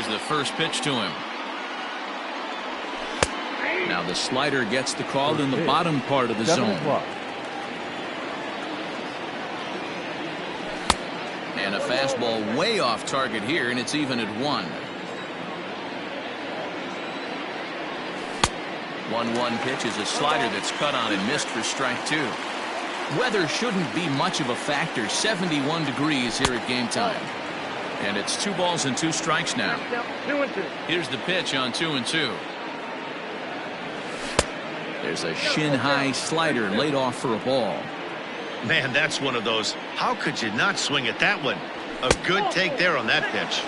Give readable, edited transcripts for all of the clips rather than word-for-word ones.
Here's the first pitch to him. Now the slider gets the call in the bottom part of the zone. And a fastball way off target here, and it's even at 1. 1-1 pitch is a slider that's cut on and missed for strike 2. Weather shouldn't be much of a factor. 71 degrees here at game time. And it's 2 balls and 2 strikes now. 2-2. Here's the pitch on 2-2. There's a shin-high slider laid off for a ball. Man, that's one of those. How could you not swing at that one? A good take there on that pitch.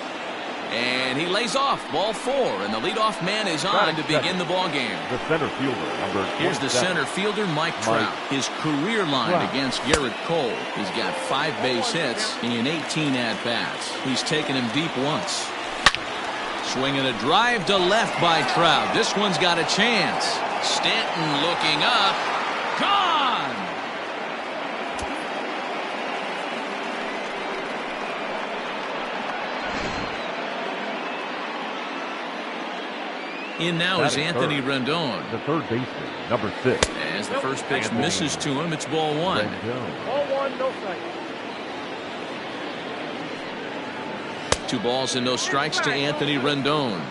And he lays off. Ball 4, and the leadoff man is on to begin the ball game. The center fielder, number 27. Here's the center fielder, Mike Trout. His career line against Garrett Cole. He's got 5 base hits in 18 at-bats. He's taken him deep once. Swinging a drive to left by Trout. This one's got a chance. Stanton looking up. Gone! In now is Anthony Rendon. The third baseman, number 6. As the first pitch misses to him, it's ball 1. Ball 1, no strikes. 2 balls and no strikes to Anthony Rendon.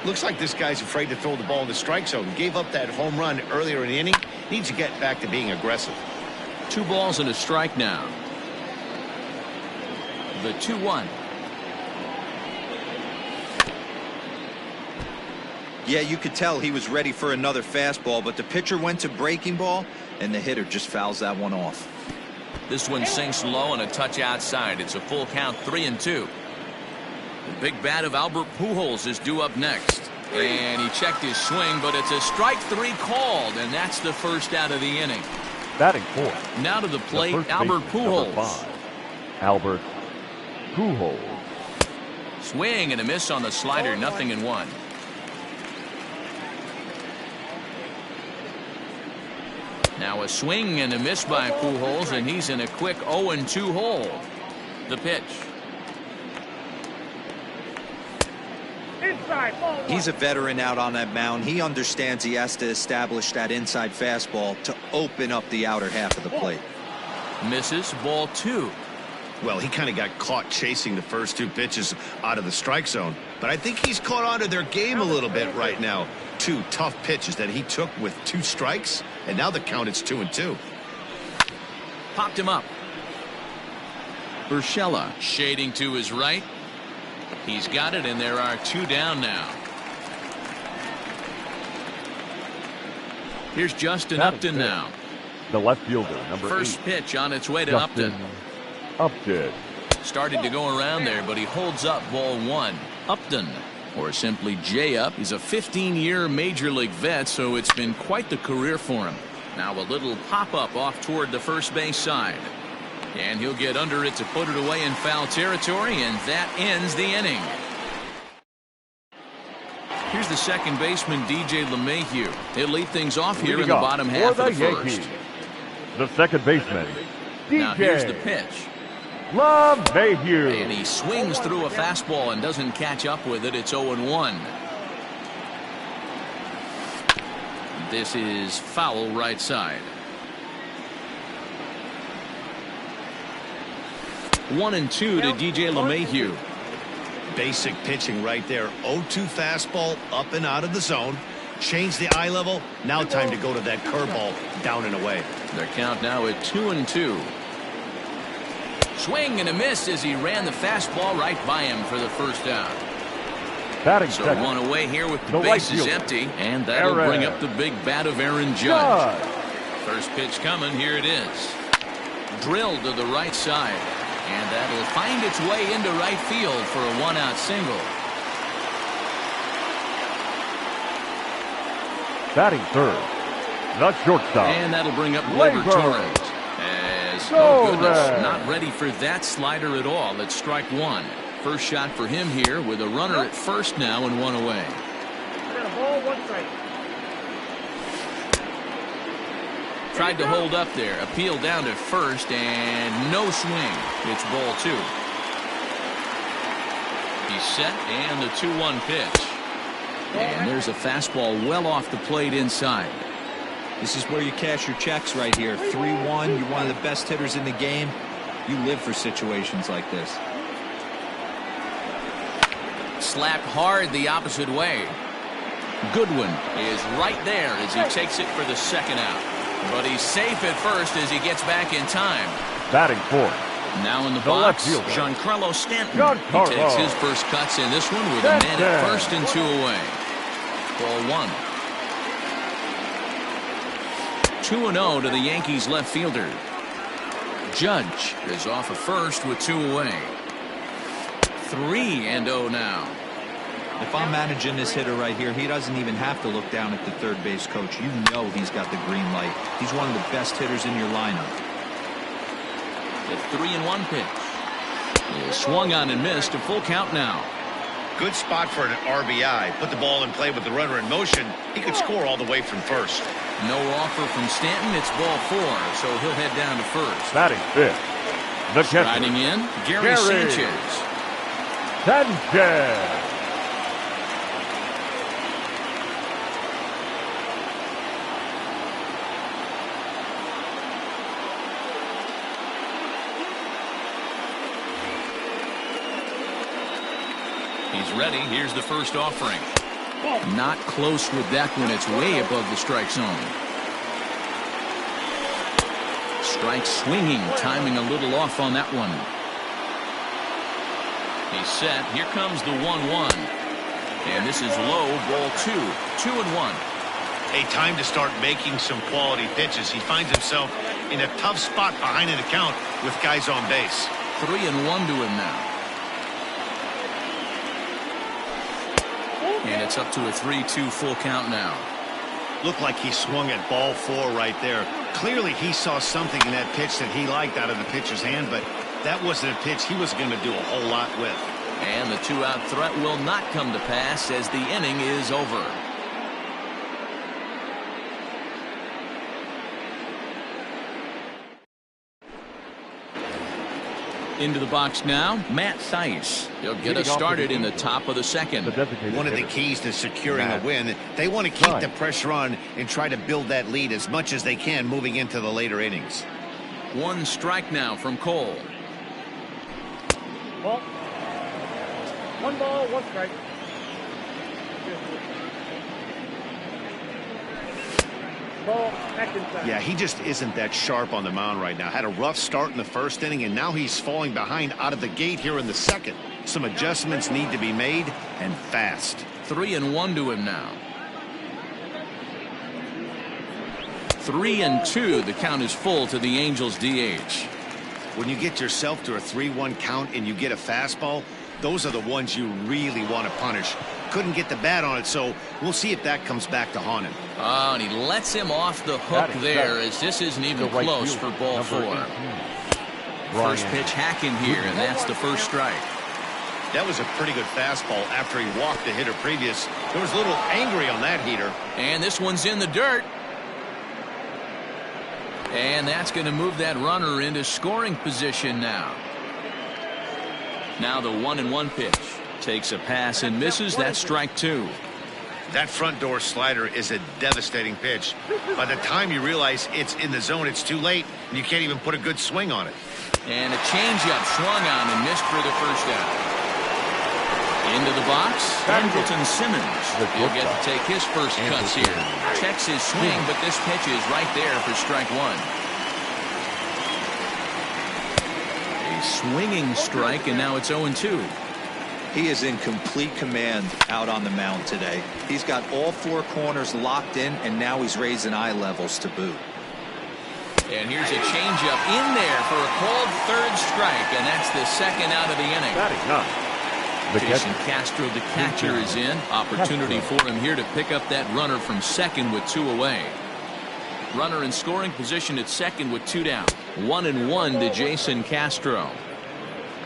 Looks like this guy's afraid to throw the ball in the strike zone. Gave up that home run earlier in the inning. Needs to get back to being aggressive. 2 balls and a strike now. The 2-1. Yeah, you could tell he was ready for another fastball, but the pitcher went to breaking ball, and the hitter just fouls that one off. This one sinks low and a touch outside. It's a full count, 3-2. The big bat of Albert Pujols is due up next. And he checked his swing, but it's a strike 3 called, and that's the first out of the inning. Batting 4th. Now to the plate, Albert Pujols. 5. Albert Pujols. Swing and a miss on the slider, 0-1. Now a swing and a miss by Pujols, and he's in a quick 0-2 hole. The pitch. He's a veteran out on that mound. He understands he has to establish that inside fastball to open up the outer half of the plate. Misses, ball 2. Well, he kind of got caught chasing the first 2 pitches out of the strike zone. But I think he's caught on to their game a little bit right now. 2 tough pitches that he took with 2 strikes, and now the count is 2-2. Popped him up. Urshela shading to his right. He's got it, and there are 2 down now. Here's Justin Upton now. The left fielder, number 8. First pitch on its way to Upton. Started to go around there, but he holds up ball 1. Upton, or simply J-Up. He's a 15-year Major League vet, so it's been quite the career for him. Now a little pop-up off toward the first base side. And he'll get under it to put it away in foul territory, and that ends the inning. Here's the second baseman, DJ LeMahieu. He'll lead things off here in the bottom half of the first. The second baseman, DJ Now here's the pitch. LeMahieu. And he swings through a fastball and doesn't catch up with it. It's 0-1. This is foul right side. 1-2 to DJ LeMahieu. Basic pitching right there. 0-2 fastball up and out of the zone. Change the eye level. Now time to go to that curveball down and away. Their count now at 2-2. Swing and a miss as he ran the fastball right by him for the first out. So second. 1 away here with the bases empty, and that'll bring up the big bat of Aaron Judge. First pitch coming. Here it is. Drilled to the right side. And that'll find its way into right field for a 1-out single. Batting third, the shortstop. And that'll bring up Gleyber Torres. Oh goodness, not ready for that slider at all. It's strike 1. First shot for him here with a runner at first now and 1 away. Got a ball, 1 strike. Tried to hold up there. Appeal down to first, and no swing. It's ball 2. He He's set, and the 2-1 pitch. And there's a fastball well off the plate inside. This is where you cash your checks right here. 3-1. You're one of the best hitters in the game. You live for situations like this. Slapped hard the opposite way. Goodwin is right there as he takes it for the second out. But he's safe at first as he gets back in time. Batting fourth. Now in the left box, fielder. Giancarlo Stanton. Giancarlo. He takes his first cuts in this one with a man at first and 2 away. Ball 1. 2-0 to the Yankees left fielder. Judge is off of first with 2 away. 3-0 now. If I'm managing this hitter right here, he doesn't even have to look down at the third base coach. You know he's got the green light. He's one of the best hitters in your lineup. The 3-1 pitch. He swung on and missed. A full count now. Good spot for an RBI. Put the ball in play with the runner in motion. He could score all the way from first. No offer from Stanton. It's ball 4, so he'll head down to first. Batting fifth. The catcher. Riding in, Gary Sanchez. Sanchez. He's ready. Here's the first offering. Not close with that one. It's way above the strike zone. Strike swinging, timing a little off on that one. He's set. Here comes the 1-1. And this is low, ball 2. 2-1. A time to start making some quality pitches. He finds himself in a tough spot behind an account with guys on base. 3-1 to him now. And it's up to a 3-2 full count now. Looked like he swung at ball 4 right there. Clearly he saw something in that pitch that he liked out of the pitcher's hand, but that wasn't a pitch he was going to do a whole lot with. And the 2-out threat will not come to pass as the inning is over. Into the box now, Matt Thaiss. He'll get us started in the top of the second. One of the keys to securing a win, they want to keep the pressure on and try to build that lead as much as they can moving into the later innings. 1 strike now from Cole. Ball. 1 ball, 1 strike. Ball, back inside. Yeah, he just isn't that sharp on the mound right now. Had a rough start in the first inning, and now he's falling behind out of the gate here in the second. Some adjustments need to be made, and fast. 3-1 to him now. 3-2. The count is full to the Angels DH. When you get yourself to a 3-1 count and you get a fastball, those are the ones you really want to punish. Couldn't get the bat on it, so we'll see if that comes back to haunt him. Oh, and he lets him off the hook there as this isn't even close for ball 4. First pitch hacking here, and that's the first strike. That was a pretty good fastball after he walked the hitter previous. There was a little angry on that heater. And this one's in the dirt. And that's going to move that runner into scoring position now. Now the 1-1 pitch. Takes a pass and misses. That's strike 2. That front door slider is a devastating pitch. By the time you realize it's in the zone, it's too late, and you can't even put a good swing on it. And a changeup swung on and missed for the first out. Into the box, Andrelton Simmons. He'll get to take his first cuts here. Checks his swing, but this pitch is right there for strike 1. A swinging strike, and now it's 0-2. He is in complete command out on the mound today. He's got all 4 corners locked in, and now he's raising eye levels to boot. And here's a changeup in there for a called 3rd strike, and that's the second out of the inning. Jason Castro, the catcher, is in. Opportunity for him here to pick up that runner from second with 2 away. Runner in scoring position at second with 2 down. 1-1 to Jason Castro.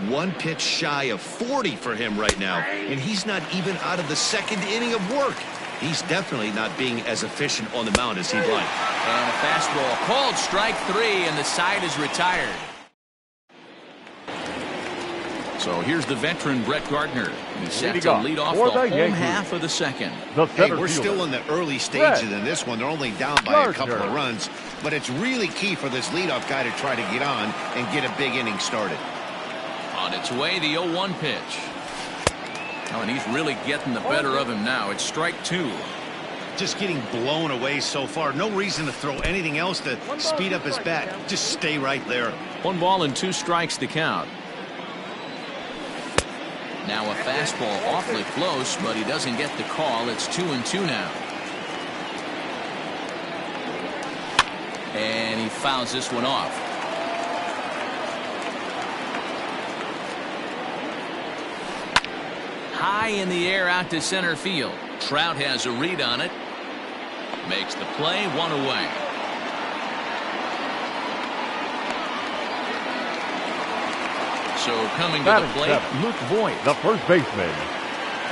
1 pitch shy of 40 for him right now, and he's not even out of the second inning of work. He's definitely not being as efficient on the mound as he'd like. And a fastball called strike 3, and the side is retired. So here's the veteran Brett Gardner. He's set Leading to off lead off for the the home Yankees, half of the second. the Hey, center we're fielder, still in the early stages Brett in this one. They're only down by a couple of Gardner. runs, but it's really key for this leadoff guy to try to get on and get a big inning started. On its way, the 0-1 pitch. Oh, and he's really getting the better of him now. It's strike two. Just getting blown away so far. No reason to throw anything else to speed up his bat. Just stay right there. 1 ball and 2 strikes to count. Now a fastball awfully close, but he doesn't get the call. It's 2-2 now. And he fouls this one off. High in the air out to center field. Trout has a read on it. Makes the play, 1 away. So coming to the plate, Luke Voigt, the first baseman.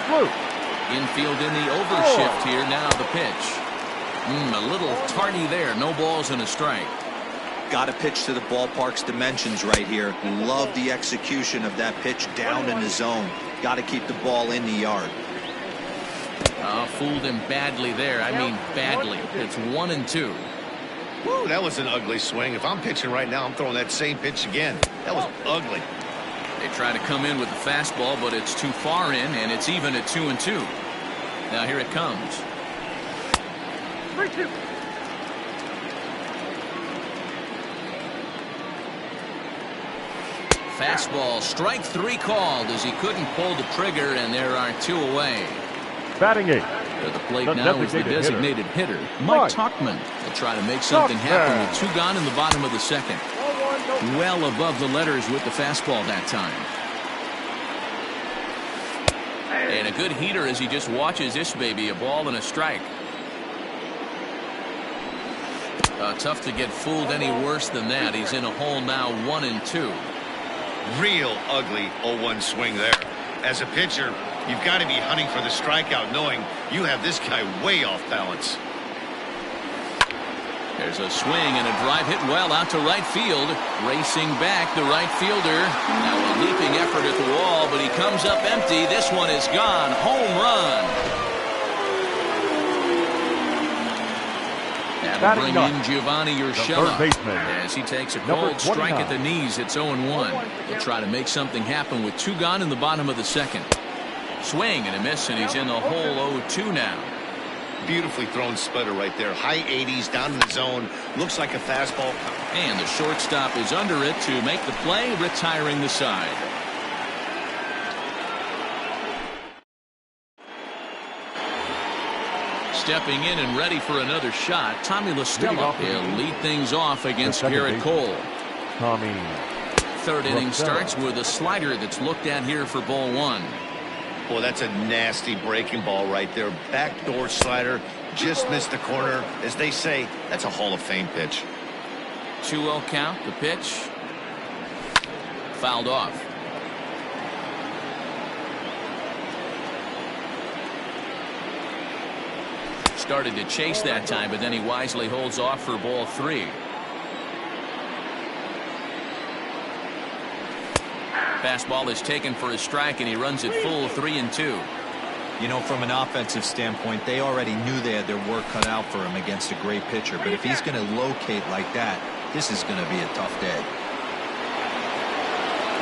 Luke. Infield in the overshift here. Now the pitch. A little tardy there. No balls and a strike. Got to pitch to the ballpark's dimensions right here. Love the execution of that pitch down in the zone. Got to keep the ball in the yard. Fooled him badly there. I mean badly. It's 1-2. Woo, that was an ugly swing. If I'm pitching right now, I'm throwing that same pitch again. That was ugly. They try to come in with the fastball, but it's too far in, and it's even at 2-2. Now here it comes. 3-2. Fastball, strike 3 called as he couldn't pull the trigger, and there are 2 away. Batting 8. To the plate The now is the designated hitter, Mike Tuchman. Will try to make something happen with 2 gone in the bottom of the second. Well above the letters with the fastball that time. And a good heater as he just watches this baby, a ball and a strike. Tough to get fooled any worse than that. He's in a hole now, 1-2. Real ugly 0-1 swing there. As a pitcher, you've got to be hunting for the strikeout, knowing you have this guy way off balance. There's a swing and a drive hit well out to right field. Racing back, the right fielder. Now a leaping effort at the wall, but he comes up empty. This one is gone. Home run. That'll bring in Giovanni Urshela as he takes a cold strike at the knees. It's 0-1. He'll try to make something happen with 2 gone in the bottom of the second. Swing and a miss, and he's in the hole 0-2 now. Beautifully thrown splitter right there. High 80s down in the zone. Looks like a fastball. And the shortstop is under it to make the play, retiring the side. Stepping in and ready for another shot, Tommy La Stella. He'll lead things off against Garrett Cole. Tommy. Third inning starts with a slider that's looked at here for ball 1. Boy, that's a nasty breaking ball right there. Backdoor slider. Just missed the corner. As they say, that's a Hall of Fame pitch. 2-0 count. The pitch. Fouled off. Started to chase that time, but then he wisely holds off for ball 3. Fastball is taken for a strike, and he runs it full 3-2. You know, from an offensive standpoint, they already knew they had their work cut out for him against a great pitcher. But if he's going to locate like that, this is going to be a tough day.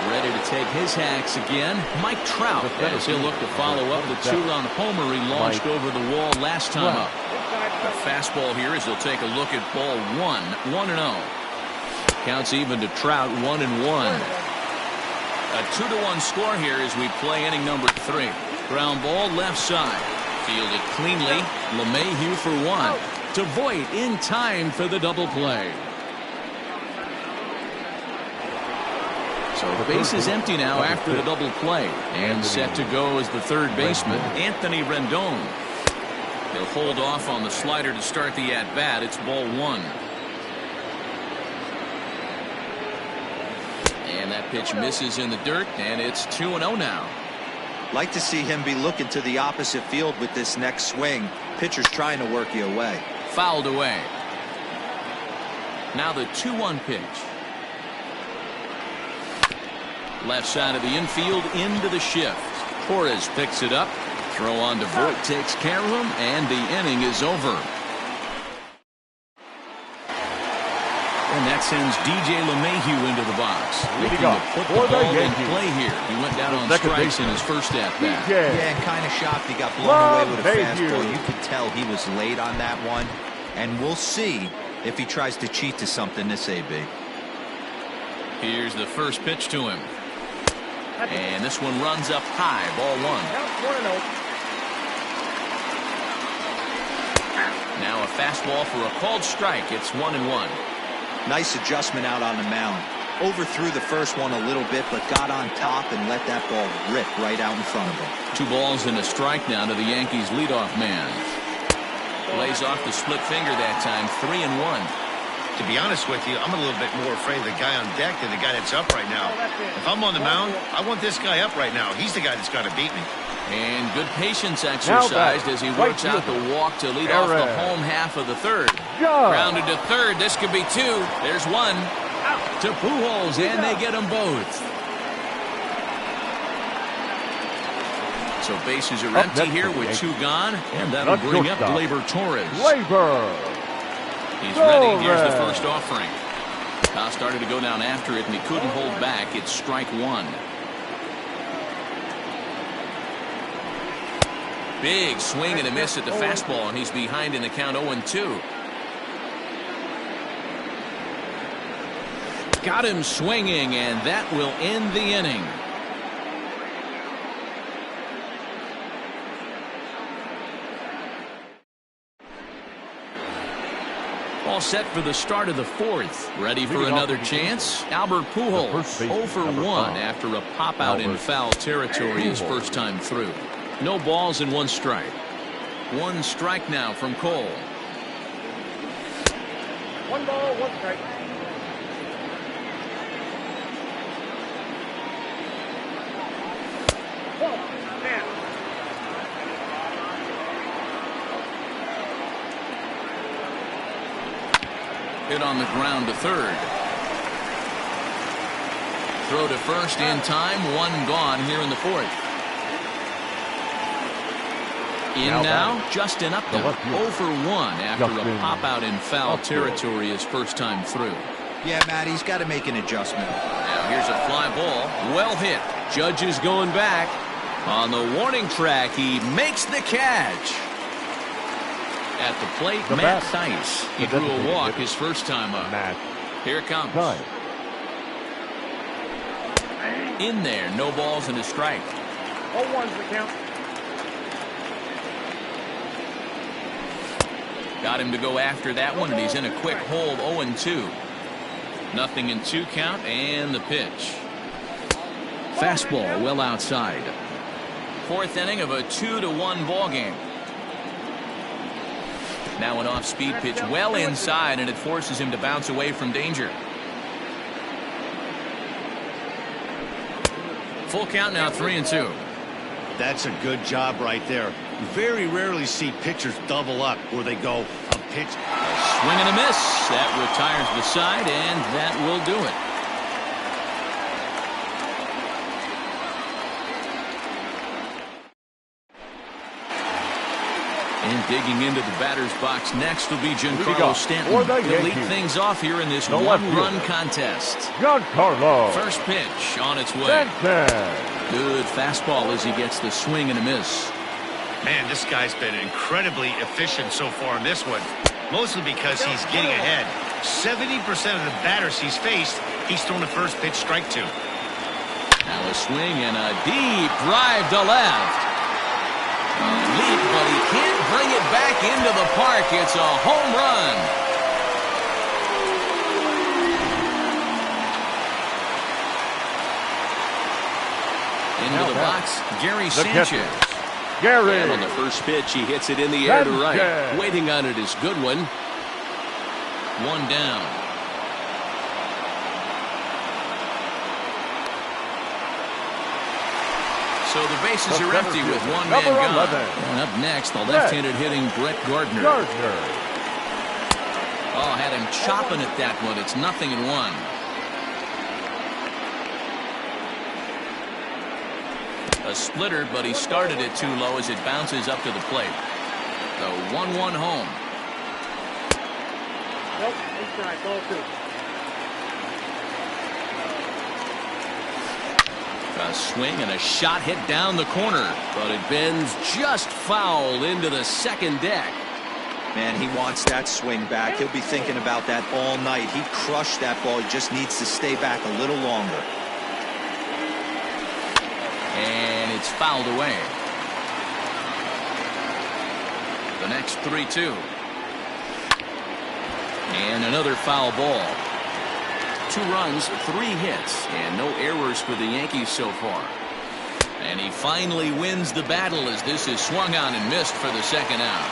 Ready to take his hacks again, Mike Trout, as he'll look to follow up the 2-run homer he launched over the wall last time up. The fastball here as he'll take a look at ball 1, 1-0. Counts even to Trout, 1-1. A 2-1 score here as we play inning number 3. Ground ball left side. Fielded cleanly. LeMahieu for 1. To Voigt in time for the double play. So the base is empty now after the double play. And set to go is the third baseman, Anthony Rendon. He'll hold off on the slider to start the at-bat. It's ball 1. And that pitch misses in the dirt, and it's 2-0 now. Like to see him be looking to the opposite field with this next swing. Pitcher's trying to work you away. Fouled away. Now the 2-1 pitch. Left side of the infield into the shift. Torres picks it up. Throw on to Voit takes care of him, and the inning is over. And that sends DJ LeMahieu into the box. Looking to put the ball in play here. He went down on strikes in his first at-bat. Yeah, and kind of shocked he got blown away with a fastball. You could tell he was late on that one. And we'll see if he tries to cheat to something this AB. Here's the first pitch to him. And this one runs up high. Ball one. Now a fastball for a called strike. It's 1-1. Nice adjustment out on the mound. Overthrew the first one a little bit, but got on top and let that ball rip right out in front of him. 2 balls and a strike now to the Yankees leadoff man. Lays off the split finger that time. 3-1. To be honest with you, I'm a little bit more afraid of the guy on deck than the guy that's up right now. If I'm on the mound, I want this guy up right now. He's the guy that's got to beat me. And good patience exercised as he works out the walk to lead off the home half of the third. Grounded to third. This could be 2. There's 1. To Pujols, and they get them both. So bases are empty here with 2 gone, and that'll bring up Gleyber Torres. He's ready. Here's the first offering. Now started to go down after it, and he couldn't hold back. It's strike 1. Big swing and a miss at the fastball, and he's behind in the count 0-2. Got him swinging, and that will end the inning. All set for the start of the 4th. Ready for another chance? Albert Pujols, 0 for 1 after a pop-out in foul territory his first time through. No balls and 1 strike. 1 strike now from Cole. 1 ball, 1 strike. Hit on the ground to third. Throw to first in time. 1 gone here in the 4th. In now, Justin Upton, 0 for 1 after a pop-out in foul territory his first time through. Yeah, Matt, he's got to make an adjustment. Now here's a fly ball. Well hit. Judge is going back. On the warning track, he makes the catch. At the plate, Matt Thaiss. He drew a walk his first time up. Here it comes. In there, no balls and a strike. 0-1's the count. Got him to go after that one, and he's in a quick hold. 0-2. Nothing in 2 count, and the pitch. Fastball well outside. 4th inning of a 2-1 ball game. Now an off-speed pitch well inside, and it forces him to bounce away from danger. Full count now, 3-2. That's a good job right there. You very rarely see pitchers double up where they go a pitch. Swing and a miss. That retires the side, and that will do it. And digging into the batter's box next will be Giancarlo Stanton. He'll lead things off here in this 1-run contest. Giancarlo. First pitch on its way. Good fastball as he gets the swing and a miss. Man, this guy's been incredibly efficient so far in this one. Mostly because he's getting ahead. 70% of the batters he's faced, he's thrown the first pitch strike to. Now a swing and a deep drive to left. Leap, but he can't bring it back into the park. It's a home run. Into the box, Gary Sanchez. And on the first pitch, he hits it in the air to right. Waiting on it is Goodwin. 1 down. So the bases are empty with 1 man gone. And up next, the left-handed hitting Brett Gardner. Oh, had him chopping at that one. It's 0-1. A splitter, but he started it too low as it bounces up to the plate. The 1-1 home. Nope, inside, ball 2. A swing and a shot hit down the corner, but it bends just foul into the second deck. Man, he wants that swing back. He'll be thinking about that all night. He crushed that ball. He just needs to stay back a little longer. And it's fouled away. The next 3-2. And another foul ball. 2 runs, 3 hits, and no errors for the Yankees so far. And he finally wins the battle as this is swung on and missed for the second out.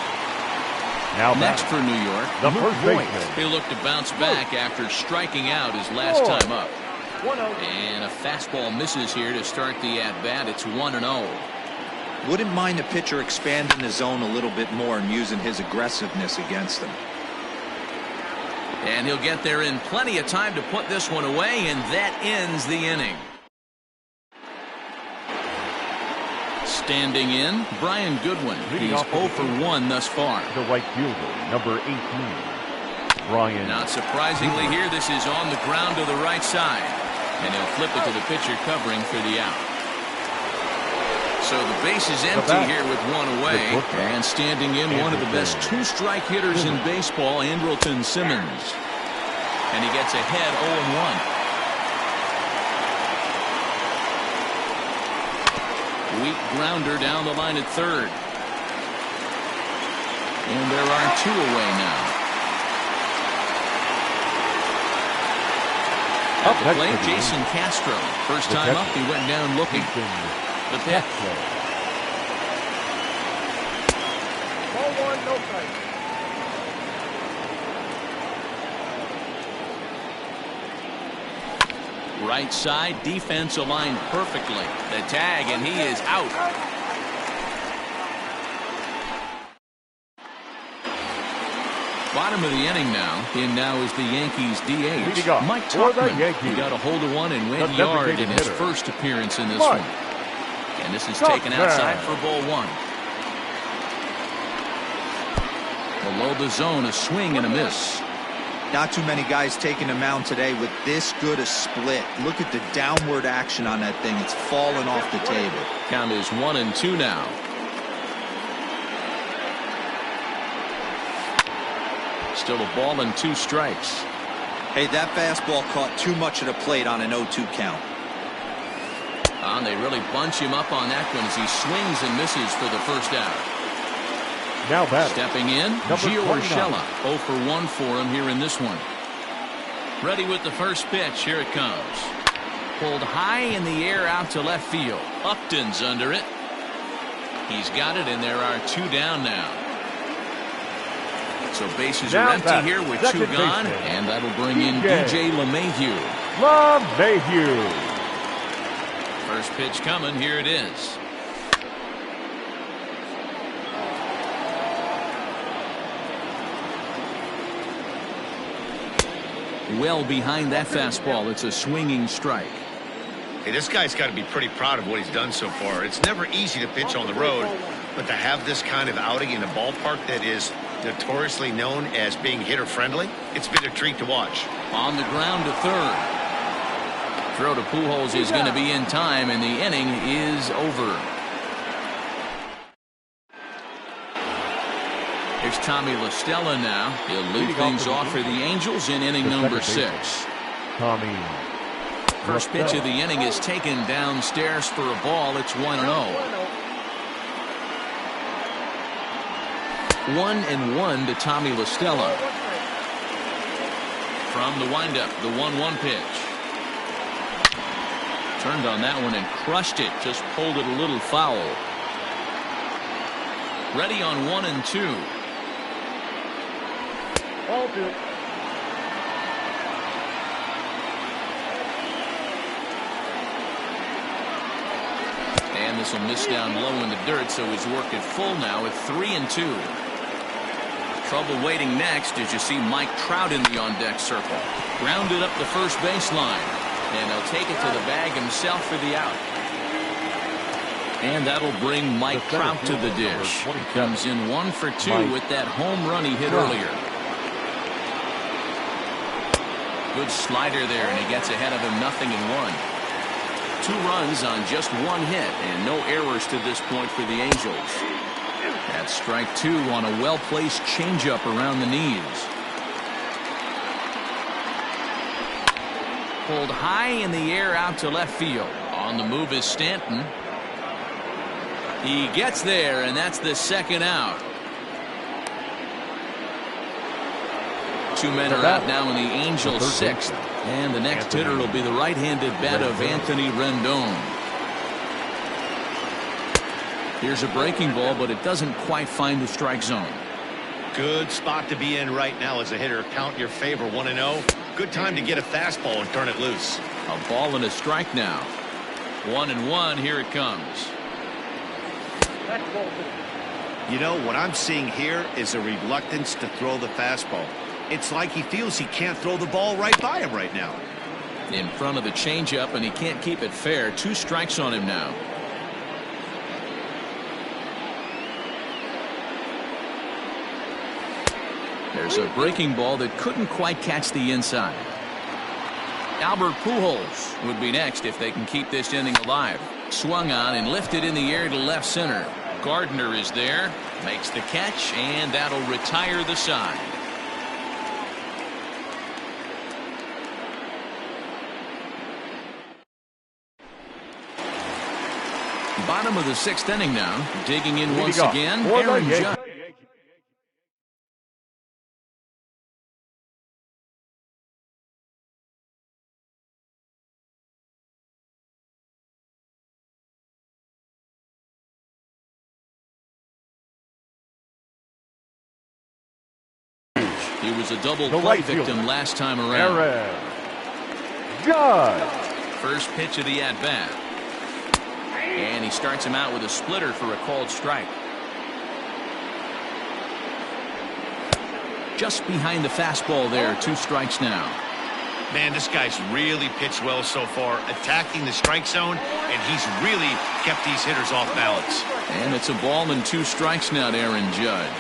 Now Next for New York, the first baseman. He'll look to bounce back after striking out his last time up. 1-0. And a fastball misses here to start the at-bat. It's 1-0. Wouldn't mind the pitcher expanding the zone a little bit more and using his aggressiveness against him. And he'll get there in plenty of time to put this one away, and that ends the inning. Standing in, Brian Goodwin. He's 0 for 1 thus far. The right fielder, number 18, Brian. Not surprisingly here, this is on the ground to the right side. And he'll flip it to the pitcher covering for the out. So the base is empty here with 1 away. And standing in, one of the best 2-strike hitters in baseball, Andrelton Simmons. And he gets ahead 0-1. Weak grounder down the line at third. And there are 2 away now. At the plate, Jason Castro. First time up, he went down looking. The pitch. Ball 1, no strike. Right side, defense aligned perfectly. The tag, and he is out. Bottom of the inning now. In now is the Yankees DH, Mike Tauchman. He got a hold of one and went yard in his first appearance in this one. And this is taken outside for ball 1. Below the zone, a swing and a miss. Not too many guys taking the mound today with this good a split. Look at the downward action on that thing. It's falling off the table. Count is 1-2 now. Still a ball and 2 strikes. Hey, that fastball caught too much of the plate on an 0-2 count. And they really bunch him up on that one as he swings and misses for the first out. Now batting. Stepping in, Gio Urshela. 0 for 1 for him here in this one. Ready with the first pitch. Here it comes. Pulled high in the air out to left field. Upton's under it. He's got it, and there are 2 down now. So bases are empty here with 2 gone, and that'll bring in DJ LeMahieu. First pitch coming. Here it is. Well behind that fastball. It's a swinging strike. Hey, this guy's got to be pretty proud of what he's done so far. It's never easy to pitch on the road, but to have this kind of outing in a ballpark that is notoriously known as being hitter-friendly, it's been a treat to watch. On the ground to third. Throw to Pujols is going to be in time, and the inning is over. Here's Tommy La Stella now. He'll lead things off for the Angels in inning number 6. Tommy. First pitch of the inning is taken downstairs for a ball. It's 1-0. 1-1 to Tommy La Stella. From the windup, the 1-1 pitch. Turned on that one and crushed it. Just pulled it a little foul. Ready on 1-2. Ball 2. And this will miss down low in the dirt, so he's worked it full now at 3-2. Trouble waiting next as you see Mike Trout in the on-deck circle. Grounded up the first baseline, and he'll take it to the bag himself for the out. And that'll bring Mike Trout to the dish. He comes in 1 for 2 with that home run he hit earlier. Good slider there, and he gets ahead of him 0-1. 2 runs on just 1 hit, and no errors to this point for the Angels. That's strike 2 on a well-placed changeup around the knees. Pulled high in the air out to left field. On the move is Stanton. He gets there, and that's the 2nd out. 2 men are out now in the Angels' 6th. And the next hitter will be the right-handed bat of Anthony Rendon. Here's a breaking ball, but it doesn't quite find the strike zone. Good spot to be in right now as a hitter. Count in your favor, 1-0. Good time to get a fastball and turn it loose. A ball and a strike now. 1-1. Here it comes. You know, what I'm seeing here is a reluctance to throw the fastball. It's like he feels he can't throw the ball right by him right now. In front of the changeup, and he can't keep it fair. 2 strikes on him now. There's a breaking ball that couldn't quite catch the inside. Albert Pujols would be next if they can keep this inning alive. Swung on and lifted in the air to left center. Gardner is there, makes the catch, and that'll retire the side. Bottom of the 6th inning now. Digging in once again, Aaron Judge. He was a double play victim last time around. Aaron Judge. First pitch of the at-bat. And he starts him out with a splitter for a called strike. Just behind the fastball there. 2 strikes now. Man, this guy's really pitched well so far, attacking the strike zone, and he's really kept these hitters off balance. And it's a ball and 2 strikes now to Aaron Judge.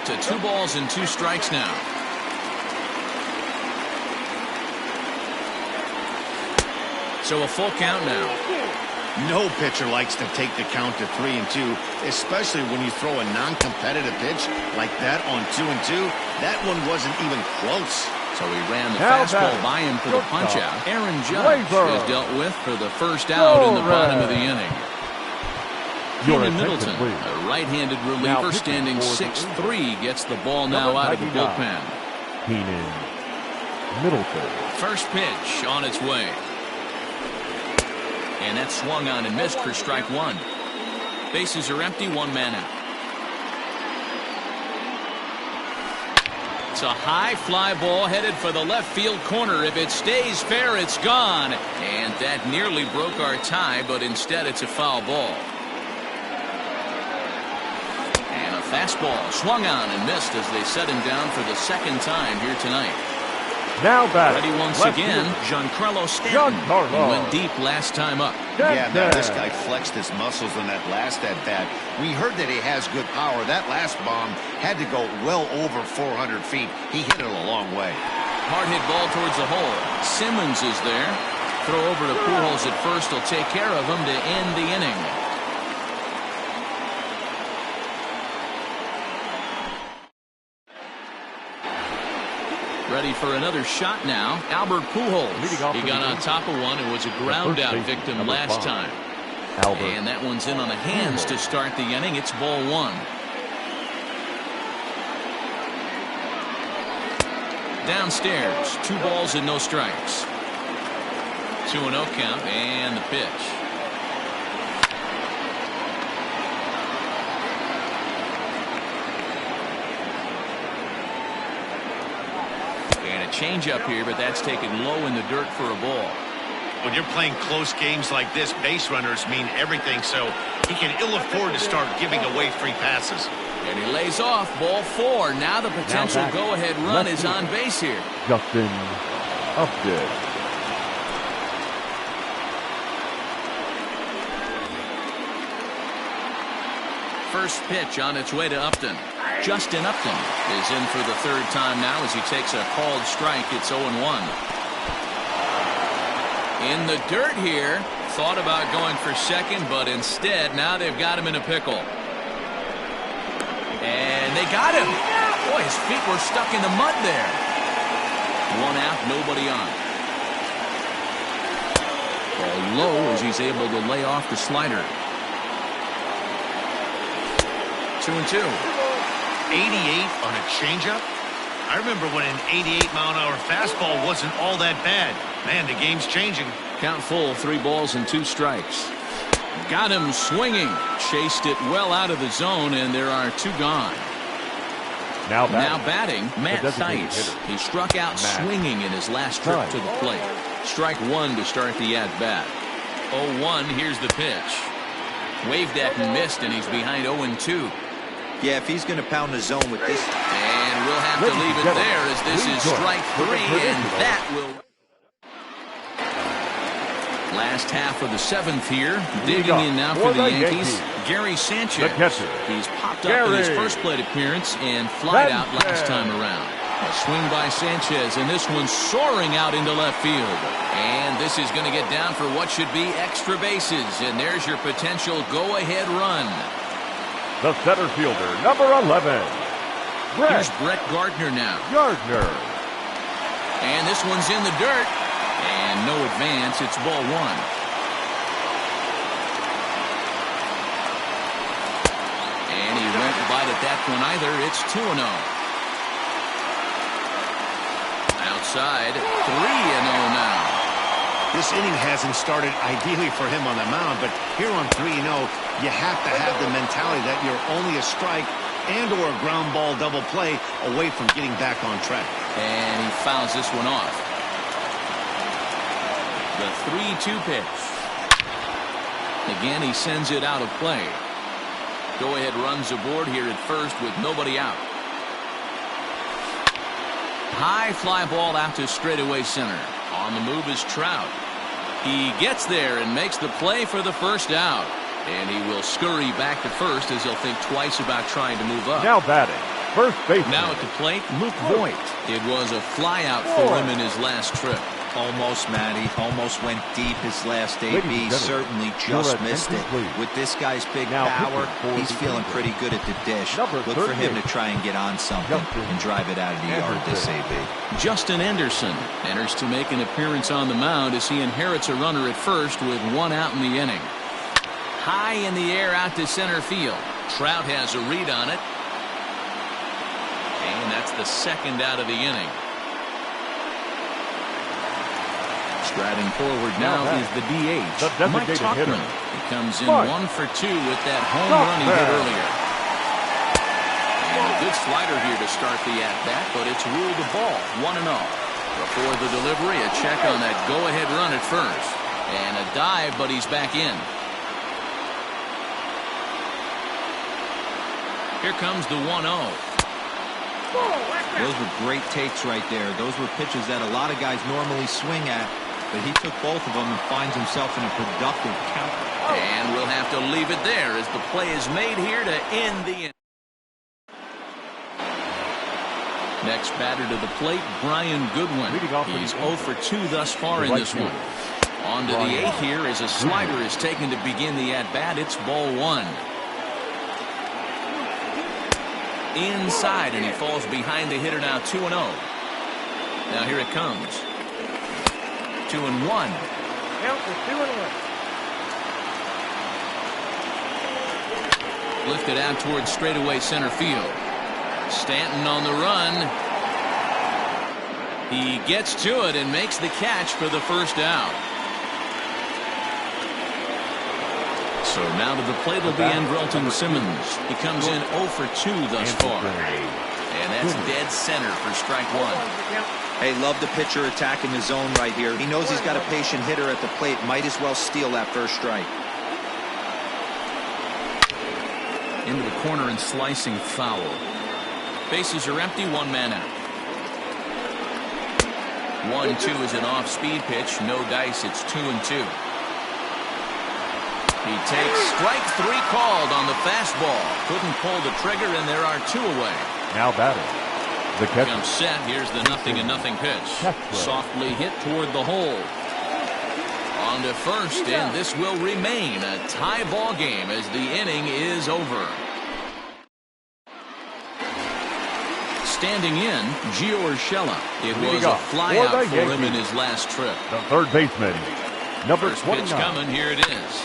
To 2 balls and 2 strikes now. So a full count now. No pitcher likes to take the count to 3-2, especially when you throw a non-competitive pitch like that on 2-2. That one wasn't even close. So he ran the fastball by him for the punch-out. Aaron Judge is dealt with for the first out in the bottom of the inning. Keenan Middleton, a right-handed reliever standing 6'3", gets the ball now out of the bullpen. Keenan Middleton. First pitch on its way. And that swung on and missed for strike 1. Bases are empty, 1 man out. It's a high fly ball headed for the left field corner. If it stays fair, it's gone. And that nearly broke our tie, but instead it's a foul ball. And a fastball swung on and missed as they set him down for the 2nd time here tonight. Now back. Ready once again, Giancarlo Stanton. He went deep last time up. Yeah, man, this guy flexed his muscles in that last at-bat. We heard that he has good power. That last bomb had to go well over 400 feet. He hit it a long way. Hard hit ball towards the hole. Simmons is there. Throw over to Pujols at first. Will take care of him to end the inning. Ready for another shot now. Albert Pujols. He got on top of one and was a ground out victim last time. And that one's in on the hands to start the inning. It's ball 1. Downstairs, 2 balls and no strikes. 2-0 count and the pitch. Change up here, but that's taken low in the dirt for a ball. When you're playing close games like this, base runners mean everything, so he can ill afford to start giving away free passes. And he lays off. Ball 4. Now the potential go-ahead run is on base here. Justin Upton. First pitch on its way to Upton. Justin Upton is in for the third time now as he takes a called strike. It's 0-1. In the dirt here. Thought about going for second, but instead now they've got him in a pickle. And they got him. Boy, his feet were stuck in the mud there. One out, nobody on. Ball low as he's able to lay off the slider. 2-2. 88 on a changeup? I remember when an 88-mile-an-hour fastball wasn't all that bad. Man, the game's changing. Count full, 3 balls and 2 strikes. Got him swinging. Chased it well out of the zone, and there are 2 gone. Now batting, Matt Theis. He struck out swinging in his last trip to the plate. Strike 1 to start the at-bat. 0-1, here's the pitch. Waved at and missed, and he's behind 0-2. Yeah, if he's going to pound the zone with this. And we'll have to leave it there as this is strike 3, and that will... Last half of the 7th here. Digging in now for the Yankees. Gary Sanchez. He's popped up in his first plate appearance and flied out last time around. A swing by Sanchez, and this one's soaring out into left field. And this is going to get down for what should be extra bases. And there's your potential go-ahead run. The center fielder, number 11. Here's Brett Gardner now. And this one's in the dirt. And no advance. It's ball 1. And he won't bite at that one either. It's 2-0. Outside, 3-0 now. This inning hasn't started ideally for him on the mound, but here on 3-0, you have to have the mentality that you're only a strike and or a ground ball double play away from getting back on track. And he fouls this one off. The 3-2 pitch. Again, he sends it out of play. Go-ahead runs aboard here at first with nobody out. High fly ball out to straightaway center. On the move is Trout. He gets there and makes the play for the first out. And he will scurry back to first as he'll think twice about trying to move up. Now batting, first base. Now at the plate, Luke Voigt. It was a fly out for him in his last trip. Almost, Matty. Almost went deep his last AB. Certainly just missed it. With this guy's big power, he's feeling pretty good at the dish. Look for him to try and get on something and drive it out of the yard this AB. Justin Anderson enters to make an appearance on the mound as he inherits a runner at first with 1 out in the inning. High in the air out to center field. Trout has a read on it. And that's the 2nd out of the inning. Striding forward now is the DH, Mike Tauchman. He comes in 1 for 2 with that home run he hit earlier. And a good slider here to start the at-bat, but it's ruled a ball, 1-0. Before the delivery, a check on that go-ahead run at first. And a dive, but he's back in. Here comes the 1-0. Those were great takes right there. Those were pitches that a lot of guys normally swing at. But he took both of them and finds himself in a productive count. And we'll have to leave it there as the play is made here to end the inning. Next batter to the plate, Brian Goodwin. He's 0 for 2 thus far in this one. On to the 8th here as a slider is taken to begin the at-bat. It's ball 1. Inside, and he falls behind the hitter now 2-0. Now here it comes. 2-1. Count for 2-1. Lifted out towards straightaway center field. Stanton on the run. He gets to it and makes the catch for the first out. So now to the plate will be Andrelton Simmons. He comes in 0 for 2 thus far. And that's dead center for strike 1. Hey, love the pitcher attacking the zone right here. He knows he's got a patient hitter at the plate. Might as well steal that first strike. Into the corner and slicing foul. Bases are empty, 1 man out. 1-2 is an off-speed pitch. No dice. It's 2-2. He takes strike 3 called on the fastball. Couldn't pull the trigger, and there are 2 away. Now batting. The catcher. Comes set. Here's the 0-0 pitch. Softly hit toward the hole. On to first, and this will remain a tie ball game as the inning is over. Standing in, Gio Urshela. It was a flyout for him in his last trip. The third baseman, number 29. First pitch coming. Here it is.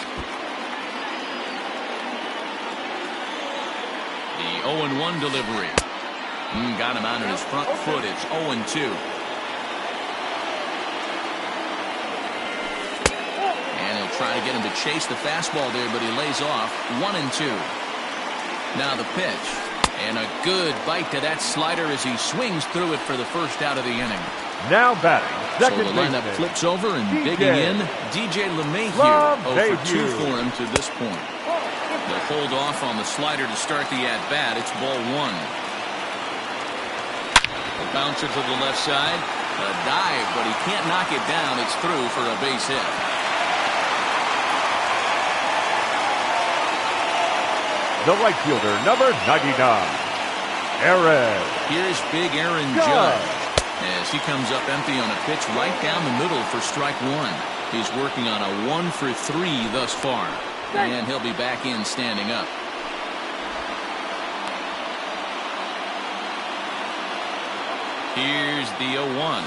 The 0-1 delivery. Got him out on his front foot. It's 0-2. And he'll try to get him to chase the fastball there, but he lays off. 1-2. Now the pitch. And a good bite to that slider as he swings through it for the first out of the inning. Now batting. So the lineup flips over and digging in. DJ LeMahieu 0 for 2 for him to this point. They'll hold off on the slider to start the at-bat. It's ball 1. A bouncer to the left side. A dive, but he can't knock it down. It's through for a base hit. The right fielder, number 99, Aaron. Here's big Aaron Judge as he comes up empty on a pitch right down the middle for strike 1. He's working on a 1 for 3 thus far. And he'll be back in standing up. Here's the 0-1.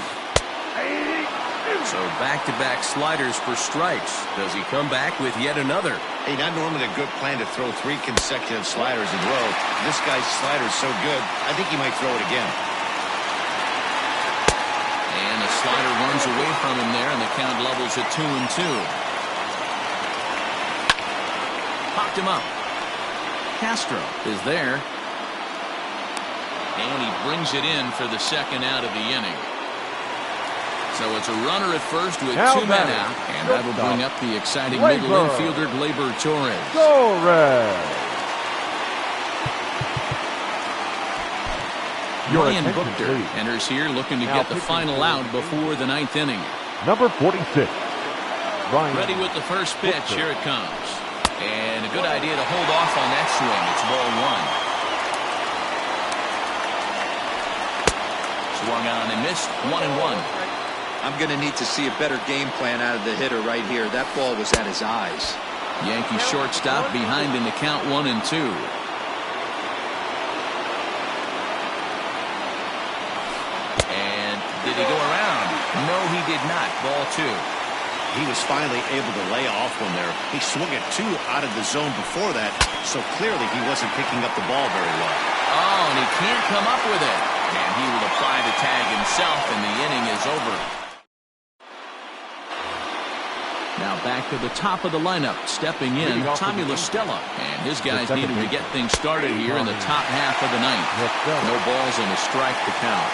So back-to-back sliders for strikes. Does he come back with yet another? Hey, not normally a good plan to throw 3 consecutive sliders in a row. This guy's slider is so good, I think he might throw it again. And the slider runs away from him there, and the count levels at 2-2. Popped him up. Castro is there. And he brings it in for the second out of the inning. So it's a runner at first with 2 men out. And that will bring up the exciting middle infielder, Gleyber Torres. Ryan Buchter enters here looking to get the final out before the 9th inning. Number 46. Ryan. Ready with the first pitch. Here it comes. And a good idea to hold off on that swing. It's ball 1. Swung on and missed. 1-1. I'm going to need to see a better game plan out of the hitter right here. That ball was at his eyes. Yankee shortstop behind in the count 1-2. And did he go around? No, he did not. Ball 2. He was finally able to lay off one there. He swung at 2 out of the zone before that, so clearly he wasn't picking up the ball very well. Oh, and he can't come up with it. And he will apply the tag himself, and the inning is over. Now back to the top of the lineup, stepping in, Tommy La Stella. And his guys needed to get things started here in the top half of the 9th. No balls and a strike to count.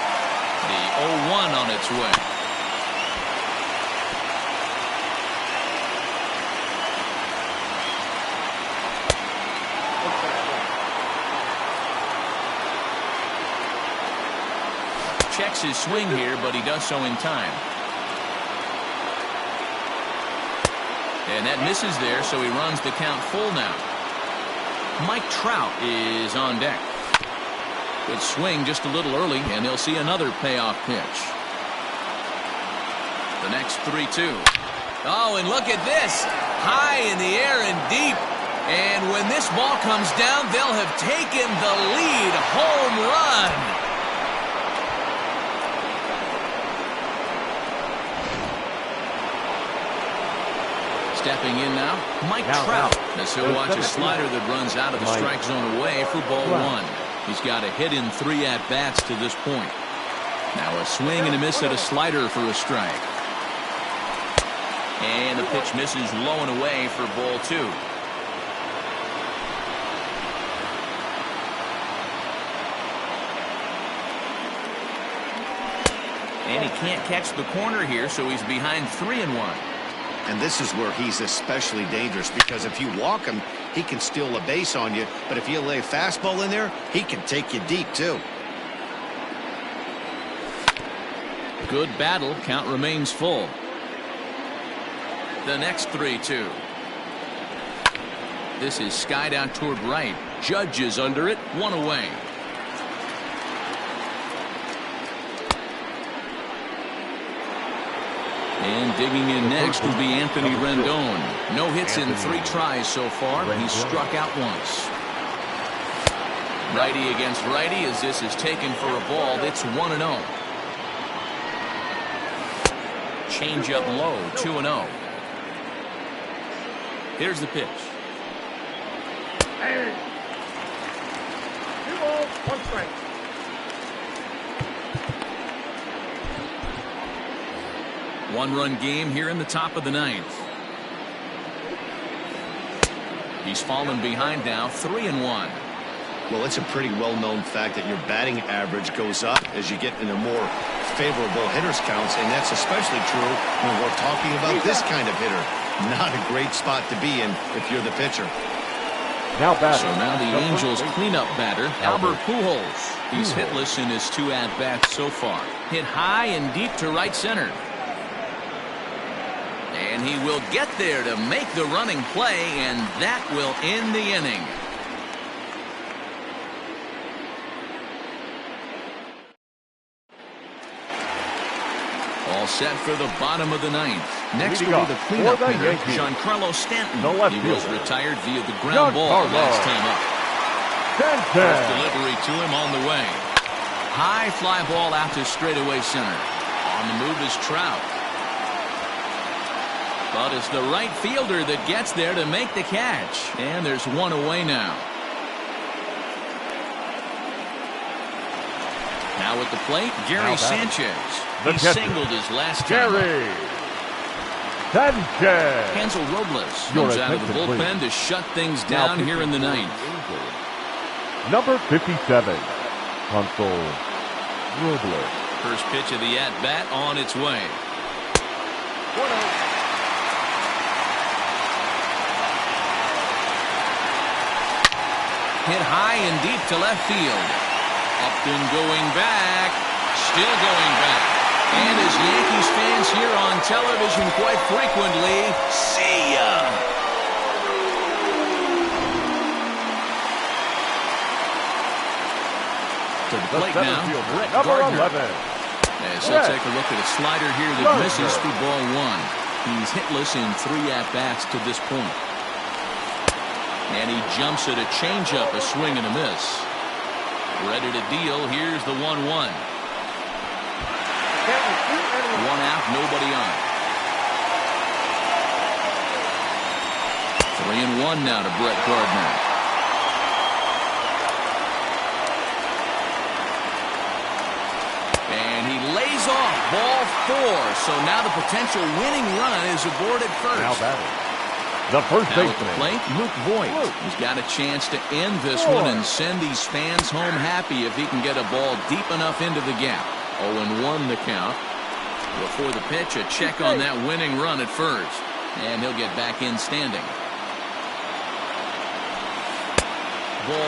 The 0-1 on its way. Checks his swing here, but he does so in time. And that misses there, so he runs the count full now. Mike Trout is on deck. Good swing just a little early, and he'll see another payoff pitch. The next 3-2. Oh, and look at this. High in the air and deep. And when this ball comes down, they'll have taken the lead. Home run. Stepping in now, Mike Trout, as he'll watch a slider that runs out of the strike zone away for ball 1. He's got a hit in 3 at-bats to this point. Now a swing and a miss at a slider for a strike. And the pitch misses low and away for ball 2. And he can't catch the corner here, so he's behind 3-1. And this is where he's especially dangerous, because if you walk him, he can steal a base on you. But if you lay a fastball in there, he can take you deep, too. Good battle. Count remains full. The next 3-2. This is skied out toward right. Judge is under it. One away. And digging in next will be Anthony Rendon. No hits in 3 tries so far. He's struck out once. Righty against righty as this is taken for a ball. It's 1-0. Change up low, 2-0. Here's the pitch. 2 balls, 1 strike. One-run game here in the top of the 9th. He's fallen behind now, 3-1. Well, it's a pretty well-known fact that your batting average goes up as you get into more favorable hitters counts, and that's especially true when we're talking about this kind of hitter. Not a great spot to be in if you're the pitcher. So now the Angels cleanup batter, Albert Pujols. He's hitless in his 2 at-bats so far. Hit high and deep to right center. And he will get there to make the running play, and that will end the inning. All set for the bottom of the 9th. Next will be the cleanup hitter, Giancarlo Stanton. He was retired via the ground ball last time up. First delivery to him on the way. High fly ball out to straightaway center. On the move is Trout. But it's the right fielder that gets there to make the catch. And there's 1 away now. Now at the plate, Gary Sanchez. He singled his last time. Gary Sanchez. Hansel Robles comes out of the bullpen to shut things down here in the 9th. Number 57, Hansel Robles. First pitch of the at-bat on its way. 1-0. Hit high and deep to left field. Upton going back. Still going back. And as Yankees fans hear on television quite frequently, see ya. To the plate now, Brett Gardner. As he'll take a look at a slider here that misses for ball 1. He's hitless in 3 at-bats to this point. And he jumps at a changeup, a swing and a miss. Ready to deal. Here's the 1-1. 1 out, nobody on. 3-1 now to Brett Gardner. And he lays off ball 4. So now the potential winning run is aboard at first. Now batting, the first baseman. At the plate, Luke Voigt. He's got a chance to end this one and send these fans home happy if he can get a ball deep enough into the gap. 0-1 the count. Before the pitch, a check on that winning run at first. And he'll get back in standing. Ball 1.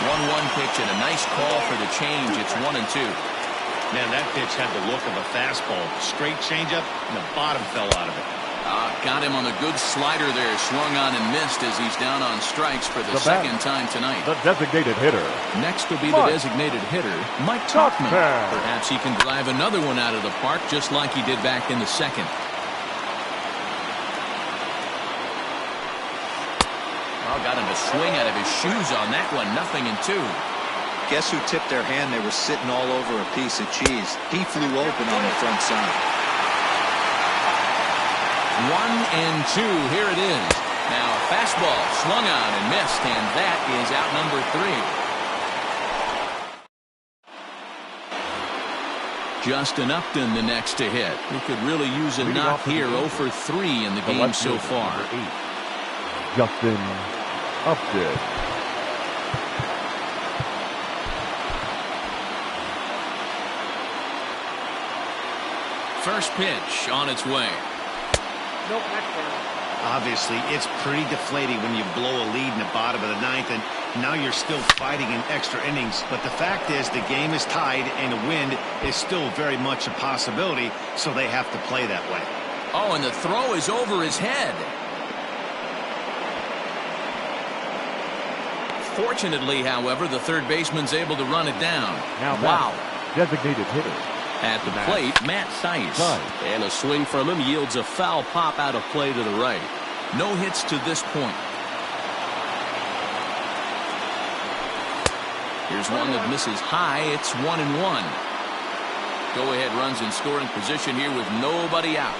1-1 pitch and a nice call for the change. It's 1-2. Man, that pitch had the look of a fastball. Straight changeup, and the bottom fell out of it. Got him on a good slider there. Swung on and missed as he's down on strikes for the second time tonight. The designated hitter. Next will be the designated hitter, Mike Tauchman. Perhaps he can drive another one out of the park just like he did back in the second. Well, got him to swing out of his shoes on that one. 0-2. Guess who tipped their hand? They were sitting all over a piece of cheese. He flew open on the front side. 1-2. Here it is. Now a fastball swung on and missed, and that is out number 3. Justin Upton the next to hit. He could really use a knock here. 0 for 3 in the game so far. Justin Upton. First pitch on its way. Nope, next down. Obviously, it's pretty deflating when you blow a lead in the bottom of the ninth, and now you're still fighting in extra innings. But the fact is, the game is tied, and a win is still very much a possibility, so they have to play that way. Oh, and the throw is over his head. Fortunately, however, the third baseman's able to run it down. Now wow. Designated hitter. At the plate, Matt Theis. And a swing from him yields a foul pop out of play to the right. No hits to this point. Here's one that misses high. It's 1-1. Go-ahead runs in scoring position here with nobody out.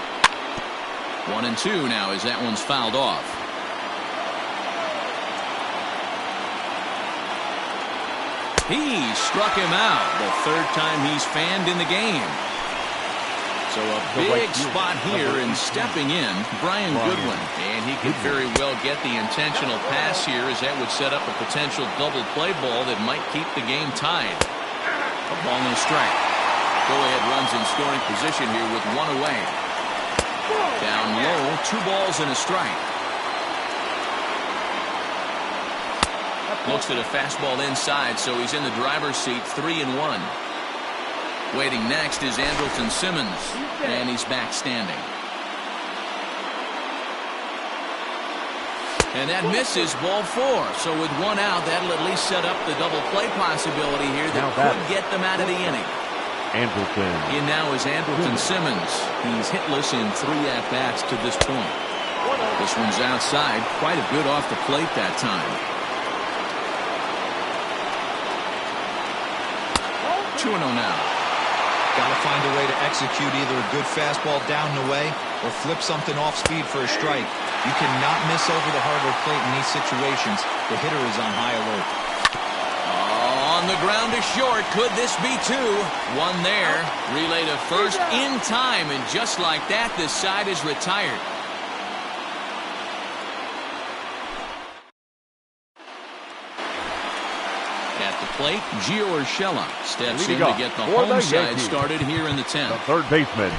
1-2 now as that one's fouled off. He struck him out the third time he's fanned in the game. So a big spot here, and stepping in, Brian Goodwin. And he could very well get the intentional pass here, as that would set up a potential double play ball that might keep the game tied. A ball and a strike. Go-ahead runs in scoring position here with one away. Down low, 2 balls and a strike. Looks at a fastball inside, so he's in the driver's seat, 3-1. Waiting next is Andrelton Simmons, and he's back standing. And that misses, ball 4. So with 1 out, that'll at least set up the double play possibility here that could get them out of the inning. Andrelton. In now is Andrelton Simmons. He's hitless in 3 at-bats to this point. This one's outside, quite a bit off the plate that time. 2-0 now. Got to find a way to execute either a good fastball down and away or flip something off speed for a strike. You cannot miss over the hardwood plate in these situations. The hitter is on high alert. On the ground to short. Could this be 2? 1 there. Relay to first in time, and just like that, this side is retired. At the plate, Gio Urshela steps in to get the home side started here in the 10th. The third baseman,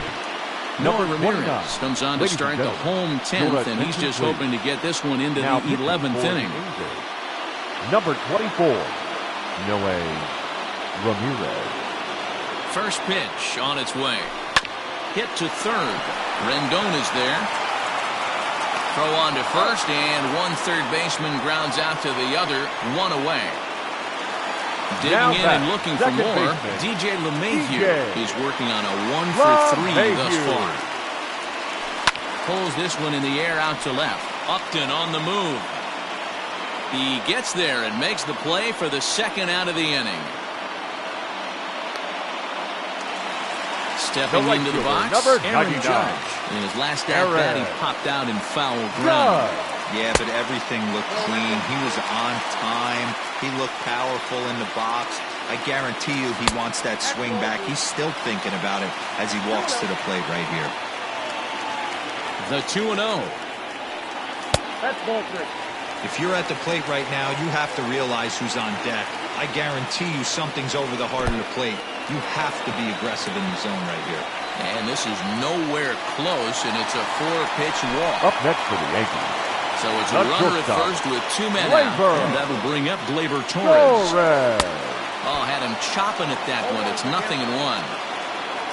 Noah Ramirez comes on to start the home 10th, and he's just hoping to get this one into the 11th inning. Number 24, Noah Ramirez. First pitch on its way. Hit to third. Rendon is there. Throw on to first, and one third baseman grounds out to the other, 1 away. Digging in and looking for more, DJ LeMahieu is working on a 1 for 3 thus far. Pulls this one in the air out to left. Upton on the move. He gets there and makes the play for the 2nd out of the inning. Stepping into the box, Aaron Judge. In his last at-bat, he popped out in foul ground. Yeah, but everything looked clean. He was on time. He looked powerful in the box. I guarantee you he wants that swing back. He's still thinking about it as he walks to the plate right here. The 2-0. That's ball 3. If you're at the plate right now, you have to realize who's on deck. I guarantee you something's over the heart of the plate. You have to be aggressive in the zone right here. And this is nowhere close, and it's a 4-pitch walk. Up next for the Yankees. So it's a runner at first with 2 men out, and that'll bring up Gleyber Torres. Oh, had him chopping at that one. It's 0-1.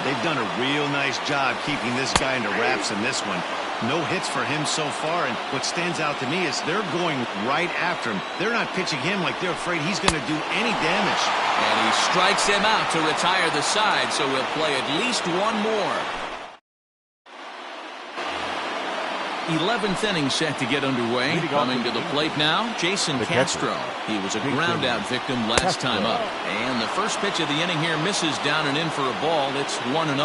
They've done a real nice job keeping this guy under wraps in this one. No hits for him so far, and what stands out to me is they're going right after him. They're not pitching him like they're afraid he's going to do any damage. And he strikes him out to retire the side, so we'll play at least 1 more. 11th inning set to get underway. Coming to the plate now, Jason Castro. He was a ground-out victim last time up. And the first pitch of the inning here misses down and in for a ball. It's 1-0.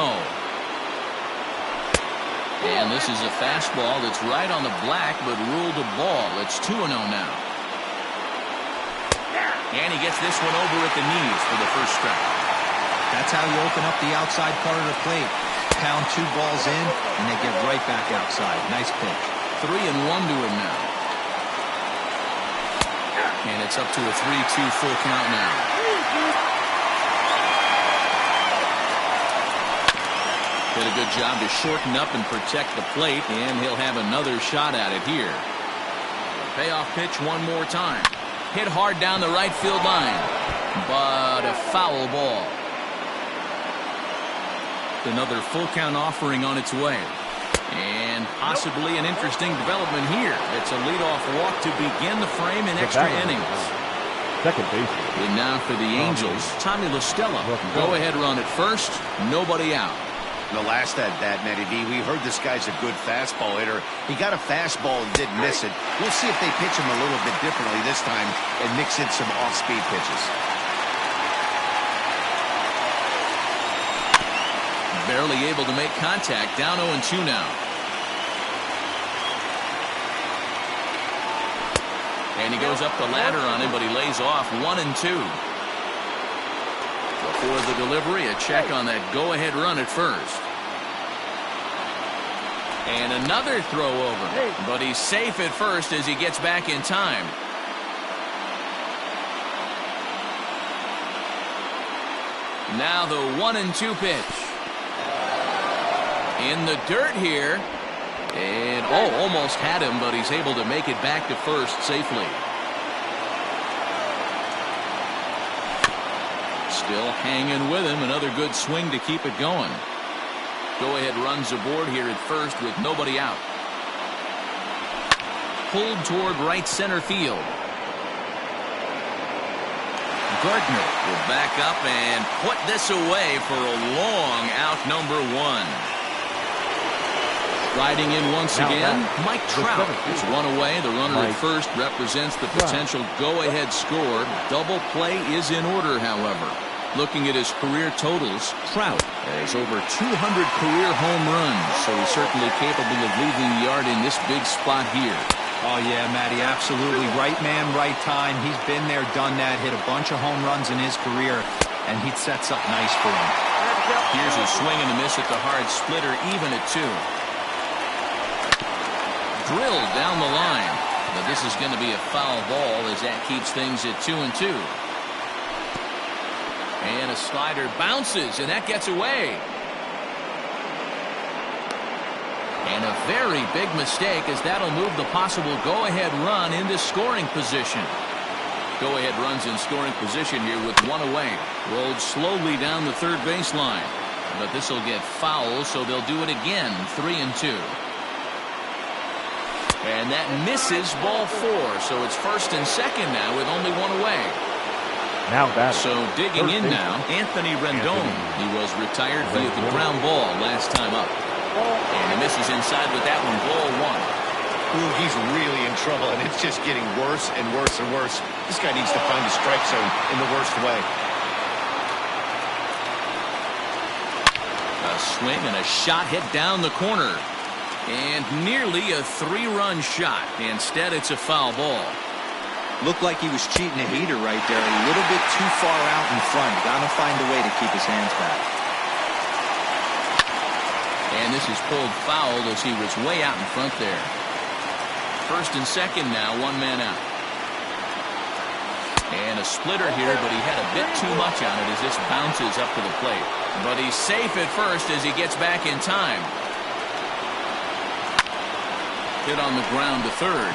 And this is a fastball that's right on the black, but ruled a ball. It's 2-0 now. And he gets this one over at the knees for the first strike. That's how you open up the outside part of the plate. Pound 2 balls in, and they get right back outside. Nice pitch. 3-1 to him now. And it's up to a 3-2 full count now. Did a good job to shorten up and protect the plate, and he'll have another shot at it here. Payoff pitch one more time. Hit hard down the right field line, but a foul ball. Another full count offering on its way. And possibly an interesting development here. It's a leadoff walk to begin the frame in extra innings. Second base. And now for the Angels, Tommy La Stella. Go-ahead run at first, nobody out. The last at that, Matty V, we heard this guy's a good fastball hitter. He got a fastball and did miss it. We'll see if they pitch him a little bit differently this time and mix in some off-speed pitches. Barely able to make contact. Down 0-2 now. And he goes up the ladder on him, but he lays off 1-2. Before the delivery, a check on that go-ahead run at first. And another throw over. But he's safe at first as he gets back in time. Now the 1-2 pitch. In the dirt here. And almost had him, but he's able to make it back to first safely. Still hanging with him. Another good swing to keep it going. Go-ahead runs aboard here at first with nobody out. Pulled toward right center field. Gardner will back up and put this away for a long out number one. Riding in once again, Mike Trout is one away. The runner at first represents the potential go-ahead score. Double play is in order, however. Looking at his career totals, Trout has over 200 career home runs, so he's certainly capable of leaving the yard in this big spot here. Oh, yeah, Matty, absolutely. Right man, right time. He's been there, done that, hit a bunch of home runs in his career, and he'd set something nice for him. Here's a swing and a miss at the hard splitter, even at 2. Drilled down the line, but this is going to be a foul ball as that keeps things at 2-2. And a slider bounces, and that gets away. And a very big mistake, as that'll move the possible go-ahead run into scoring position. Go-ahead runs in scoring position here with one away. Rolled slowly down the third baseline. But this will get foul, so they'll do it again, 3-2. And that misses ball 4, so it's first and second now with only one away. Now that. So digging in now, Anthony Rendon. He was retired via the ground ball last time up. And he misses inside with that one, ball 1. Ooh, he's really in trouble, and it's just getting worse and worse and worse. This guy needs to find the strike zone in the worst way. A swing and a shot hit down the corner. And nearly a 3-run shot. Instead, it's a foul ball. Looked like he was cheating a heater right there. A little bit too far out in front. Got to find a way to keep his hands back. And this is pulled foul as he was way out in front there. First and second now, one man out. And a splitter here, but he had a bit too much on it as this bounces up to the plate. But he's safe at first as he gets back in time. Hit on the ground to third.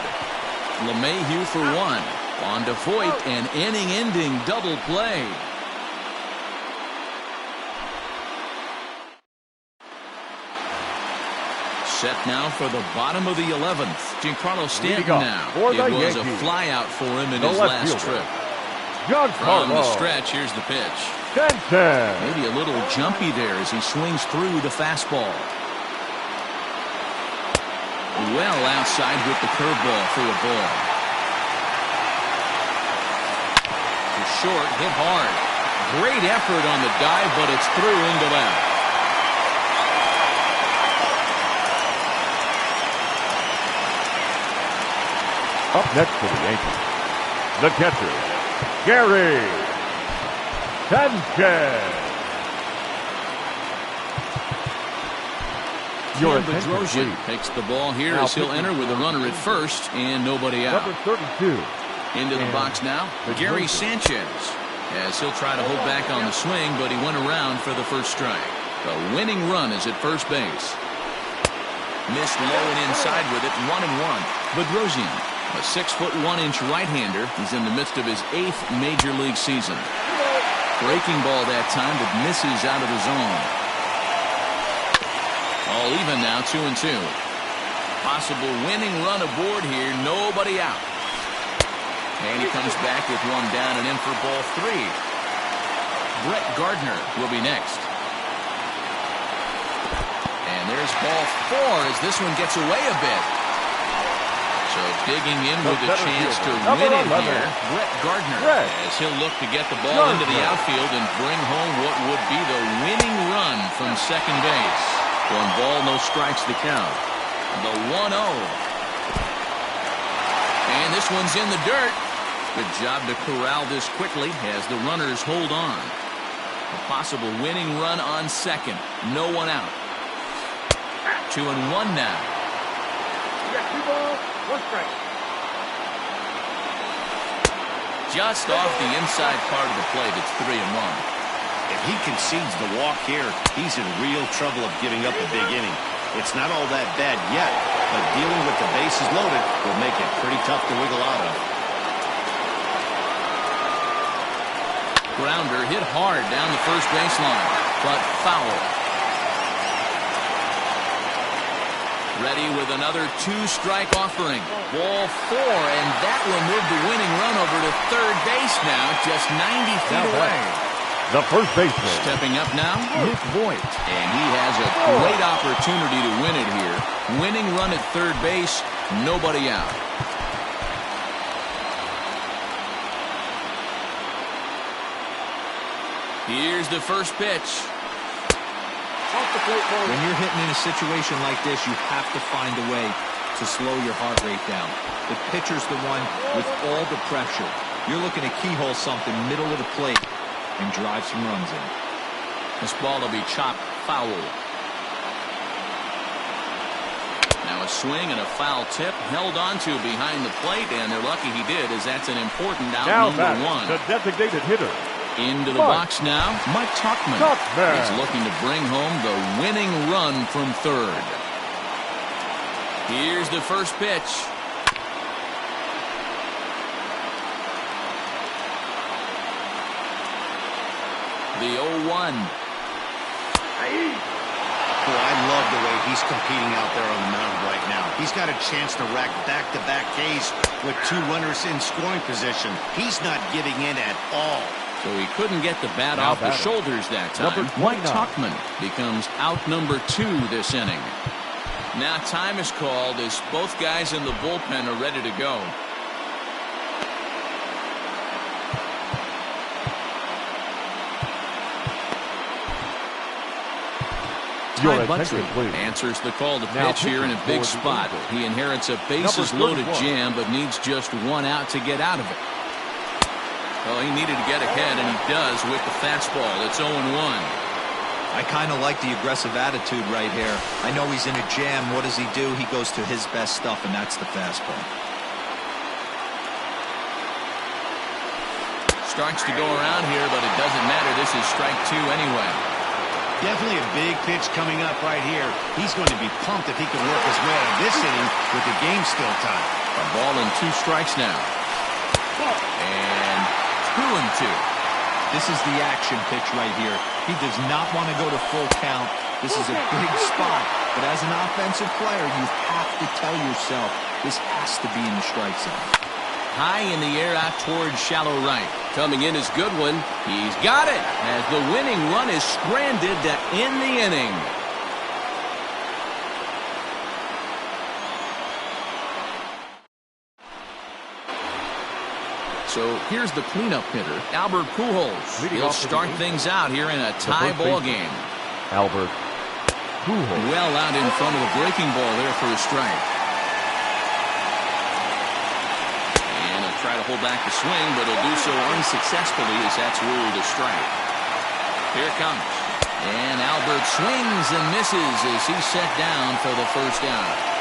LeMahieu for 1. On to Voit, an inning-ending double play. Set now for the bottom of the 11th. Giancarlo Stanton now. It was a flyout for him in his last trip. From the stretch, here's the pitch. Maybe a little jumpy there as he swings through the fastball. Well outside with the curveball for a ball. To short, hit hard. Great effort on the dive, but it's through into left. Up next for the Yankees, the catcher, Gary Sanchez. Bedrosian takes the ball here as he'll enter with a runner at first and nobody out. Number 32. Into the box now, Gary Sanchez, as he'll try to hold back on the swing, but he went around for the first strike. The winning run is at first base. Missed low and inside with it, 1-1. Bedrosian, a 6'1" right-hander. He's in the midst of his 8th major league season. Breaking ball that time, but misses out of the zone. All even now, 2-2. Possible winning run aboard here, nobody out. And he comes back with one down and in for ball 3. Brett Gardner will be next. And there's ball 4 as this one gets away a bit. So digging in with a chance to win it here, Brett Gardner, as he'll look to get the ball into the outfield and bring home what would be the winning run from second base. 1 ball, no strikes to count. The 1-0. And this one's in the dirt. Good job to corral this quickly as the runners hold on. A possible winning run on second. No one out. 2-1 now. You got 2 balls, 1 strike. Just off the inside part of the plate, it's 3-1. If he concedes the walk here, he's in real trouble of giving up a big inning. It's not all that bad yet, but dealing with the bases loaded will make it pretty tough to wiggle out of. Grounder hit hard down the first baseline, but foul. Ready with another 2-strike offering. Ball 4, and that will move the winning run over to third base now, just 90 feet away. The first baseman. Stepping up now, Nick Voigt. And he has a great opportunity to win it here. Winning run at third base, nobody out. Here's the first pitch. When you're hitting in a situation like this, you have to find a way to slow your heart rate down. The pitcher's the one with all the pressure. You're looking to keyhole something middle of the plate and drive some runs in. This ball will be chopped foul. Now a swing and a foul tip held onto behind the plate, and they're lucky he did, as that's an important out. Now number 1. The designated hitter. Into the box now, Mike Tuchman. He's looking to bring home the winning run from third. Here's the first pitch. The 0-1. Boy, I love the way he's competing out there on the mound right now. He's got a chance to rack back-to-back Ks with 2 runners in scoring position. He's not giving in at all. So he couldn't get the bat off the shoulders that time. Mike Tuchman becomes out number 2 this inning. Now time is called as both guys in the bullpen are ready to go. Ty Buttrick answers the call to pitch here in a big spot. He inherits a bases-loaded jam, but needs just 1 out to get out of it. Well, he needed to get ahead, and he does with the fastball. It's 0-1. I kind of like the aggressive attitude right here. I know he's in a jam. What does he do? He goes to his best stuff, and that's the fastball. Strikes to go around here, but it doesn't matter. This is strike 2 anyway. Definitely a big pitch coming up right here. He's going to be pumped if he can work his way out of this inning with the game still tied. A ball and 2 strikes now. And 2-2. This is the action pitch right here. He does not want to go to full count. This is a big spot. But as an offensive player, you have to tell yourself this has to be in the strike zone. High in the air out towards shallow right. Coming in is Goodwin. He's got it as the winning run is stranded to end the inning. So here's the cleanup hitter, Albert Pujols. He'll start things out here in a tie ball game. Albert Pujols. Well out in front of the breaking ball there for a strike. And he'll try to hold back the swing, but he'll do so unsuccessfully as that's ruled a strike. Here it comes. And Albert swings and misses as he's set down for the first out.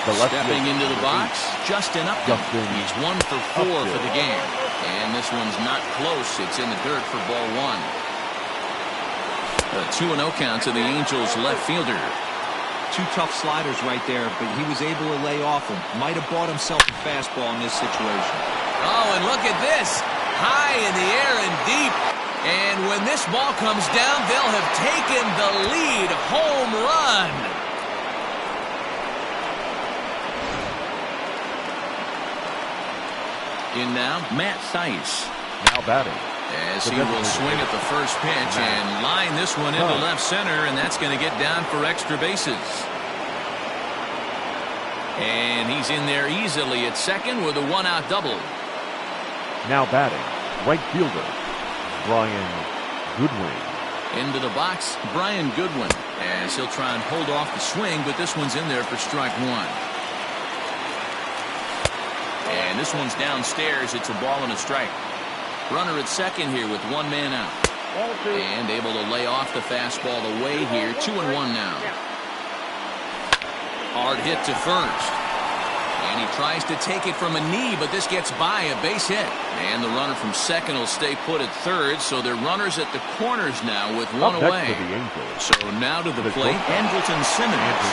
Stepping into the box, Justin Upton. He's 1 for 4 for the game. And this one's not close. It's in the dirt for ball 1. A 2-0 count to the Angels left fielder. Two tough sliders right there, but he was able to lay off them. Might have bought himself a fastball in this situation. Oh, and look at this. High in the air and deep. And when this ball comes down, they'll have taken the lead. Home run. In now, Matt Theis. Now batting. As he will swing at the first pitch and line this one into left center, and that's going to get down for extra bases. And he's in there easily at second with a one-out double. Now batting, right fielder, Brian Goodwin. Into the box, Brian Goodwin, as he'll try and hold off the swing, but this one's in there for strike one. And this one's downstairs. It's a ball and a strike. Runner at second here with one man out. And able to lay off the fastball away here. 2-1 now. Hard hit to first. And he tries to take it from a knee, but this gets by a base hit. And the runner from second will stay put at third, so they're runners at the corners now with one away. So now to the plate, Andrelton Simmons.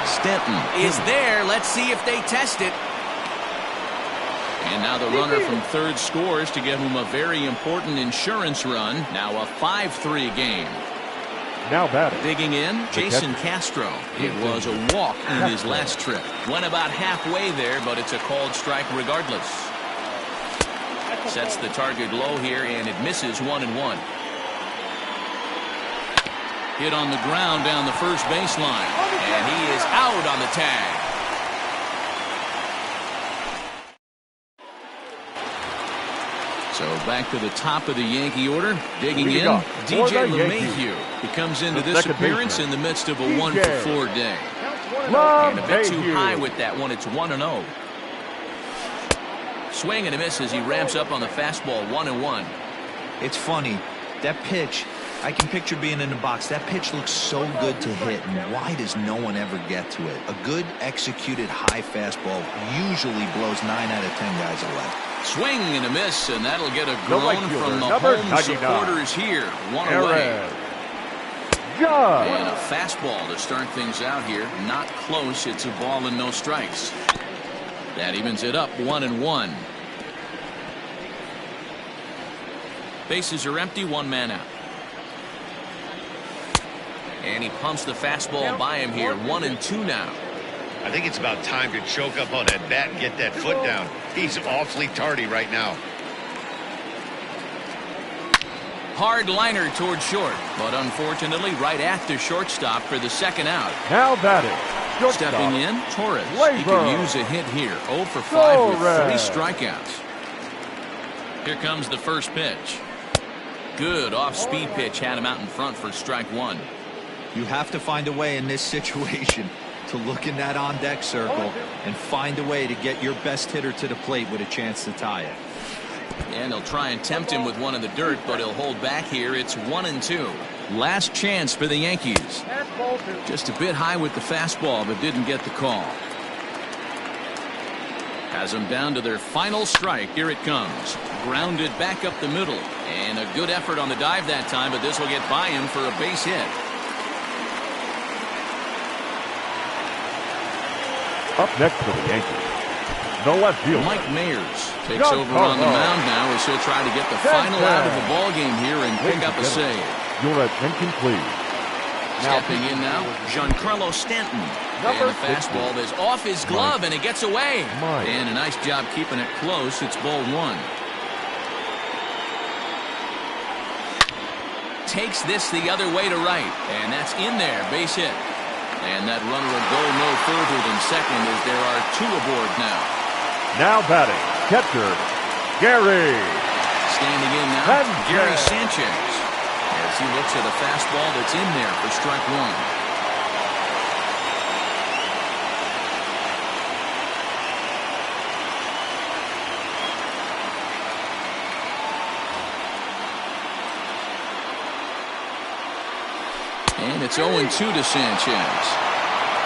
Stanton is there. Let's see if they test it. And now the runner from third scores to give him a very important insurance run. Now a 5-3 game. Now batting. Digging in, Jason Castro. It was a walk in his last trip. Went about halfway there, but it's a called strike regardless. Sets the target low here, and it misses 1-1. Hit on the ground down the first baseline. And he is out on the tag. So back to the top of the Yankee order. Digging in, DJ LeMahieu. He comes into this appearance in the midst of a 1-for-4 day. And a bit too high with that one. It's 1-0. Swing and a miss as he ramps up on the fastball. 1-1. It's funny. That pitch, I can picture being in the box. That pitch looks so good to hit, and why does no one ever get to it? A good executed high fastball usually blows 9 out of 10 guys away. Swing and a miss, and that'll get a groan from the home supporters here. One away. And a fastball to start things out here. Not close. It's a ball and no strikes. That evens it up 1-1. Bases are empty. One man out. And he pumps the fastball by him here. 1-2 now. I think it's about time to choke up on that bat and get that foot down. He's awfully tardy right now. Hard liner towards short, but unfortunately right at the shortstop for the second out. Now batting. Stepping in, Torres. He can use a hit here. 0 for 5 with 3 strikeouts. Here comes the first pitch. Good off-speed pitch, had him out in front for strike one. You have to find a way in this situation to look in that on-deck circle and find a way to get your best hitter to the plate with a chance to tie it. And he'll try and tempt him with one in the dirt, but he'll hold back here. It's 1-2. Last chance for the Yankees. Just a bit high with the fastball, but didn't get the call. Has them down to their final strike. Here it comes. Grounded back up the middle. And a good effort on the dive that time, but this will get by him for a base hit. Up next for the Yankees, the left fielder, Mike Mayers takes over on the mound now as he'll try to get the final out of the ball game here and pick up a save. Your attention, please. Stepping in now, Giancarlo Stanton. And the fastball is off his glove, and it gets away. And a nice job keeping it close. It's ball one. Takes this the other way to right, and that's in there, base hit. And that runner will go no further than second as there are 2 aboard now. Now batting, catcher, Gary. Standing in now, Gary Sanchez. As he looks at a fastball that's in there for strike one. And it's 0-2 to Sanchez.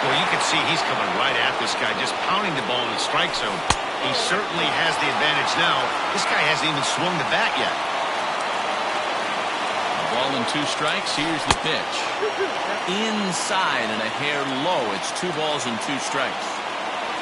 Well, you can see he's coming right at this guy, just pounding the ball in the strike zone. He certainly has the advantage now. This guy hasn't even swung the bat yet. The Ball and 2 strikes. Here's the pitch. Inside and a hair low. It's 2 balls and 2 strikes.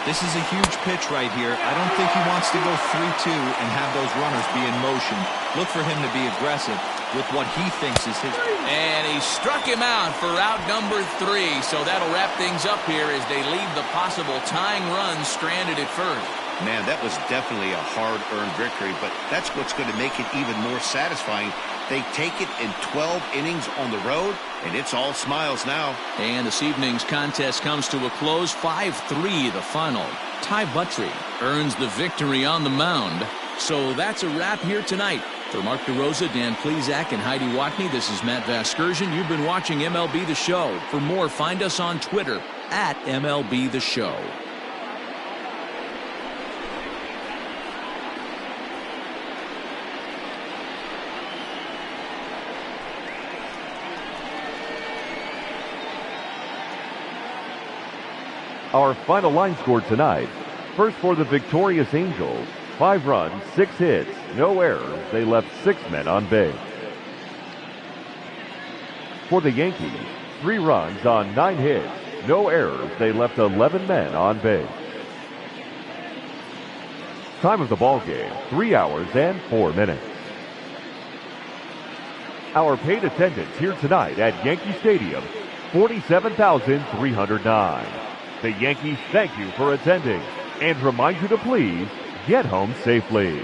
This is a huge pitch right here. I don't think he wants to go 3-2 and have those runners be in motion. Look for him to be aggressive with what he thinks is his. And he struck him out for out number 3. So that'll wrap things up here as they leave the possible tying run stranded at first. Man, that was definitely a hard-earned victory, but that's what's going to make it even more satisfying. They take it in 12 innings on the road, and it's all smiles now. And this evening's contest comes to a close, 5-3 the final. Ty Buttrey earns the victory on the mound. So that's a wrap here tonight. For Mark DeRosa, Dan Plesac, and Heidi Watney, this is Matt Vasgersian. You've been watching MLB The Show. For more, find us on Twitter at MLB The Show. Our final line score tonight. First for the victorious Angels, 5 runs, 6 hits, no errors. They left 6 men on base. For the Yankees, 3 runs on 9 hits, no errors. They left 11 men on base. Time of the ball game, 3 hours and 4 minutes. Our paid attendance here tonight at Yankee Stadium, 47,309. The Yankees thank you for attending and remind you to please get home safely.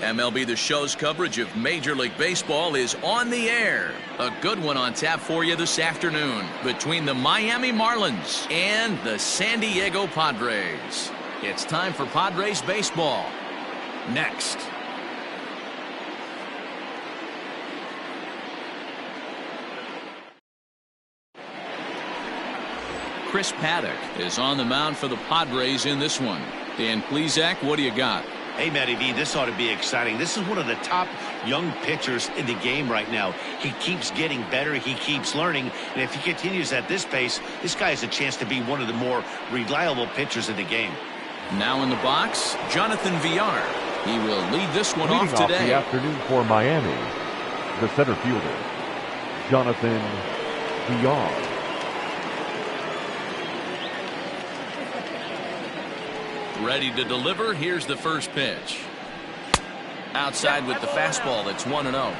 MLB The Show's coverage of Major League Baseball is on the air. A good one on tap for you this afternoon between the Miami Marlins and the San Diego Padres. It's time for Padres baseball. Next. Chris Paddock is on the mound for the Padres in this one. Dan Plesac, what do you got? Hey, Matty V, this ought to be exciting. This is one of the top young pitchers in the game right now. He keeps getting better. He keeps learning. And if he continues at this pace, this guy has a chance to be one of the more reliable pitchers in the game. Now in the box, Jonathan Villar. He will lead this one Leading off today. The afternoon for Miami, the center fielder, Jonathan Villar. Ready to deliver. Here's the first pitch. Outside with the fastball. That's 1-0.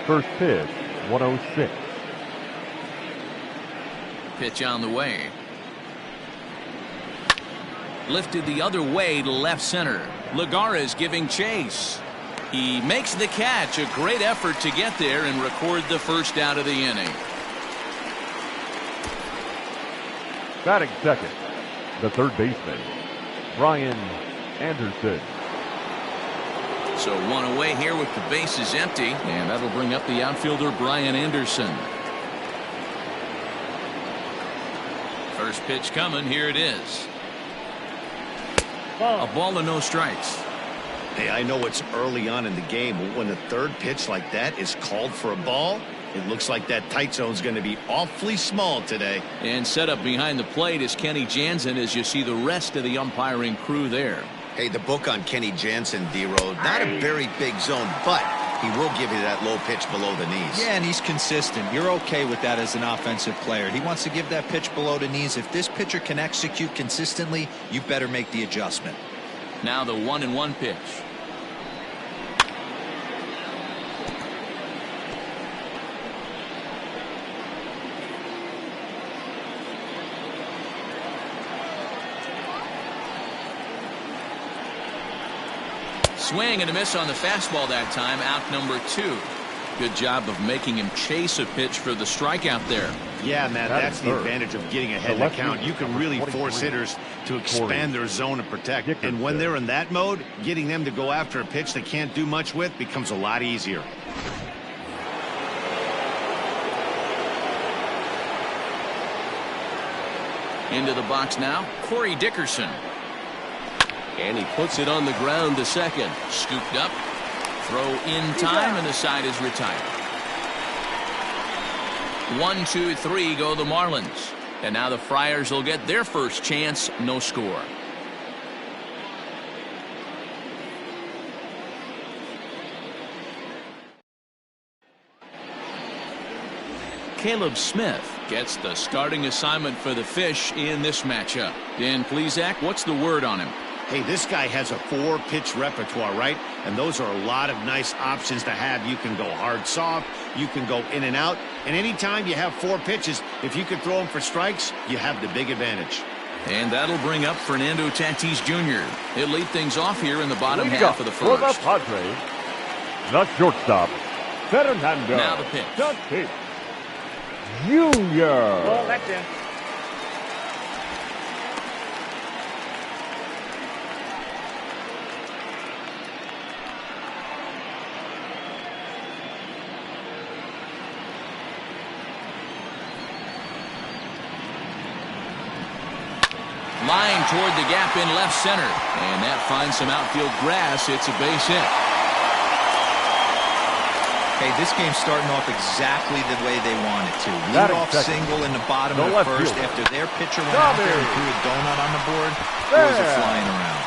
First pitch, 106. Pitch on the way. Lifted the other way to left center. Lagares giving chase. He makes the catch. A great effort to get there and record the first out of the inning. Batting second, the third baseman, Brian Anderson. So one away here with the bases empty, and that'll bring up the outfielder Brian Anderson. First pitch coming. Here it is. A ball and no strikes. Hey, I know it's early on in the game, but when the third pitch like that is called for a ball, it looks like that tight zone's going to be awfully small today. And set up behind the plate is Kenny Jansen as you see the rest of the umpiring crew there. Hey, the book on Kenny Jansen, D-Road, not a very big zone, but he will give you that low pitch below the knees. Yeah, and he's consistent. You're okay with that as an offensive player. He wants to give that pitch below the knees. If this pitcher can execute consistently, you better make the adjustment. Now the 1-1 pitch. Swing and a miss on the fastball that time. Out number 2. Good job of making him chase a pitch for the strikeout there. Yeah, man, that's the advantage of getting ahead of the count. You can really force hitters to expand their zone and protect. And when they're in that mode, getting them to go after a pitch they can't do much with becomes a lot easier. Into the box now, Corey Dickerson. And he puts it on the ground to second. Scooped up. Throw in time, and the side is retired. 1, 2, 3 go the Marlins. And now the Friars will get their first chance. No score. Caleb Smith gets the starting assignment for the Fish in this matchup. Dan Plesac, what's the word on him? Hey, this guy has a 4-pitch repertoire, right? And those are a lot of nice options to have. You can go hard, soft. You can go in and out. And anytime you have 4 pitches, if you can throw them for strikes, you have the big advantage. And that'll bring up Fernando Tatis Jr. He'll lead things off here in the bottom half of the first. For the Padres, the shortstop, Fernando now the pitch. Tatis Jr. Well, that's in. Line toward the gap in left center. And that finds some outfield grass. It's a base hit. Hey, this game's starting off exactly the way they want it to. Lead-off single in the bottom of the first after their pitcher went out there and threw a donut on the board. Boys are flying around.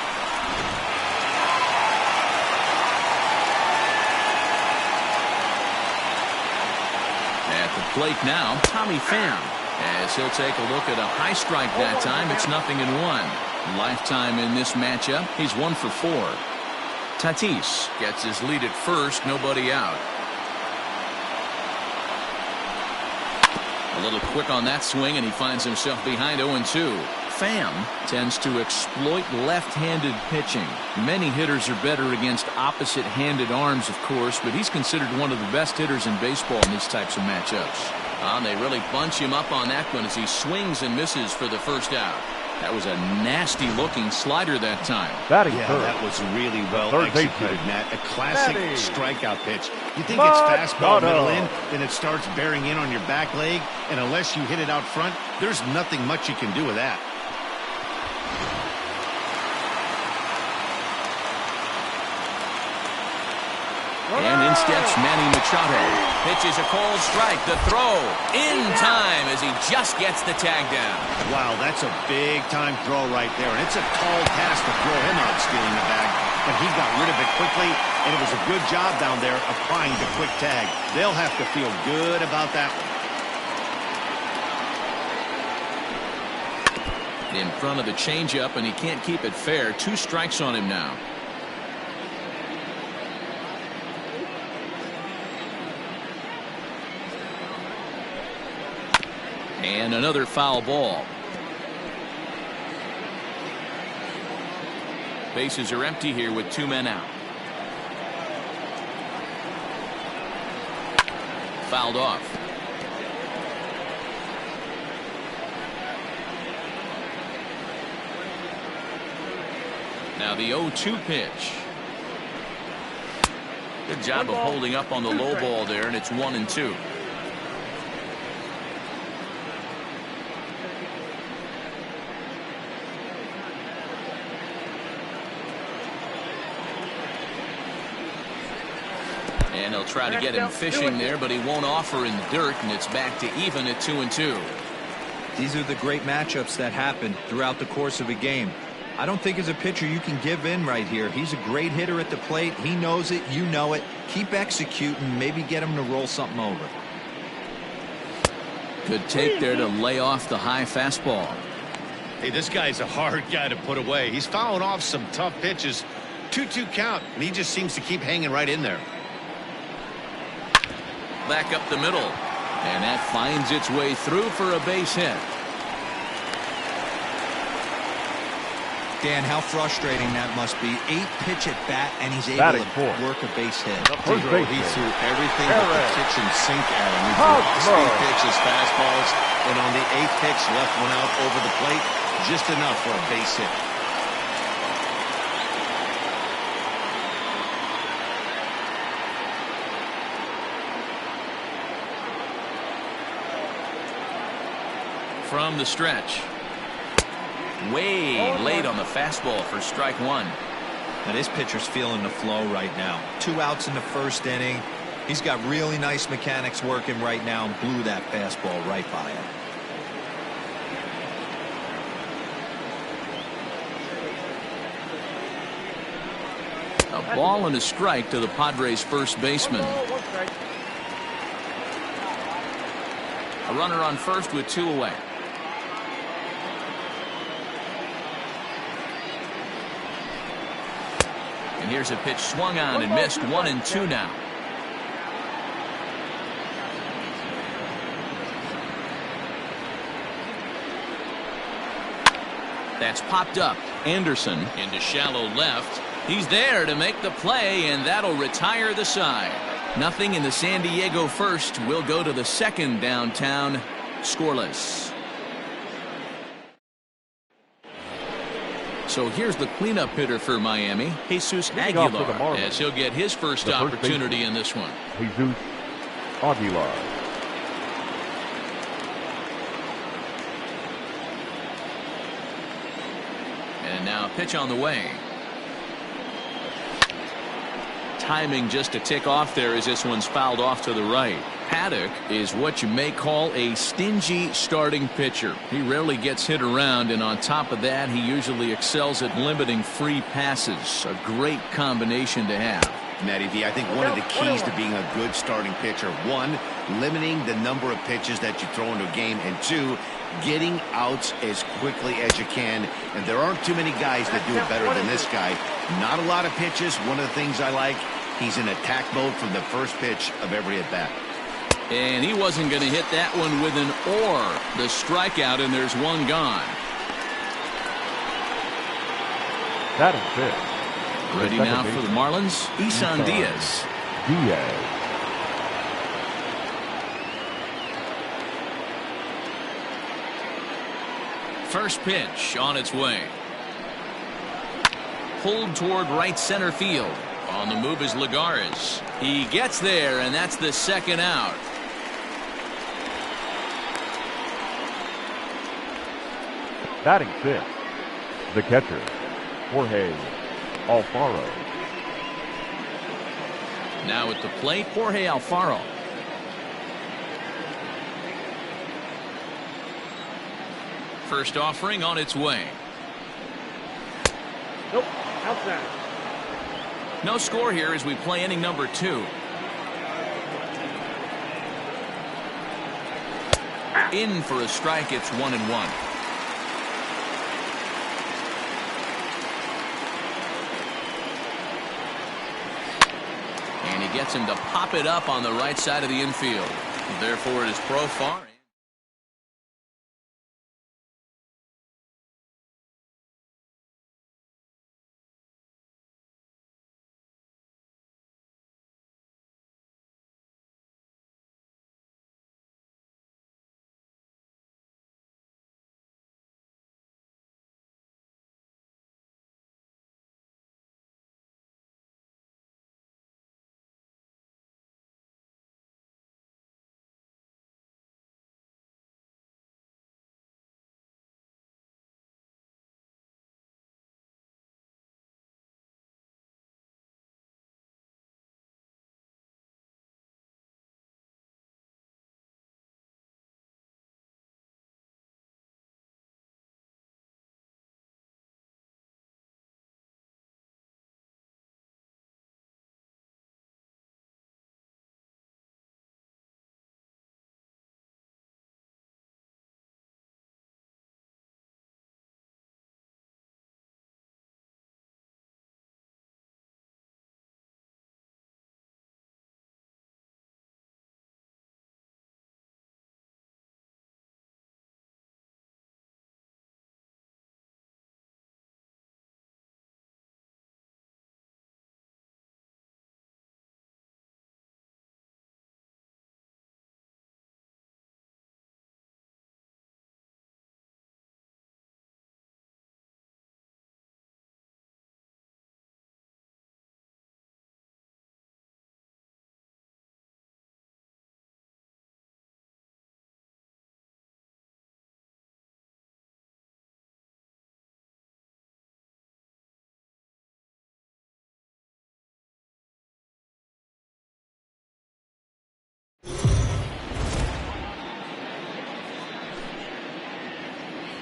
At the plate now, Tommy Pham. As he'll take a look at a high strike that time. It's 0-1. Lifetime in this matchup. He's 1 for 4. Tatis gets his lead at first. Nobody out. A little quick on that swing, and he finds himself behind 0-2. Pham tends to exploit left-handed pitching. Many hitters are better against opposite-handed arms, of course, but he's considered one of the best hitters in baseball in these types of matchups. And they really bunch him up on that one as he swings and misses for the first out. That was a nasty-looking slider that time. That was really well executed, Matt. A classic strikeout pitch. You think it's fastball middle in, then it starts bearing in on your back leg, and unless you hit it out front, there's nothing much you can do with that. And in steps Manny Machado. Pitches a cold strike. The throw in time as he just gets the tag down. Wow, that's a big-time throw right there. And it's a tall task to throw him out stealing the bag. But he got rid of it quickly, and it was a good job down there applying the quick tag. They'll have to feel good about that one. In front of the changeup, and he can't keep it fair. 2 strikes on him now. And another foul ball. Bases are empty here with 2 men out. Fouled off. Now the 0-2 pitch. Good job of holding up on the low ball there, and it's 1-2. And he'll try to get him fishing there, but he won't offer in the dirt, and it's back to even at 2-2. These are the great matchups that happen throughout the course of a game. I don't think as a pitcher you can give in right here. He's a great hitter at the plate. He knows it. You know it. Keep executing. Maybe get him to roll something over. Good take there to lay off the high fastball. Hey, this guy's a hard guy to put away. He's fouling off some tough pitches. 2-2 count, and he just seems to keep hanging right in there. Back up the middle, and that finds its way through for a base hit. Dan, how frustrating that must be. 8-pitch at bat, and he's able to work a base hit. He threw everything but the kitchen sink at him. He threw 3 pitches, fastballs, and on the 8th pitch, left one out over the plate, just enough for a base hit. From the stretch. Way late on the fastball for strike 1. Now this pitcher's feeling the flow right now. 2 outs in the first inning. He's got really nice mechanics working right now and blew that fastball right by him. A ball and a strike to the Padres' first baseman. A runner on first with 2 away. And here's a pitch swung on and missed. 1-2 now. That's popped up. Anderson into shallow left. He's there to make the play, and that'll retire the side. Nothing in the San Diego first. Will go to the second downtown. Scoreless. So here's the cleanup hitter for Miami, Jesus Aguilar, as he'll get his first opportunity in this one. Jesus Aguilar. And now a pitch on the way. Timing just a tick off there as this one's fouled off to the right. Paddock is what you may call a stingy starting pitcher. He rarely gets hit around, and on top of that, he usually excels at limiting free passes. A great combination to have. Matty V, I think one of the keys to being a good starting pitcher, 1, limiting the number of pitches that you throw into a game, and 2, getting outs as quickly as you can. And there aren't too many guys that do it better than this guy. Not a lot of pitches. One of the things I like, he's in attack mode from the first pitch of every at-bat. And he wasn't going to hit that one with an or. The strikeout, and there's one gone. That is it. Ready now for the Marlins, Isan Diaz. First pitch on its way. Pulled toward right center field. On the move is Lagares. He gets there, and that's the second out. Batting fifth, the catcher, Jorge Alfaro. Now at the plate, Jorge Alfaro. First offering on its way. Nope, outside. No score here as we play inning number 2. In for a strike, it's 1-1. And he gets him to pop it up on the right side of the infield. Therefore, it is Profar.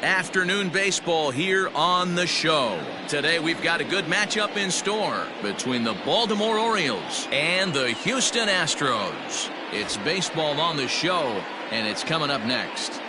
Afternoon baseball here on the show. Today we've got a good matchup in store between the Baltimore Orioles and the Houston Astros. It's baseball on the show, and it's coming up next.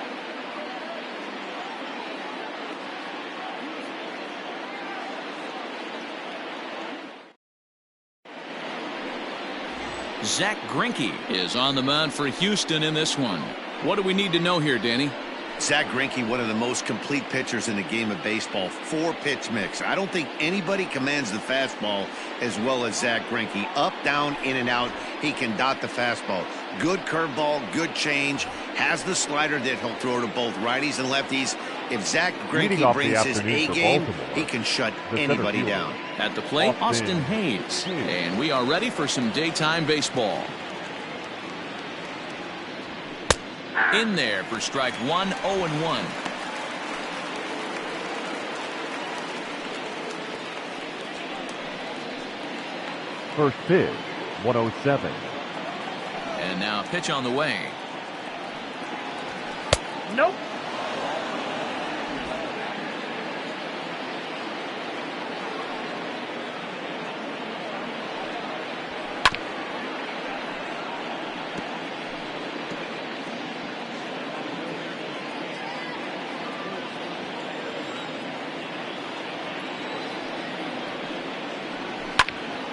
Zach Greinke is on the mound for Houston in this one. What do we need to know here, Danny? Zach Greinke, one of the most complete pitchers in the game of baseball. 4-pitch mix. I don't think anybody commands the fastball as well as Zach Greinke. Up, down, in, and out. He can dot the fastball. Good curveball, good change. Has the slider that he'll throw to both righties and lefties. If Zach Greinke brings his A game, he can shut anybody down. At the plate, Austin Hayes. And we are ready for some daytime baseball. In there for strike 1, 0-1. First pitch, 107. And now a pitch on the way. Nope.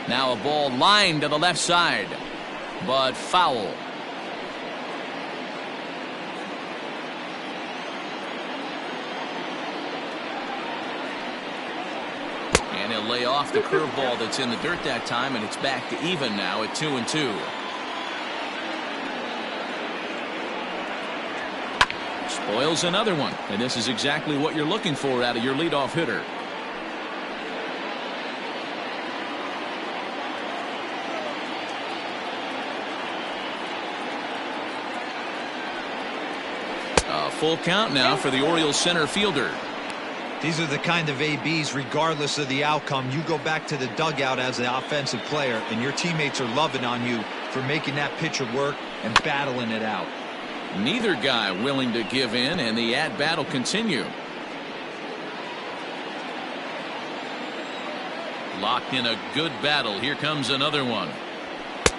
Now a ball lined to the left side, but foul. And he'll lay off the curveball that's in the dirt that time, and it's back to even now at 2-2. Spoils another one, and this is exactly what you're looking for out of your leadoff hitter. A full count now for the Orioles center fielder. These are the kind of ABs, regardless of the outcome, you go back to the dugout as an offensive player, and your teammates are loving on you for making that pitcher work and battling it out. Neither guy willing to give in, and the at-bat will continue. Locked in a good battle. Here comes another one.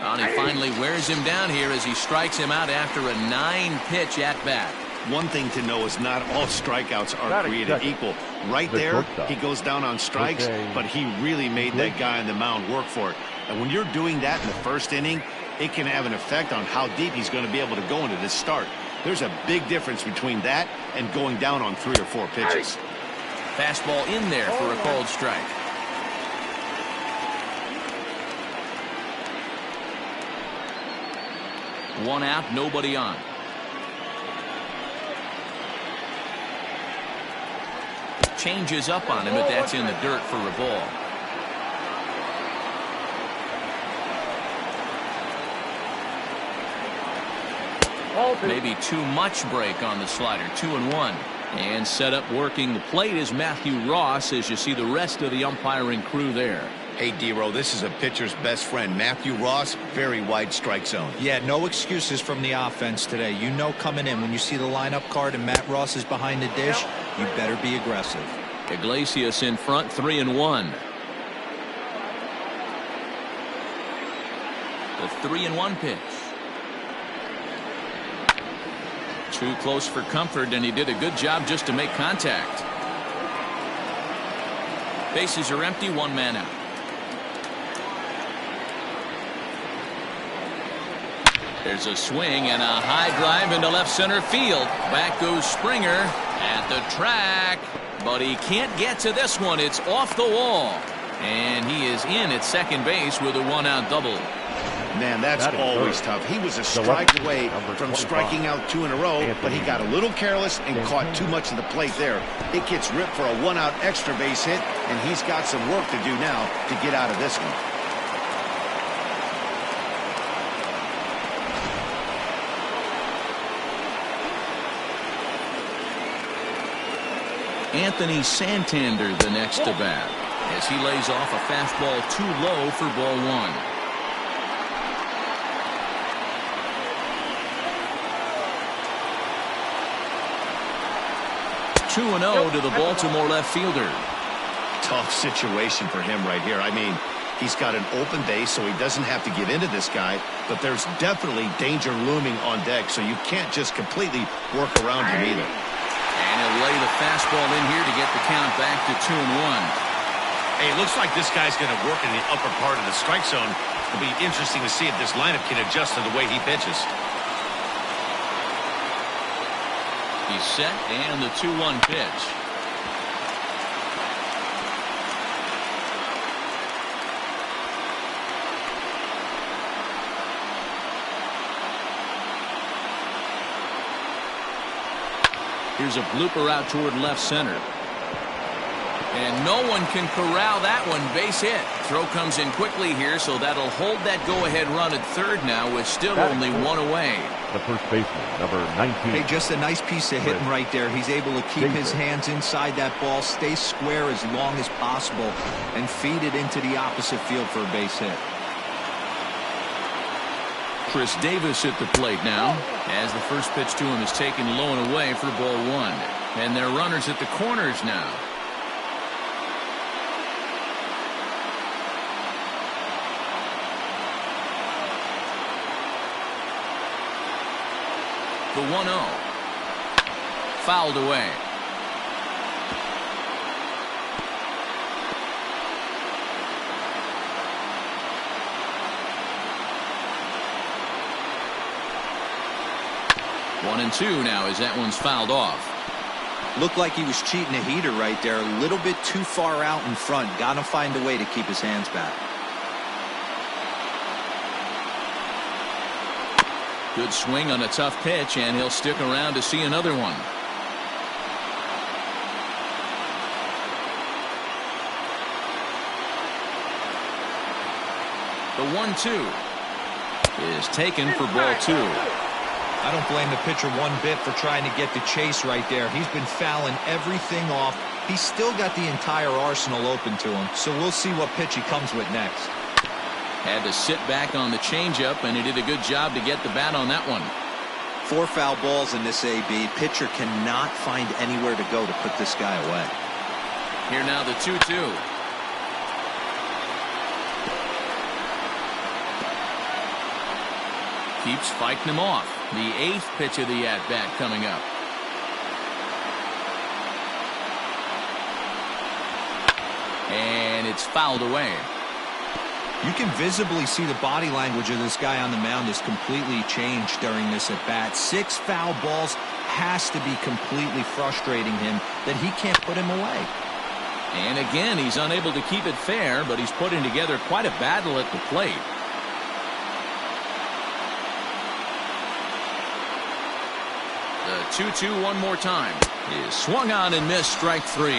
And he finally wears him down here as he strikes him out after a 9-pitch at-bat. One thing to know is not all strikeouts are created equal. Right there, he goes down on strikes, but he really made that guy on the mound work for it. And when you're doing that in the first inning, it can have an effect on how deep he's going to be able to go into this start. There's a big difference between that and going down on 3 or 4 pitches. Fastball in there for a called strike. One out, nobody on. Changes up on him, but that's in the dirt for a ball. Maybe too much break on the slider. 2-1. And set up working the plate is Matthew Ross, as you see the rest of the umpiring crew there. Hey, D-Row, this is a pitcher's best friend. Matthew Ross, very wide strike zone. Yeah, no excuses from the offense today. You know coming in when you see the lineup card and Matt Ross is behind the dish, you better be aggressive. Iglesias in front, 3-1. The 3-1 pitch. Too close for comfort, and he did a good job just to make contact. Bases are empty, 1 man out. There's a swing and a high drive into left center field. Back goes Springer at the track, but he can't get to this one. It's off the wall, and he is in at second base with a 1-out double. Man, that's always tough. He was a strike away from striking out 2 in a row, but he got a little careless and caught too much of the plate there. It gets ripped for a 1-out extra base hit, and he's got some work to do now to get out of this one. Anthony Santander the next to bat as he lays off a fastball too low for ball 1. 2-0 to the Baltimore left fielder. Tough situation for him right here. I mean, he's got an open base, so he doesn't have to get into this guy, but there's definitely danger looming on deck, so you can't just completely work around him either. And he'll lay the fastball in here to get the count back to 2-1. Hey, it looks like this guy's going to work in the upper part of the strike zone. It'll be interesting to see if this lineup can adjust to the way he pitches. He's set, and the 2-1 pitch. Here's a blooper out toward left center. And no one can corral that one. Base hit. Throw comes in quickly here, so that'll hold that go-ahead run at third now with still only 1 away. The first baseman, number 19. Hey, just a nice piece of hitting right there. He's able to keep his hands inside that ball, stay square as long as possible, and feed it into the opposite field for a base hit. Chris Davis at the plate now, as the first pitch to him is taken low and away for ball 1. And they're runners at the corners now. The 1-0. Fouled away. One and 2 now as that one's fouled off. Looked like he was cheating a heater right there. A little bit too far out in front. Got to find a way to keep his hands back. Good swing on a tough pitch, and he'll stick around to see another one. The 1-2 is taken for ball 2. I don't blame the pitcher one bit for trying to get the chase right there. He's been fouling everything off. He's still got the entire arsenal open to him, so we'll see what pitch he comes with next. Had to sit back on the changeup, and he did a good job to get the bat on that one. 4 foul balls in this AB. Pitcher cannot find anywhere to go to put this guy away. Here now the 2-2. Keeps fighting him off. The 8th pitch of the at-bat coming up. And it's fouled away. You can visibly see the body language of this guy on the mound has completely changed during this at-bat. 6 foul balls has to be completely frustrating him that he can't put him away. And again, he's unable to keep it fair, but he's putting together quite a battle at the plate. The 2-2 one more time is swung on and missed, strike 3.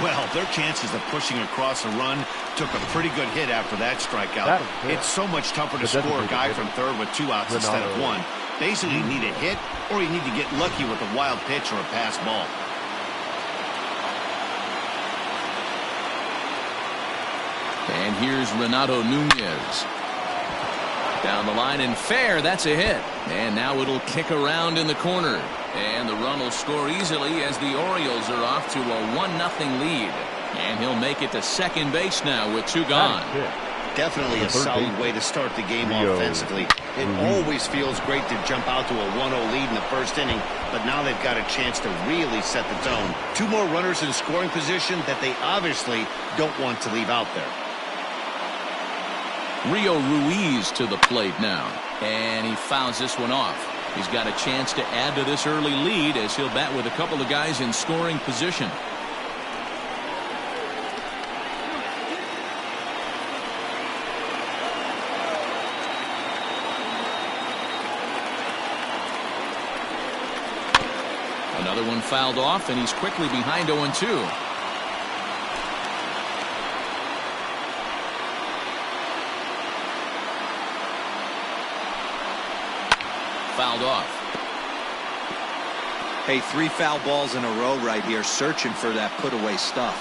Well, their chances of pushing across a run took a pretty good hit after that strikeout. It's so much tougher to score a guy from third with 2 outs instead of 1. Basically, you need a hit, or you need to get lucky with a wild pitch or a pass ball. And here's Renato Nunez. Down the line and fair. That's a hit. And now it'll kick around in the corner. And the run will score easily as the Orioles are off to a 1-0 lead. And he'll make it to second base now with 2 gone. Definitely a solid way to start the game offensively. It always feels great to jump out to a 1-0 lead in the first inning, but now they've got a chance to really set the tone. 2 more runners in scoring position that they obviously don't want to leave out there. Rio Ruiz to the plate now, and he fouls this one off. He's got a chance to add to this early lead as he'll bat with a couple of guys in scoring position. Another one fouled off, and he's quickly behind 0-2. Fouled off. Hey, 3 foul balls in a row right here, searching for that put away stuff.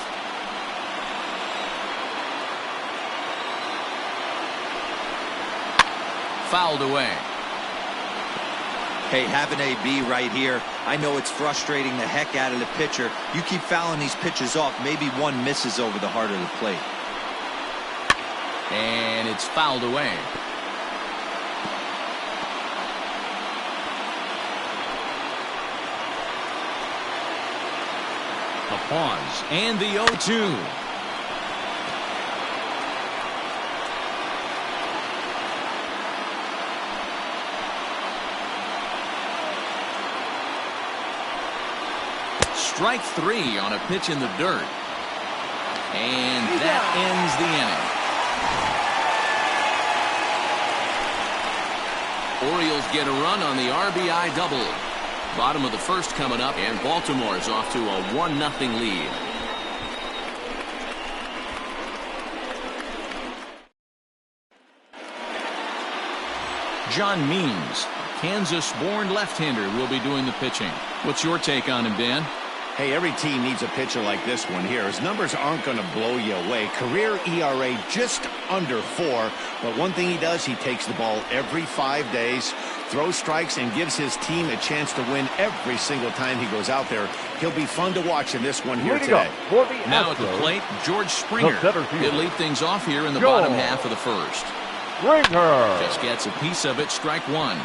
Fouled away. Hey, have an AB right here. I know it's frustrating the heck out of the pitcher. You keep fouling these pitches off, maybe one misses over the heart of the plate. And it's fouled away. A pause and the 0-2. Strike 3 on a pitch in the dirt. And that ends the inning. Orioles get a run on the RBI double. Bottom of the first coming up, and Baltimore's off to a 1-0 lead. John Means, Kansas-born left-hander, will be doing the pitching. What's your take on him, Dan? Hey, every team needs a pitcher like this one here. His numbers aren't going to blow you away. Career ERA just under 4. But one thing he does, he takes the ball every 5 days, throws strikes, and gives his team a chance to win every single time he goes out there. He'll be fun to watch in this one here today. Now at the plate, George Springer. He'll lead things off here in the bottom half of the first. Springer just gets a piece of it, strike 1.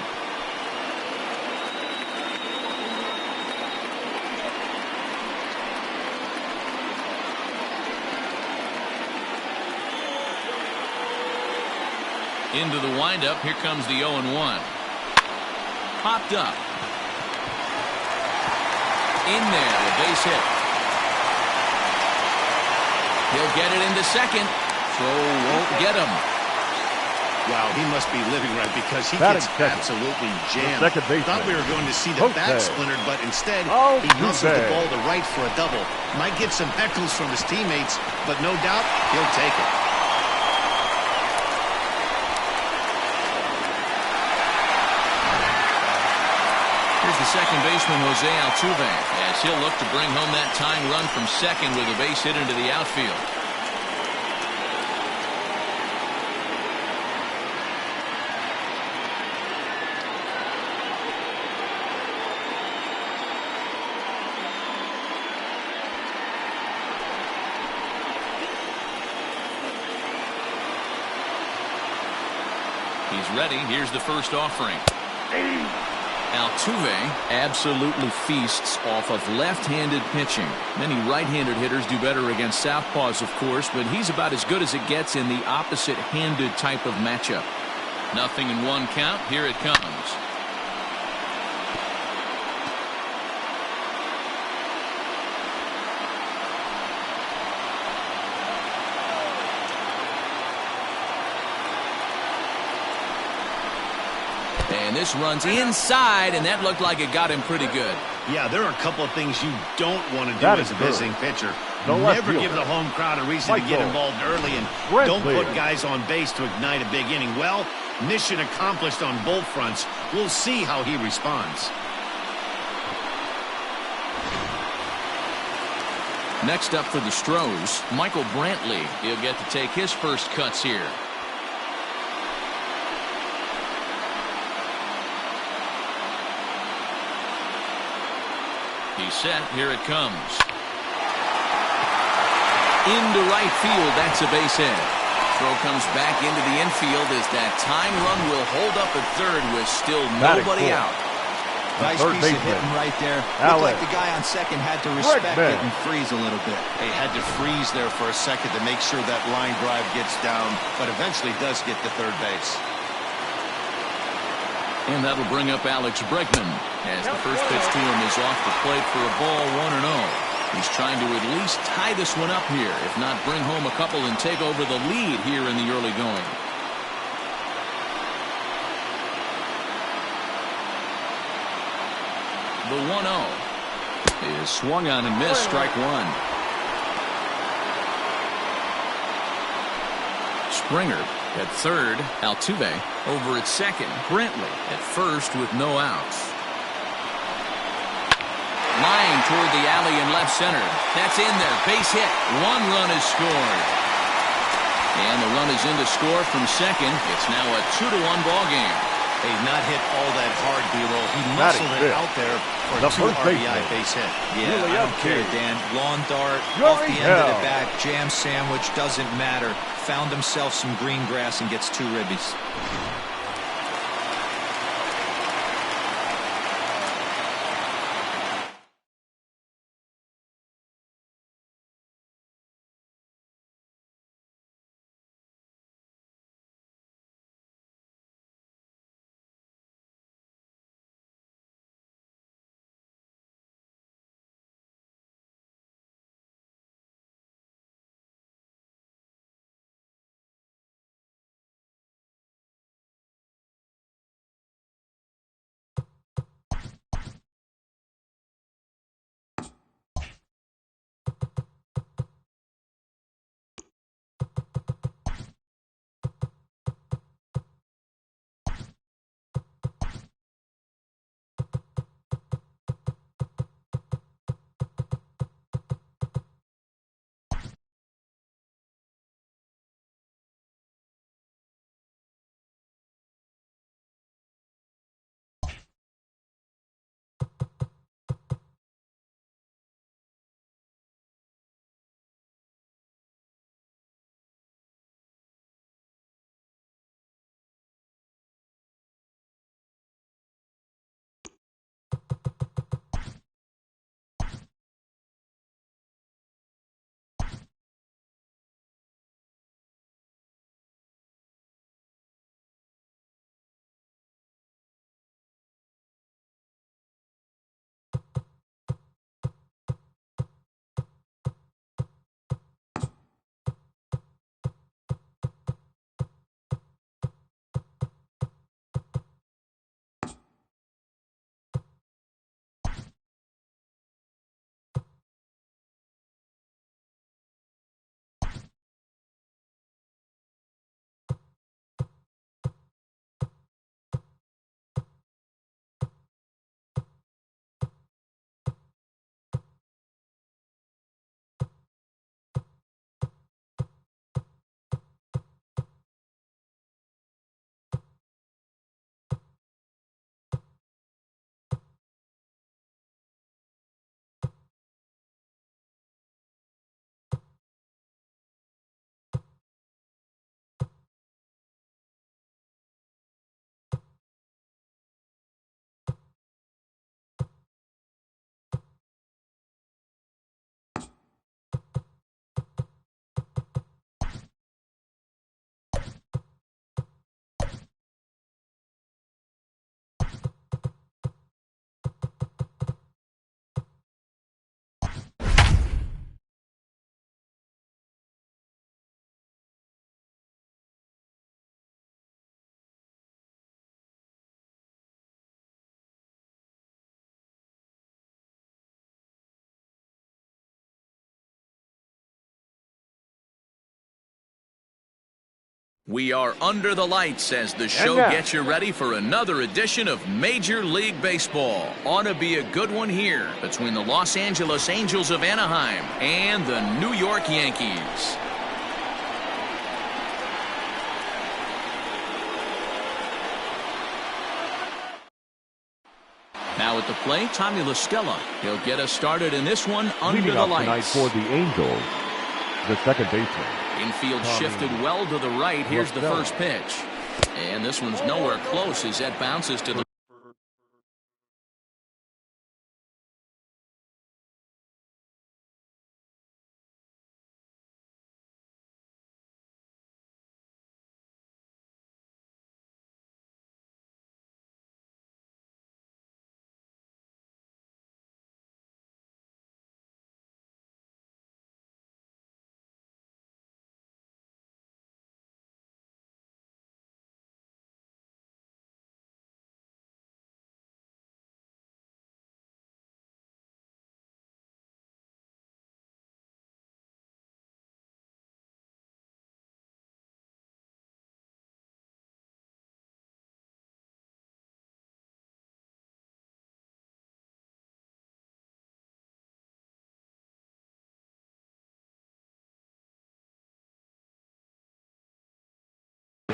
Into the windup. Here comes the 0-1. Popped up. in there, a base hit. He'll get it into second. Throw won't get him. Wow, he must be living right because he gets absolutely jammed. Thought we were going to see the bat splintered, but instead he muscled the ball to right for a double. Might get some heckles from his teammates, but no doubt he'll take it. Here's the second baseman, Jose Altuve, as he'll look to bring home that tying run from second with a base hit into the outfield. He's ready. Here's the first offering. Altuve absolutely feasts off of left-handed pitching. Many right-handed hitters do better against southpaws, of course, but he's about as good as it gets in the opposite-handed type of matchup. Nothing in one count. Here it comes. And this runs inside, and that looked like it got him pretty good. Yeah, there are a couple of things you don't want to do as a visiting pitcher. Never give the home crowd a reason to get involved early, and don't put guys on base to ignite a big inning. Well, mission accomplished on both fronts. We'll see how he responds. Next up for the Stros, Michael Brantley. He'll get to take his first cuts here. He's set. Here it comes. Into right field. That's a base hit. Throw comes back into the infield as that tying run will hold up at third with still nobody out. Nice piece of hitting right there. Looked like the guy on second had to respect it and freeze a little bit. He had to freeze there for a second to make sure that line drive gets down, but eventually does get to third base. And that'll bring up Alex Bregman as the first pitch to him is off the plate for a ball, 1-0. He's trying to at least tie this one up here, if not bring home a couple and take over the lead here in the early going. The 1-0 is swung on and missed, strike one. Springer at third. Altuve over at second. Brantley at first with no outs. Line toward the alley in left center. That's in there. Base hit. One run is scored. And the run is in to score from second. It's now a 2-1 ball game. Hey, not hit all that hard, B-roll. He muscled it out there for a 2 RBI base hit. Yeah, I don't care, Dan. Lawn dart, off the end of the bat, jam sandwich, doesn't matter. Found himself some green grass and gets 2 ribbies. We are under the lights as the show gets you ready for another edition of Major League Baseball. Ought to be a good one here between the Los Angeles Angels of Anaheim and the New York Yankees. Now at the plate, Tommy LaStella. He'll get us started in this one under the lights. Tonight for the Angels, the second baseman. Infield shifted well to the right. Here's the first pitch. And this one's nowhere close as that bounces to the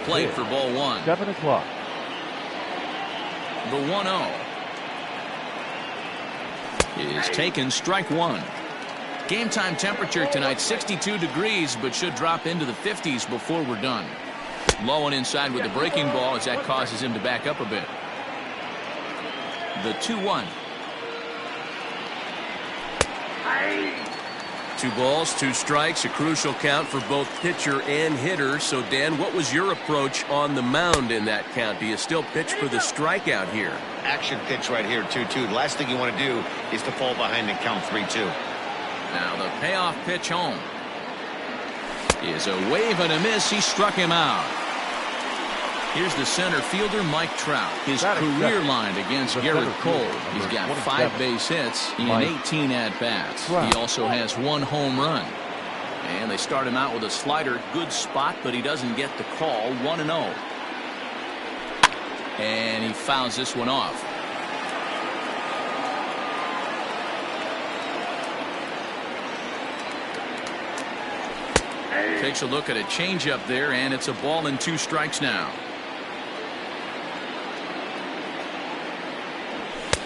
plate for ball one. 7 o'clock. The 1-0 is taken, strike one. Game time temperature tonight 62 degrees, but should drop into the 50s before we're done. Low and inside with the breaking ball as that causes him to back up a bit. The 2-1. 2 balls, 2 strikes, a crucial count for both pitcher and hitter. So, Dan, what was your approach on the mound in that count? Do you still pitch for the strikeout here? Action pitch right here, 2-2. The last thing you want to do is to fall behind and count 3-2. Now the payoff pitch home is a wave and a miss. He struck him out. Here's the center fielder, Mike Trout. His career line against Garrett Cole. He's got 5 base hits in 18 at-bats. He also has 1 home run. And they start him out with a slider. Good spot, but he doesn't get the call. 1-0. And he fouls this one off. Takes a look at a changeup there, and it's a ball and 2 strikes now.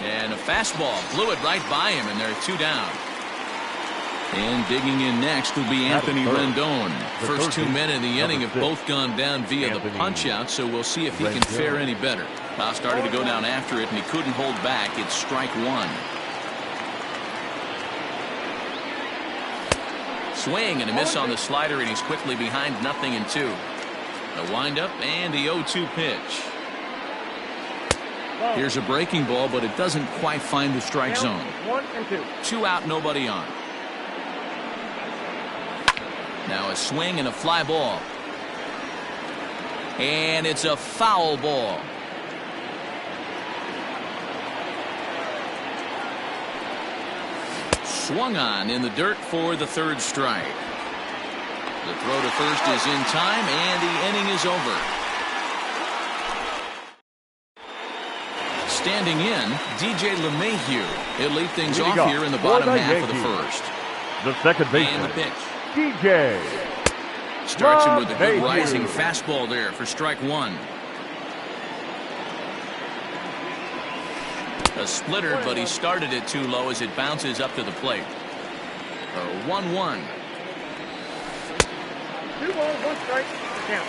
And a fastball blew it right by him, and they're 2 down. And digging in next will be Anthony Rendon. First 2 men in the inning have both gone down via the punch-out, so we'll see if he can fare any better. Now started to go down after it, and he couldn't hold back. It's strike one. Swing and a miss on the slider, and he's quickly behind 0-2. A windup and the 0-2 pitch. Here's a breaking ball, but it doesn't quite find the strike zone. 1-2. 2 out, nobody on. Now a swing and a fly ball. And it's a foul ball. Swung on in the dirt for the 3rd strike. The throw to first is in time, and the inning is over. Standing in, DJ LeMahieu. He'll lead things off here in the bottom half of the first. The second baseman. And the pitch. DJ. Starts him with a good rising fastball there for strike one. A splitter, but he started it too low as it bounces up to the plate. A 1-1. 2 balls, 1 strike. Count.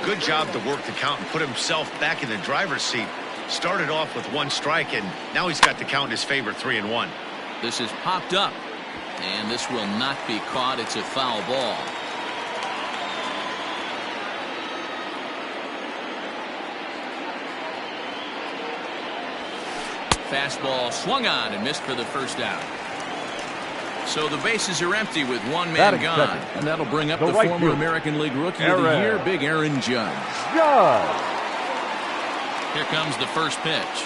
Good job to work the count and put himself back in the driver's seat. Started off with 1 strike, and now he's got the count in his favor, 3-1. This is popped up, and this will not be caught. It's a foul ball. Fastball swung on and missed for the first out. So the bases are empty with 1 man gone. And that'll bring up the former American League Rookie of the Year, Big Aaron Judge. Here comes the first pitch.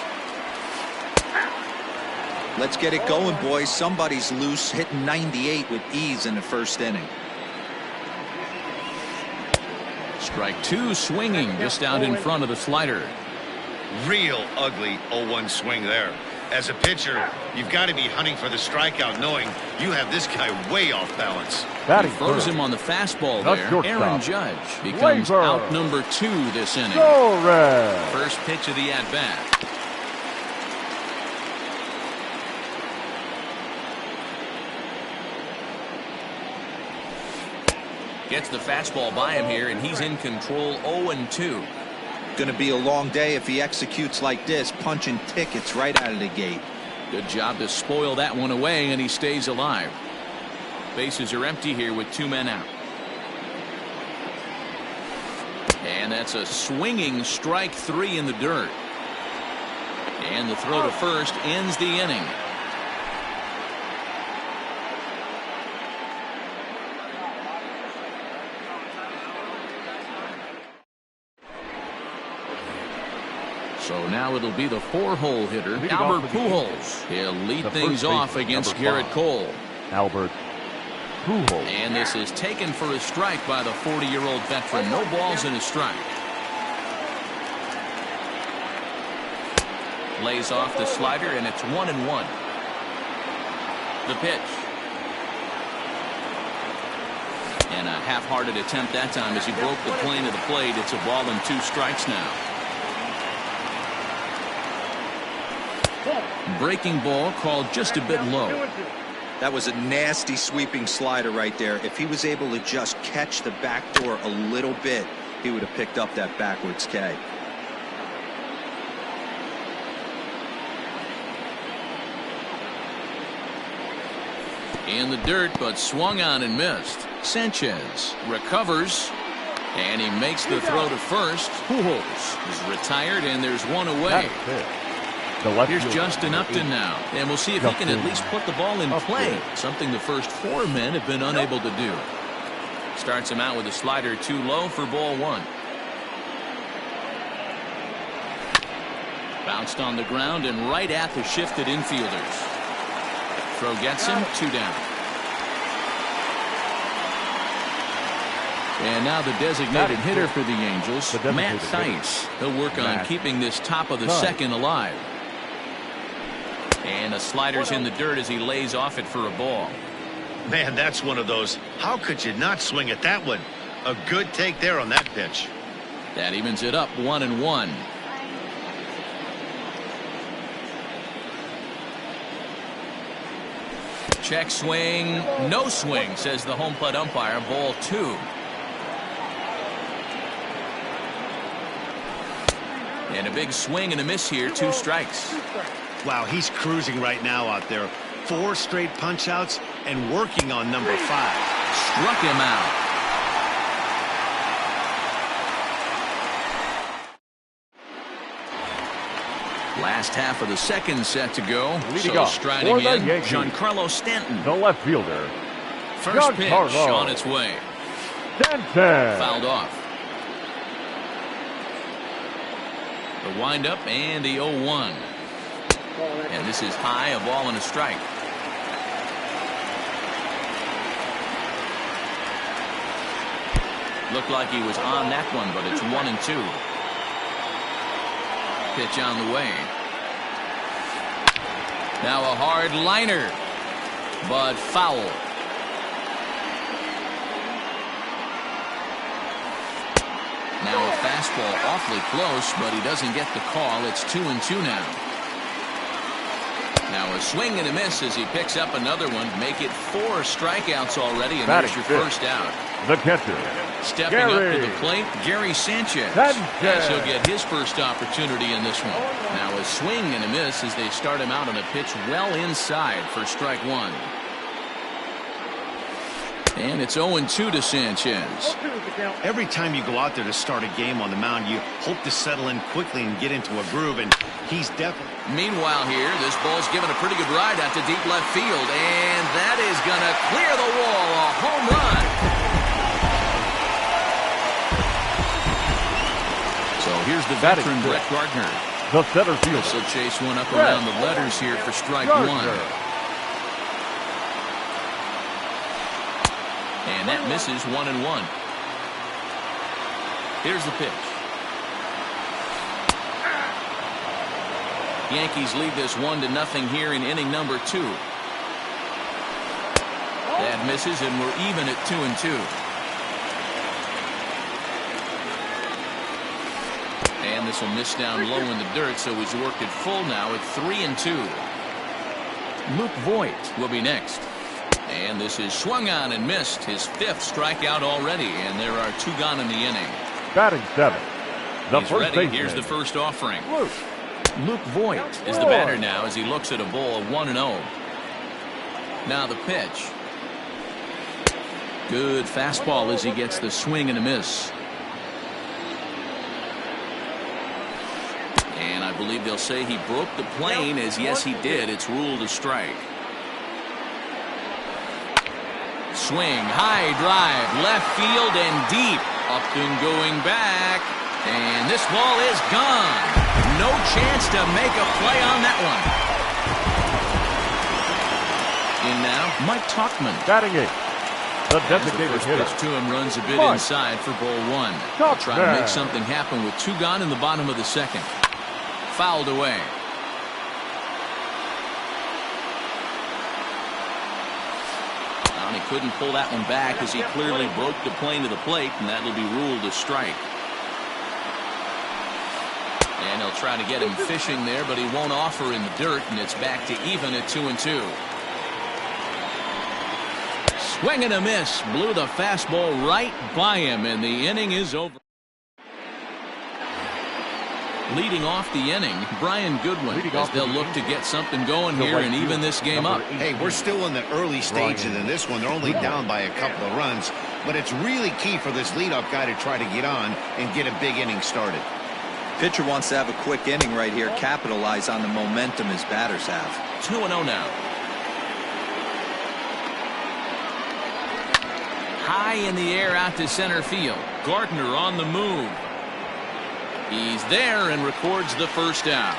Let's get it going, boys. Somebody's loose, hitting 98 with ease in the first inning. Strike two, swinging just out in front of the slider. Real ugly 0-1 swing there. As a pitcher, you've got to be hunting for the strikeout, knowing you have this guy way off balance. He throws him on the fastball there. Aaron Judge becomes out number 2 this inning. First pitch of the at-bat. Gets the fastball by him here, and he's in control. 0-2. Going to be a long day if he executes like this, punching tickets right out of the gate. Good job to spoil that one away, and he stays alive. Bases are empty here with 2 men out. And that's a swinging strike 3 in the dirt. And the throw to first ends the inning. So now it'll be the 4-hole hitter, Albert Pujols. He'll lead things off against Garrett Cole. Albert Pujols. And this is taken for a strike by the 40-year-old veteran. No balls in a strike. Lays off the slider, and it's 1-1. The pitch. And a half-hearted attempt that time as he broke the plane of the plate. It's a ball and 2 strikes now. Breaking ball called just a bit low. That was a nasty sweeping slider right there. If he was able to just catch the back door a little bit, he would have picked up that backwards K. In the dirt, but swung on and missed. Sanchez recovers, and he makes the throw to first. Pujols is retired, and there's 1 away. Here's Justin Upton now, and we'll see if he can at least put the ball in play, something the first 4 men have been unable to do. Starts him out with a slider too low for ball 1. Bounced on the ground and right at the shifted infielders. Throw gets him, 2 down. And now the designated hitter for the Angels, Matt Thaiss. He'll work on keeping this top of the second alive. And a slider's in the dirt as he lays off it for a ball. Man, that's one of those. How could you not swing at that one? A good take there on that pitch. That evens it up 1-1. Check swing, no swing, says the home plate umpire. Ball 2. And a big swing and a miss here. 2 strikes. Wow, he's cruising right now out there. 4 straight punch outs and working on number 5. Struck him out. Last half of the second set to go. So striding in, Giancarlo Stanton. The left fielder. First pitch on its way. Stanton. Fouled off. The windup and the 0-1. And this is high, a ball and a strike. Looked like he was on that one, but it's 1-2. Pitch on the way. Now a hard liner, but foul. Now a fastball awfully close, but he doesn't get the call. It's 2-2 now. Now a swing and a miss as he picks up another one. Make it 4 strikeouts already, and there's your first out. The catcher. Stepping up to the plate, Gary Sanchez. As he'll get his first opportunity in this one. Now a swing and a miss as they start him out on a pitch well inside for strike 1. And it's 0-2 to Sanchez. Every time you go out there to start a game on the mound, you hope to settle in quickly and get into a groove, and he's definitely. Meanwhile here, this ball's given a pretty good ride out to deep left field, and that is going to clear the wall. A home run. So here's the veteran Brett Gardner. The center fielder. This will chase one up around the letters here for strike one. And that misses 1-1. Here's the pitch. Yankees lead this 1-0 here in inning number 2. That misses, and we're even at 2-2. And this will miss down low in the dirt, so he's worked it full now at 3-2. Luke Voigt will be next. And this is swung on and missed. His 5th strikeout already, and there are 2 gone in the inning. Batting 7. He's ready. Here's the first offering. Luke Voigt is the batter now as he looks at a ball of 1-0. Now the pitch. Good fastball as he gets the swing and a miss. And I believe they'll say he broke the plane, as yes he did. It's ruled a strike. Swing, high drive, left field and deep. Upton going back. And this ball is gone. No chance to make a play on that one. In now, Mike Tauchman. Batting 8. The designated hitter. Pitch to him runs a bit inside for ball 1. They'll try to make something happen with 2 gone in the bottom of the 2nd. Fouled away. Well, he couldn't pull that one back as he clearly broke the plane to the plate, and that'll be ruled a strike. And he'll try to get him fishing there, but he won't offer in the dirt, and it's back to even at 2-2. Swing and a miss. Blew the fastball right by him, and the inning is over. Leading off the inning, Brian Goodwin, as they'll look to get something going here and even this game up. Hey, we're still in the early stages in this one. They're only down by a couple of runs, but it's really key for this leadoff guy to try to get on and get a big inning started. Pitcher wants to have a quick inning right here, capitalize on the momentum his batters have. 2-0 now. High in the air out to center field. Gardner on the move. He's there and records the first out.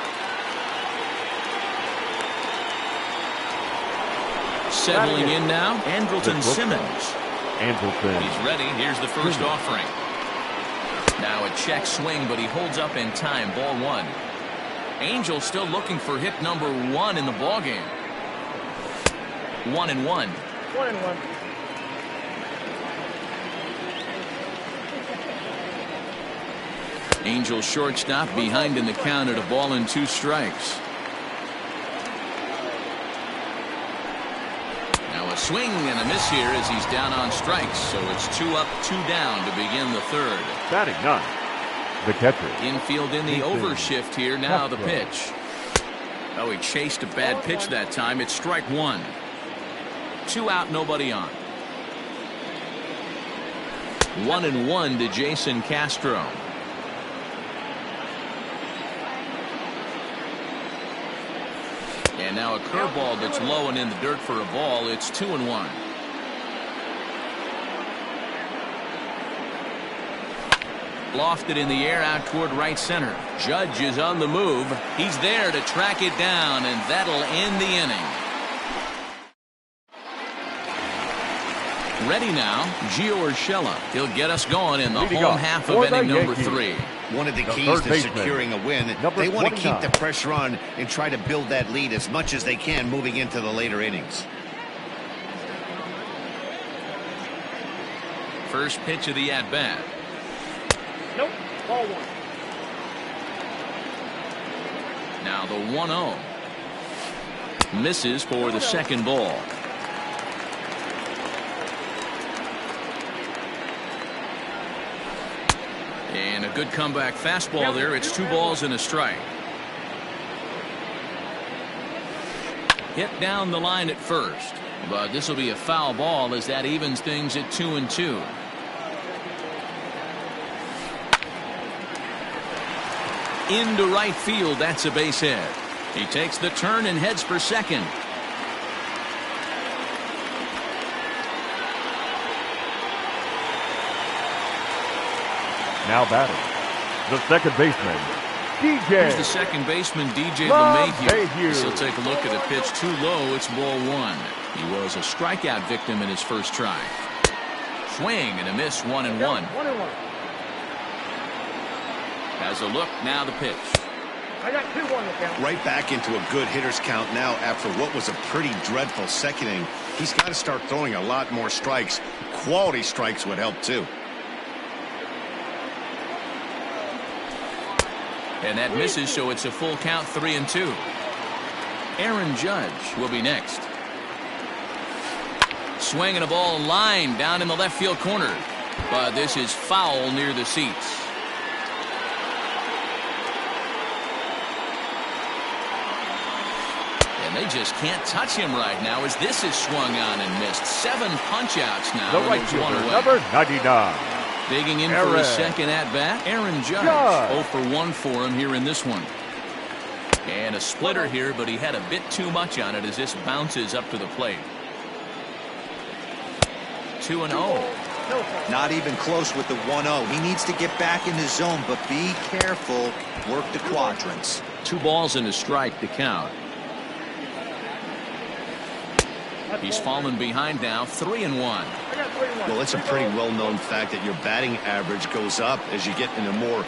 Settling in now, Andrelton Simmons. He's ready. Here's the first offering. Now a check swing, but he holds up in time. Ball 1. Angel still looking for hit number 1 in the ballgame. 1-1. 1-1. Angel shortstop behind in the count at a ball and 2 strikes. Now a swing and a miss here as he's down on strikes, so it's 2 up, 2 down to begin the 3rd. Batting 9. The catcher. Infield in the overshift here. Now the pitch. Oh, he chased a bad pitch that time. It's strike 1. 2 out, nobody on. 1-1 to Jason Castro. And now a curveball that's low and in the dirt for a ball. It's 2-1. Lofted in the air out toward right center. Judge is on the move. He's there to track it down, and that'll end the inning. Ready now, Gio Urshela. He'll get us going in the home half of inning number 3. One of the keys to securing a win, they want to keep the pressure on and try to build that lead as much as they can moving into the later innings. First pitch of the at-bat. Nope. Ball 1. Now the 1-0. Misses for the second ball. And a good comeback fastball there. It's 2 balls and a strike. Hit down the line at first, but this will be a foul ball as that evens things at 2-2. Into right field. That's a base hit. He takes the turn and heads for second. Now batting, the second baseman, Here's the second baseman, DJ LeMahieu. He'll take a look at a pitch too low. It's ball one. He was a strikeout victim in his first try. Swing and a miss, 1-1. Has a look, now the pitch. I got 2-1 to count. Right back into a good hitter's count now after what was a pretty dreadful second inning. He's got to start throwing a lot more strikes. Quality strikes would help too. And that misses, so it's a full count, 3-2. Aaron Judge will be next. Swinging a ball line down in the left field corner. But this is foul near the seats. And they just can't touch him right now as this is swung on and missed. 7 punch-outs now. The right fielder, number 99. Digging in for a second at-bat, Aaron Judge. 0 for 1 for him here in this one. And a splitter here, but he had a bit too much on it as this bounces up to the plate. 2-0. Not even close with the 1-0. He needs to get back in the zone, but be careful. Work the quadrants. 2 balls and a strike to count. He's fallen behind now, 3-1. Well, it's a pretty well-known fact that your batting average goes up as you get into more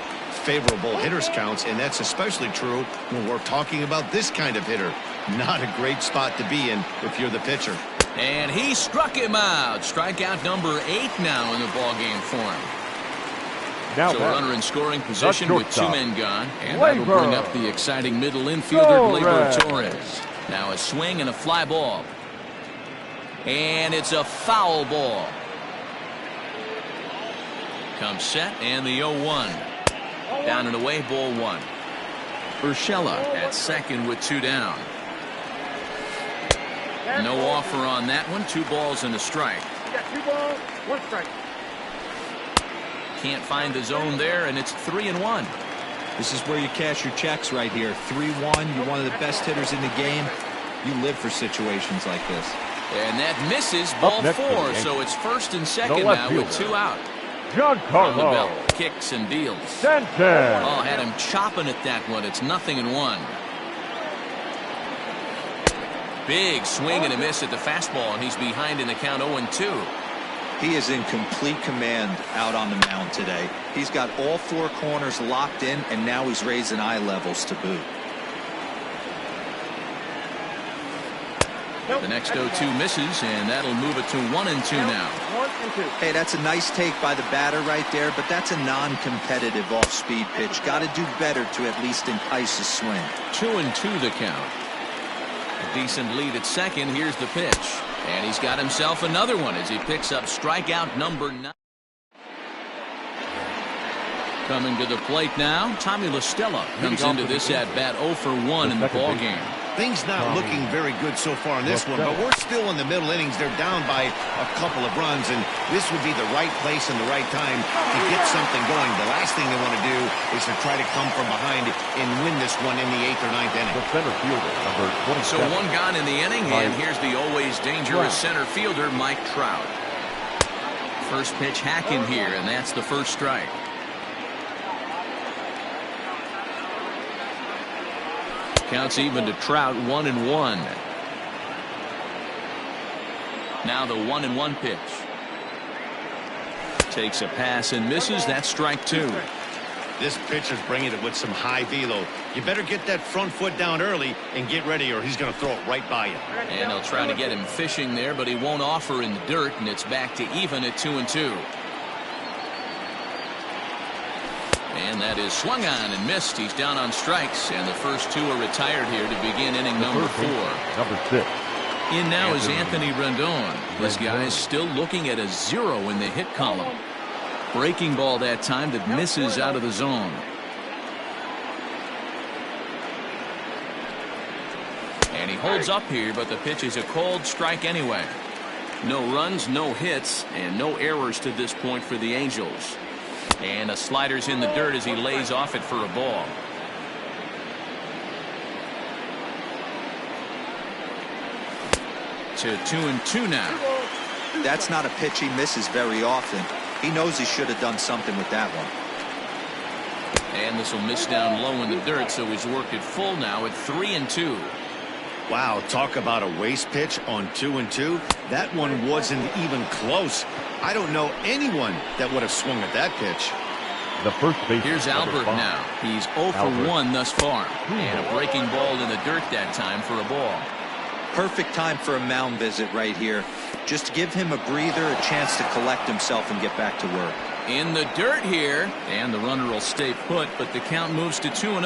favorable hitters counts, and that's especially true when we're talking about this kind of hitter. Not a great spot to be in if you're the pitcher. And he struck him out. Strikeout number 8 now in the ballgame for him. Now so a runner in scoring position with 2 men gone. And that will bring up the exciting middle infielder, Gleyber Torres. Now a swing and a fly ball. And it's a foul ball. Comes set and the 0-1. Down and away, ball 1. Urshela at second with 2 down. No offer on that one. 2 balls and a strike. You got 2 balls, 1 strike. Can't find the zone there, and it's 3-1. This is where you cash your checks right here. 3-1. You're one of the best hitters in the game. You live for situations like this. And that misses, ball 4. So it's first and second now with 2 out. Giancarlo kicks and deals. Stanton. Oh, had him chopping at that one. It's 0-1. Big swing and a miss at the fastball, and he's behind in the count 0-2. He is in complete command out on the mound today. He's got all 4 corners locked in, and now he's raising eye levels to boot. The next 0-2 misses, and that'll move it to 1-2 now. 1-2. Hey, that's a nice take by the batter right there, but that's a non-competitive off-speed pitch. Got to do better to at least entice a swing. 2-2 the count. A decent lead at second. Here's the pitch. And he's got himself another one as he picks up strikeout number 9. Coming to the plate now, Tommy La Stella comes into this at-bat 0 for 1 in the ballgame. Things not looking very good so far in this one, but we're still in the middle innings. They're down by a couple of runs, and this would be the right place and the right time to get something going. The last thing they want to do is to try to come from behind and win this one in the 8th or 9th inning. The center fielder, number 27. So 1 gone in the inning, and here's the always dangerous center fielder, Mike Trout. First pitch hacking here, and that's the first strike. Counts even to Trout, 1-1. Now the 1-1 pitch. Takes a pass and misses. That's strike 2. This pitcher's bringing it with some high velo. You better get that front foot down early and get ready, or he's going to throw it right by you. And they'll try to get him fishing there, but he won't offer in the dirt, and it's back to even at 2-2. And that is swung on and missed. He's down on strikes, and the first 2 are retired here to begin inning number 4. Number 6. In now is Anthony Rendon. This guy is still looking at a 0 in the hit column. Breaking ball that time that misses out of the zone. And he holds up here, but the pitch is a cold strike anyway. No runs, no hits, and no errors to this point for the Angels. And a slider's in the dirt as he lays off it for a ball. To 2-2 now. That's not a pitch he misses very often. He knows he should have done something with that one. And this will miss down low in the dirt, so he's worked it full now at 3-2. Wow, talk about a waste pitch on 2-2. That one wasn't even close. I don't know anyone that would have swung at that pitch. The first base. Here's Albert now. He's 0 for 1 thus far. And a breaking ball in the dirt that time for a ball. Perfect time for a mound visit right here. Just to give him a breather, a chance to collect himself and get back to work. In the dirt here, and the runner will stay put, but the count moves to 2-0.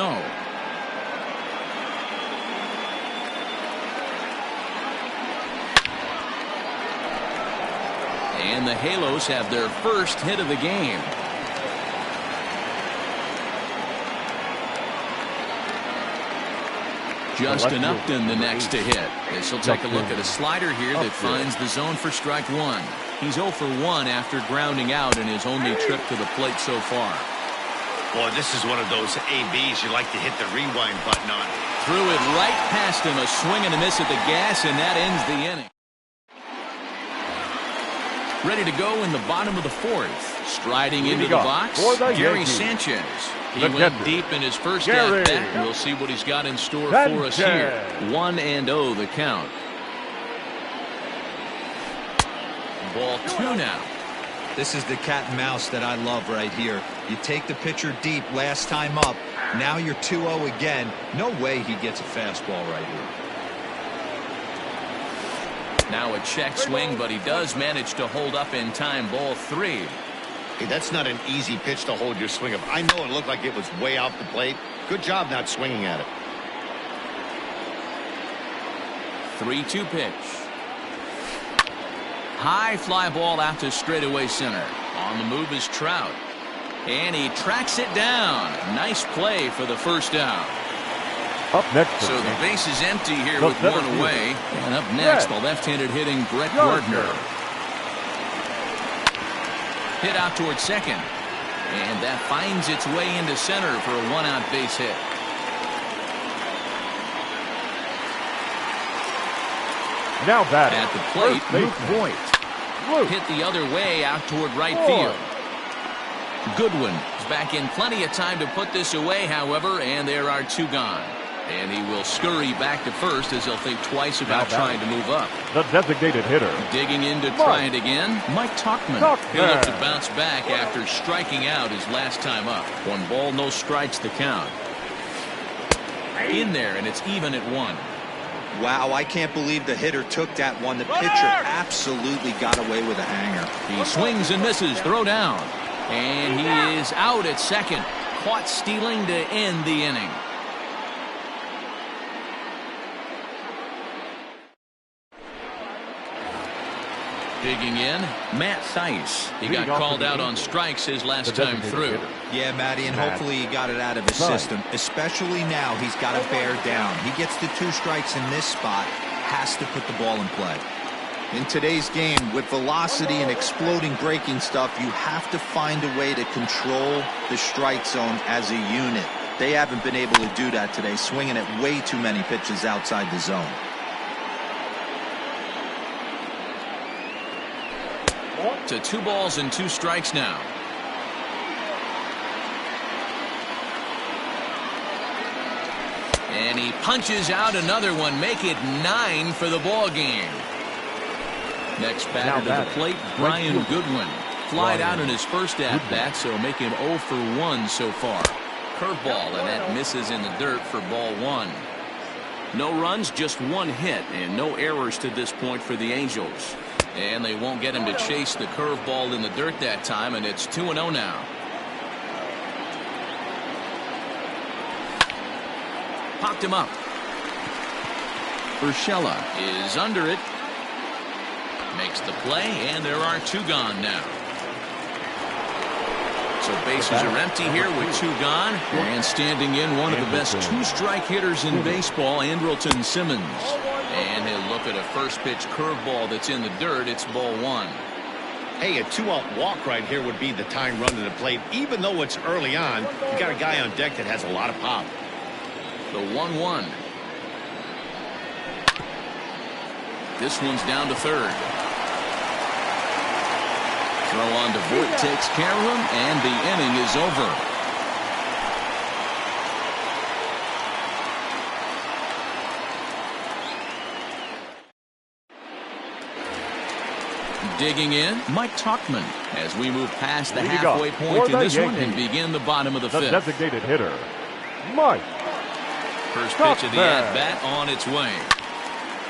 And the Halos have their first hit of the game. Justin Upton the next to hit. This will take a look at a slider here that finds the zone for strike one. He's 0 for 1 after grounding out in his only trip to the plate so far. Boy, this is one of those ABs you like to hit the rewind button on. Threw it right past him, a swing and a miss at the gas, and that ends the inning. Ready to go in the bottom of the fourth. Striding into the box, Gary Sanchez. He went deep in his first at-bat, and we'll see what he's got in store for us here. 1-0 the count. Ball 2 now. This is the cat and mouse that I love right here. You take the pitcher deep last time up. Now you're 2-0 again. No way he gets a fastball right here. Now a check swing, but he does manage to hold up in time. Ball 3. Hey, that's not an easy pitch to hold your swing of. I know it looked like it was way off the plate. Good job not swinging at it. 3-2 pitch. High fly ball out to straightaway center. On the move is Trout. And he tracks it down. Nice play for the first down. Up next. So the base is empty here with one away. And up next, the left-handed hitting Brett Gardner. Hit out towards second. And that finds its way into center for a one-out base hit. Now batting at the plate, Luke Voigt. Hit the other way out toward right field. Goodwin is back in plenty of time to put this away, however, and there are 2 gone. And he will scurry back to first as he'll think twice about trying to move up. The designated hitter. Digging in to try it again, Mike Tauchman. He'll look to bounce back after striking out his last time up. 1 ball, no strikes to count. In there, and it's even at 1. Wow, I can't believe the hitter took that one. The pitcher absolutely got away with a hanger. He swings and misses. Throw down. And he is out at second. Caught stealing to end the inning. Digging in, Matt Theis. He got called out on strikes his last time through. Yeah, Matty, and hopefully he got it out of his system. Especially now, he's got to bear down. He gets the 2 strikes in this spot, has to put the ball in play. In today's game, with velocity and exploding breaking stuff, you have to find a way to control the strike zone as a unit. They haven't been able to do that today, swinging at way too many pitches outside the zone. To 2 balls and 2 strikes now. And he punches out another one, make it 9 for the ball game. Next batter to the plate, Brian Goodwin. Flied out in his first at-bat, so make him 0 for 1 so far. Curveball, and that misses in the dirt for ball 1. No runs, just 1 hit, and no errors to this point for the Angels. And they won't get him to chase the curveball in the dirt that time, and it's 2-0 now. Popped him up. Urshela is under it. Makes the play, and there are 2 gone now. So bases are empty here with 2 gone. And standing in, one of the best 2-strike hitters in baseball, Andrelton Simmons. And he'll look at a first pitch curveball that's in the dirt. It's ball 1. Hey, a 2-out walk right here would be the tying run to the plate. Even though it's early on, you got a guy on deck that has a lot of pop. The 1-1. This one's down to third. Throw on to Voigt, takes care of him, and the inning is over. Digging in, Mike Tuckman, as we move past the halfway point in this one and begin the bottom of the fifth. Designated hitter, Mike. First pitch of the at-bat on its way.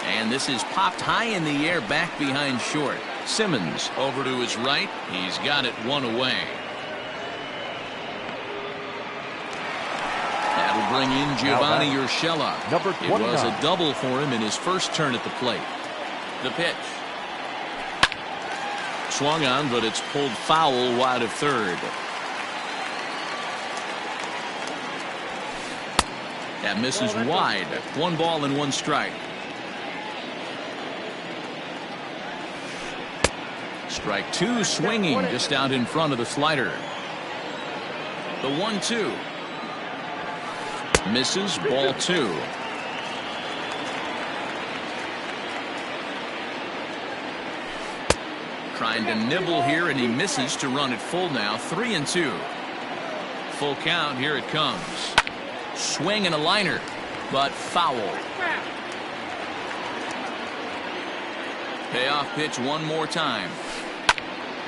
And this is popped high in the air back behind short. Simmons over to his right. He's got it one away. That'll bring in Giovanni Urshela. It was a double for him in his first turn at the plate. The pitch. Swung on, but it's pulled foul wide of third. That misses wide. 1 ball and 1 strike. Strike 2 swinging just out in front of the slider. The 1-2. Misses, ball 2. Trying to nibble here, and he misses to run it full now. 3-2. Full count, here it comes. Swing and a liner, but foul. Payoff pitch one more time.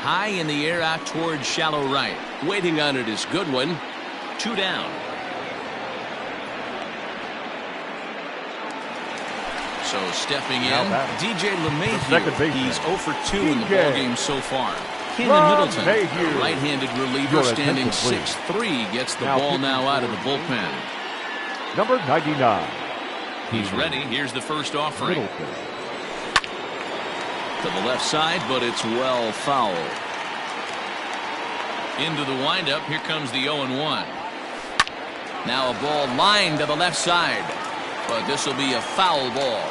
High in the air out towards shallow right. Waiting on it is Goodwin. 2 down. So stepping in, DJ LeMahieu. He's 0 for 2 in the ballgame so far. Kenan Middleton, right-handed reliever, standing 6'3", gets the ball now out of the bullpen. Number 99. He's ready. Here's the first offering. To the left side, but it's well foul. Into the windup. Here comes the 0-1. Now a ball lined to the left side, but this will be a foul ball.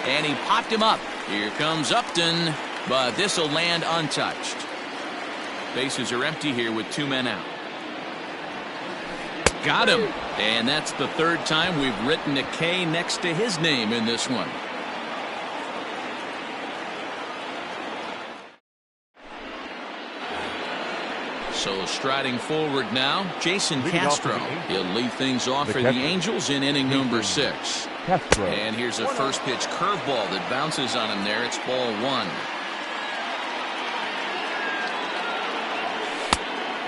And he popped him up. Here comes Upton, but this will land untouched. Bases are empty here with 2 men out. Got him. And that's the 3rd time we've written a K next to his name in this one. So striding forward now, Jason Castro. He'll lead things off for the Angels in inning number 6. And here's a first pitch curveball that bounces on him there. It's ball 1.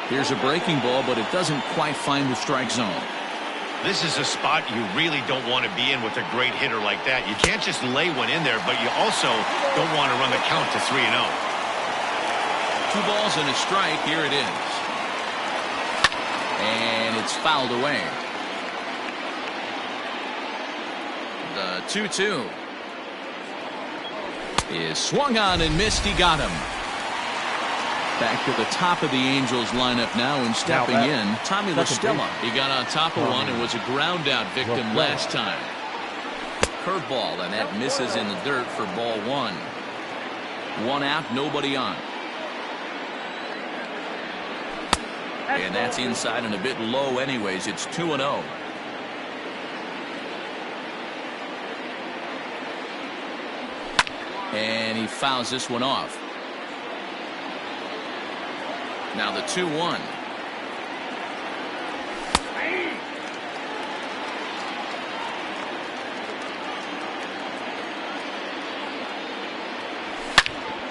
Here's a breaking ball, but it doesn't quite find the strike zone. This is a spot you really don't want to be in with a great hitter like that. You can't just lay one in there, but you also don't want to run the count to 3-0. 2 balls and a strike. Here it is. And it's fouled away. The 2-2 is swung on and missed. He got him. Back to the top of the Angels lineup now, and stepping in, Tommy La Stella. He got on top of one and was a ground out victim last time. Curveball, and that misses in the dirt for ball 1. 1 out, nobody on. And that's inside and a bit low anyways. It's 2-0. And he fouls this one off. Now the 2-1.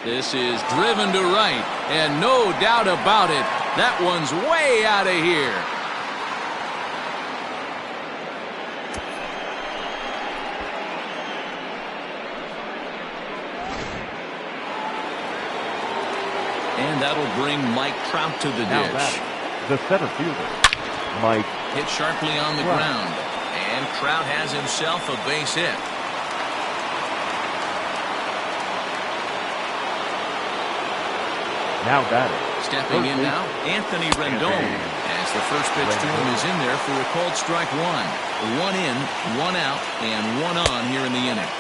This is driven to right, and no doubt about it, that one's way out of here. And that'll bring Mike Trout to the dish. The center fielder, Mike. Hit sharply on the ground, and Trout has himself a base hit. Now batting. Stepping in now, Anthony Rendon, as the first pitch to him is in there for a called strike 1. 1 in, 1 out, and 1 on here in the inning.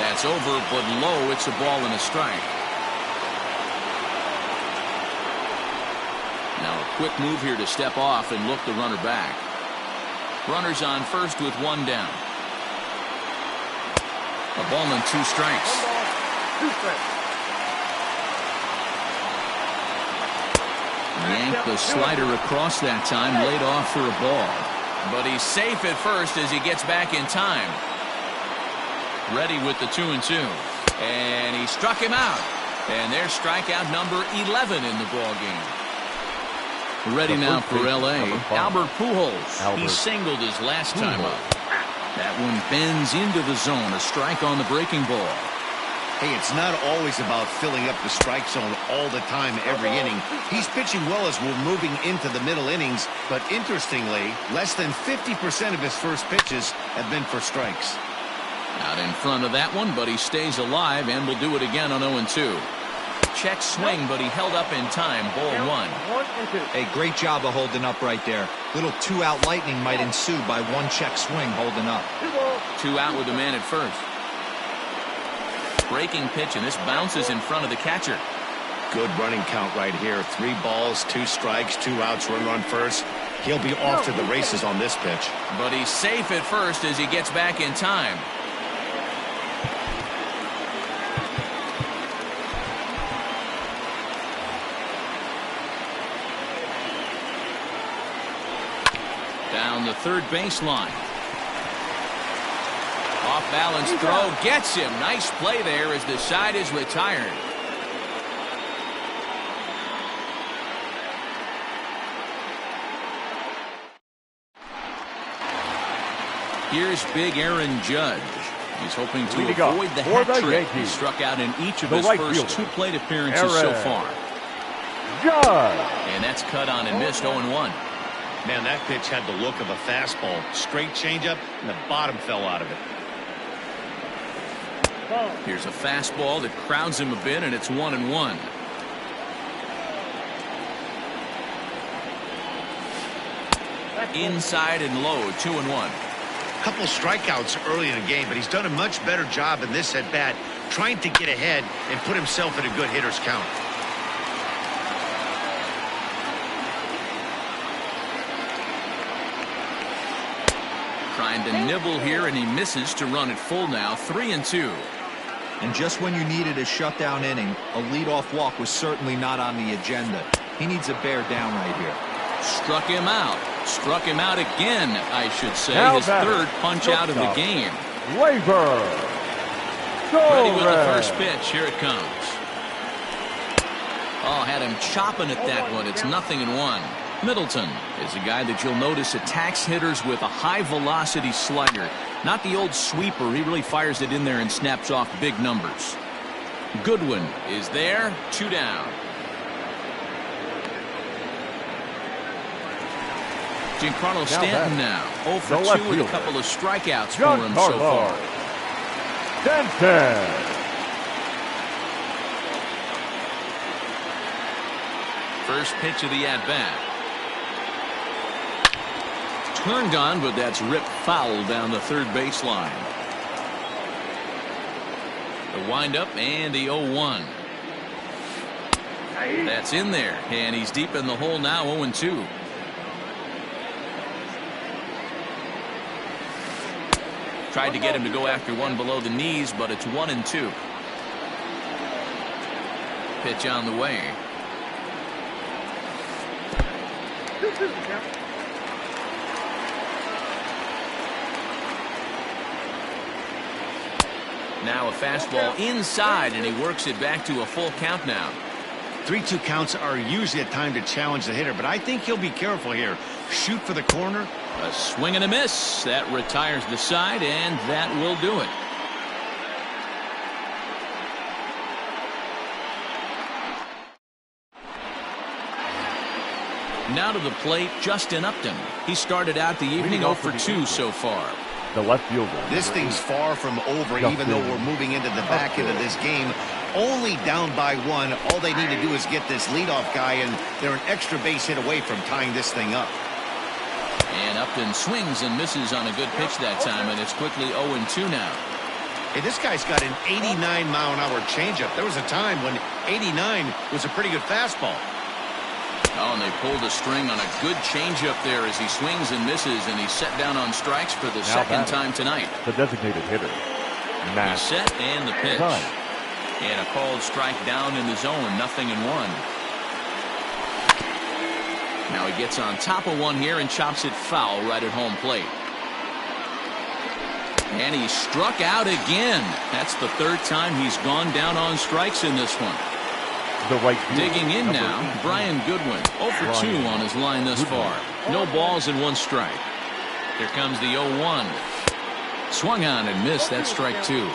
That's over, but low. It's a ball and a strike. Now a quick move here to step off and look the runner back. Runners on first with 1 down. A ball and 2 strikes. 2 strikes. Yanked the slider across that time, laid off for a ball. But he's safe at first as he gets back in time. Ready with the 2-2. And he struck him out. And there's strikeout number 11 in the ball game. Ready now for L.A. Albert Pujols. He singled his last time up. That one bends into the zone. A strike on the breaking ball. Hey, it's not always about filling up the strike zone all the time, every inning. He's pitching well as we're moving into the middle innings, but interestingly, less than 50% of his first pitches have been for strikes. Out in front of that one, but he stays alive and will do it again on 0-2. Check swing, but he held up in time. Ball 1. Hey, great job of holding up right there. Little 2-out lightning might ensue by one check swing holding up. 2 out with the man at first. Breaking pitch, and this bounces in front of the catcher. Good running count right here. 3 balls, 2 strikes, 2 outs, run first. He'll be off to the races on this pitch. But he's safe at first as he gets back in time. Down the third baseline. Off balance throw gets him. Nice play there as the side is retired. Here's big Aaron Judge. He's hoping to avoid the hat trick. He struck out in each of his first 2 plate appearances so far. Judge. And that's cut on and missed 0-1. Man, that pitch had the look of a fastball. Straight changeup, and the bottom fell out of it. Here's a fastball that crowds him a bit, and it's 1-1. Inside and low, 2-1. Couple strikeouts early in the game, but he's done a much better job in this at bat, trying to get ahead and put himself in a good hitter's count. Trying to nibble here, and he misses to run it full now. 3-2. And just when you needed a shutdown inning, a leadoff walk was certainly not on the agenda. He needs a bear down right here. Struck him out. Struck him out again, I should say. Now his third punch out of the game. Labor. Ready with the first pitch. Here it comes. Oh, had him chopping at that one. It's 0-1. Middleton is a guy that you'll notice attacks hitters with a high-velocity slider. Not the old sweeper. He really fires it in there and snaps off big numbers. Goodwin is there. 2 down. Giancarlo Stanton now. 0 for 2 with a couple of strikeouts for him so far. Stanton. First pitch of the at-bat. Turned on, but that's ripped foul down the third baseline. The windup and the 0-1. That's in there, and he's deep in the hole now. 0-2. Tried to get him to go after one below the knees, but it's 1-2. Pitch on the way. Now a fastball inside, and he works it back to a full count now. 3-2 counts are usually a time to challenge the hitter, but I think he'll be careful here. Shoot for the corner. A swing and a miss. That retires the side, and that will do it. Now to the plate, Justin Upton. He started out the evening 0 for 2 so far. The left fielder. This thing's far from over, even though we're moving into the back end of this game. Only down by 1. All they need to do is get this leadoff guy, and they're an extra base hit away from tying this thing up. And Upton swings and misses on a good pitch that time, and it's quickly 0-2 now. Hey, this guy's got an 89-mile-an-hour changeup. There was a time when 89 was a pretty good fastball. Oh, and they pulled a string on a good changeup there as he swings and misses, and he's set down on strikes for the second time tonight. The designated hitter. He's set and the pitch. And a called strike down in the zone, 0-1. Now he gets on top of one here and chops it foul right at home plate. And he struck out again. That's the third time he's gone down on strikes in this one. Digging in now, Brian Goodwin. 0 for 2 on his line thus far. No balls and 1 strike. Here comes the 0-1. Swung on and missed. That strike 2.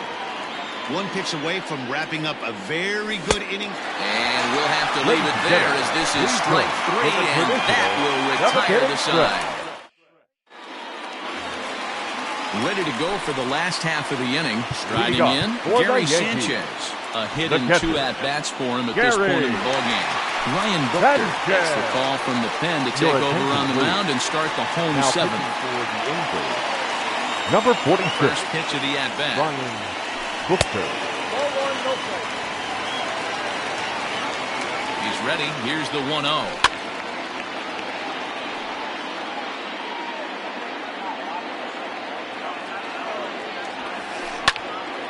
1 pitch away from wrapping up a very good inning. And we'll have to leave it there as this is strike 3, and that will retire the side. Ready to go for the last half of the inning. Striding in, Gary Sanchez. A hit and 2 at-bats for him at this point in the ballgame. Ryan Buchter gets the call from the pen to take over on the mound and start the home 7th. Number 46. First pitch of the at-bat. Ryan Buchter. He's ready. Here's the 1-0.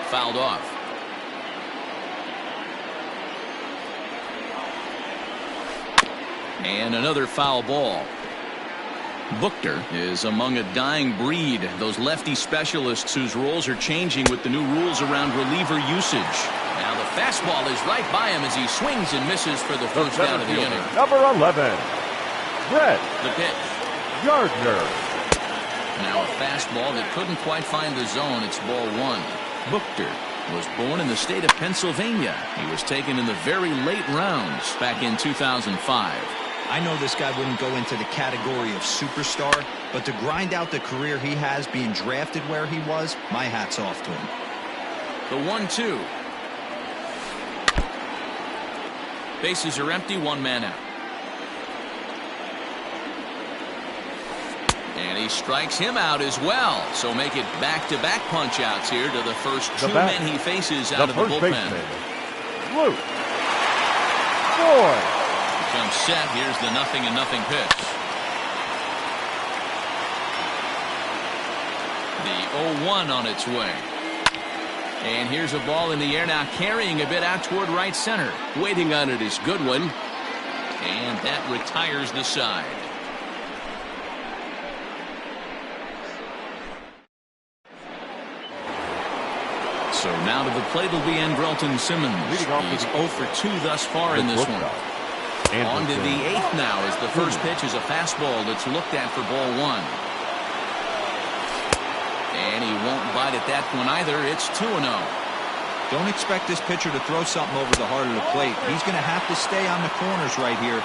Fouled off. And another foul ball. Buchter is among a dying breed, those lefty specialists whose roles are changing with the new rules around reliever usage. Now the fastball is right by him as he swings and misses for the first out of the inning. Number 11, Brett. The pitch. Gardner. Now a fastball that couldn't quite find the zone. It's ball 1. Buchter was born in the state of Pennsylvania. He was taken in the very late rounds back in 2005. I know this guy wouldn't go into the category of superstar, but to grind out the career he has being drafted where he was, my hat's off to him. The 1-2. Bases are empty, 1 man out. And he strikes him out as well. So make it back-to-back punch-outs here to the first 2 men he faces out of the bullpen. Luke Boyd. Comes set. Here's the 0-0 pitch. The 0-1 on its way. And here's a ball in the air now, carrying a bit out toward right center. Waiting on it is Goodwin. And that retires the side. So now to the plate will be Andrelton Simmons. He's 0 for 2 thus far in this one. On to the 8th now as the first pitch is a fastball that's looked at for ball 1. And he won't bite at that one either. It's 2-0. Don't expect this pitcher to throw something over the heart of the plate. He's going to have to stay on the corners right here.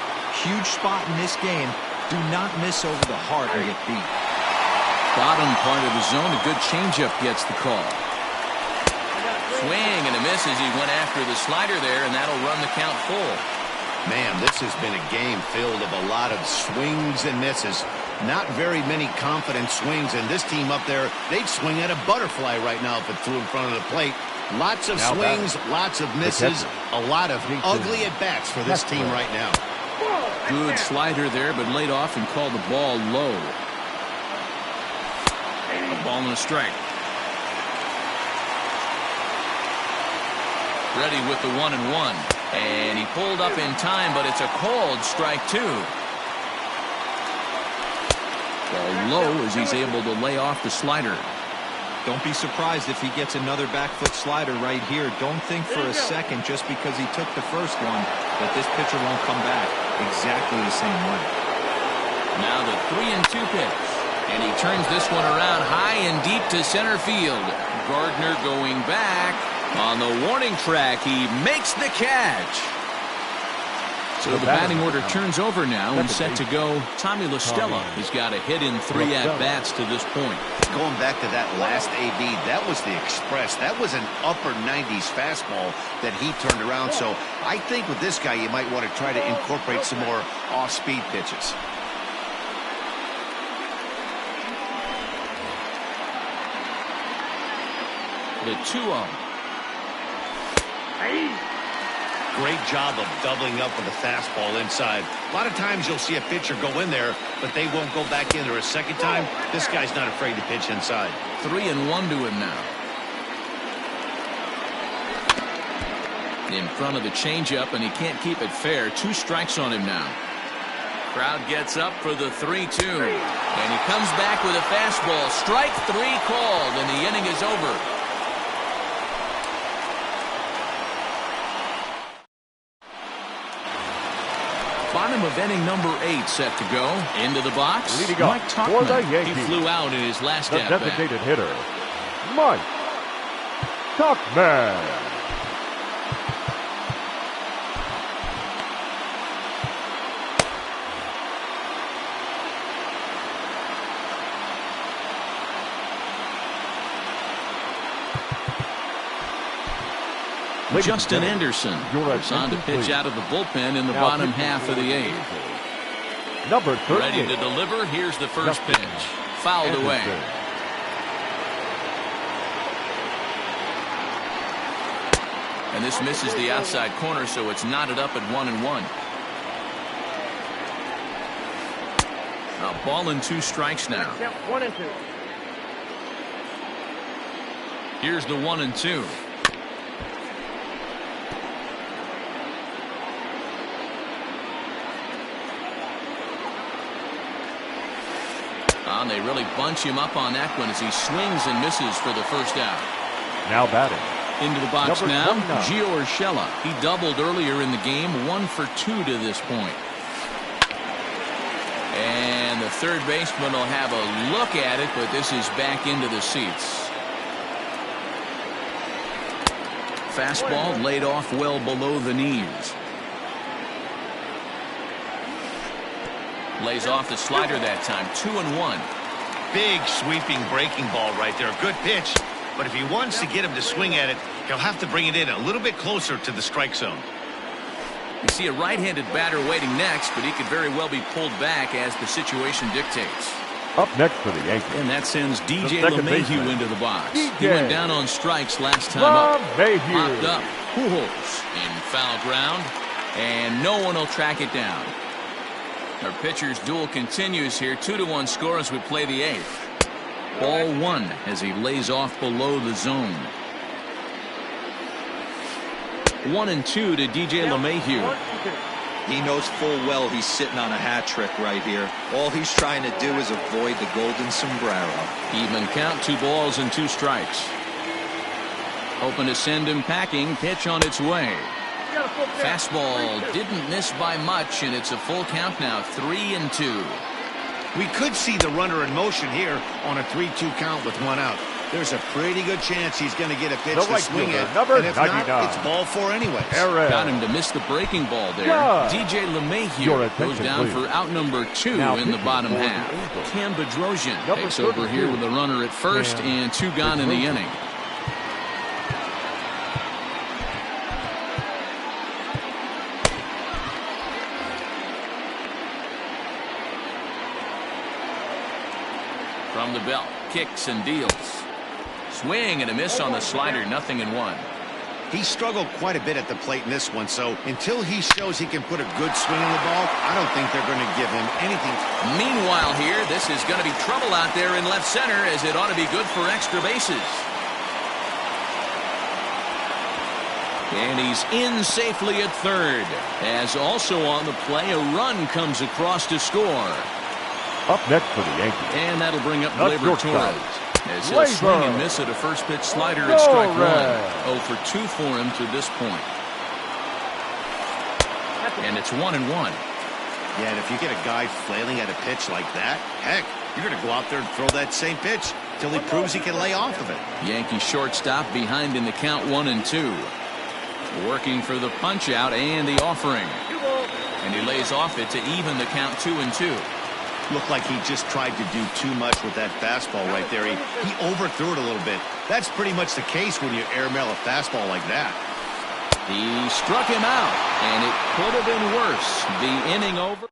Huge spot in this game. Do not miss over the heart or get beat. Bottom part of the zone, a good changeup gets the call. Swing and a miss as he went after the slider there, and that'll run the count full. Man, this has been a game filled of a lot of swings and misses. Not very many confident swings, and this team up there, they'd swing at a butterfly right now if it flew in front of the plate. Lots of swings, lots of misses, a lot of ugly at-bats for this team right now. Good slider there, but laid off and called the ball low. A ball and a strike. Ready with the 1-1. And he pulled up in time, but it's a called strike 2. Ball low as he's able to lay off the slider. Don't be surprised if he gets another back foot slider right here. Don't think for a second just because he took the first one that this pitcher won't come back exactly the same way. Now the 3-2 pitch. And he turns this one around high and deep to center field. Gardner going back. On the warning track, he makes the catch. So the batting order turns over now and set to go. Tommy La Stella has got a hit in 3 at-bats to this point. Going back to that last AB, that was the express. That was an upper 90s fastball that he turned around. So I think with this guy, you might want to try to incorporate some more off-speed pitches. The 2-0. Great job of doubling up with a fastball inside. A lot of times you'll see a pitcher go in there, but they won't go back in there a second time. This guy's not afraid to pitch inside. 3-1 to him now. In front of the changeup, and he can't keep it fair. 2 strikes on him now. Crowd gets up for the 3-2. And he comes back with a fastball. Strike 3 called, and the inning is over. Bottom of inning number 8 set to go. Into the box. Leading Mike up for the Tuchman. Yankees. He flew out in his last The at-bat. designated hitter, Mike Tuchman. Justin Anderson is on to pitch out of the bullpen in the bottom half of the 8th. Number 30. Ready to deliver. Here's the first pitch. Fouled away. And this misses the outside corner, so it's knotted up at 1-1. A ball and 2 strikes now. 1-2. Here's the 1-2. And they really bunch him up on that one as he swings and misses for the first out. Now batting. Into the box Number now, 29. Gio Urshela. He doubled earlier in the game, 1 for 2 to this point. And the third baseman will have a look at it, but this is back into the seats. Fastball laid off well below the knees. Lays off the slider that time. 2-1. Big sweeping breaking ball right there. Good pitch. But if he wants to get him to swing at it, he'll have to bring it in a little bit closer to the strike zone. You see a right-handed batter waiting next, but he could very well be pulled back as the situation dictates. Up next for the Yankees. And that sends DJ second LeMahieu baseman. into the box. DJ He went down on strikes last time up. LeMahieu. Popped up. Pujols in foul ground, and no one will track it down. Our pitcher's duel continues here. 2-1 score as we play the 8th. Ball 1 as he lays off below the zone. 1-2 to DJ LeMahieu. He knows full well he's sitting on a hat trick right here. All he's trying to do is avoid the golden sombrero. Even count, 2 balls and 2 strikes. Hoping to send him packing. Pitch on its way. Fastball didn't miss by much, and it's a full count now. 3-2. We could see the runner in motion here on a 3-2 count with 1 out. There's a pretty good chance he's going to get a pitch to swing at. Number And if 99. not, it's ball 4 anyways. Got him to miss the breaking ball there. Yeah. DJ Your LeMahieu attention, goes down please. for out number 2 Now in the pitching bottom for the half. Angels. Cam Bedrosian Number takes over 32. here with a runner at first and 2 gone in the Bedrosian. inning. From the belt, kicks and deals. Swing and a miss on the slider, 0-1. He struggled quite a bit at the plate in this one, so until he shows he can put a good swing on the ball, I don't think they're going to give him anything. Meanwhile here, this is going to be trouble out there in left center, as it ought to be good for extra bases. And he's in safely at third, as also on the play, a run comes across to score. Up next for the Yankees. And that'll bring up That's Gleyber your Torres. shot. As he'll Gleyber. swing and miss at a first pitch slider at strike 1. Torres. 0 for 2 for him to this point. And it's 1-1. Yeah, and if you get a guy flailing at a pitch like that, heck, you're going to go out there and throw that same pitch till he proves he can lay off of it. Yankee shortstop behind in the count 1-2. Working for the punch out and the offering. And he lays off it to even the count 2-2. Looked like he just tried to do too much with that fastball right there. He overthrew it a little bit. That's pretty much the case when you airmail a fastball like that. He struck him out, and it could have been worse. The inning over.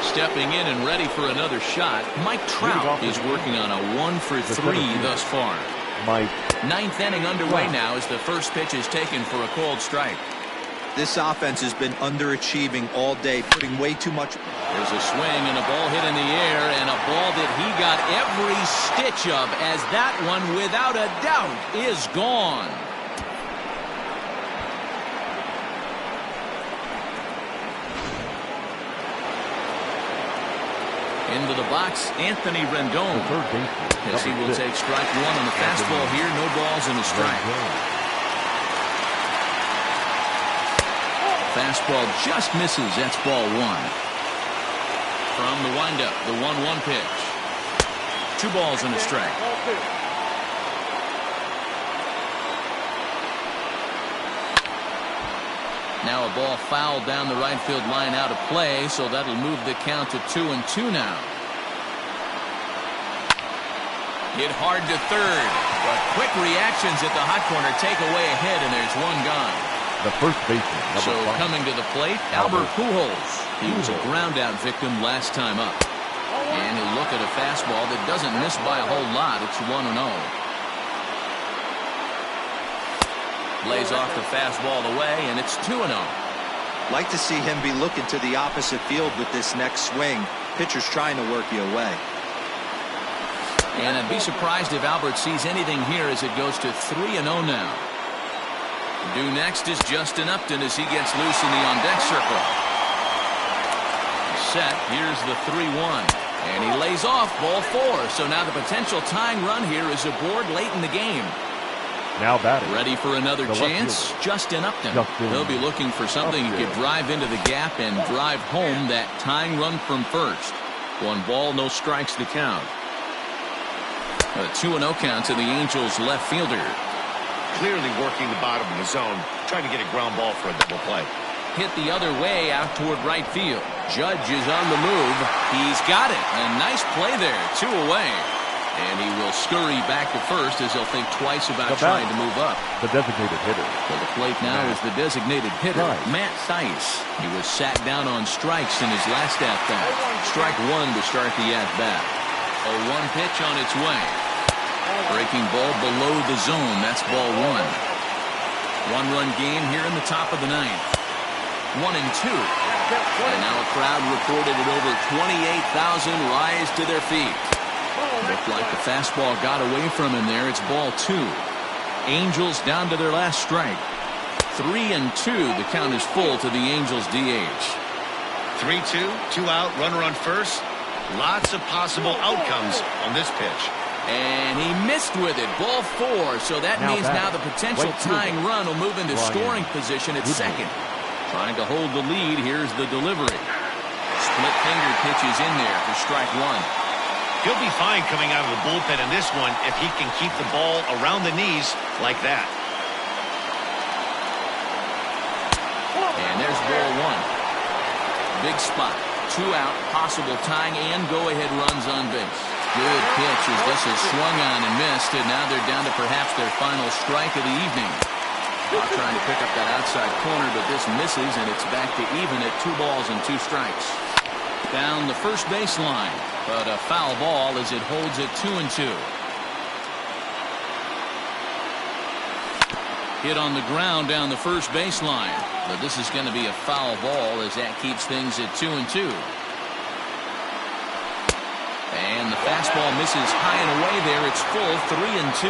Stepping in and ready for another shot, Mike Trout is working on a 1 for 3 thus far. Mike. 9th inning underway now as the first pitch is taken for a called strike. This offense has been underachieving all day, putting way too much. There's a swing and a ball hit in the air, and a ball that he got every stitch of, as that one, without a doubt, is gone. Into the box, Anthony Rendon. As he will take strike one on the fastball here. No balls and a strike. Fastball just misses. That's ball one. From the windup, the 1-1 pitch. 2 balls and a strike. Now a ball fouled down the right field line out of play, so that'll move the count to 2-2 now. Hit hard to third, but quick reactions at the hot corner take away a hit, and there's one gone. The first baseman. So coming to the plate, Albert Pujols. He was a ground-out victim last time up. And he'll look at a fastball that doesn't miss by a whole lot. It's 1-0. Lays off the fastball away, and it's 2-0. Like to see him be looking to the opposite field with this next swing. Pitcher's trying to work you away. And I'd be surprised if Albert sees anything here as it goes to 3-0 now. Due next is Justin Upton as he gets loose in the on-deck circle. Set. Here's the 3-1. And he lays off ball 4. So now the potential tying run here is aboard late in the game. Now batting. Ready for another chance? Justin Upton. He'll be looking for something he could drive into the gap and drive home that tying run from first. 1 ball, no strikes to count. A 2-0 count to the Angels left fielder. Clearly working the bottom of the zone, trying to get a ground ball for a double play. Hit the other way out toward right field. Judge is on the move. He's got it. A nice play there. 2 away. And he will scurry back to first as he'll think twice about trying to move up. The designated hitter. For the plate now is the designated hitter, Matt Thaiss. He was sat down on strikes in his last at-bat. Strike 1 to start the at-bat. A 1 pitch on its way. Breaking ball below the zone. That's ball 1. 1-run game here in the top of the 9th. 1-2. And now a crowd reported at over 28,000 rise to their feet. Looked like the fastball got away from him there. It's ball 2. Angels down to their last strike. 3-2. The count is full to the Angels DH. 3-2, 2 out, runner on first. Lots of possible outcomes on this pitch. And he missed with it. Ball 4. So that means now the potential tying run will move into scoring position at second. Trying to hold the lead. Here's the delivery. Split finger pitch is in there for strike 1. He'll be fine coming out of the bullpen in this one if he can keep the ball around the knees like that. And there's ball 1. Big spot. 2 out. Possible tying and go-ahead runs on base. Good pitch as this is swung on and missed, and now they're down to perhaps their final strike of the evening. Trying to pick up that outside corner, but this misses, and it's back to even at 2 balls and 2 strikes. Down the first baseline, but a foul ball as it holds at 2-2. Hit on the ground down the first baseline, but this is going to be a foul ball as that keeps things at 2-2. And the fastball misses high and away there. It's full 3-2.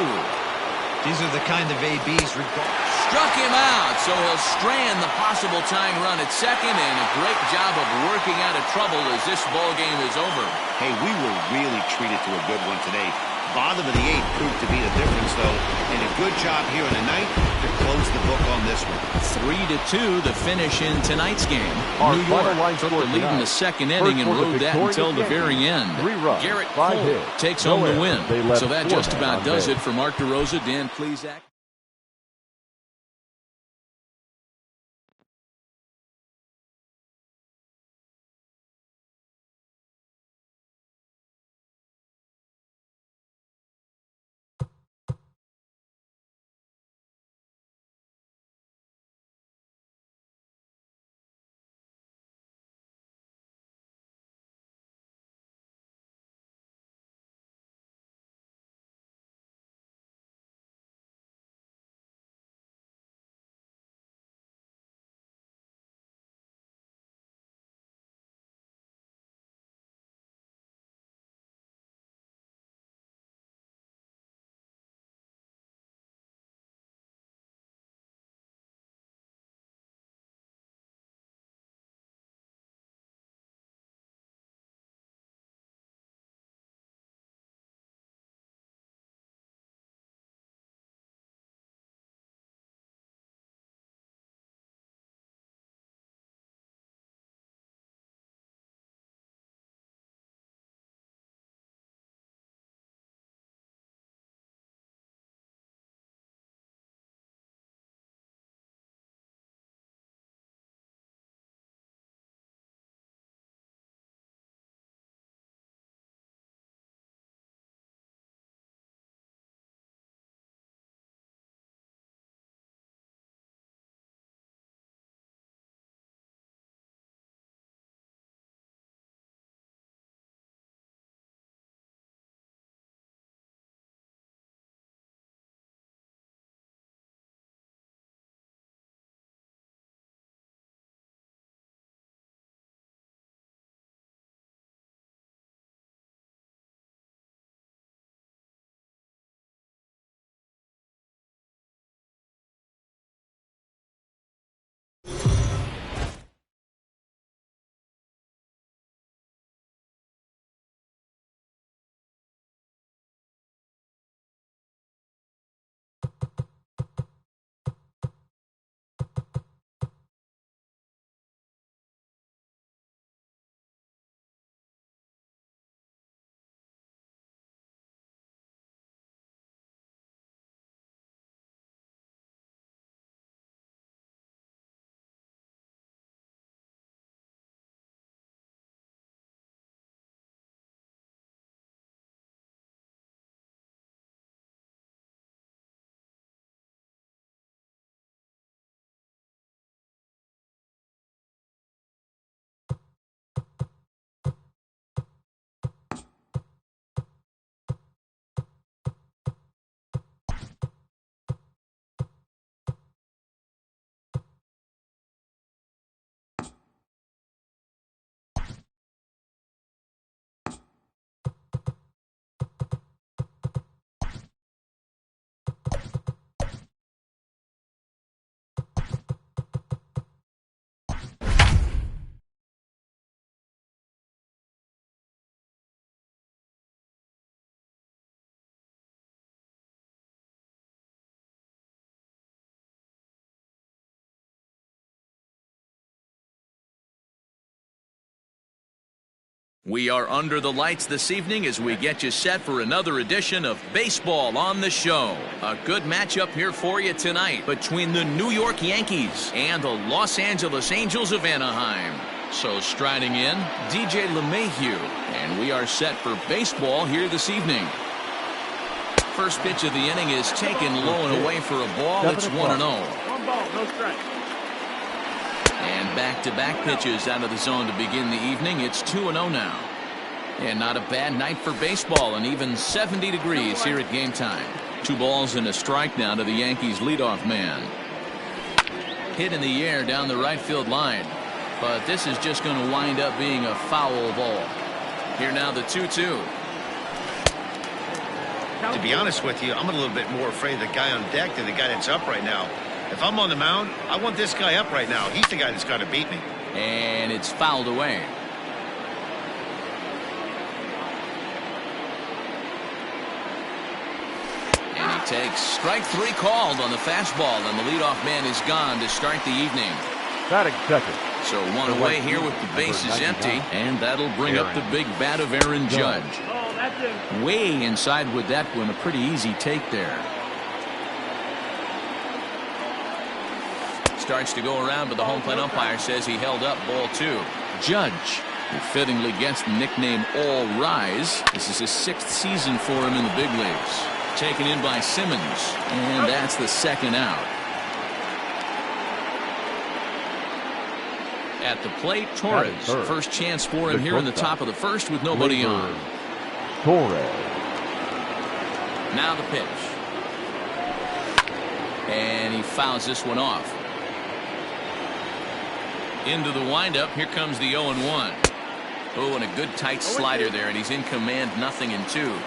These are the kind of ABs. Struck him out, so he'll strand the possible tying run at second, and a great job of working out of trouble as this ball game is over. Hey, we were really treated to a good one today. Bottom of the 8th proved to be the difference, though, and a good job here in the 9th to close the book on this one. 3-2 the finish in tonight's game. Our New York took the lead in the second inning and rode that until the very end. Garrett Cole takes home the win. So that just about does it for Mark DeRosa, Dan Plesac. We are under the lights this evening as we get you set for another edition of Baseball on the Show. A good matchup here for you tonight between the New York Yankees and the Los Angeles Angels of Anaheim. So striding in, DJ LeMahieu, and we are set for baseball here this evening. First pitch of the inning is taken low and away for a ball. It's 1-0. One ball, no strike. And back-to-back pitches out of the zone to begin the evening. It's 2-0 now. And not a bad night for baseball, and even 70 degrees here at game time. 2 balls and a strike now to the Yankees leadoff man. Hit in the air down the right field line. But this is just going to wind up being a foul ball. Here now the 2-2. To be honest with you, I'm a little bit more afraid of the guy on deck than the guy that's up right now. If I'm on the mound, I want this guy up right now. He's the guy that's got to beat me. And it's fouled away. And he takes strike 3 called on the fastball, and the leadoff man is gone to start the evening. Batting second. So 1 away here with the bases empty, and that'll bring up the big bat of Aaron Judge. Oh, that's it. Way inside with that one, a pretty easy take there. Starts to go around, but the home plate umpire says he held up ball 2. Judge, who fittingly gets the nickname All Rise. This is his 6th season for him in the big leagues. Taken in by Simmons, and that's the second out. At the plate, Torres. First chance for him here in the top of the first with nobody on. Torres. Now the pitch. And he fouls this one off. Into the windup. Here comes the 0-1. Oh, and a good tight slider there, and he's in command, 0-2.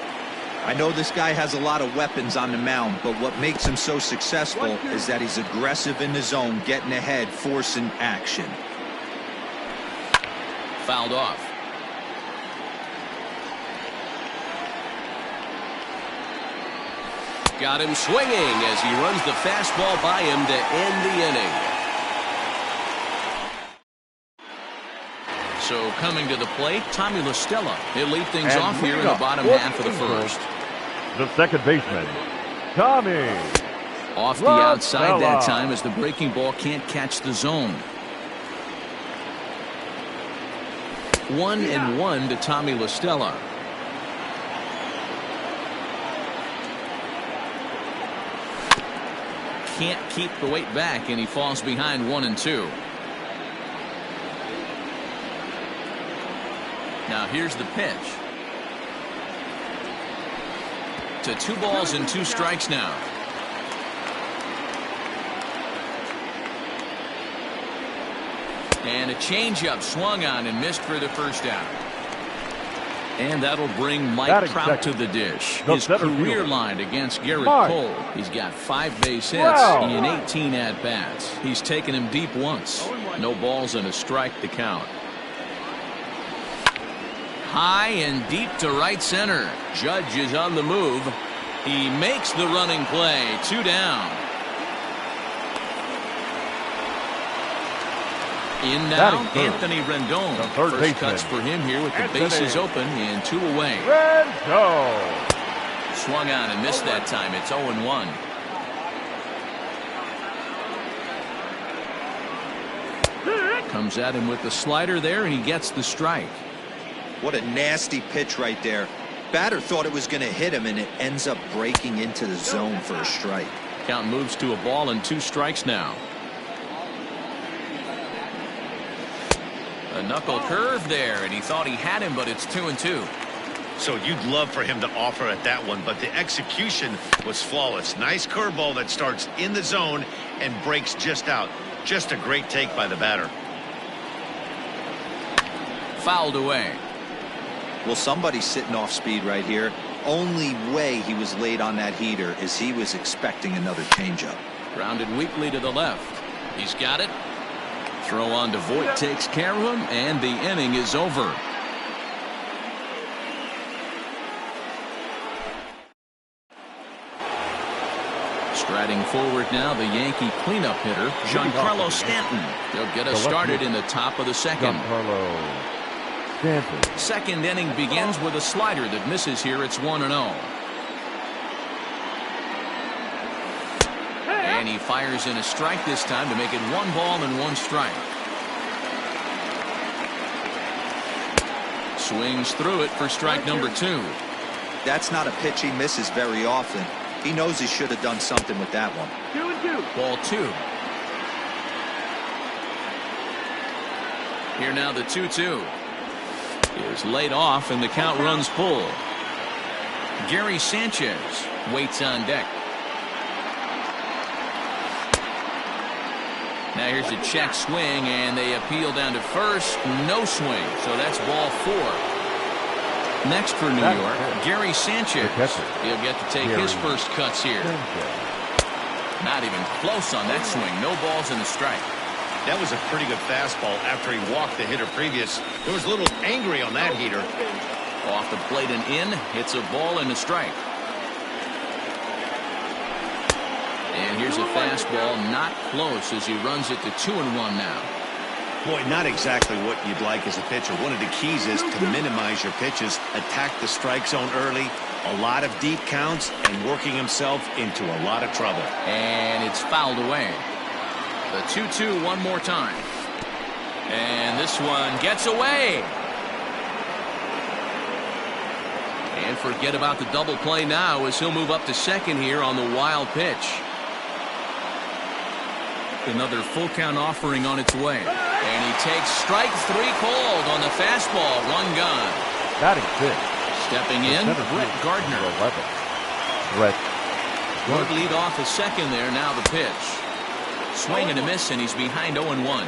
I know this guy has a lot of weapons on the mound, but what makes him so successful is that he's aggressive in the zone, getting ahead, forcing action. Fouled off. Got him swinging as he runs the fastball by him to end the inning. So coming to the plate, Tommy La Stella. He'll lead things off here in the bottom half of the first. The second baseman, Tommy. Off the outside that time as the breaking ball can't catch the zone. 1-1 to Tommy La Stella. Can't keep the weight back, and he falls behind 1-2. Now here's the pitch. To 2 balls and 2 strikes now. And a changeup swung on and missed for the first out. And that'll bring Mike Trout to the dish. His career line against Garrett Cole. He's got 5 base hits in 18 at-bats. He's taken him deep once. No balls and a strike to count. High and deep to right center. Judge is on the move. He makes the running play. 2 down. In now, Anthony Rendon. First cuts for him here with the bases open and 2 away. Rendon. Swung on and missed that time. It's 0-1. Comes at him with the slider there, and he gets the strike. What a nasty pitch right there. Batter thought it was going to hit him, and it ends up breaking into the zone for a strike. Count moves to a ball and 2 strikes now. A knuckle curve there, and he thought he had him, but it's 2-2. So you'd love for him to offer at that one, but the execution was flawless. Nice curveball that starts in the zone and breaks just out. Just a great take by the batter. Fouled away. Well, somebody's sitting off speed right here. Only way he was late on that heater is he was expecting another changeup. Grounded weakly to the left. He's got it. Throw on to Voit takes care of him, and the inning is over. Striding forward now, the Yankee cleanup hitter, Giancarlo Stanton. He'll get us started in the top of the second. Stanton. Second inning begins with a slider that misses here. It's 1-0. And he fires in a strike this time to make it 1 ball and 1 strike. Swings through it for strike number 2. That's not a pitch he misses very often. He knows he should have done something with that one. 2-2. Ball 2. Here now the 2-2 is laid off and the count runs full. Gary Sanchez waits on deck. Now here's a check swing and they appeal down to first. No swing, so that's ball 4. Next for New York, Gary Sanchez. He'll get to take his first cuts here. Not even close on that swing. No balls in the strike. That was a pretty good fastball after he walked the hitter previous. There was a little angry on that heater. Off the plate and in. Hits a ball and a strike. And here's a fastball not close as he runs it to 2-1 now. Boy, not exactly what you'd like as a pitcher. One of the keys is to minimize your pitches, attack the strike zone early, a lot of deep counts, and working himself into a lot of trouble. And it's fouled away. The 2-2 one more time. And this one gets away. And forget about the double play now as he'll move up to second here on the wild pitch. Another full count offering on its way. And he takes strike 3 called on the fastball. 1 gone. Batting 5th. Stepping in, Brett Gardner. 11. Brett Good lead off a second there. Now the pitch. Swing and a miss, and he's behind 0-1. 1-1.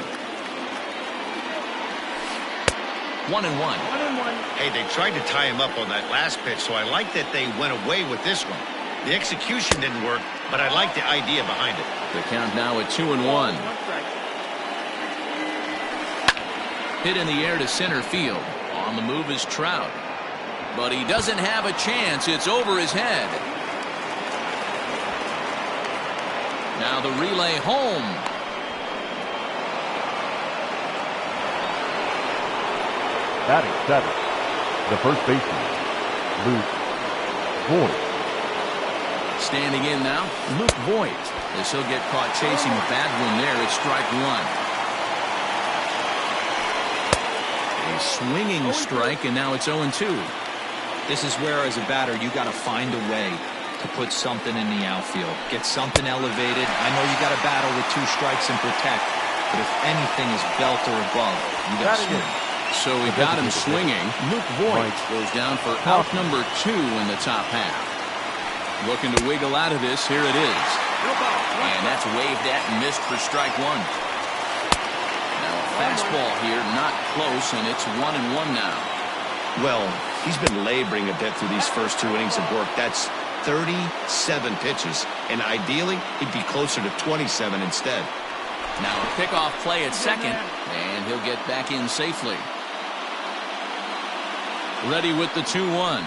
1-1. Hey, they tried to tie him up on that last pitch, so I like that they went away with this one. The execution didn't work, but I like the idea behind it. The count now at 2-1. 1 strike. Hit in the air to center field. On the move is Trout. But he doesn't have a chance. It's over his head. Now the relay home. Batting 7th. The first baseman, Luke Voigt. Standing in now, Luke Voigt. As he'll get caught chasing a bad one there. It's strike 1. A swinging strike, and now it's 0-2. This is where, as a batter, you got to find a way to put something in the outfield. Get something elevated. I know you got to battle with 2 strikes and protect, but if anything is belt or above, you got to swing. So we got him swinging. Luke Voigt goes down for out number 2 in the top half. Looking to wiggle out of this. Here it is. And that's waved at and missed for strike 1. Now a fastball here, not close, and it's 1-1 now. Well, he's been laboring a bit through these first 2 innings of work. That's 37 pitches, and ideally he'd be closer to 27 instead. Now a pickoff play at second, and he'll get back in safely. Ready with the 2-1.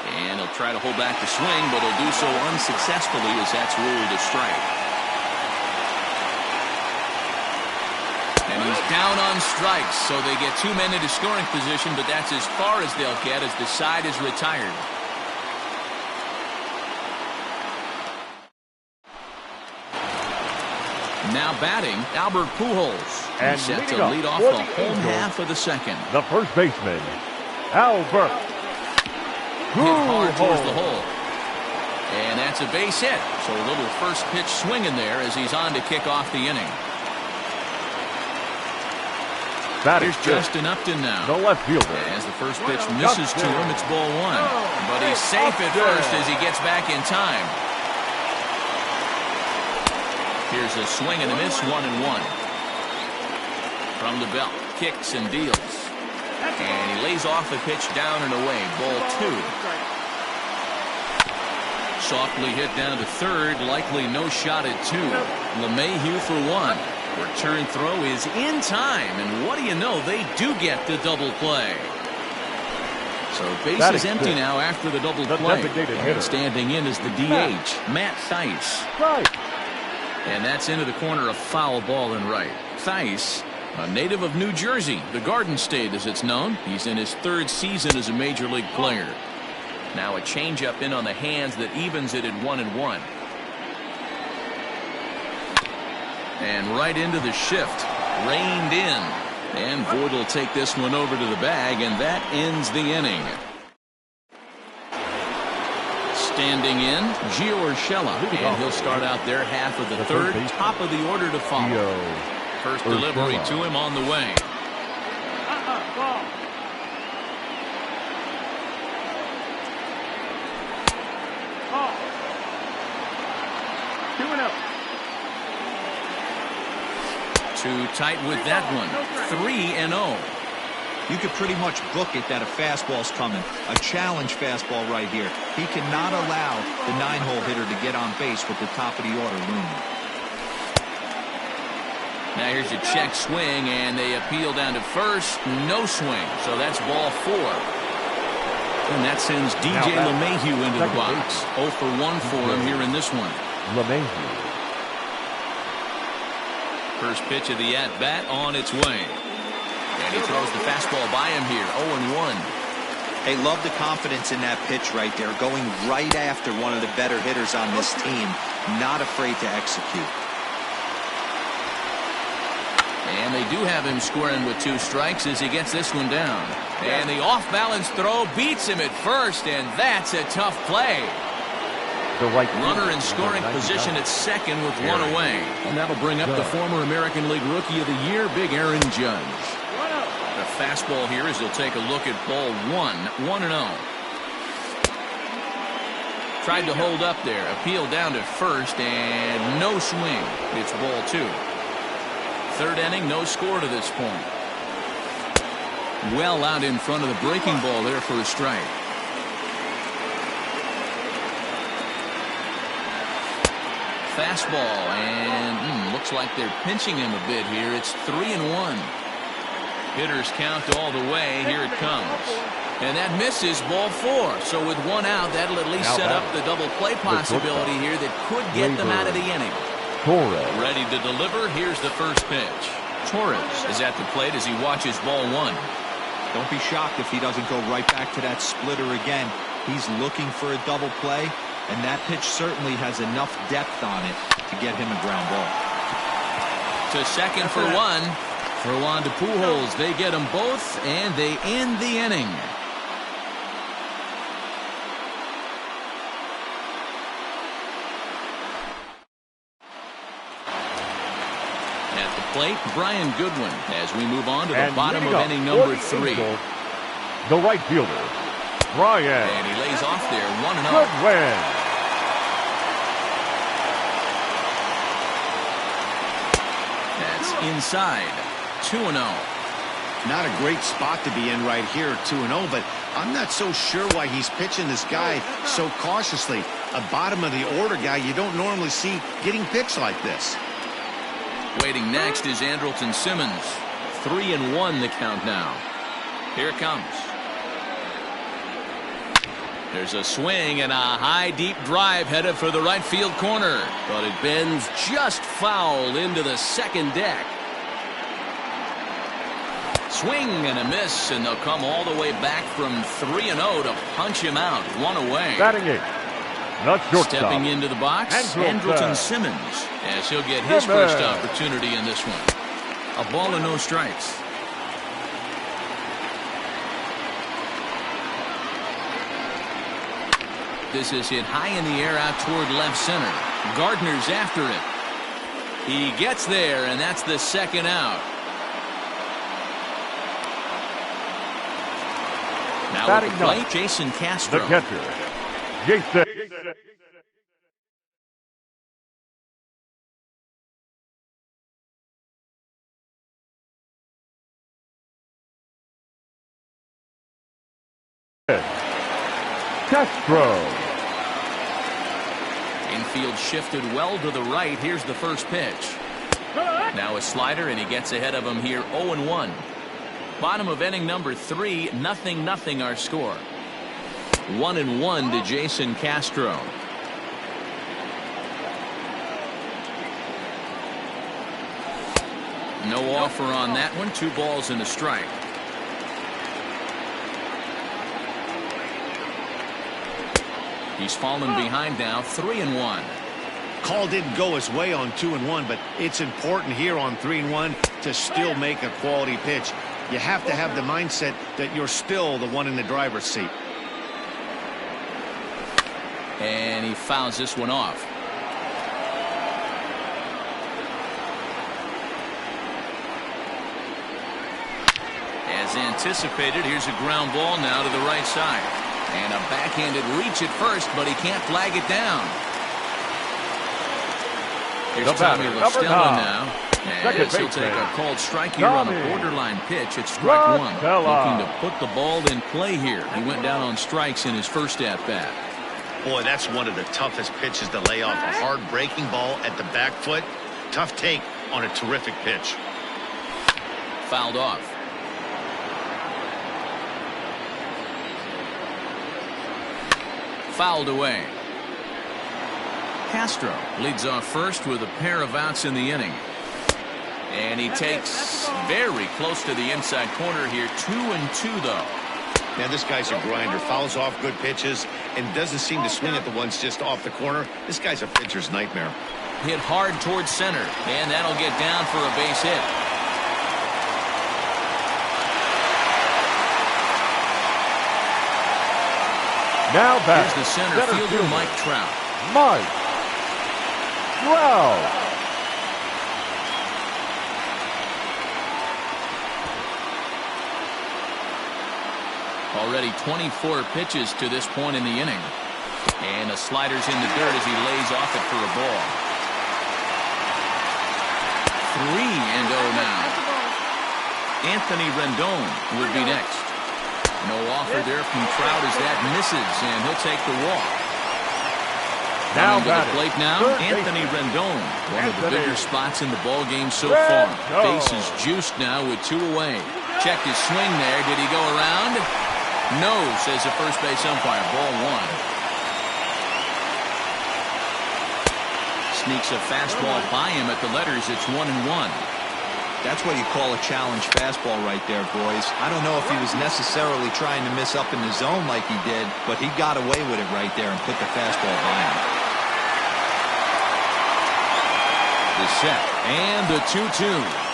And he'll try to hold back the swing, but he'll do so unsuccessfully as that's ruled a strike. And he's down on strikes, so they get 2 men into scoring position, but that's as far as they'll get as the side is retired. Now batting, Albert Pujols. And He's set to lead off the home half of the second. The first baseman, Albert Hit hard towards the hole. And that's a base hit. So a little first pitch swinging there as he's on to kick off the inning. Here's Justin Upton now. The left fielder. As the first pitch misses to him, it's ball 1. But he's safe at first as he gets back in time. Here's a swing and a miss, 1-1. From the belt, kicks and deals. And he lays off the pitch down and away. Ball 2. Softly hit down to third. Likely no shot at 2. LeMahieu for 1. Return throw is in time. And what do you know? They do get the double play. So base is empty now after the double play. And standing in is the DH, Matt Thaiss. And that's into the corner, a foul ball and right. Thaiss A native of New Jersey, the Garden State as it's known. He's in his 3rd season as a major league player. Now a changeup in on the hands that evens it at 1-1. And right into the shift. Reined in. And Voigt will take this one over to the bag, and that ends the inning. Standing in, Gio Urshela, and he'll start out their half of the 3rd. Top of the order to follow. First delivery to him on the way. Ball. Ball. 2-0. Too tight with that one. 3-0. You could pretty much book it that a fastball's coming. A challenge fastball right here. He cannot allow the 9-hole hitter to get on base with the top of the order looming. Now here's a check swing, and they appeal down to first. No swing, so that's ball 4. And that sends DJ LeMahieu into the box. 0 for 1 for him here in this one. LeMahieu. First pitch of the at-bat on its way. And he throws the fastball by him here. 0-1. Hey, love the confidence in that pitch right there. Going right after one of the better hitters on this team. Not afraid to execute. And they do have him squaring with 2 strikes as he gets this one down. And the off-balance throw beats him at first, and that's a tough play. The right runner in scoring position at second with 1 away. And that'll bring up the former American League Rookie of the Year, Big Aaron Judge. The fastball here as he'll take a look at ball 1, 1-0. Tried to hold up there, appeal down to first, and no swing. It's ball 2. 3rd inning, no score to this point. Well out in front of the breaking ball there for a strike. Fastball, and looks like they're pinching him a bit here. It's 3-1. Hitters count all the way. Here it comes. And that misses ball 4. So with 1 out, that'll at least set up the double play possibility here that could get them out of the inning. Torres. Ready to deliver. Here's the first pitch. Torres is at the plate as he watches ball 1. Don't be shocked if he doesn't go right back to that splitter again. He's looking for a double play, and that pitch certainly has enough depth on it to get him a ground ball. To second for 1. Throw on to Pujols. They get them both, and they end the inning. At the plate, Brian Goodwin as we move on to the bottom of inning number 3. The right fielder, Brian. And he lays off there, 1-0. Goodwin. That's inside, 2-0. Not a great spot to be in right here, 2-0, but I'm not so sure why he's pitching this guy so cautiously. A bottom of the order guy you don't normally see getting pitched like this. Waiting next is Andrelton Simmons. 3-1 the count now. Here it comes. There's a swing and a high deep drive headed for the right field corner, but it bends just foul into the second deck. Swing and a miss, and they'll come all the way back from 3-0 to punch him out. 1 away. Batting it. Not shortstop. Stepping into the box, Andrelton Simmons, as he'll get his first opportunity in this one. A ball and no strikes. This is hit high in the air out toward left center. Gardner's after it. He gets there, and that's the second out. Now at the plate, Jason Castro. The catcher, Jason. Castro. Infield shifted well to the right. Here's the first pitch. Now a slider, and he gets ahead of him here. 0-1. Bottom of inning number 3. 0-0 our score. 1-1 to Jason Castro. No offer on that one. 2 balls and a strike. He's fallen behind now. 3-1. Call didn't go his way on 2-1, but it's important here on 3-1 to still make a quality pitch. You have to have the mindset that you're still the one in the driver's seat. And he fouls this one off. As anticipated, here's a ground ball now to the right side. And a backhanded reach at first, but he can't flag it down. Here's Tommy LaStella now. And he'll take a called strike here on a borderline pitch at strike 1. Looking to put the ball in play here. He went down on strikes in his first at-bat. Boy, that's one of the toughest pitches to lay off. A hard breaking ball at the back foot. Tough take on a terrific pitch. Fouled off. Fouled away. Castro leads off first with a pair of outs in the inning. And he takes very close to the inside corner here. 2-2 though. Man, this guy's a grinder. Fouls off good pitches and doesn't seem to swing at the ones just off the corner. This guy's a pitcher's nightmare. Hit hard towards center, and that'll get down for a base hit. Now back. Here's the center fielder, Mike Trout. Mike Trout. Already 24 pitches to this point in the inning. And the slider's in the dirt as he lays off it for a ball. 3-0 now. Anthony Rendon would be next. No offer there from Trout as that misses, and he'll take the walk. Now to the plate now, Anthony Rendon. One of the bigger spots in the ball game so far. Base is juiced now with 2 away. Checked his swing there. Did he go around? No, says the first base umpire. Ball 1. Sneaks a fastball by him at the letters. It's 1-1. That's what you call a challenge fastball right there, boys. I don't know if he was necessarily trying to miss up in the zone like he did, but he got away with it right there and put the fastball by him. The set and the 2-2.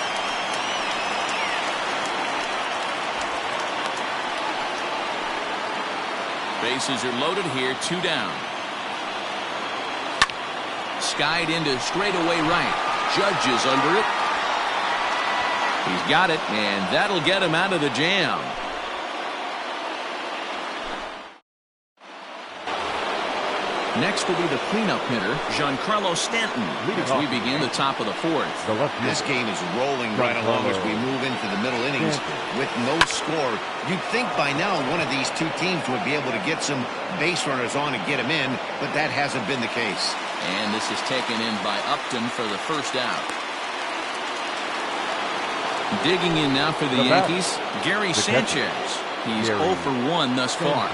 Bases are loaded here, 2 down. Skied into straightaway right. Judge is under it. He's got it, and that'll get him out of the jam. Next will be the cleanup hitter, Giancarlo Stanton, as we begin the top of the 4th. This game is rolling right along as we move into the middle innings with no score. You'd think by now one of these 2 teams would be able to get some base runners on and get them in, but that hasn't been the case. And this is taken in by Upton for the first out. Digging in now for the Yankees, Gary Sanchez. He's 0 for 1 thus far.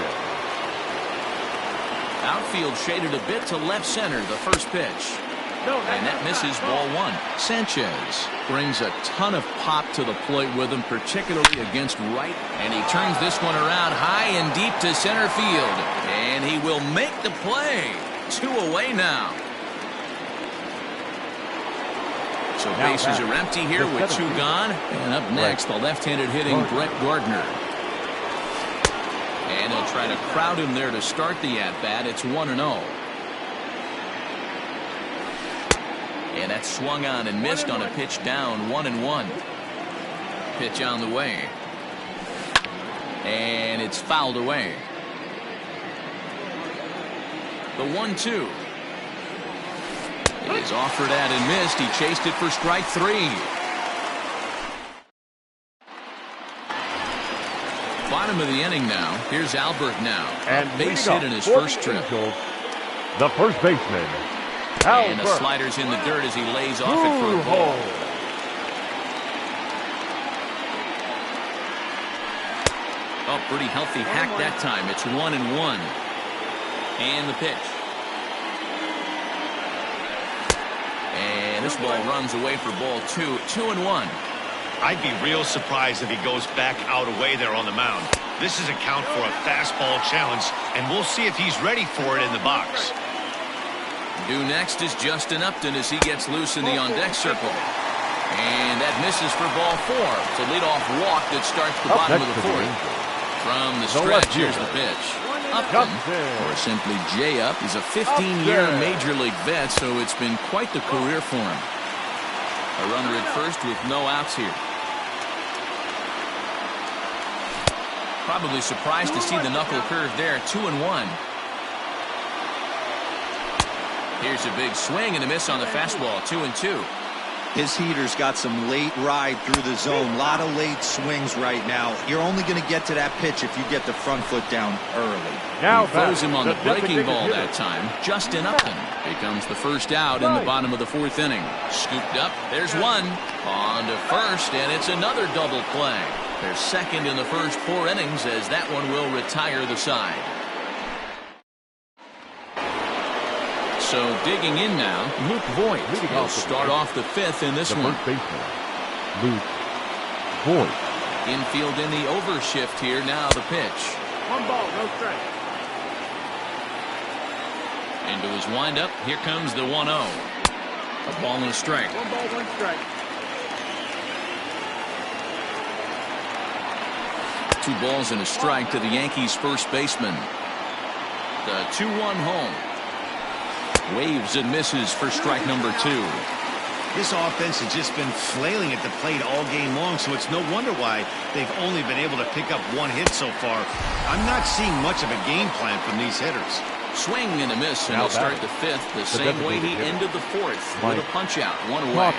Outfield shaded a bit to left center, the first pitch. And that misses, ball 1. Sanchez brings a ton of pop to the plate with him, particularly against right. And he turns this one around high and deep to center field. And he will make the play. 2 away now. So bases are empty here with 2 gone. And up next, the left-handed hitting Brett Gardner. And they'll try to crowd him there to start the at-bat. It's 1-0. And that's swung on and missed on a pitch down, 1-1. Pitch on the way. And it's fouled away. The 1-2. It is offered at and missed. He chased it for strike 3. Bottom of the inning now. Here's Albert now. And base hit in his first trip. The first baseman, Albert. And the slider's in the dirt as he lays off it for a ball. Oh, pretty healthy hack that time. It's 1-1. And the pitch. And this ball runs away for ball 2. 2-1. I'd be real surprised if he goes back out away there on the mound. This is a count for a fastball challenge, and we'll see if he's ready for it in the box. Due next is Justin Upton as he gets loose in the on-deck circle. And that misses for ball 4. It's a leadoff walk that starts the bottom of the 4th. From the stretch, here's the pitch. Upton, or simply J-Up, is a 15-year Major League vet, so it's been quite the career for him. A runner at first with no outs here. Probably surprised to see the knuckle curve there. 2-1. Here's a big swing and a miss on the fastball. 2-2. His heater's got some late ride through the zone. A lot of late swings right now. You're only going to get to that pitch if you get the front foot down early. Now he throws him on the breaking ball that time. Justin Upton becomes the first out in the bottom of the 4th inning. Scooped up. There's one. On to first, and it's another double play. They're second in the first 4 innings as that one will retire the side. So digging in now, Luke Voigt. He'll start off the 5th in this one. First baseman, Luke Voigt. Infield in the overshift here. Now the pitch. 1 ball, no strike. Into his windup. Here comes the 1-0. A ball and a strike. 1 ball, 1 strike. 2 balls and a strike to the Yankees' first baseman. The 2-1 home. Waves and misses for strike number 2. This offense has just been flailing at the plate all game long, so it's no wonder why they've only been able to pick up 1 hit so far. I'm not seeing much of a game plan from these hitters. Swing and a miss, and he'll start the 5th the same way he ended the 4th with a punch out, 1 away.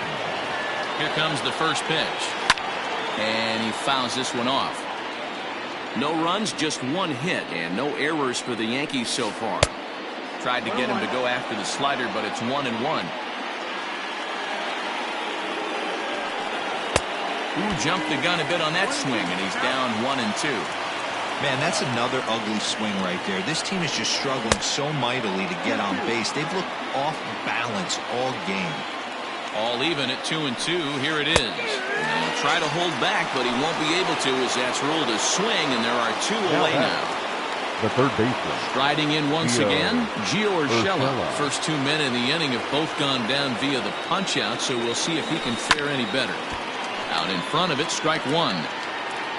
Here comes the first pitch, and he fouls this one off. No runs, just 1 hit, and no errors for the Yankees so far. Tried to get him to go after the slider, but it's 1-1. Ooh, jumped the gun a bit on that swing, and he's down 1-2. Man, that's another ugly swing right there. This team is just struggling so mightily to get on base. They've looked off balance all game. All even at 2-2. Here it is. And he'll try to hold back, but he won't be able to as that's ruled a swing, and there are 2 away now. The third baseman. Striding in once again, Gio Urshela. First 2 men in the inning have both gone down via the punch-out, so we'll see if he can fare any better. Out in front of it, strike 1.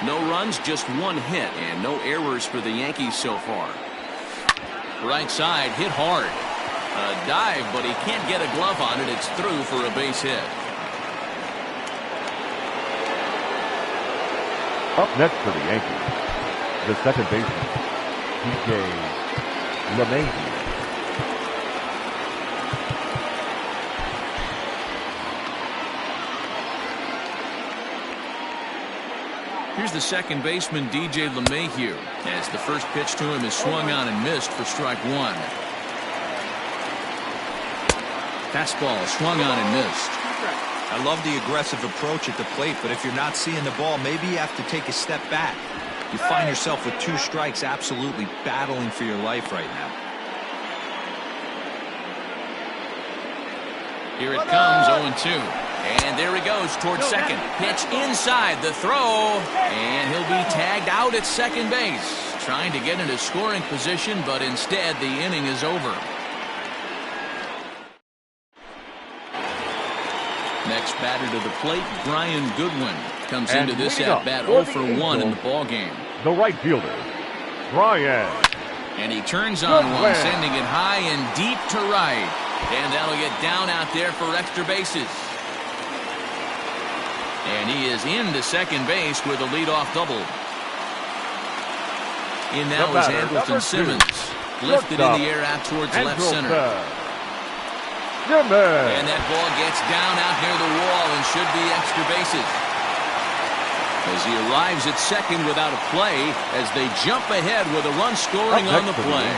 No runs, just 1 hit, and no errors for the Yankees so far. Right side, hit hard. A dive, but he can't get a glove on it. It's through for a base hit. Up next for the Yankees, the second baseman, DJ LeMahieu. Here's the second baseman, DJ LeMahieu, as the first pitch to him is swung on and missed for strike 1. Fastball swung on and missed. I love the aggressive approach at the plate, but if you're not seeing the ball, maybe you have to take a step back. You find yourself with 2 strikes, absolutely battling for your life right now. Here it comes, 0-2. And there he goes towards second. Pitch inside the throw, and he'll be tagged out at second base. Trying to get into scoring position, but instead the inning is over. Next batter to the plate, Brian Goodwin. Comes into this at-bat 0 for 1 in the ballgame. The right fielder, Brian. And he turns on one, sending it high and deep to right. And that'll get down out there for extra bases. And he is into second base with a leadoff double. In now is Andrelton Simmons. Lifted in the air out towards left center. And that ball gets down out near the wall and should be extra bases. As he arrives at second without a play as they jump ahead with a run scoring on the play.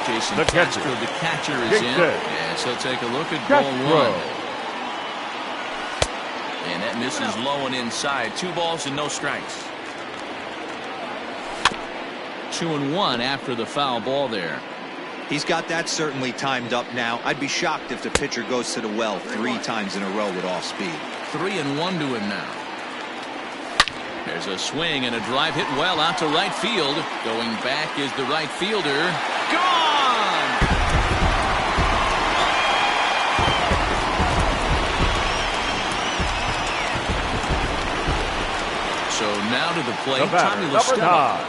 Jason Castro, the catcher, is in. Yes, he'll take a look at ball 1. And that misses low and inside. 2 balls and no strikes. 2-1 after the foul ball there. He's got that certainly timed up now. I'd be shocked if the pitcher goes to the well 3 times in a row with off speed. 3-1 to him now. There's a swing and a drive hit well out to right field. Going back is the right fielder. Gone! So now to the plate, Tommy Listella.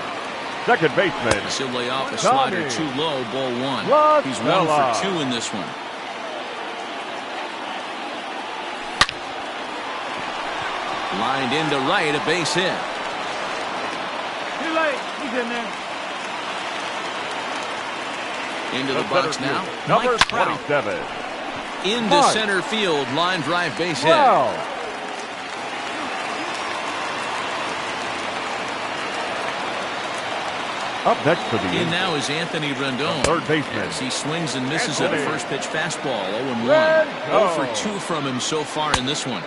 Second baseman. He'll lay off a slider too low, ball one. He's 1 for 2 in this one. Lined into right, a base hit. Too late. He's in there. Into the box now. Number Mike Trout. 27. Into center field, line drive, base hit. Up next for the in now is Anthony Rendon. Third baseman. As he swings and misses at a first pitch fastball. 0-1. 0 for 2 from him so far in this one.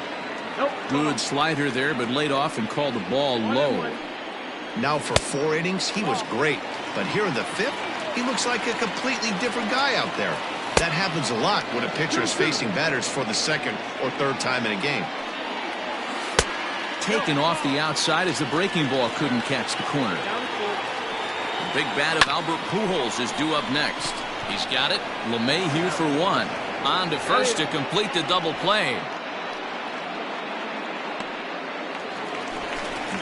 Good slider there, but laid off and called the ball low. Now for 4 innings, he was great. But here in the 5th, he looks like a completely different guy out there. That happens a lot when a pitcher is facing batters for the 2nd or 3rd time in a game. Taken off the outside as the breaking ball couldn't catch the corner. The big bat of Albert Pujols is due up next. He's got it. LeMahieu for 1. On to first to complete the double play.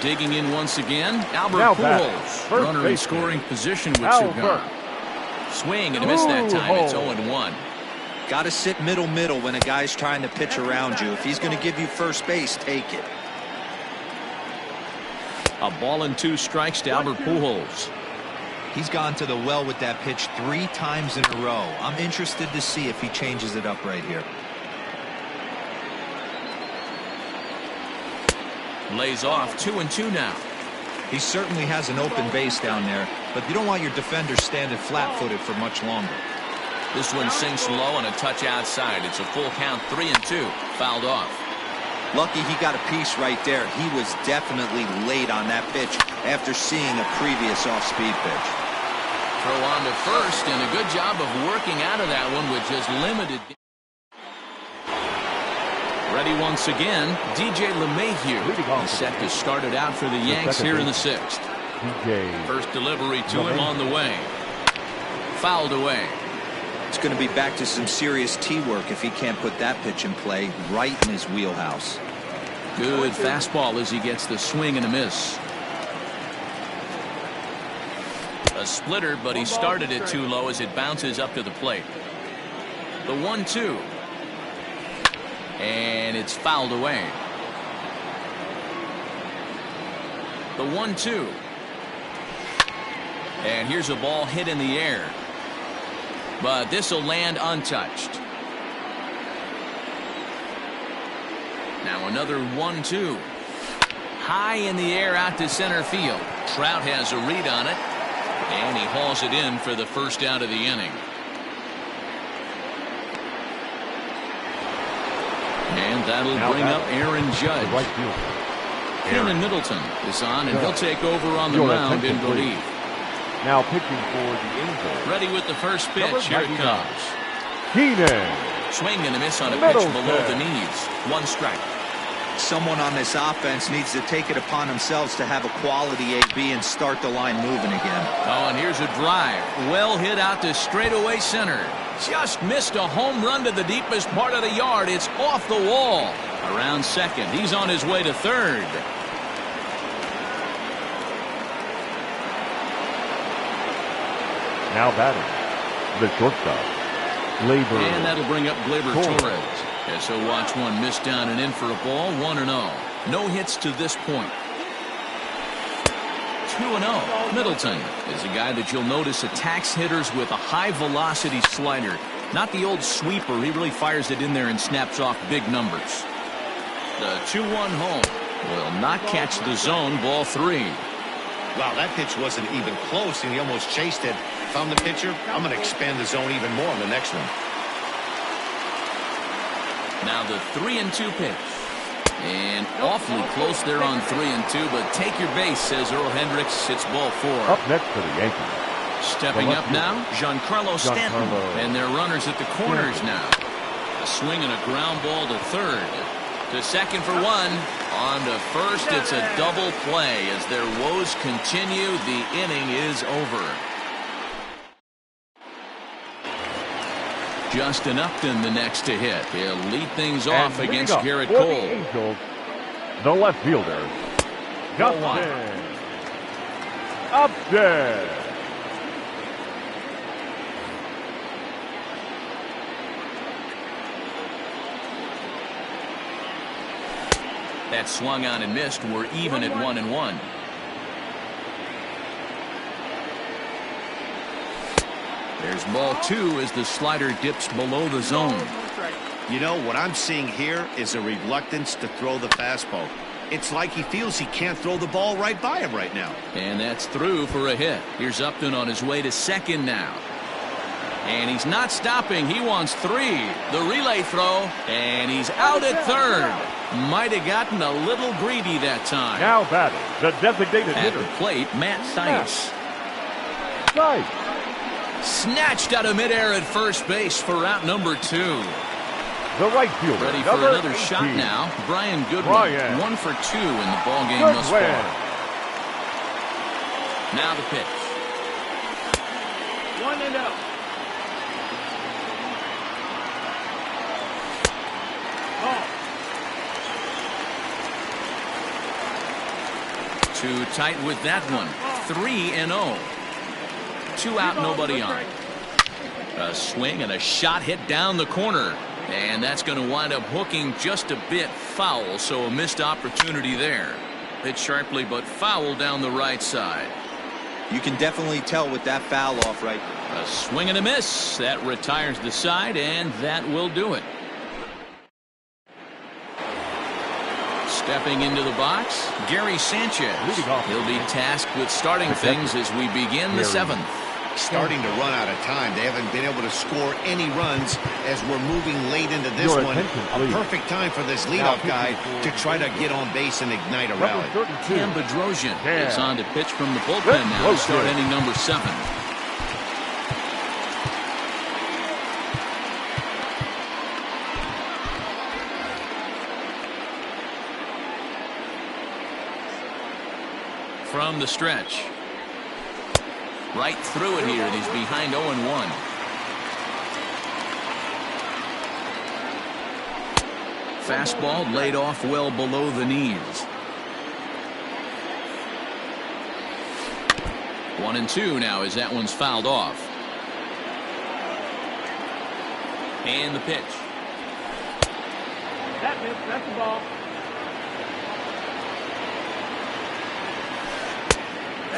Digging in once again, Albert Pujols. Runner in scoring position with 2 gone. Swing and a miss that time. It's 0-1. Got to sit middle when a guy's trying to pitch around you. If he's going to give you first base, take it. A ball and 2 strikes to Albert Pujols. He's gone to the well with that pitch 3 times in a row. I'm interested to see if he changes it up right here. Lays off 2-2 now. He certainly has an open base down there, but you don't want your defender standing flat-footed for much longer. This one sinks low and a touch outside. It's a full count, 3-2. Fouled off. Lucky he got a piece right there. He was definitely late on that pitch after seeing a previous off-speed pitch. Throw on to first, and a good job of working out of that one with just limited. Ready once again, DJ LeMahieu. He's set to start it out for the Yanks here in the 6th. First delivery to him on the way. Fouled away. It's going to be back to some serious tee work if he can't put that pitch in play right in his wheelhouse. Good fastball as he gets the swing and a miss. A splitter, but he started it too low as it bounces up to the plate. The 1-2. And it's fouled away. The 1-2. And here's a ball hit in the air. But this will land untouched. Now another 1-2. High in the air out to center field. Trout has a read on it. And he hauls it in for the first out of the inning. And that'll bring up Aaron Judge. Kenan Middleton is on, and he'll take over on the mound in relief. Now pitching for the Angels. Ready with the first pitch. Here it comes. Kenan. Swing and a miss on a pitch below the knees. 1 strike. Someone on this offense needs to take it upon themselves to have a quality AB and start the line moving again. Oh, and here's a drive. Well hit out to straightaway center. Just missed a home run to the deepest part of the yard. It's off the wall. Around second. He's on his way to third. Now batting, the shortstop, Gleyber. And that'll bring up Gleyber Torres. As he'll watch one miss down and in for a ball. 1-0. No hits to this point. 2-0. Middleton is a guy that you'll notice attacks hitters with a high-velocity slider. Not the old sweeper. He really fires it in there and snaps off big numbers. The 2-1 home will not catch the zone. Ball 3. Wow, that pitch wasn't even close, and he almost chased it. If I'm the pitcher, I'm going to expand the zone even more on the next one. Now the 3-2 pitch. And awfully close there on 3-2, but take your base, says Earl Hendricks. It's ball 4. Up next for the Yankees. Stepping up now, Giancarlo Stanton. And their runners at the corners now. A swing and a ground ball to third. To second for 1. On to first, it's a double play. As their woes continue, the inning is over. Justin Upton the next to hit. He'll lead things off against Garrett Cole. The Angels, the left fielder, Justin Upton. That swung on and missed. We're even at 1-1. There's ball 2 as the slider dips below the zone. You know, what I'm seeing here is a reluctance to throw the fastball. It's like he feels he can't throw the ball right by him right now. And that's through for a hit. Here's Upton on his way to second now. And he's not stopping. He wants 3. The relay throw, and he's out at third. Might have gotten a little greedy that time. Now batting, the designated At hitter. the plate, Matt Theis. Theis. Snatched out of midair at first base for out number 2. The right fielder. Ready for another shot now. Brian Goodwin. 1 for 2 in the ballgame thus far. Now the pitch. 1-0. Too tight with that one. 3-0. 2 out, nobody on. A swing and a shot hit down the corner. And that's going to wind up hooking just a bit foul, so a missed opportunity there. Hit sharply but foul down the right side. You can definitely tell with that foul off right. A swing and a miss. That retires the side, and that will do it. Stepping into the box, Gary Sanchez. He'll be tasked with starting things as we begin the 7th. Starting to run out of time. They haven't been able to score any runs as we're moving late into this one. A perfect time for this leadoff guy to try to get on base and ignite a rally. Cam Bedrosian is on to pitch from the bullpen now to start inning number 7. From the stretch. Right through it here, and he's behind 0-1. Fastball laid off well below the knees. 1-2 now as that one's fouled off. And the pitch. That's the ball.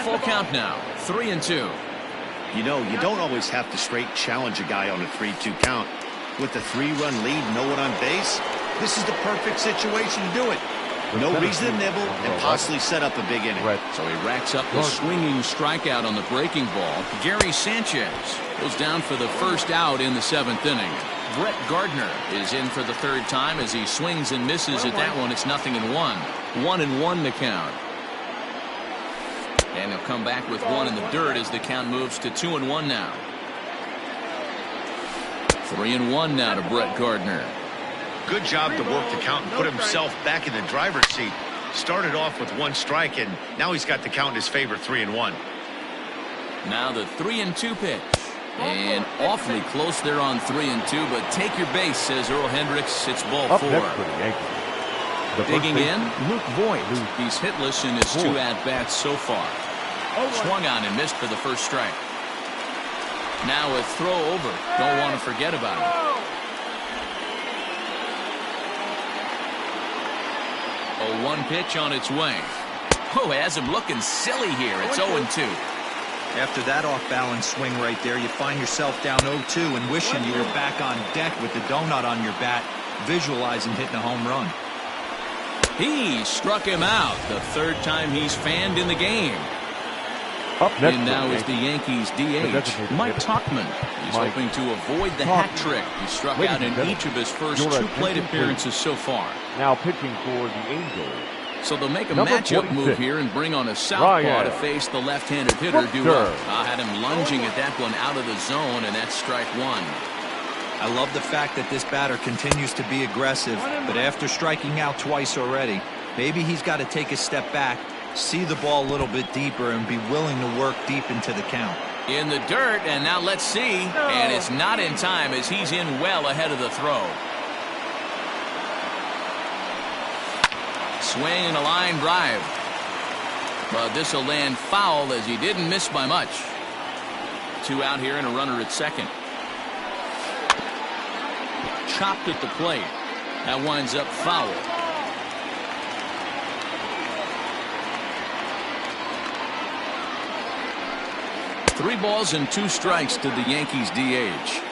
Full count now. 3-2. You know, you don't always have to straight challenge a guy on a 3-2 count. With the 3-run lead, no one on base, this is the perfect situation to do it. No reason to nibble and possibly set up a big inning. So he racks up the swinging strikeout on the breaking ball. Gary Sanchez goes down for the first out in the 7th inning. Brett Gardner is in for the 3rd time as he swings and misses at that one. It's 0-1. 1-1 to count. And he'll come back with 1 in the dirt as the count moves to 2-1 now. 3-1 now to Brett Gardner. Good job to work the count and put himself back in the driver's seat. Started off with 1 strike, and now he's got the count in his favor, 3-1. Now the 3-2 pitch. And awfully close there on 3-2, but take your base, says Earl Hendricks. It's ball 4. Digging in, Luke Voigt. He's hitless in his 2 at-bats so far. Swung on and missed for the first strike. Now a throw over. Don't want to forget about it. 0-1 pitch on its way. Oh, has him looking silly here. It's 0-2. After that off-balance swing right there, you find yourself down 0-2 and wishing you were back on deck with the donut on your bat, visualizing hitting a home run. He struck him out. The 3rd time he's fanned in the game. Up next, and now is the Yankees DH, Mike Tauchman. He's hoping to avoid the hat trick. He struck out in each of his first 2 plate appearances so far. Now pitching for the Angels. So they'll make a matchup move here and bring on a southpaw to face the left-handed hitter, Duval. I had him lunging at that one out of the zone, and that's strike 1. I love the fact that this batter continues to be aggressive, but after striking out twice already, Maybe he's got to take a step back, see the ball a little bit deeper, and be willing to work deep into the count. In the dirt, and now let's see. And it's not in time as he's in well ahead of the throw. Swing and a line drive. But this will land foul as he didn't miss by much. 2 out here and a runner at second. Chopped at the plate. That winds up foul. Three balls and 2 strikes to the Yankees DH.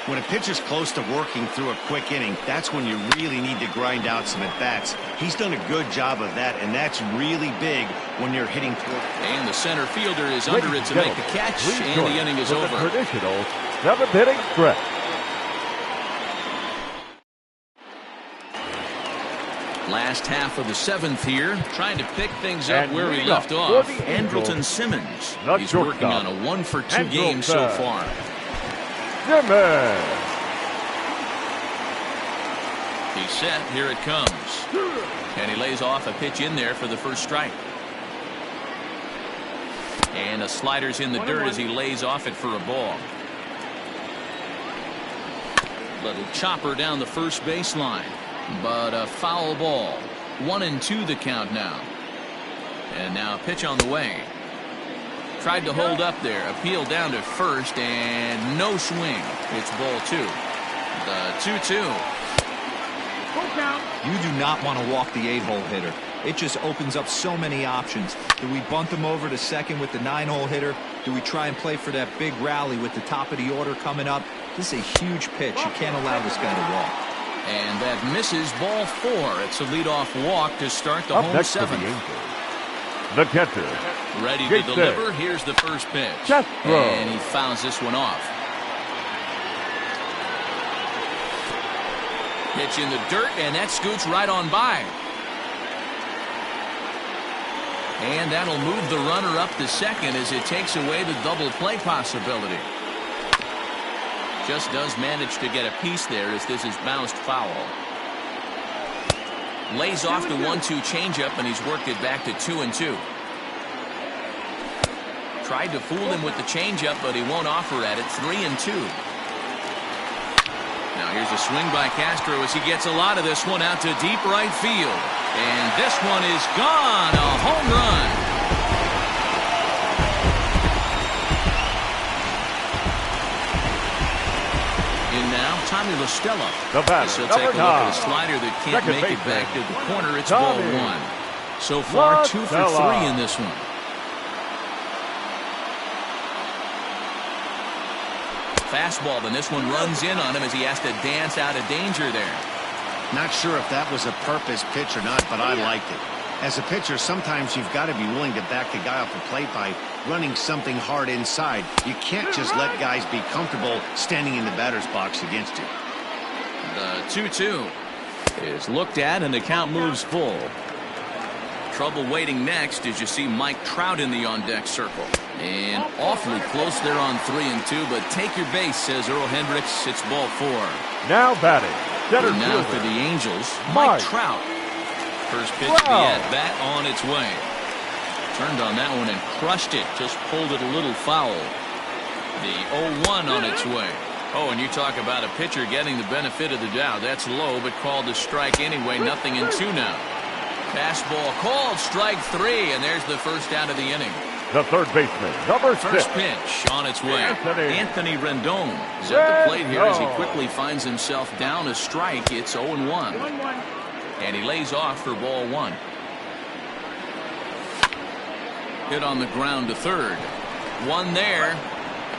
When a pitcher's close to working through a quick inning, that's when you really need to grind out some at-bats. He's done a good job of that, and that's really big when you're hitting toward. And the center fielder is under it to make the catch, and the inning is over. The traditional 7th inning stretch. Last half of the 7th here, trying to pick things up where he left off. Andrelton Simmons. He's working on a 1-for-2 game so far. Simmons. He's set. Here it comes. And he lays off a pitch in there for the first strike. And a slider's in the dirt as he lays off it for a ball. Little chopper down the first baseline. But a foul ball. 1-2 the count now. And now a pitch on the way. Tried to hold up there. Appeal down to first and no swing. It's ball 2. The 2-2. You do not want to walk the 8-hole hitter. It just opens up so many options. Do we bunt him over to second with the 9-hole hitter? Do we try and play for that big rally with the top of the order coming up? This is a huge pitch. You can't allow this guy to walk. And that misses ball 4. It's a leadoff walk to start the home 7th. The catcher. Ready to deliver. Here's the first pitch. And he fouls this one off. Pitch in the dirt, and that scoots right on by. And that'll move the runner up to second as it takes away the double play possibility. Just does manage to get a piece there as this is bounced foul. Lays off the 1-2 changeup, and he's worked it back to 2-2. Tried to fool him with the changeup, but he won't offer at it. 3-2. Now here's a swing by Castro as he gets a lot of this one out to deep right field. And this one is gone. A home run. In now, Tommy La Stella. This will take a look at a slider that can't make it back to the corner. It's ball 1. So far, 2 for 3 in this one. Fastball, then this one runs in on him as he has to dance out of danger there. Not sure if that was a purpose pitch or not, but I liked it. As a pitcher, sometimes you've got to be willing to back the guy off the plate by running something hard inside. You can't just let guys be comfortable standing in the batter's box against you. The 2-2 is looked at, and the count moves full. Trouble waiting next as you see Mike Trout in the on-deck circle. And awfully close there on 3-2, but take your base, says Earl Hendricks. It's ball 4. Now batting. And now for the Angels, Mike Trout. First pitch of the at-bat on its way. Turned on that one and crushed it. Just pulled it a little foul. The 0-1 on its way. Oh, and you talk about a pitcher getting the benefit of the doubt. That's low, but called a strike anyway. 0-2 now. Fastball called, strike 3, and there's the first out of the inning. The third baseman, number 6. First pitch on its way. Anthony Rendon is at the plate here as he quickly finds himself down a strike. It's 0-1. And he lays off for ball 1. Hit on the ground to third. One there.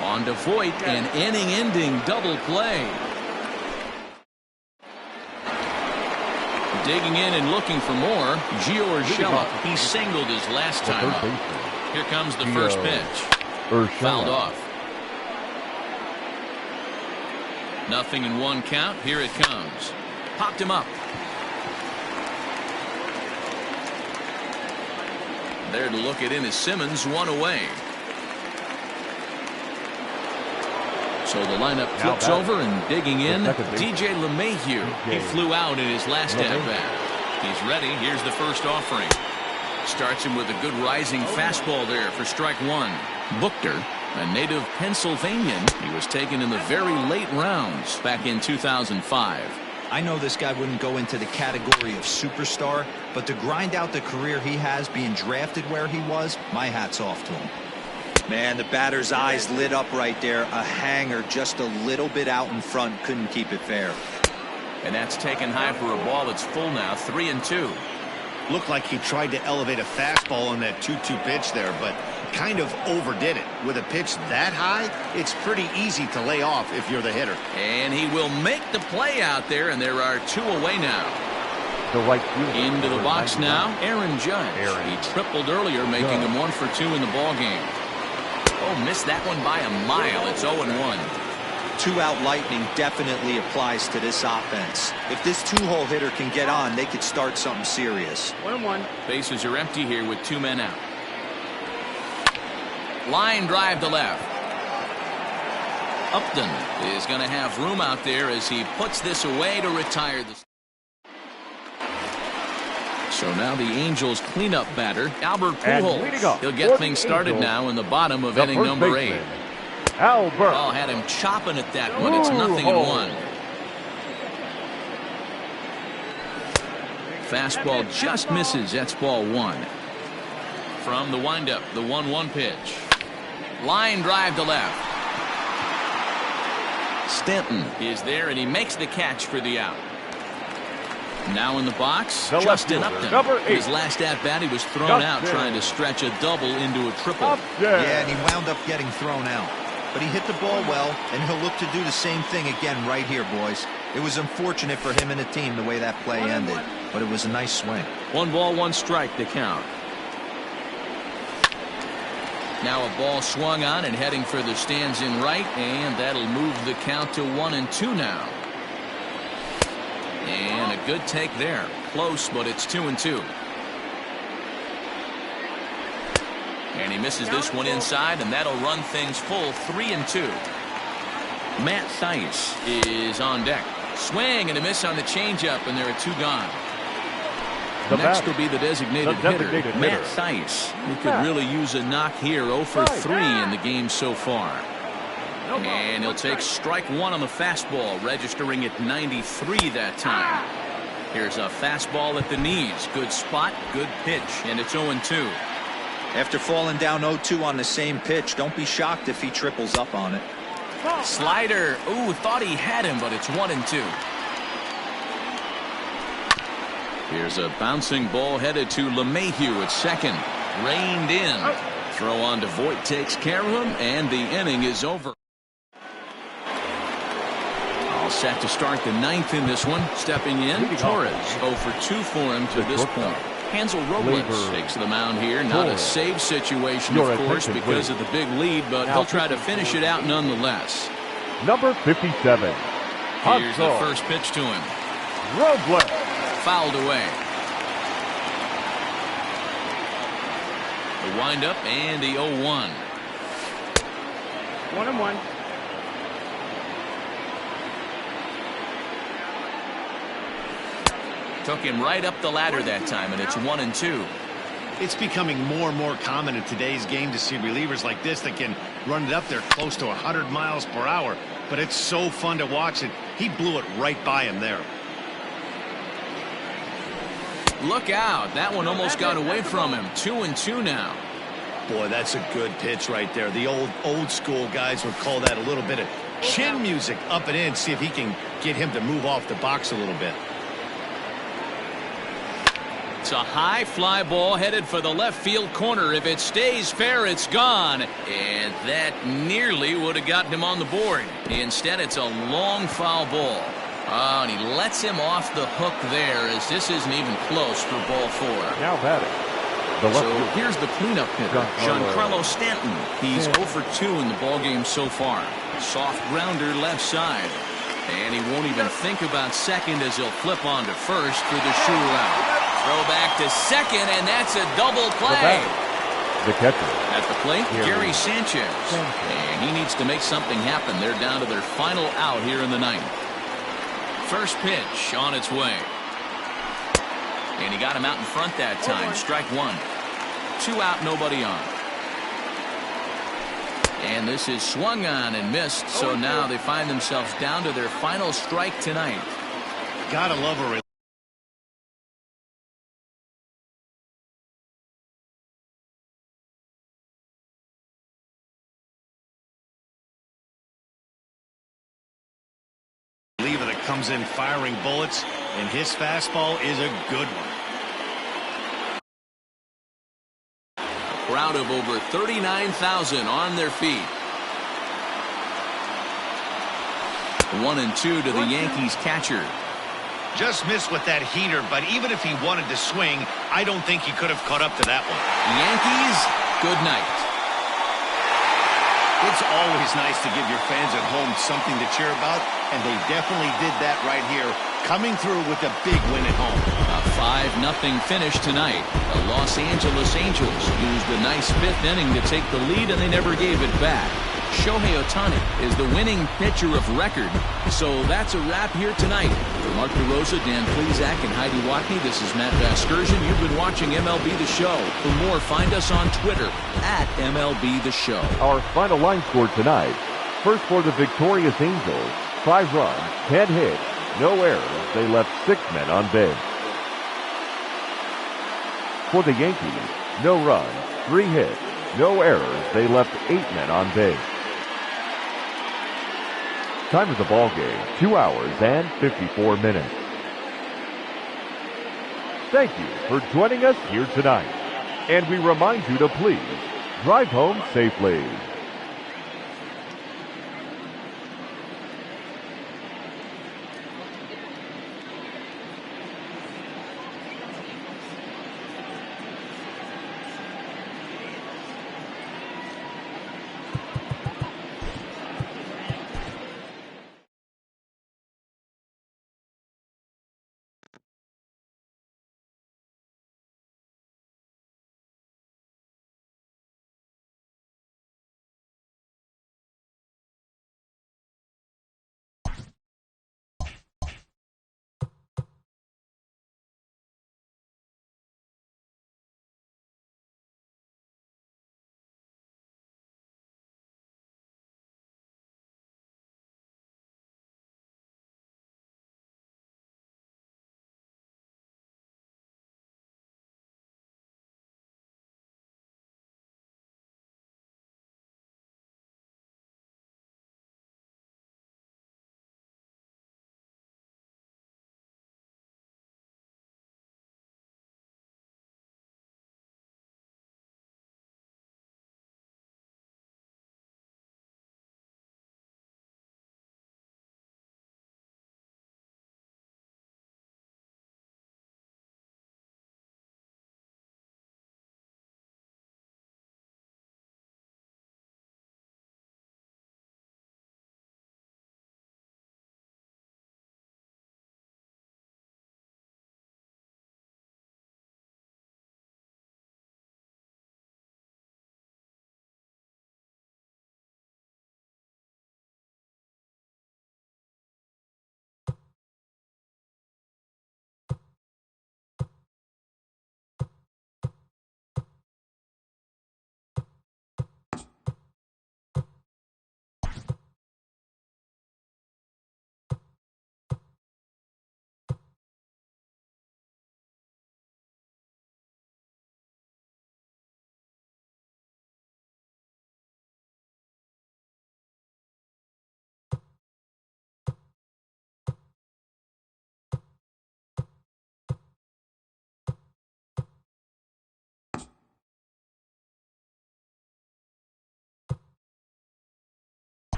On to Voit, an inning-ending double play. Digging in and looking for more, Gio Urshela. He singled his last time up. Here comes the first pitch. Fouled off. 0-1 count. Here it comes. Popped him up. There to look it in is Simmons, 1 away. So the lineup flips over, and digging in, DJ LeMahieu. He flew out in his last at-bat. He's ready. Here's the first offering. Starts him with a good rising fastball there for strike one. Buchter, a native Pennsylvanian. He was taken in the very late rounds back in 2005. I know this guy wouldn't go into the category of superstar, but to grind out the career he has being drafted where he was, my hat's off to him. Man, the batter's eyes lit up right there. A hanger just a little bit out in front. Couldn't keep it fair. And that's taken high for a ball that's full now, 3-2. Looked like he tried to elevate a fastball on that 2-2 pitch there, but kind of overdid it. With a pitch that high, it's pretty easy to lay off if you're the hitter. And he will make the play out there, and there are 2 away now. The right fielder. Into the box now, Aaron Judge. He tripled earlier, making him 1 for 2 in the ball game. Oh, missed that one by a mile. It's 0-1. 2-out lightning definitely applies to this offense. If this 2-hole hitter can get on, they could start something serious. 1-1. Bases are empty here with 2 men out. Line drive to left. Upton is going to have room out there as he puts this away to retire the. So now the Angels cleanup batter, Albert Pujols. He'll get things started now in the bottom of inning number 8. Albert. Ball had him chopping at that one. It's 0-1. Fastball just misses. That's ball 1. From the windup, the 1-1 pitch. Line drive to left. Stanton is there, and he makes the catch for the out. Now in the box, Justin Upton. His last at-bat, he was thrown out trying to stretch a double into a triple. Yeah, and he wound up getting thrown out. But he hit the ball well, and he'll look to do the same thing again right here, boys. It was unfortunate for him and the team the way that play ended, but it was a nice swing. 1 ball, 1 strike to count. Now a ball swung on and heading for the stands in right, and that'll move the count to 1-2 now. And a good take there. Close, but it's 2-2. And he misses this one inside, and that'll run things full 3-2. Matt Thaiss is on deck. Swing and a miss on the changeup, and there are 2 gone. Next will be the designated hitter, Matt Thaiss, who could really use a knock here. 0 for 3 in the game so far. And he'll take strike 1 on the fastball, registering at 93 that time. Here's a fastball at the knees. Good spot, good pitch, and it's 0-2. After falling down 0-2 on the same pitch, don't be shocked if he triples up on it. Slider. Ooh, thought he had him, but it's 1-2. Here's a bouncing ball headed to LeMahieu at second. Reined in. Throw on to Voit takes care of him, and the inning is over. All set to start the 9th in this one. Stepping in, Torres. 0 for 2 for him to this point. Hansel Robles takes the mound here. Not a save situation, of course, because of the big lead, but he'll try to finish it out nonetheless. Number 57. Here's the first pitch to him. Robles. Fouled away. The windup and the 0-1. 1-1. Took him right up the ladder that time, and it's 1-2. It's becoming more and more common in today's game to see relievers like this that can run it up there close to 100 miles per hour. But it's so fun to watch it. He blew it right by him there. Look out. That one almost got away from him. 2-2 now. Boy, that's a good pitch right there. The old school guys would call that a little bit of chin music up and in. See if he can get him to move off the box a little bit. It's a high fly ball headed for the left field corner. If it stays fair, it's gone. And that nearly would have gotten him on the board. Instead, it's a long foul ball. Oh, and he lets him off the hook there, as this isn't even close for ball 4. Now batting. So here's the cleanup hitter, Giancarlo Stanton. He's 0 for 2 in the ballgame so far. Soft grounder left side. And he won't even think about second as he'll flip on to first for the sure out. Throw back to second, and that's a double play. The catcher. At the plate, Gary Sanchez. And he needs to make something happen. They're down to their final out here in the 9th. First pitch on its way. And he got him out in front that time. Strike one. 2 out, nobody on. And this is swung on and missed. So now they find themselves down to their final strike tonight. Gotta love a reliever that comes in firing bullets, and his fastball is a good one. A crowd of over 39,000 on their feet. 1-2 to the Yankees catcher. Just missed with that heater, but even if he wanted to swing, I don't think he could have caught up to that one. Yankees, good night. It's always nice to give your fans at home something to cheer about, and they definitely did that right here, coming through with a big win at home. A 5-0 finish tonight. The Los Angeles Angels used a nice 5th inning to take the lead, and they never gave it back. Shohei Ohtani is the winning pitcher of record. So that's a wrap here tonight. For Mark DeRosa, Dan Plesac, and Heidi Watney, this is Matt Vasgersian. You've been watching MLB The Show. For more, find us on Twitter at MLB The Show. Our final line score tonight. First for the victorious Angels, 5 runs, 10 hits, no errors. They left 6 men on base. For the Yankees, no runs, 3 hits, no errors. They left 8 men on base. Time of the ball game, 2 hours and 54 minutes. Thank you for joining us here tonight. And we remind you to please drive home safely.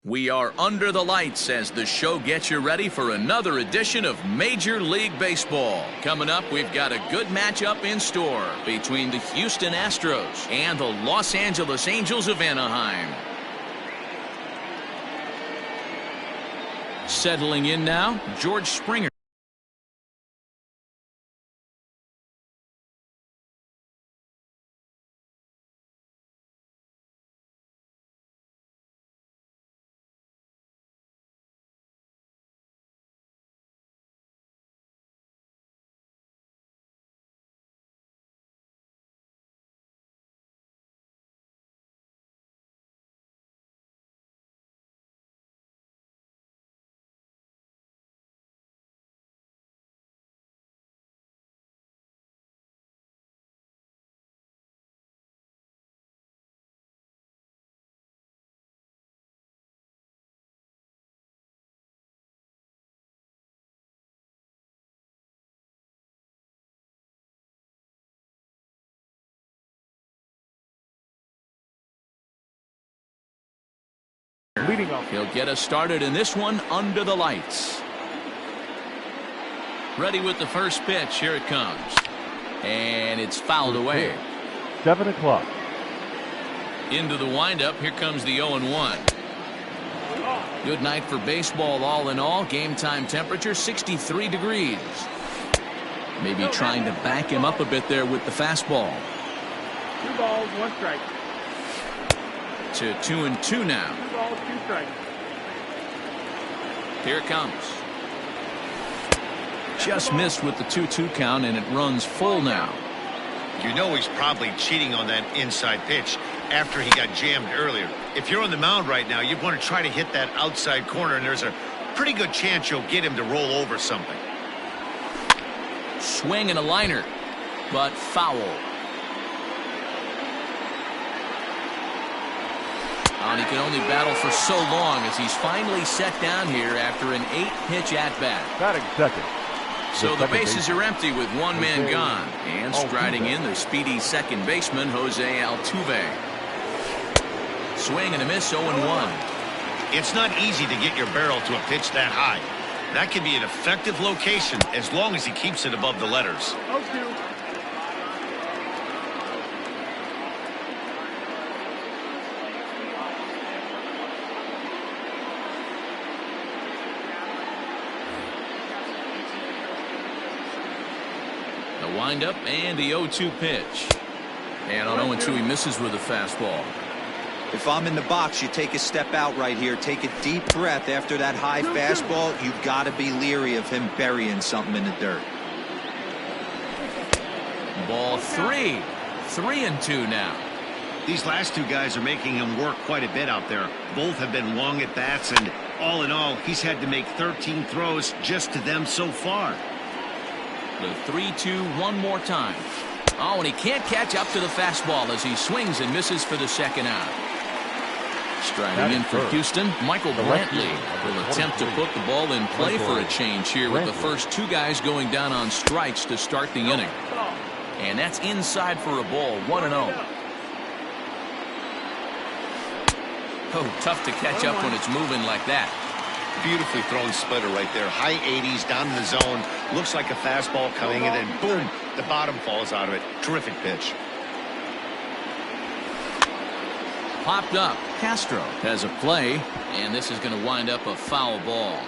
We are under the lights as the show gets you ready for another edition of Major League Baseball. Coming up, we've got a good matchup in store between the Houston Astros and the Los Angeles Angels of Anaheim. Settling in now, George Springer. Leading off. He'll get us started in this one under the lights. Ready with the first pitch. Here it comes. And it's fouled away. 7 o'clock. Into the windup. Here comes the 0-1. Good night for baseball all in all. Game time temperature 63 degrees. Maybe trying to back him up a bit there with the fastball. 2 balls, 1 strike. To 2-2 now. 2 balls, 2 strikes. Here it comes. Just missed with the 2-2 count, and it runs full now. You know he's probably cheating on that inside pitch after he got jammed earlier. If you're on the mound right now, you want to try to hit that outside corner, and there's a pretty good chance you'll get him to roll over something. Swing and a liner, but foul. And he can only battle for so long as he's finally set down here after an 8-pitch at-bat. Batting second. So the bases are empty with one man gone. And striding in the speedy second baseman, Jose Altuve. Swing and a miss, 0-1. It's not easy to get your barrel to a pitch that high. That can be an effective location as long as he keeps it above the letters. 0-2. Windup and the 0-2 pitch. And on 0-2 he misses with a fastball. If I'm in the box, you take a step out right here. Take a deep breath after that high fastball. You've got to be leery of him burying something in the dirt. Ball 3. 3-2 now. These last 2 guys are making him work quite a bit out there. Both have been long at bats, and all in all, he's had to make 13 throws just to them so far. The 3-2 one more time. Oh, and he can't catch up to the fastball as he swings and misses for the second out. Striding in for Houston, Michael Brantley will attempt to put the ball in play for a change here with the first 2 guys going down on strikes to start the inning. And that's inside for a ball, 1-0. Oh, tough to catch up when it's moving like that. Beautifully thrown splitter right there. High 80s down in the zone. Looks like a fastball coming, and then boom, the bottom falls out of it. Terrific pitch. Popped up. Castro has a play, and this is going to wind up a foul ball.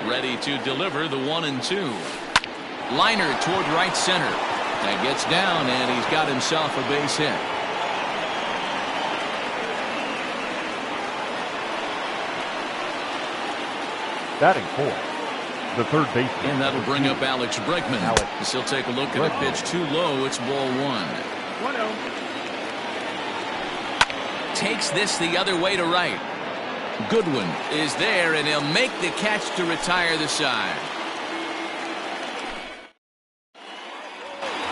Ready to deliver the 1-2. Liner toward right center. That gets down, and he's got himself a base hit. Batting fourth, the third baseman. And that'll bring up Alex Bregman. As he'll take a look at a pitch too low. It's ball 1. 1-0. Takes this the other way to right. Goodwin is there, and he'll make the catch to retire the side.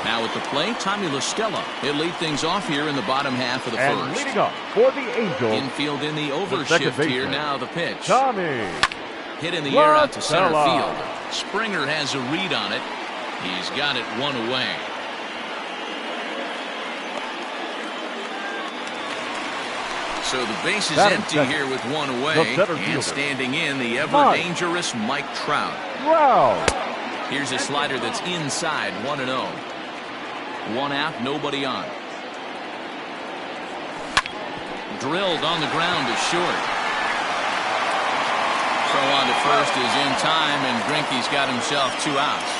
Now at the plate, Tommy La Stella. He'll lead things off here in the bottom half of the and first. leading up for the Angels. Infield in the overshift here. Now the pitch. Tommy. Hit in the air out to center field. Springer has a read on it. He's got it 1 away. So the base is empty here with one away, and standing in the ever-dangerous Mike Trout. Wow. Here's a slider that's inside, 1-0. One out, nobody on. Drilled on the ground is short. Throw on to first is in time, and Greinke's got himself 2 outs.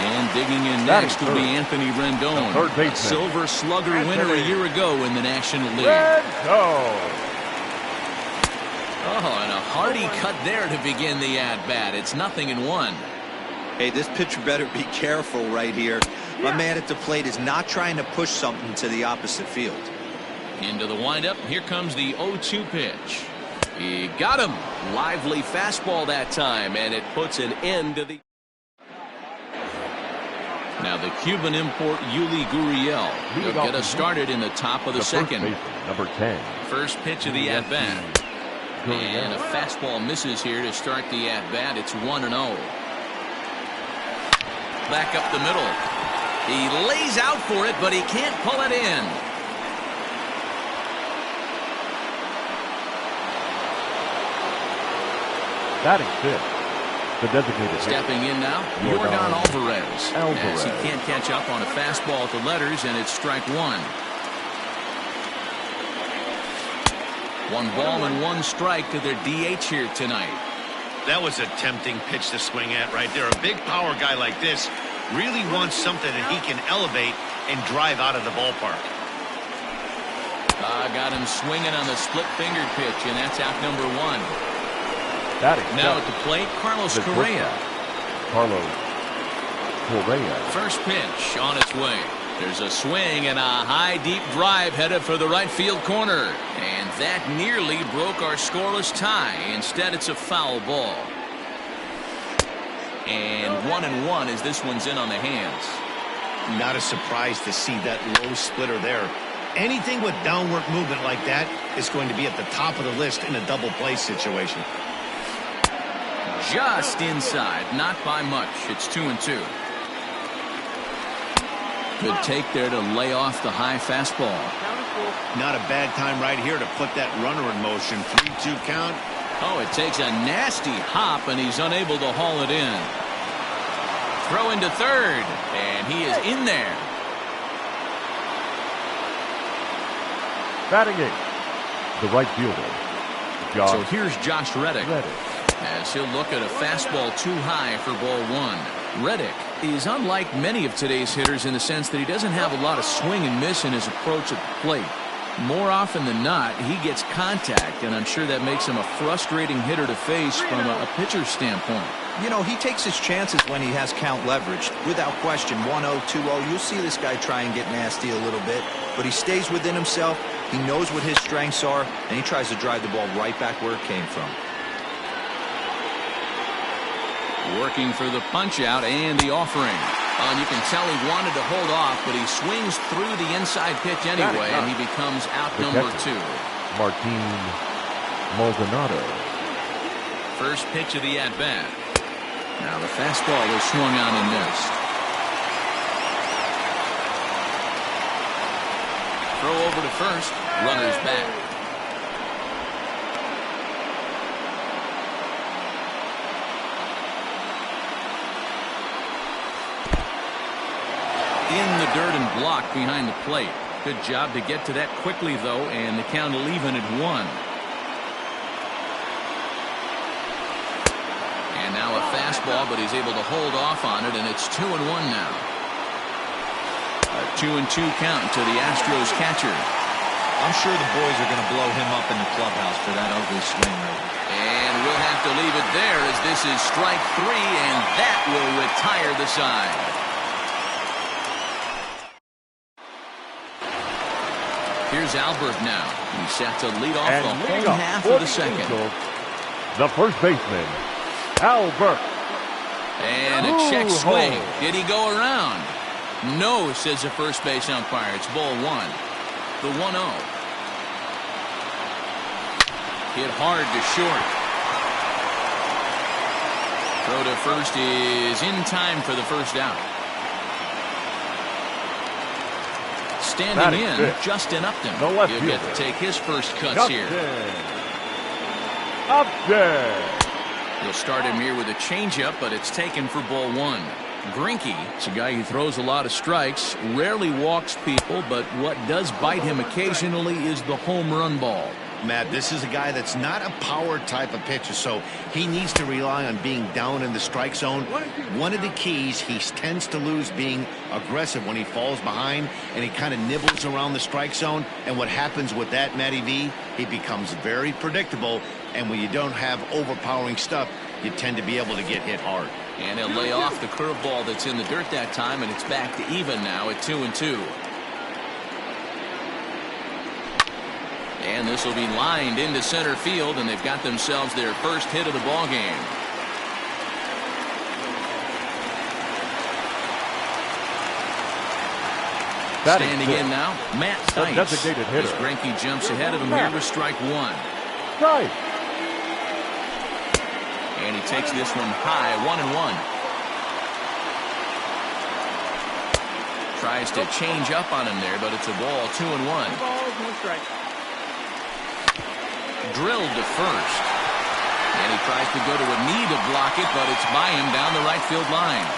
And digging in next will be Anthony Rendon, a Silver Slugger winner a year ago in the National League. Oh, and a hearty cut there to begin the at-bat. It's 0-1. Hey, this pitcher better be careful right here. My man at the plate is not trying to push something to the opposite field. Into the windup. Here comes the 0-2 pitch. He got him. Lively fastball that time, and it puts an end to the... Now the Cuban import Yuli Gurriel will get us started in the top of the second. Number 10. First pitch of the at-bat. And a fastball misses here to start the at-bat. It's 1-0. Back up the middle. He lays out for it, but he can't pull it in. Batting fifth. The designated stepping in now, Jordan Alvarez. As he can't catch up on a fastball at the letters, and it's strike one. 1 ball and 1 strike to their DH here tonight. That was a tempting pitch to swing at right there. A big power guy like this really wants something that he can elevate and drive out of the ballpark. Got him swinging on the split-fingered pitch, and that's out number 1. Now at the plate, Carlos Correa. First pitch on its way. There's a swing and a high, deep drive headed for the right field corner. And that nearly broke our scoreless tie. Instead, it's a foul ball. And 1-1 as this one's in on the hands. Not a surprise to see that low splitter there. Anything with downward movement like that is going to be at the top of the list in a double play situation. Just inside, not by much. It's 2-2. Good take there to lay off the high fastball. Not a bad time right here to put that runner in motion. 3-2 count. Oh, it takes a nasty hop, and he's unable to haul it in. Throw into third, and he is in there. Batting it, the right fielder. So here's Josh Reddick. As he'll look at a fastball too high for ball 1. Reddick is unlike many of today's hitters in the sense that he doesn't have a lot of swing and miss in his approach at the plate. More often than not, he gets contact, and I'm sure that makes him a frustrating hitter to face from a pitcher's standpoint. You know, he takes his chances when he has count leverage. Without question, 1-0, 2-0, you'll see this guy try and get nasty a little bit, but he stays within himself. He knows what his strengths are, and he tries to drive the ball right back where it came from. Working for the punch-out and the offering. And you can tell he wanted to hold off, but he swings through the inside pitch anyway, and he becomes out number 2. Martin Maldonado. First pitch of the at-bat. Now the fastball is swung on and missed. Throw over to first. Runner's back. In the dirt and blocked behind the plate. Good job to get to that quickly, though, and the count will even at 1. And now a fastball, but he's able to hold off on it, and it's 2-1 now. A 2-2 count to the Astros catcher. I'm sure the boys are going to blow him up in the clubhouse for that ugly swing right. And we'll have to leave it there as this is strike 3, and that will retire the side. Here's Albert now. He's set to lead off the whole half of the second. The first baseman, Albert. And a check swing. Did he go around? No, says the first base umpire. It's ball 1. The 1-0. Hit hard to short. Throw to first is in time for the first out. Standing in, Justin Upton. He'll get to take his first cuts here. He'll start him here with a changeup, but it's taken for ball one. Greinke is a guy who throws a lot of strikes, rarely walks people, but what does bite him occasionally is the home run ball. Matt, this is a guy that's not a power type of pitcher, so he needs to rely on being down in the strike zone. One of the keys, he tends to lose being aggressive when he falls behind, and he kind of nibbles around the strike zone. And what happens with that, Matty V, he becomes very predictable, and when you don't have overpowering stuff, you tend to be able to get hit hard. And he'll lay off the curveball that's in the dirt that time, and it's back to even now at 2-2. And this will be lined into center field, and they've got themselves their first hit of the ball game. Standing in now, Matt Stites. Designated hitter. As Greinke jumps ahead of him here with strike one. Strike. And he takes this one high, 1-1. Tries to change up on him there, but it's a ball, 2-1. No strike. Drilled to first. And he tries to go to a knee to block it, but it's by him down the right field line.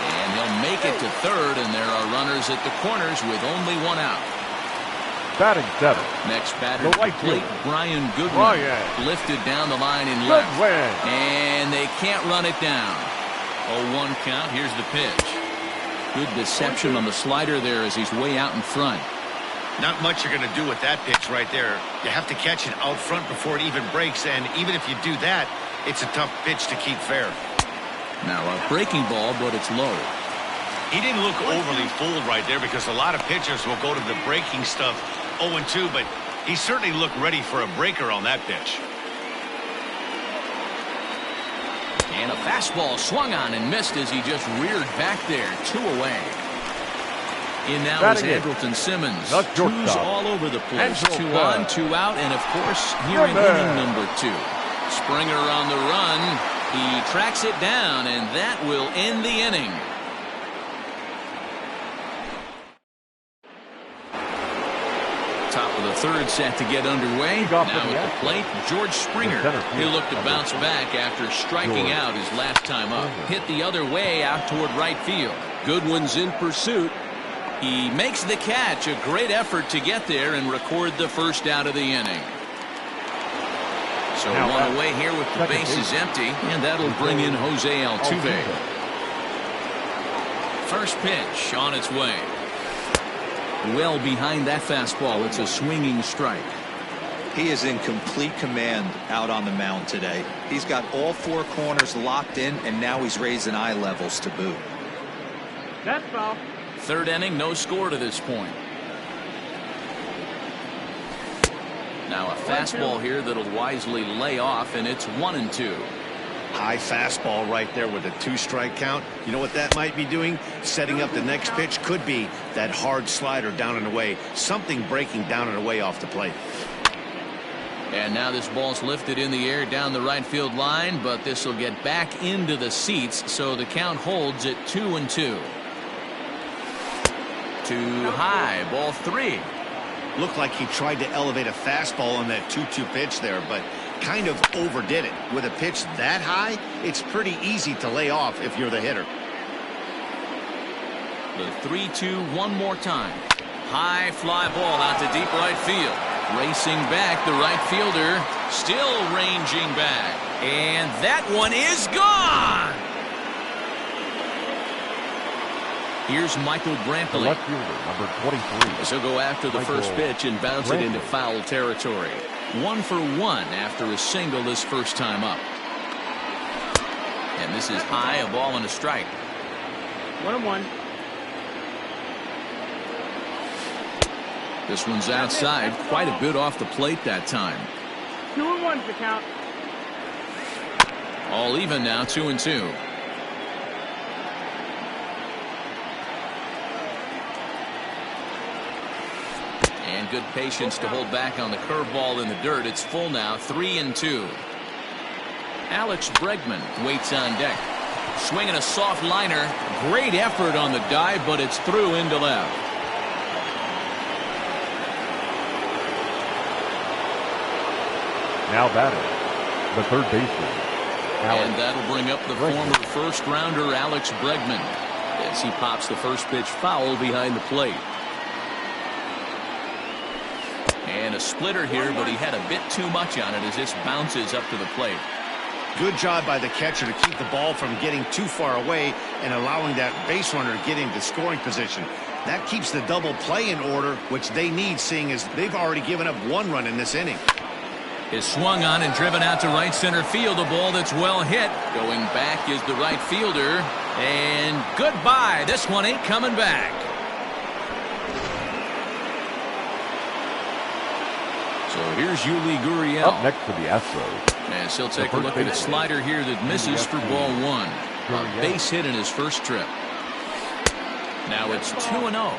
And he'll make it to third, and there are runners at the corners with only one out. Batting seven. Next batter, the right plate, fielder. Brian Goodwin. Lifted down the line in left. And they can't run it down. 0-1 count. Here's the pitch. Good deception on the slider there as he's way out in front. Not much you're going to do with that pitch right there. You have to catch it out front before it even breaks, and even if you do that, it's a tough pitch to keep fair. Now a breaking ball, but it's low. He didn't look overly fooled right there because a lot of pitchers will go to the breaking stuff 0-2, but he certainly looked ready for a breaker on that pitch. And a fastball swung on and missed as he just reared back there. 2 away. In now is Andrelton Simmons. Twos all over the place. 2 on, 2 out, and of course here in inning number 2. Springer on the run. He tracks it down, and that will end the inning. Top of the third set to get underway. Now at the plate, George Springer. He'll look to bounce back after striking out his last time up. Hit the other way out toward right field. Goodwin's in pursuit. He makes the catch. A great effort to get there and record the first out of the inning. So one away here with the bases empty, and that'll bring in Jose Altuve. First pitch on its way. Well behind that fastball. It's a swinging strike. He is in complete command out on the mound today. He's got all 4 corners locked in, and now he's raising eye levels to boot. That's foul. Third inning, no score to this point. Now a fastball here that'll wisely lay off, and it's 1-2. High fastball right there with a 2-strike count. You know what that might be doing? Setting up the next pitch. Could be that hard slider down and away. Something breaking down and away off the plate. And now this ball's lifted in the air down the right field line, but this will get back into the seats, so the count holds at 2-2. Too high, ball 3. Looked like he tried to elevate a fastball on that 2-2 pitch there, but kind of overdid it. With a pitch that high, it's pretty easy to lay off if you're the hitter. The 3-2 one more time. High fly ball out to deep right field. Racing back, the right fielder still ranging back. And that one is gone. Here's Michael Brantley. Left fielder, number 23. So go after the first pitch and bounce it into foul territory. 1 for 1 after a single his first time up. And this is high, a ball and a strike. 1-1. This one's outside, quite a bit off the plate that time. 2-1's the count. All even now, 2-2. And good patience to hold back on the curveball in the dirt. It's full now, 3-2. Alex Bregman waits on deck. Swinging a soft liner. Great effort on the dive, but it's through into left. Now batting, the third baseman. And that'll bring up the former first-rounder Alex Bregman as he pops the first pitch foul behind the plate. And a splitter here, but he had a bit too much on it as this bounces up to the plate. Good job by the catcher to keep the ball from getting too far away and allowing that base runner to get into scoring position. That keeps the double play in order, which they need, seeing as they've already given up 1 run in this inning. Is swung on and driven out to right center field. A ball that's well hit. Going back is the right fielder. And goodbye. This one ain't coming back. So here's Yuli Gurriel. Up next for the Astros. And he'll take a look at a slider here that misses for ball 1. A base hit in his first trip. Now it's 2-0.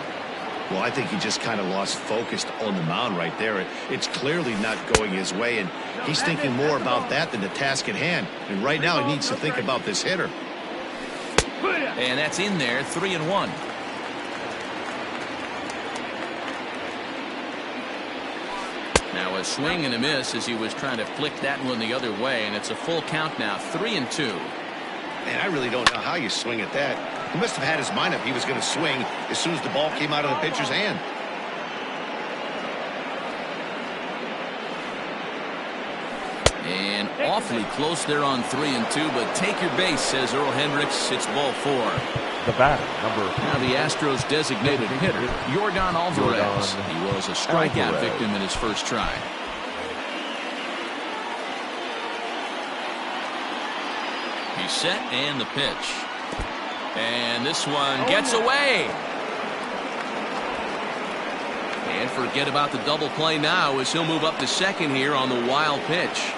Well, I think he just kind of lost focus on the mound right there. It's clearly not going his way, and he's thinking more about that than the task at hand. And right now he needs to think about this hitter. And that's in there, 3-1. Now a swing and a miss as he was trying to flick that one the other way, and it's a full count now, 3-2. Man, I really don't know how you swing at that. He must have had his mind up he was going to swing as soon as the ball came out of the pitcher's hand. And awfully close there on 3-2, but take your base, says Earl Hendricks. It's ball 4. The batter, number 4. Now the Astros designated hitter, Yordan Alvarez. He was a strikeout victim in his first try. He's set and the pitch. And this one gets away. And forget about the double play now as he'll move up to second here on the wild pitch.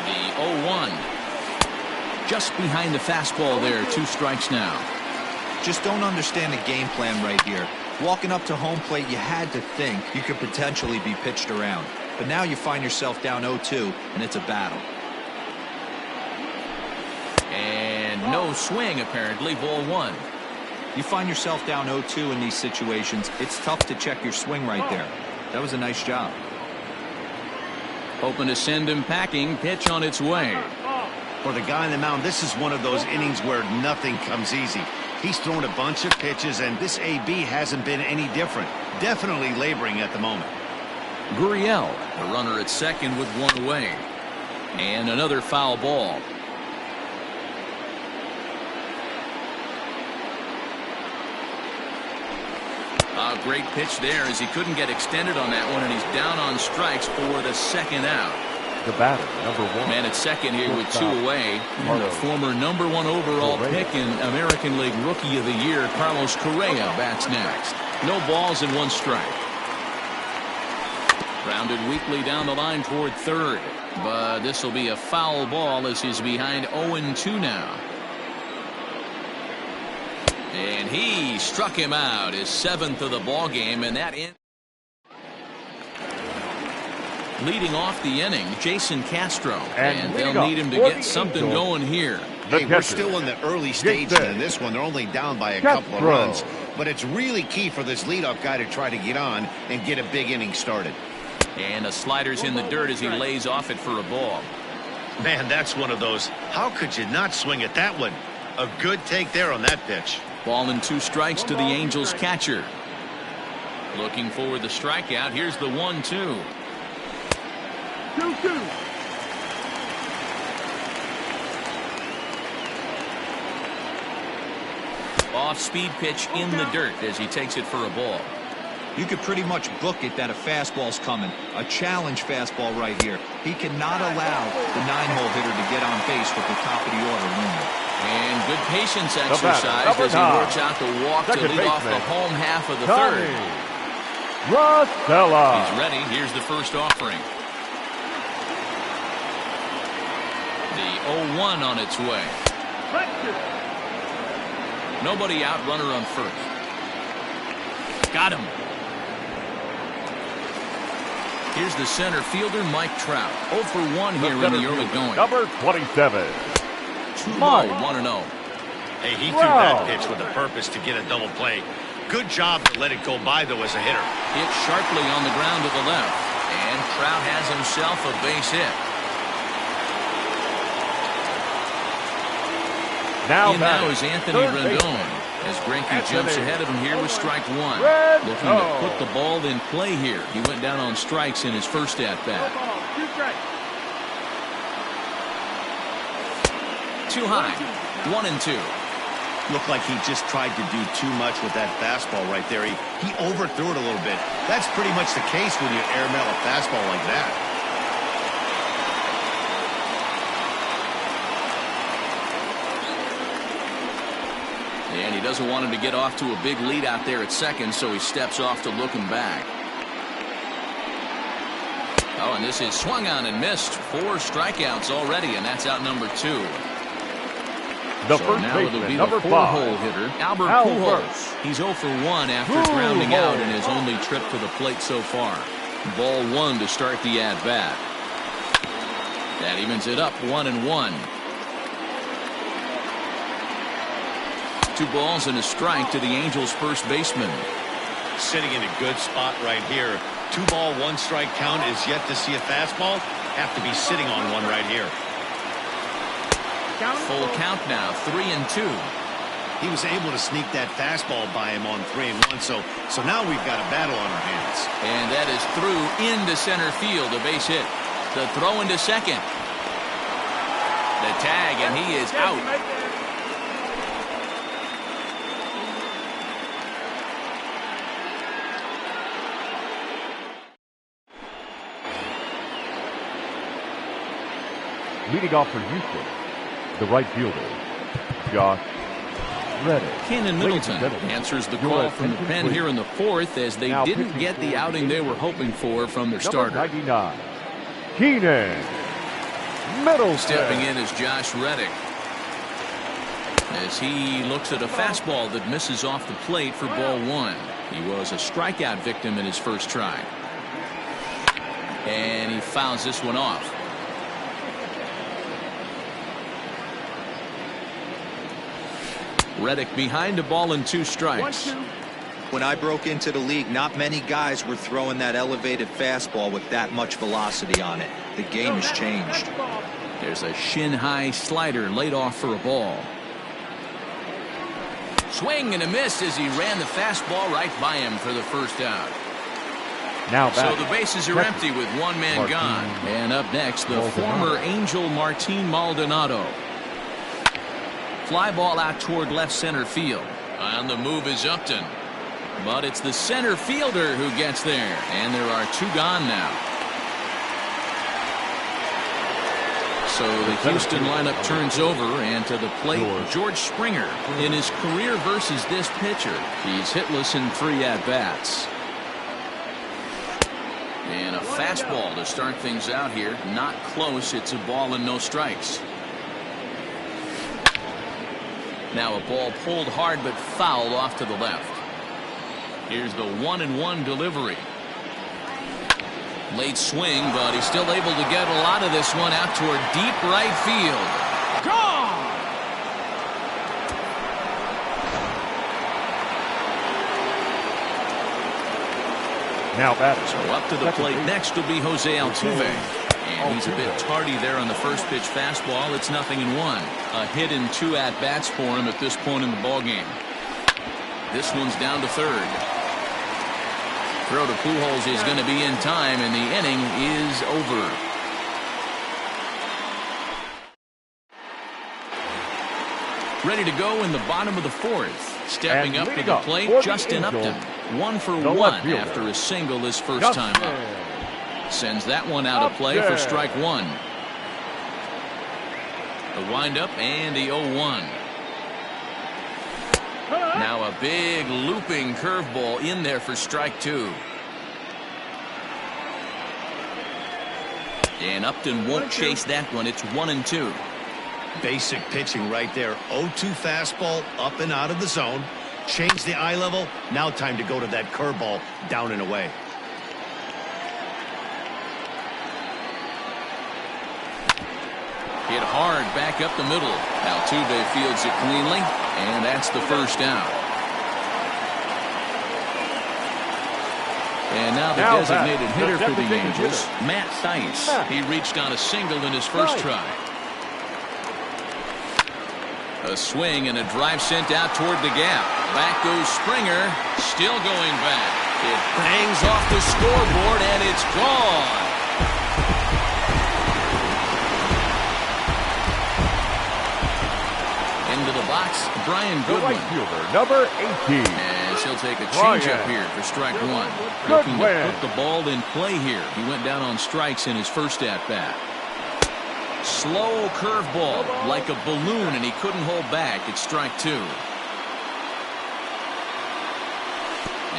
The 0-1. Just behind the fastball there. 2 strikes now. Just don't understand the game plan right here. Walking up to home plate, you had to think you could potentially be pitched around. But now you find yourself down 0-2, and it's a battle. And no swing, apparently. Ball 1. You find yourself down 0-2 in these situations. It's tough to check your swing right there. That was a nice job. Hoping to send him packing. Pitch on its way. For the guy on the mound, this is one of those innings where nothing comes easy. He's thrown a bunch of pitches, and this AB hasn't been any different. Definitely laboring at the moment. Gurriel, the runner at second with 1 away. And another foul ball. A great pitch there as he couldn't get extended on that one, and he's down on strikes for the second out. The batter, number 1. Man at second here with 2 away. And the former number 1 overall pick in American League Rookie of the Year, Carlos Correa, bats next. No balls and 1 strike. Grounded weakly down the line toward third. But this will be a foul ball as he's behind 0-2 now. And he struck him out, his 7th of the ball game, and that ends. Leading off the inning, Jason Castro, and they'll need him to get something going here. Hey, we're still in the early stages of this one. They're only down by a couple of runs, but it's really key for this leadoff guy to try to get on and get a big inning started. And a slider's in the dirt as he lays off it for a ball. Man, that's one of those. How could you not swing at that one? A good take there on that pitch. Ball and 2 strikes to the Angels catcher. Looking for the strikeout. Here's the 1-2. 2-2. Off-speed pitch in the dirt as he takes it for a ball. You could pretty much book it that a fastball's coming. A challenge fastball right here. He cannot allow the 9-hole hitter to get on base with the top of the order looming. And good patience exercise as he works out the walk to lead off the home half of the third. Rosella. He's ready. Here's the first offering. The 0-1 on its way. Nobody out, runner on first. Got him. Here's the center fielder, Mike Trout. 0 for 1 here in the early going. Number 27. 2-0, 1-0. Hey, he threw that pitch with a purpose to get a double play. Good job to let it go by, though, as a hitter. Hit sharply on the ground to the left. And Trout has himself a base hit. Now is Anthony Rendon, as Greinke jumps ahead of him here with strike one. Looking to put the ball in play here. He went down on strikes in his first at-bat. Too high. 1-2. Looked like he just tried to do too much with that fastball right there. He overthrew it a little bit. That's pretty much the case when you airmail a fastball like that. And he doesn't want him to get off to a big lead out there at second, so he steps off to look him back. Oh, and this is swung on and missed. 4 strikeouts already, and that's out number 2. The so first now it'll be number the 5. 4-hole hitter, Albert Pujols. He's 0 for 1 after grounding out in his only trip to the plate so far. Ball 1 to start the at-bat. That evens it up 1-1. 2 balls and a strike to the Angels' first baseman. Sitting in a good spot right here. 2-ball, 1-strike count is yet to see a fastball. Have to be sitting on one right here. Full count now, 3-2. He was able to sneak that fastball by him on 3-1, so now we've got a battle on our hands. And that is through into center field, a base hit. The throw into second. The tag, and he is out. Leading off for Houston, the right fielder, Josh Reddick. Cannon Middleton answers the call from the pen here in the 4th as they didn't get the outing they were hoping for from their starter. 99, Cannon Middleton. Stepping in is Josh Reddick as he looks at a fastball that misses off the plate for ball 1. He was a strikeout victim in his first try. And he fouls this one off. Reddick behind a ball and 2 strikes. When I broke into the league, not many guys were throwing that elevated fastball with that much velocity on it. The game has changed. There's a shin-high slider laid off for a ball. Swing and a miss as he ran the fastball right by him for the first out. Now so the bases are empty with 1 man gone. And up next, the former Angel Martin Maldonado. Fly ball out toward left center field. On the move is Upton. But it's the center fielder who gets there. And there are 2 gone now. So the Houston lineup turns over, and to the plate, George Springer. In his career versus this pitcher, he's hitless in 3 at-bats. And a fastball to start things out here. Not close. It's a ball and no strikes. Now a ball pulled hard but fouled off to the left. Here's the 1-1 delivery. Late swing, but he's still able to get a lot of this one out toward deep right field. Gone! Now batting. So up to the plate next will be Jose Altuve. And he's a bit tardy there on the first pitch fastball. It's 0-1. A hit in 2 at-bats for him at this point in the ballgame. This one's down to third. Throw to Pujols is going to be in time, and the inning is over. Ready to go in the bottom of the 4th. Stepping up to the plate, Justin Upton. 1 for 1 after a single his first time up. Sends that one out of play for strike 1. The windup and the 0-1. Now a big looping curveball in there for strike 2. And Upton won't chase that one. It's 1-2. Basic pitching right there. 0-2 fastball up and out of the zone. Change the eye level. Now time to go to that curveball down and away. Hit hard back up the middle. Altuve fields it cleanly, and that's the first down. And now the designated hitter for the Angels, Matt Theis. He reached on a single in his first try. A swing and a drive sent out toward the gap. Back goes Springer, still going back. It bangs off the scoreboard, and it's gone. Into the box, Brian Goodwin. The right fielder, number 18. As he'll take a changeup here for strike one. Looking to put the ball in play here. He went down on strikes in his first at-bat. Slow curveball like a balloon, and he couldn't hold back. It's strike two.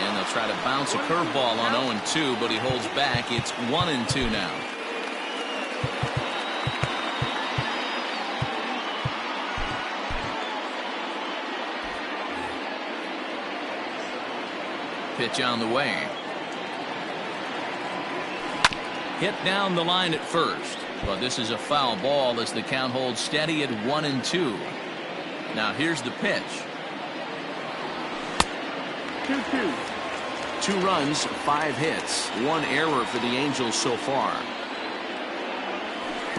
And they'll try to bounce a curveball on 0-2, but he holds back. It's 1-2 now. Pitch on the way. Hit down the line at first. But this is a foul ball as the count holds steady at 1-2. Now here's the pitch. 2-2. 2 runs, 5 hits, 1 error for the Angels so far.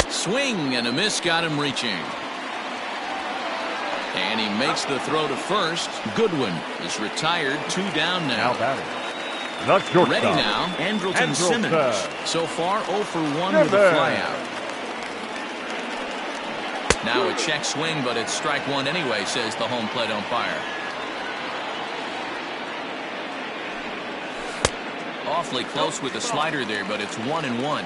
Swing and a miss got him reaching. And he makes the throw to first. Goodwin is retired. 2 down now. Ready now, Andrelton Simmons. So far 0 for 1 with a flyout. Now a check swing, but it's strike one anyway, says the home plate umpire. Awfully close with the slider there, but it's 1-1.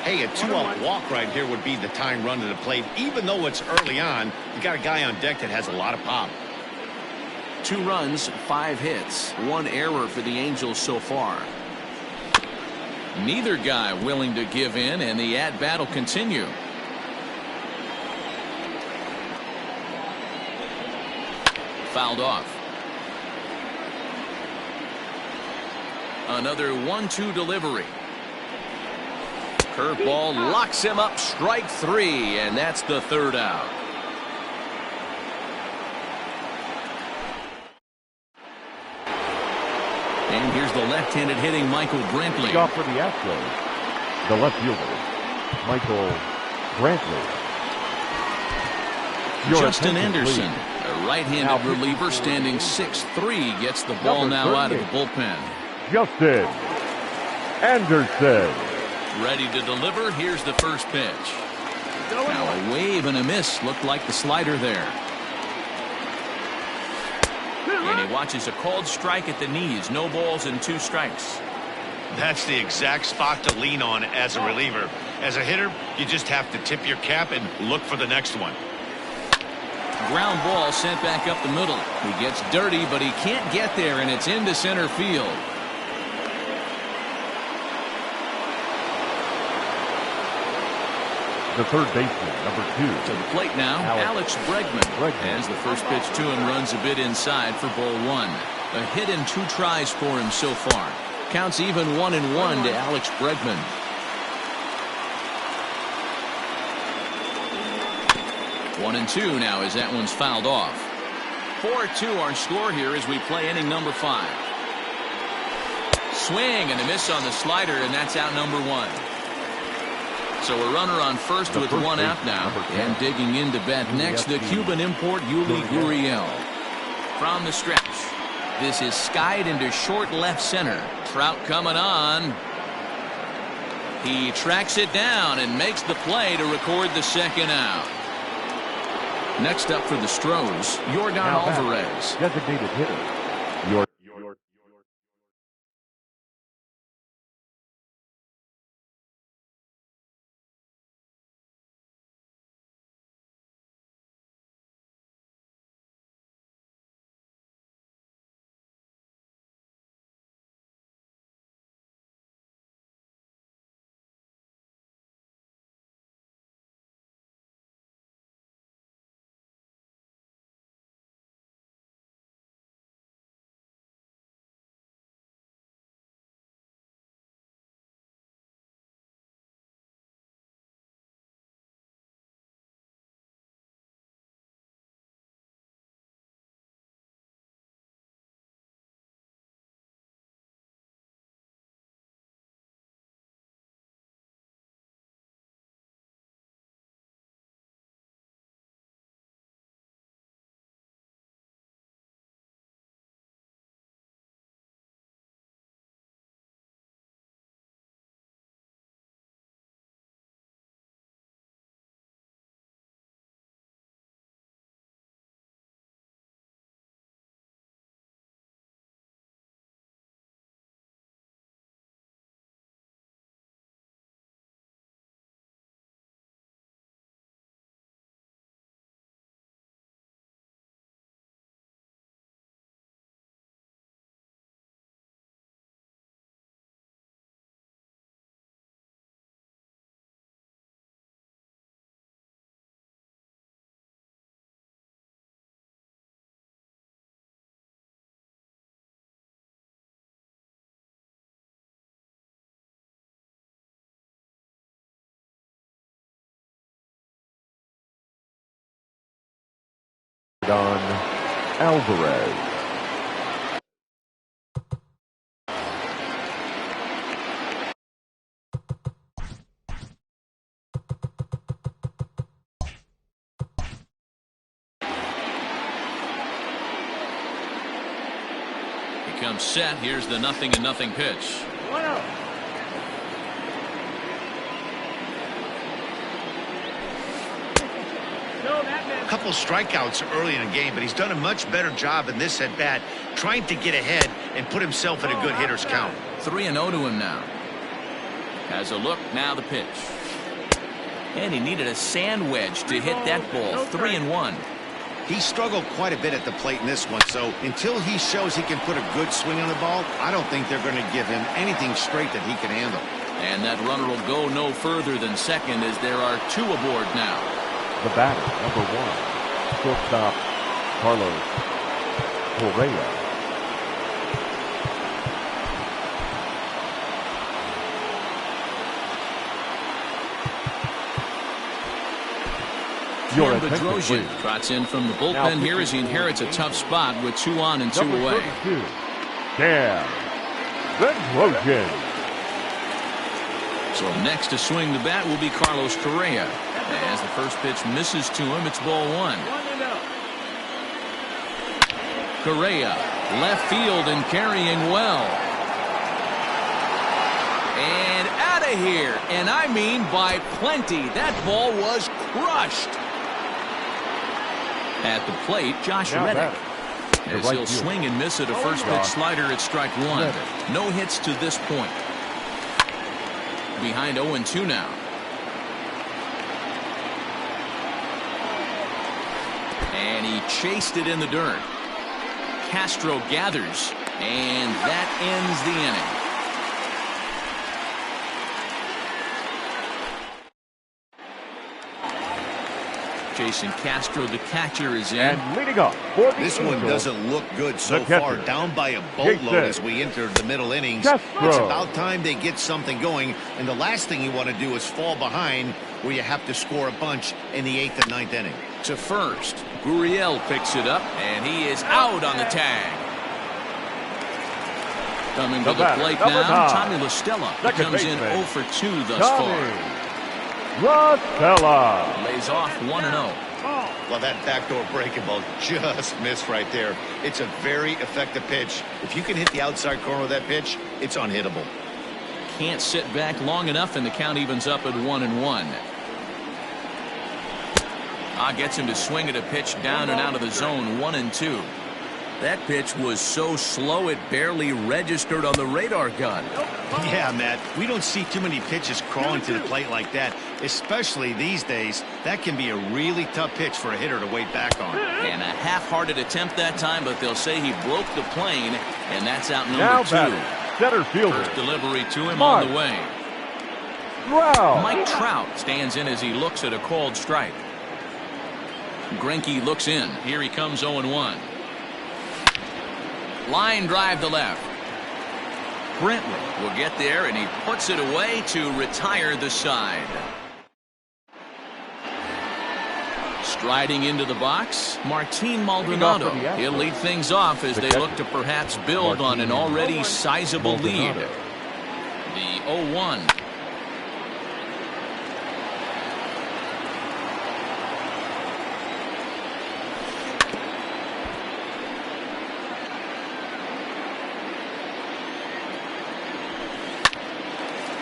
Hey, a 2-out walk right here would be the tying run to the plate. Even though it's early on, you got a guy on deck that has a lot of pop. 2 runs, 5 hits, 1 error for the Angels so far. Neither guy willing to give in, and the at-bat will continue. Fouled off. Another 1-2 delivery. Curveball locks him up, strike 3, and that's the 3rd out. And here's the left-handed hitting Michael Brantley. Off for the Astros, the left fielder, Michael Brantley. Justin Anderson, a right-handed reliever standing 6'3", gets the ball now out of the bullpen. Justin Anderson. Ready to deliver. Here's the first pitch. Now a wave and a miss. Looked like the slider there. And he watches a called strike at the knees. No balls and 2 strikes. That's the exact spot to lean on as a reliever. As a hitter, you just have to tip your cap and look for the next one. Ground ball sent back up the middle. He gets dirty, but he can't get there, and it's into center field. The third baseman, number 2. To the plate now, Alex Bregman. As the first pitch to him runs a bit inside for ball 1. A hit and 2 tries for him so far. Counts even 1-1 to Alex Bregman. One and 2 now as that one's fouled off. 4-2 our score here as we play inning number 5. Swing and a miss on the slider, and that's out number 1. So a runner on first with 1 out now. And digging in to bat next, the Cuban import Yuli Gurriel. From the stretch, this is skied into short left center. Trout coming on. He tracks it down and makes the play to record the 2nd out. Next up for the Stros, Yordan Alvarez. Designated hitter, Yordan Alvarez. Comes set. Here's the 0-0 pitch. 1-0. A couple strikeouts early in the game, but he's done a much better job in this at bat, trying to get ahead and put himself in a good hitter's count. 3-0 to him now. Has a look. Now the pitch. And he needed a sand wedge to hit that ball. 3-1. He struggled quite a bit at the plate in this one, so until he shows he can put a good swing on the ball, I don't think they're going to give him anything straight that he can handle. And that runner will go no further than second as there are 2 aboard now. The batter, number 1, shortstop Carlos Correa. Your Bedrosian trots in from the bullpen here as he inherits a tough spot with 2 on and 2 away. Dan Bedrosian. So next to swing the bat will be Carlos Correa. As the first pitch misses to him, it's ball 1. Correa, left field and carrying well. And out of here. And I mean by plenty. That ball was crushed. At the plate, Josh Reddick. As he'll swing and miss at a first pitch slider at strike 1. No hits to this point. Behind 0-2 now. And he chased it in the dirt. Castro gathers, and that ends the inning. Jason Castro, the catcher, is in. And leading up for the This one doesn't look good so far. Down by a boatload as we enter the middle innings. It's about time they get something going, and the last thing you want to do is fall behind where you have to score a bunch in the 8th and 9th inning. To first, Gurriel picks it up, and he is out on the tag. Coming to the plate now, Tommy La Stella. He comes in 0 for 2 thus far. La Stella lays off 1-0. Well, that backdoor breaking ball just missed right there. It's a very effective pitch. If you can hit the outside corner of that pitch, it's unhittable. Can't sit back long enough, and the count evens up at 1-1. Gets him to swing at a pitch down and out of the zone. 1-2. That pitch was so slow it barely registered on the radar gun. Yeah, Matt, we don't see too many pitches crawling to the plate like that, especially these days. That can be a really tough pitch for a hitter to wait back on. And a half-hearted attempt that time, but they'll say he broke the plane, and that's out number now 2. Center fielder. First delivery to him on the way. Mike Trout stands in as he looks at a called strike. Greinke looks in. Here he comes 0-1. Line drive to left. Brentwood will get there, and he puts it away to retire the side. Striding into the box, Martin Maldonado. He'll lead things off as they look to perhaps build on an already sizable lead. The 0-1.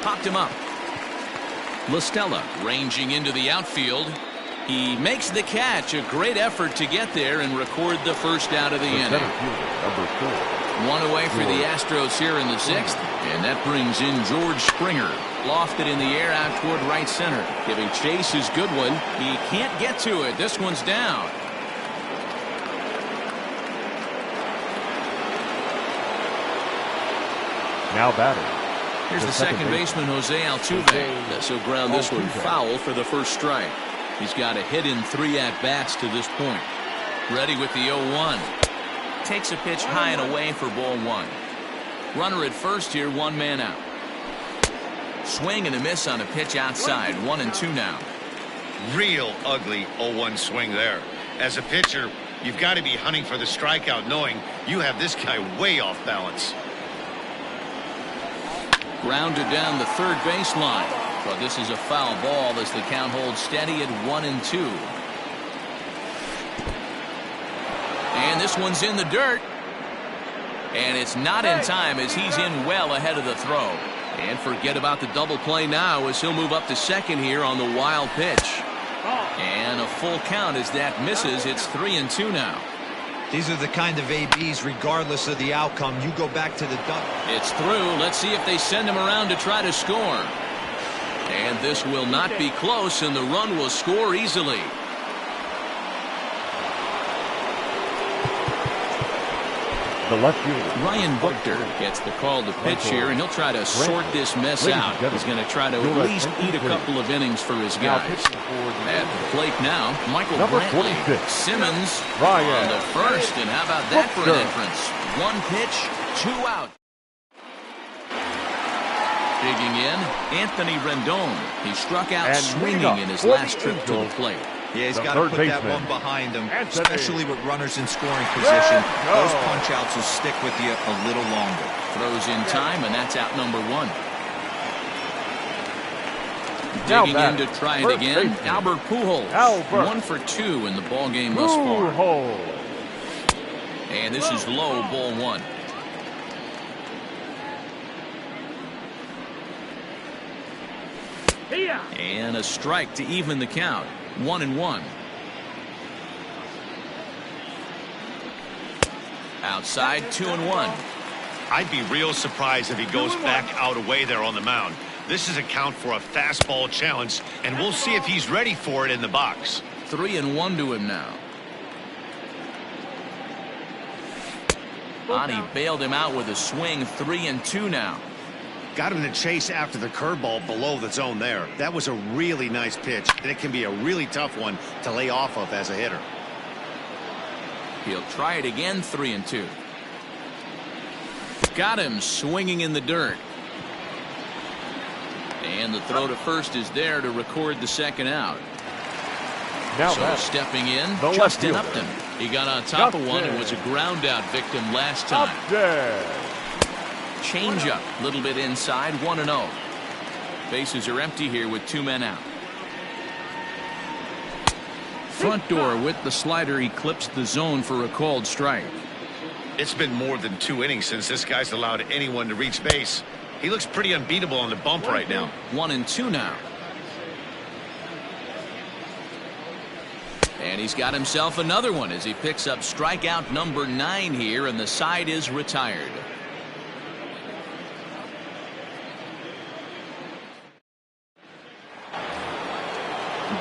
Popped him up. La Stella ranging into the outfield. He makes the catch. A great effort to get there and record the first out of the inning. 1 away for the Astros here in the 6th. And that brings in George Springer. Lofted in the air out toward right center. Giving chase his good one. He can't get to it. This one's down. Now batting. Here's the second baseman, Jose Altuve. This will ground this one foul for the first strike. He's got a hit in 3 at-bats to this point. Ready with the 0-1. Takes a pitch high and away for ball 1. Runner at first here, 1 man out. Swing and a miss on a pitch outside. 1-2 now. Real ugly 0-1 swing there. As a pitcher, You've got to be hunting for the strikeout, knowing you have this guy way off balance. Grounded down the third baseline. But this is a foul ball as the count holds steady at 1-2. And this one's in the dirt. And it's not in time as he's in well ahead of the throw. And forget about the double play now as he'll move up to second here on the wild pitch. And a full count as that misses. It's 3-2 now. These are the kind of ABs, regardless of the outcome. You go back to the duck. It's through. Let's see if they send him around to try to score. And this will not be close, and the run will score easily. The left fielder, Ryan Buchter gets the call to pitch here, and he'll try to sort this mess out. He's going to try to at least eat a couple of innings for his guys. At the plate now, Michael Brantley. Simmons on the first, and how about that for an entrance? One pitch, 2 out. Digging in, Anthony Rendon. He struck out swinging in his last trip to the plate. Yeah, he's got to put that one behind him, especially with runners in scoring position. Those punch-outs will stick with you a little longer. Throws in time, and that's out number 1. Digging in to try it again, Albert Pujols. 1 for 2 in the ball game thus far. And this is low, ball 1. And a strike to even the count. 1-1. Outside, 2-1. I'd be real surprised if he goes back out away there on the mound. This is a count for a fastball challenge, and we'll see if he's ready for it in the box. 3-1 to him now. Ani bailed him out with a swing. 3-2 now. Got him to chase after the curveball below the zone there. That was a really nice pitch, and it can be a really tough one to lay off of as a hitter. He'll try it again. 3-2. Got him swinging in the dirt. And the throw to first is there to record the second out. Now so stepping in, Justin Upton. He got on top of one and was a ground out victim last time. Changeup, a little bit inside, 1-0. Bases are empty here with 2 men out. Front door with the slider eclipsed the zone for a called strike. It's been more than 2 innings since this guy's allowed anyone to reach base. He looks pretty unbeatable on the bump right now. 1-2 now. And he's got himself another one as he picks up strikeout number 9 here, and the side is retired.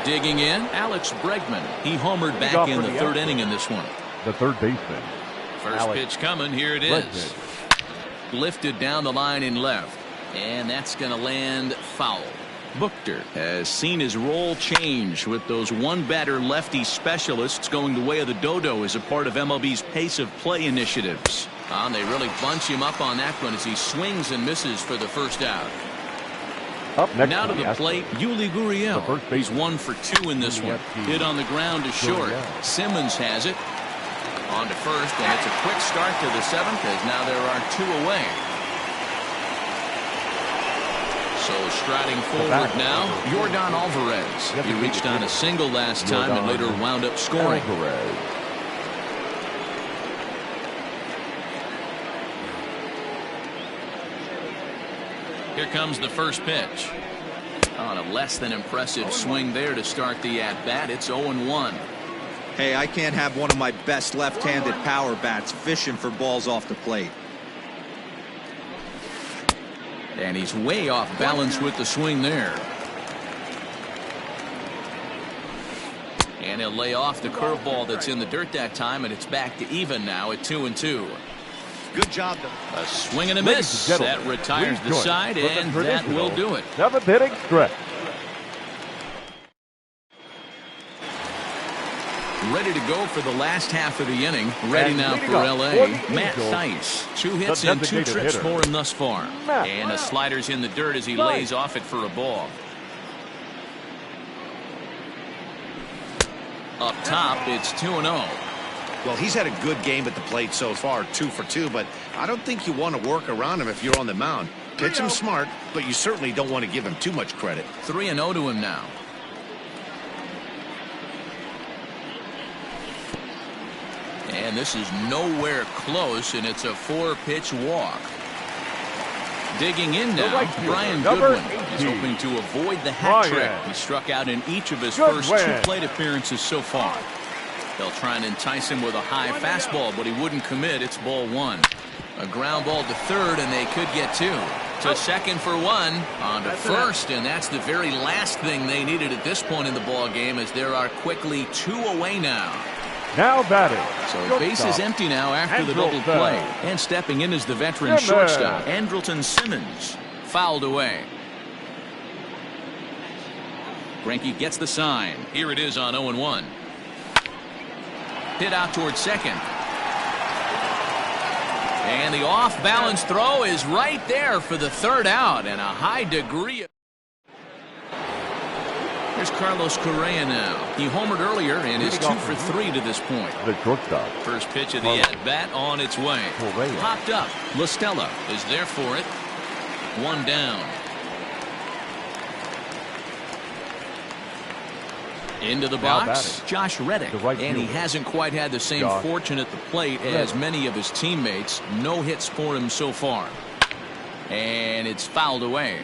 Digging in, Alex Bregman. He homered back in the 3rd inning in this one. The third baseman. First pitch coming. Here it is. Lifted down the line in left. And that's going to land foul. Buchter has seen his role change with those one-batter lefty specialists going the way of the dodo as a part of MLB's pace of play initiatives. And they really bunch him up on that one as he swings and misses for the first out. Up next now to the plate, Yuli Gurriel. He's 1 for 2 in this one. Hit on the ground to short. Simmons has it. On to first, and it's a quick start to the 7th as now there are 2 away. So striding forward now, Yordan Alvarez. He reached on a single last time and later wound up scoring. Here comes the first pitch. On a less than impressive swing there to start the at-bat. It's 0-1. Hey, I can't have one of my best left-handed power bats fishing for balls off the plate. And he's way off balance with the swing there. And he'll lay off the curveball that's in the dirt that time, and it's back to even now at 2-2. Good job. A swing and a miss. That retires the side, and that will do it. 7th inning stretch. Ready to go for the last half of the inning. Ready now for L.A. Matt Thaiss. 2 hits and 2 trips for him thus far. And the slider's in the dirt as he lays off it for a ball. Up top, it's 2-0. Well, he's had a good game at the plate so far, 2 for 2, but I don't think you want to work around him if you're on the mound. Pitch him smart, but you certainly don't want to give him too much credit. 3-0 to him now. And this is nowhere close, and it's a 4-pitch walk. Digging in now, Brian Goodwin is hoping to avoid the hat trick. He struck out in each of his first 2 plate appearances so far. They'll try and entice him with a high fastball, but he wouldn't commit. It's ball 1. A ground ball to third, and they could get 2. To second for 1. On to first, and that's the very last thing they needed at this point in the ball game, as there are quickly 2 away now. Now batting. So base is empty now after the double play. And stepping in is the veteran shortstop, Andrelton Simmons. Fouled away. Greinke gets the sign. Here it is on 0-1. Hit out towards second. And the off-balance throw is right there for the 3rd out, and a high degree of... Here's Carlos Correa now. He homered earlier and is 2 for 3 to this point. The shortstop. First pitch of the at-bat on its way. Popped up. La Stella is there for it. 1 down. Into the box, Josh Reddick, and he hasn't quite had the same fortune at the plate as many of his teammates. No hits for him so far. And it's fouled away.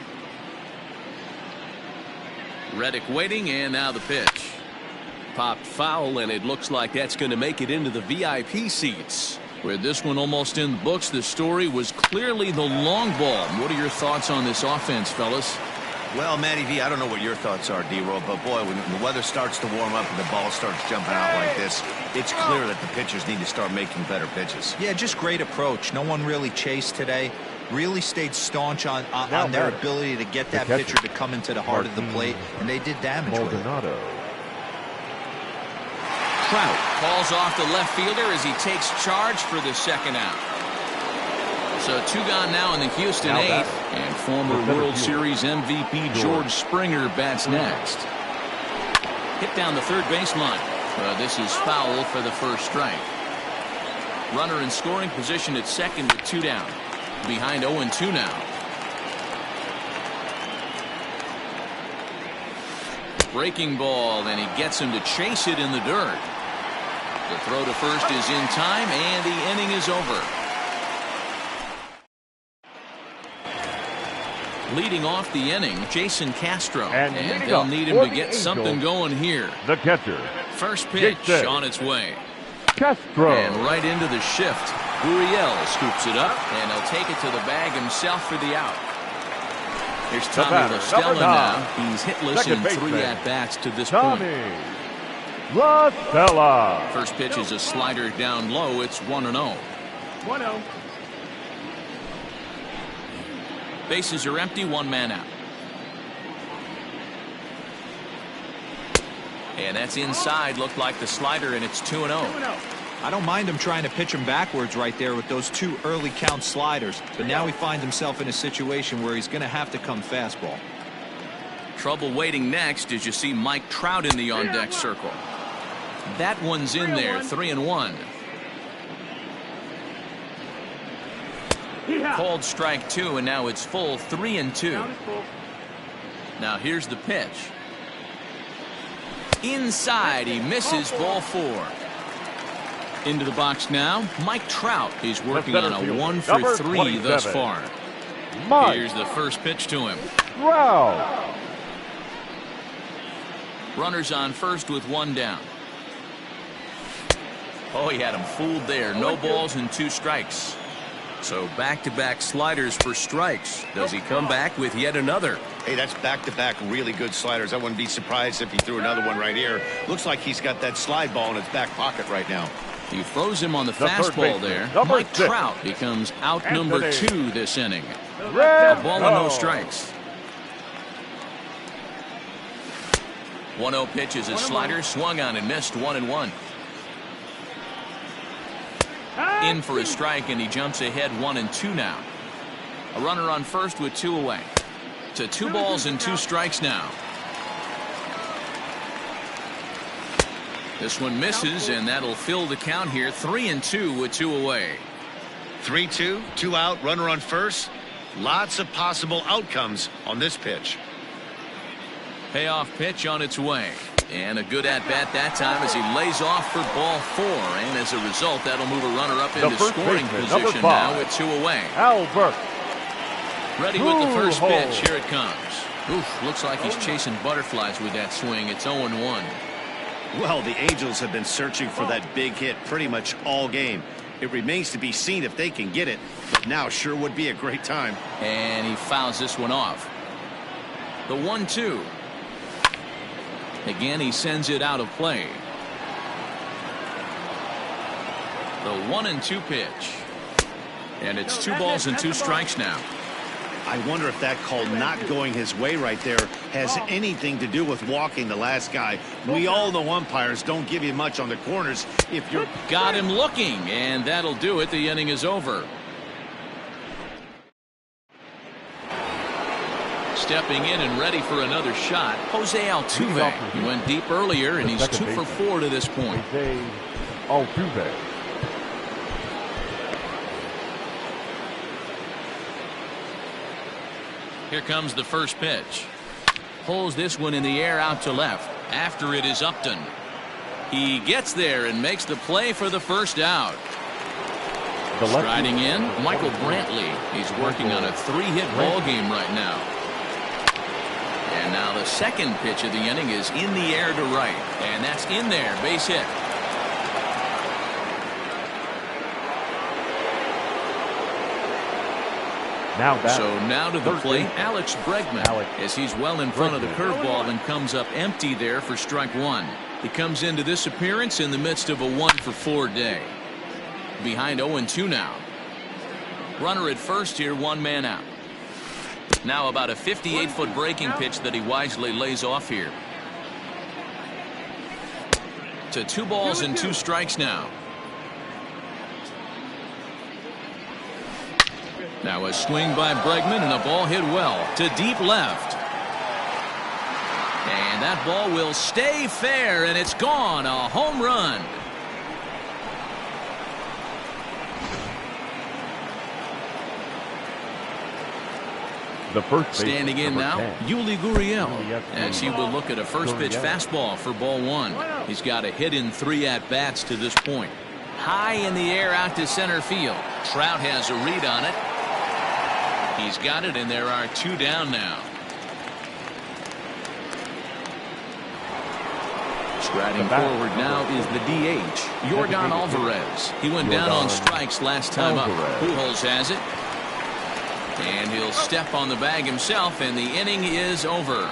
Reddick waiting, and now the pitch. Popped foul, and it looks like that's going to make it into the VIP seats. With this one almost in the books, the story was clearly the long ball. What are your thoughts on this offense, fellas? Well, Matty V, I don't know what your thoughts are, D-Roll, but boy, when the weather starts to warm up and the ball starts jumping out like this, it's clear that the pitchers need to start making better pitches. Yeah, just great approach. No one really chased today. Really stayed staunch on their ability to get that pitcher to come into the heart of the plate, and they did damage with it. Trout calls off the left fielder as he takes charge for the 2nd out. So 2 gone now in the Houston 8th, and former World Series MVP George Springer bats next. Hit down the 3rd baseline. This is foul for the 1st strike. Runner in scoring position at second with 2 down. Behind 0-2 now. Breaking ball, and he gets him to chase it in the dirt. The throw to first is in time, and the inning is over. Leading off the inning, Jason Castro, and they'll need him to get something going here. The catcher. First pitch on its way. Castro. And right into the shift. Gurriel scoops it up, and he'll take it to the bag himself for the out. Here's Tommy La Stella now. He's hitless in 3 at-bats to this point. La Stella. First pitch is a slider down low. It's 1-0. 1-0. Bases are empty, 1 man out. And that's inside. Looked like the slider, and it's 2-0. I don't mind him trying to pitch him backwards right there with those 2 early count sliders, but now he finds himself in a situation where he's going to have to come fastball. Trouble waiting next as you see Mike Trout in the on-deck circle. That one's in there, 3-1. Called strike 2, and now it's full, 3-2. Now here's the pitch. Inside, he misses, ball 4. Into the box now, Mike Trout. He's working on a 1 for 3 thus far. Here's the first pitch to him. Wow. Runners on first with 1 down. Oh, he had him fooled there. No balls and 2 strikes. So back-to-back sliders for strikes. Does he come back with yet another? Hey, that's back-to-back really good sliders. I wouldn't be surprised if he threw another one right here. Looks like he's got that slide ball in his back pocket right now. He throws him on the fastball there. Mike Trout becomes out number 2 this inning. A ball and no strikes. 1-0 pitch is a slider, swung on and missed, 1-1. In for a strike, and he jumps ahead 1-2 now. A runner on first with 2 away. To 2 balls and 2 strikes now. This one misses, and that'll fill the count here. 3-2 with 2 away. 3-2, 2 out, runner on first. Lots of possible outcomes on this pitch. Payoff pitch on its way. And a good at-bat that time as he lays off for ball 4. And as a result, that'll move a runner up into scoring position now with 2 away. Albert. Ready with the first pitch. Here it comes. Oof, looks like he's chasing butterflies with that swing. It's 0-1. Well, the Angels have been searching for that big hit pretty much all game. It remains to be seen if they can get it, but now sure would be a great time. And he fouls this one off. The 1-2. Again, he sends it out of play. The 1-2 pitch. And it's 2 balls and 2 strikes now. I wonder if that call not going his way right there has anything to do with walking the last guy. We all know umpires don't give you much on the corners if you're... Got him looking, and that'll do it. The inning is over. Stepping in and ready for another shot, Jose Altuve. He went deep earlier, and he's 2 for 4 to this point. Jose Altuve. Here comes the first pitch. Pulls this one in the air out to left. After it is Upton. He gets there and makes the play for the first out. Striding in, Michael Brantley. He's working on a 3-hit ball game right now. And now the second pitch of the inning is in the air to right. And that's in there, base hit. Now to the plate, Alex Bregman, as he's well in front of the curveball and comes up empty there for strike 1. He comes into this appearance in the midst of a 1 for 4 day. Behind 0-2 now. Runner at first here, 1 man out. Now about a 58-foot breaking pitch that he wisely lays off here. To 2 balls and 2 strikes now. Now a swing by Bregman and a ball hit well to deep left. And that ball will stay fair, and it's gone. A home run. The first standing in now, Yuli Gurriel, as he will look at a first pitch fastball for ball 1. He's got a hit in 3 at-bats to this point. High in the air out to center field. Trout has a read on it. He's got it, and there are 2 down now. Striding forward now is the DH, Yordan Alvarez. He went down on strikes last time up. Pujols has it. And he'll step on the bag himself, and the inning is over.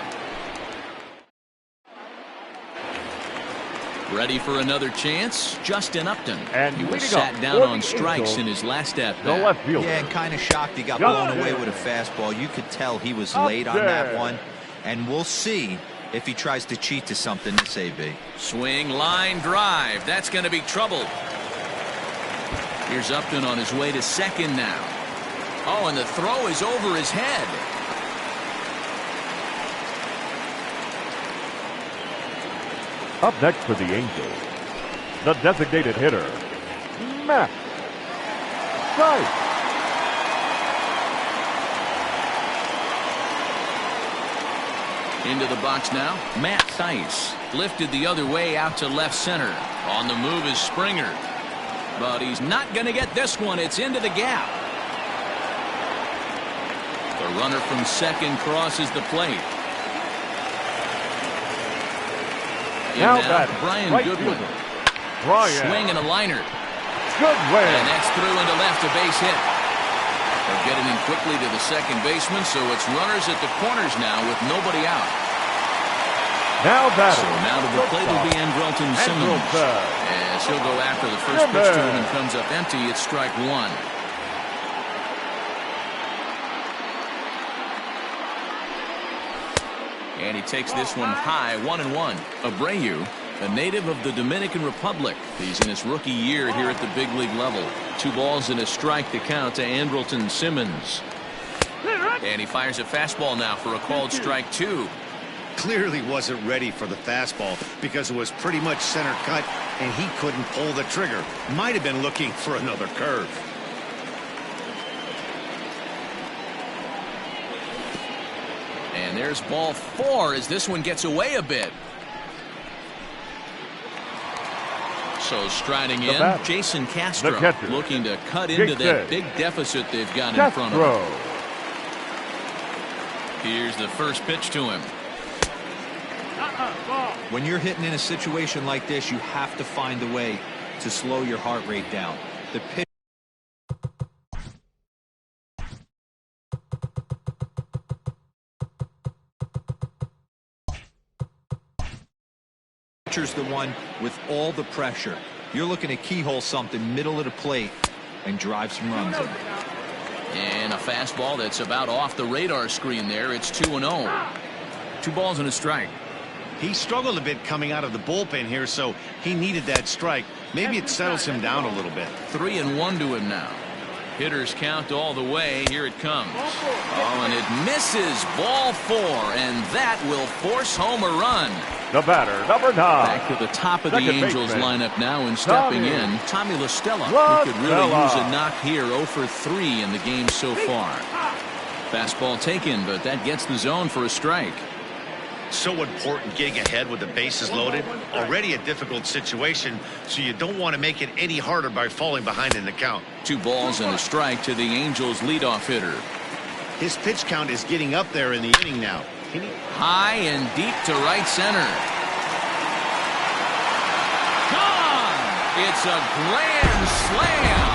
Ready for another chance, Justin Upton. And he was sat down on strikes in his last at-bat. Yeah, and kind of shocked he got blown away with a fastball. You could tell he was late on that one. And we'll see if he tries to cheat to something this AB. Swing, line, drive. That's going to be trouble. Here's Upton on his way to second now. Oh, and the throw is over his head. Up next for the Angels, the designated hitter, Matt Thaiss. Into the box now, Matt Thaiss. Lifted the other way out to left center. On the move is Springer. But he's not going to get this one. It's into the gap. The runner from second crosses the plate. Now Brian Goodwin. Swing and a liner. Goodwin. And that's through into left, a base hit. They're getting in quickly to the second baseman, so it's runners at the corners now with nobody out. Now so now to the plate will be Andrelton Simmons. As he'll go after the first pitch to him and comes up empty. It's strike 1. And he takes this one high, 1-1. Abreu, a native of the Dominican Republic. He's in his rookie year here at the big league level. 2 balls and a strike to count to Andrelton Simmons. And he fires a fastball now for a called strike 2. Clearly wasn't ready for the fastball because it was pretty much center cut and he couldn't pull the trigger. Might have been looking for another curve. And there's ball 4 as this one gets away a bit. So striding in, Jason Castro looking to cut into that big deficit they've got in front of them. Here's the first pitch to him. When you're hitting in a situation like this, you have to find a way to slow your heart rate down. The pitcher's the one with all the pressure. You're looking to keyhole something middle of the plate and drive some runs in. And a fastball that's about off the radar screen there. It's 2-0. 2 balls and a strike. He struggled a bit coming out of the bullpen here, so he needed that strike. Maybe it settles him down a little bit. 3-1 to him now. Hitters count all the way. Here it comes. Oh, and it misses. Ball 4, and that will force home a run. The batter, number 9. Back to the top of the Angels lineup now, and stepping in, Tommy La Stella, who could really use a knock here. 0 for 3 in the game so far. Fastball taken, but that gets the zone for a strike. So important getting ahead with the bases loaded. Already a difficult situation, so you don't want to make it any harder by falling behind in the count. 2 balls and a strike to the Angels leadoff hitter. His pitch count is getting up there in the inning now. High and deep to right center. Gone! It's a grand slam.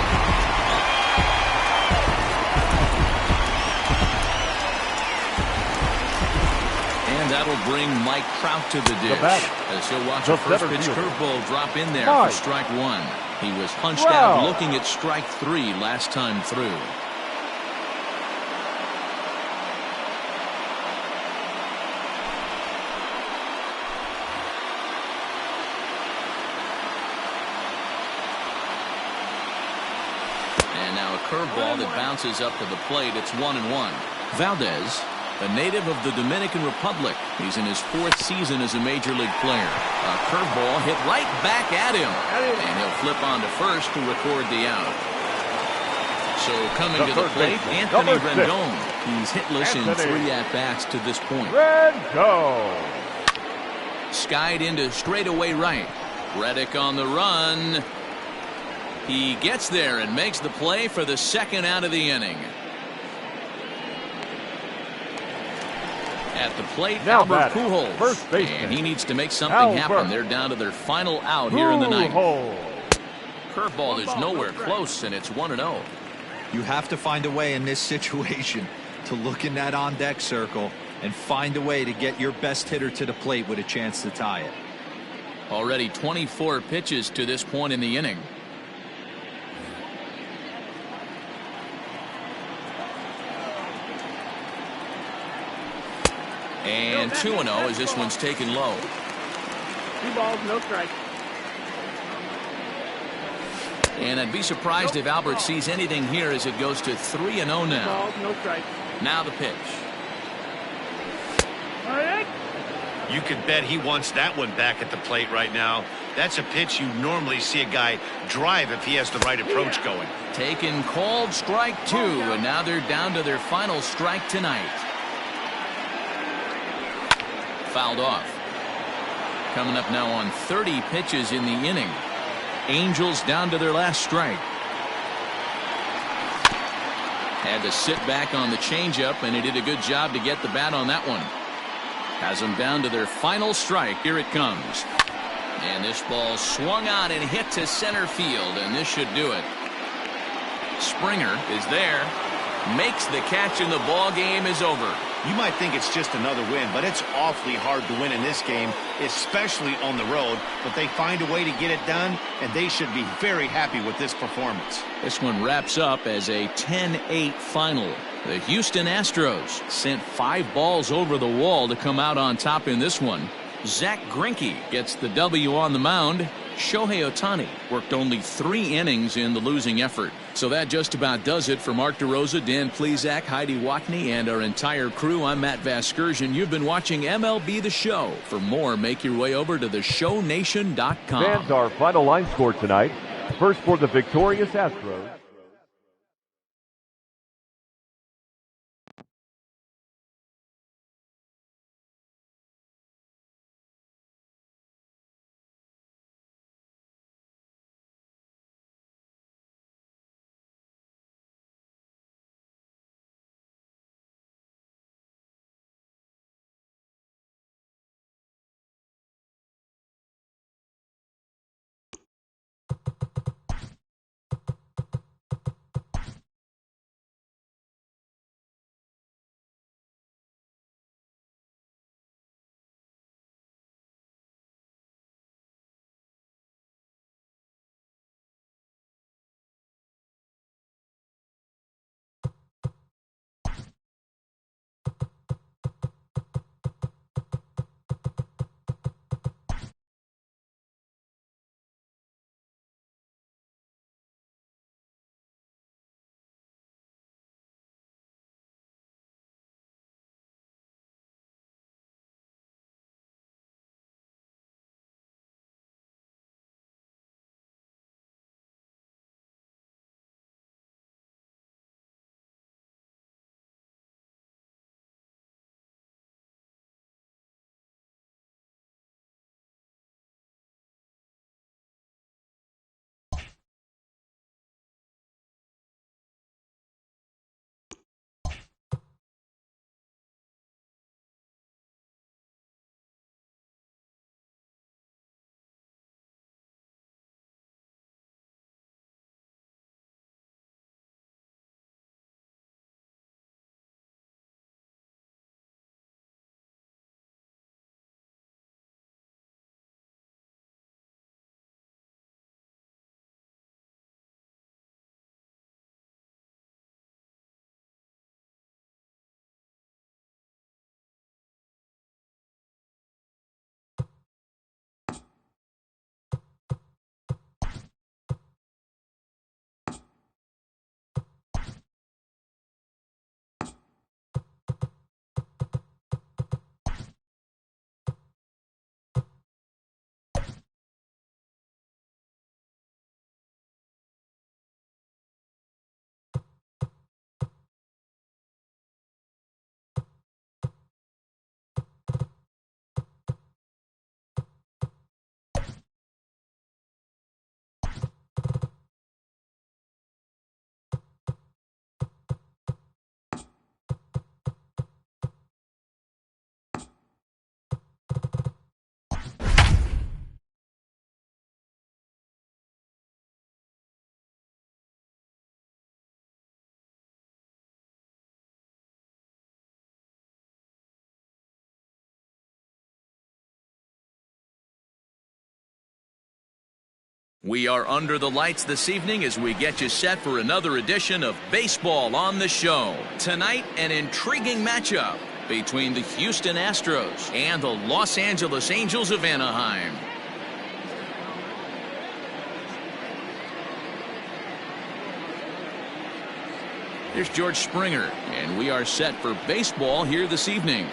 And that'll bring Mike Trout to the dish as he'll watch a first pitch curveball drop in there for strike 1. He was punched out looking at strike 3 last time through. And now a curveball that bounces up to the plate. It's 1-1. Valdez, a native of the Dominican Republic. He's in his 4th season as a major league player. A curveball hit right back at him. And he'll flip on to first to record the out. So coming to the plate, Anthony Rendon. He's hitless in 3 at-bats to this point. Rendon. Skied into straightaway right. Reddick on the run. He gets there and makes the play for the 2nd out of the inning. At the plate, now Albert Pujols. First baseman. And he needs to make something happen. They're down to their final out here in the 9th. Curveball is nowhere close, and it's 1-0. You have to find a way in this situation to look in that on-deck circle and find a way to get your best hitter to the plate with a chance to tie it. Already 24 pitches to this point in the inning. And 2-0 as this one's taken low. 2 balls, no strike. And I'd be surprised if Albert sees anything here as it goes to 3-0 now. 2 balls, no strike. Now the pitch. You could bet he wants that one back at the plate right now. That's a pitch you normally see a guy drive if he has the right approach going. Taken, called, strike 2, and now they're down to their final strike tonight. Fouled off. Coming up now on 30 pitches in the inning. Angels down to their last strike. Had to sit back on the changeup, and he did a good job to get the bat on that one. Has them down to their final strike. Here it comes. And this ball swung on and hit to center field, and this should do it. Springer is there. Makes the catch, and the ball game is over. You might think it's just another win, but it's awfully hard to win in this game, especially on the road. But they find a way to get it done, and they should be very happy with this performance. This one wraps up as a 10-8 final. The Houston Astros sent 5 balls over the wall to come out on top in this one. Zach Greinke gets the W on the mound. Shohei Ohtani worked only 3 innings in the losing effort. So that just about does it for Mark DeRosa, Dan Plesac, Heidi Watney, and our entire crew. I'm Matt Vasgersian. You've been watching MLB The Show. For more, make your way over to theshownation.com. Fans, our final line score tonight. First for the victorious Astros. We are under the lights this evening as we get you set for another edition of Baseball on the Show. Tonight, an intriguing matchup between the Houston Astros and the Los Angeles Angels of Anaheim. Here's George Springer, and we are set for baseball here this evening.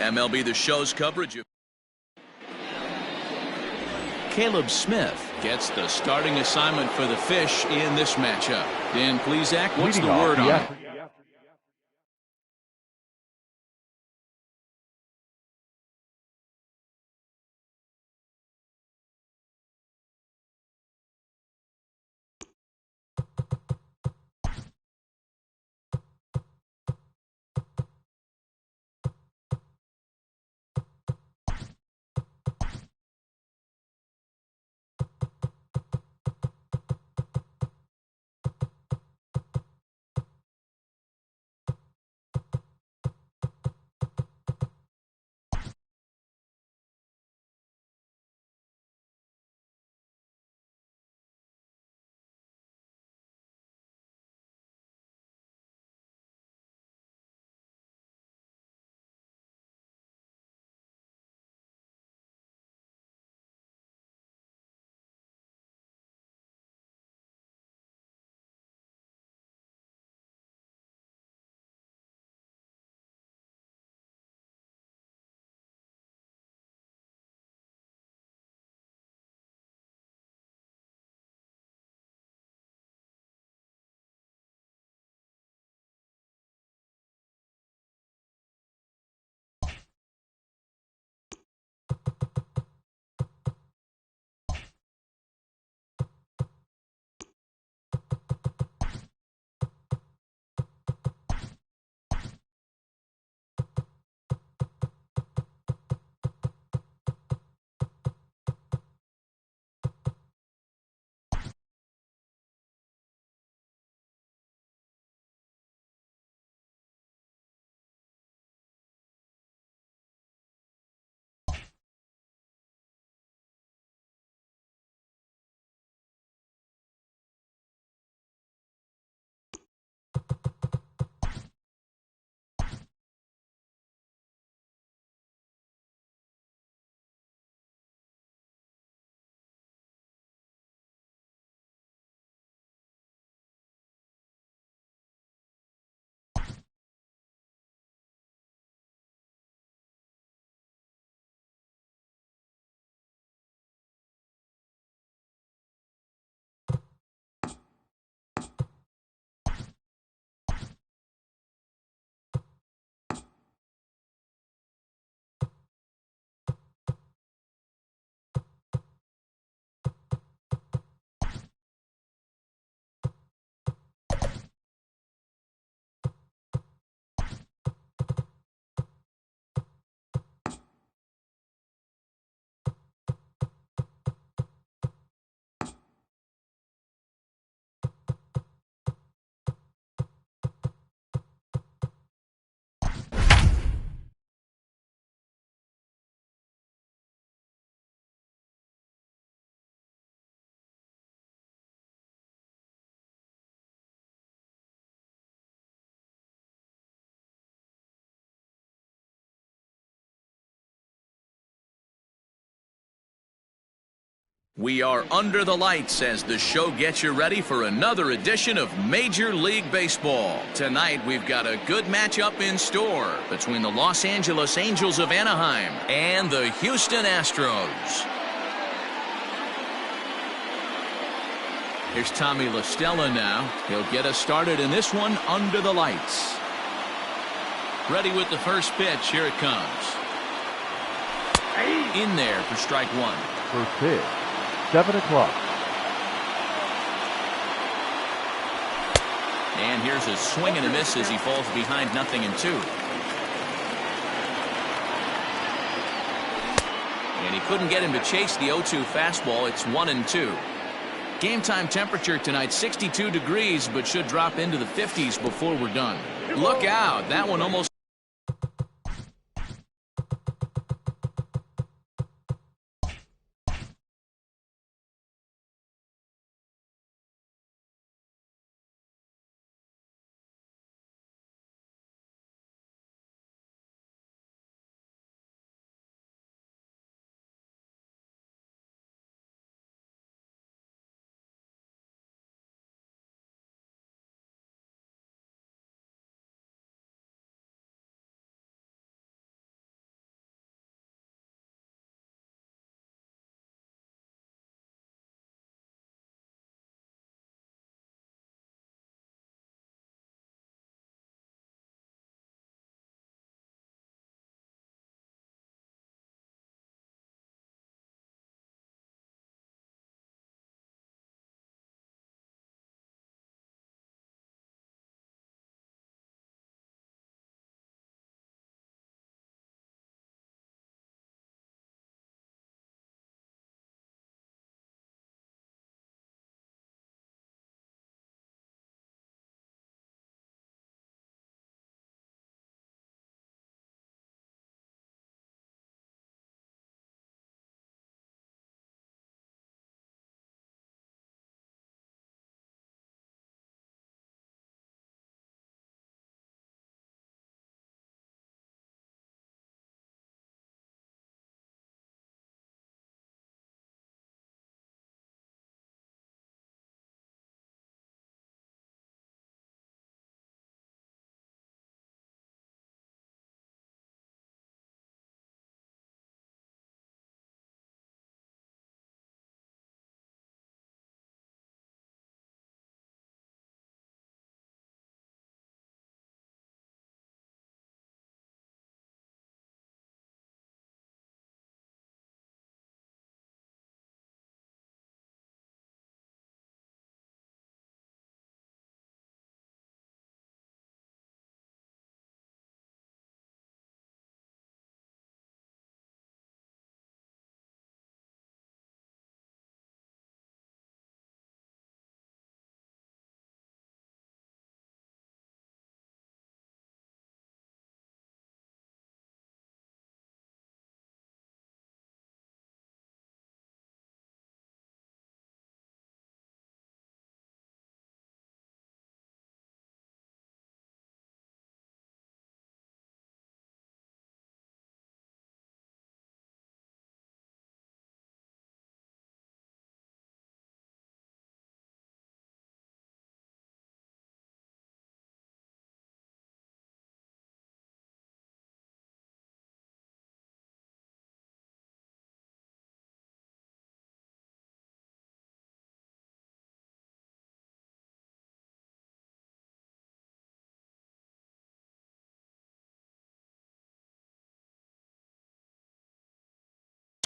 MLB The Show's coverage of Caleb Smith gets the starting assignment for the Fish in this matchup. Dan Plesac, what's the word on it? We are under the lights as the show gets you ready for another edition of Major League Baseball. Tonight, we've got a good matchup in store between the Los Angeles Angels of Anaheim and the Houston Astros. Here's Tommy La Stella now. He'll get us started in this one under the lights. Ready with the first pitch. Here it comes. In there for strike one. First pitch. 7 o'clock. And here's a swing and a miss as he falls behind 0-2. And he couldn't get him to chase the 0-2 fastball. It's 1-2. Game time temperature tonight 62 degrees, but should drop into the 50s before we're done. Look out. That one almost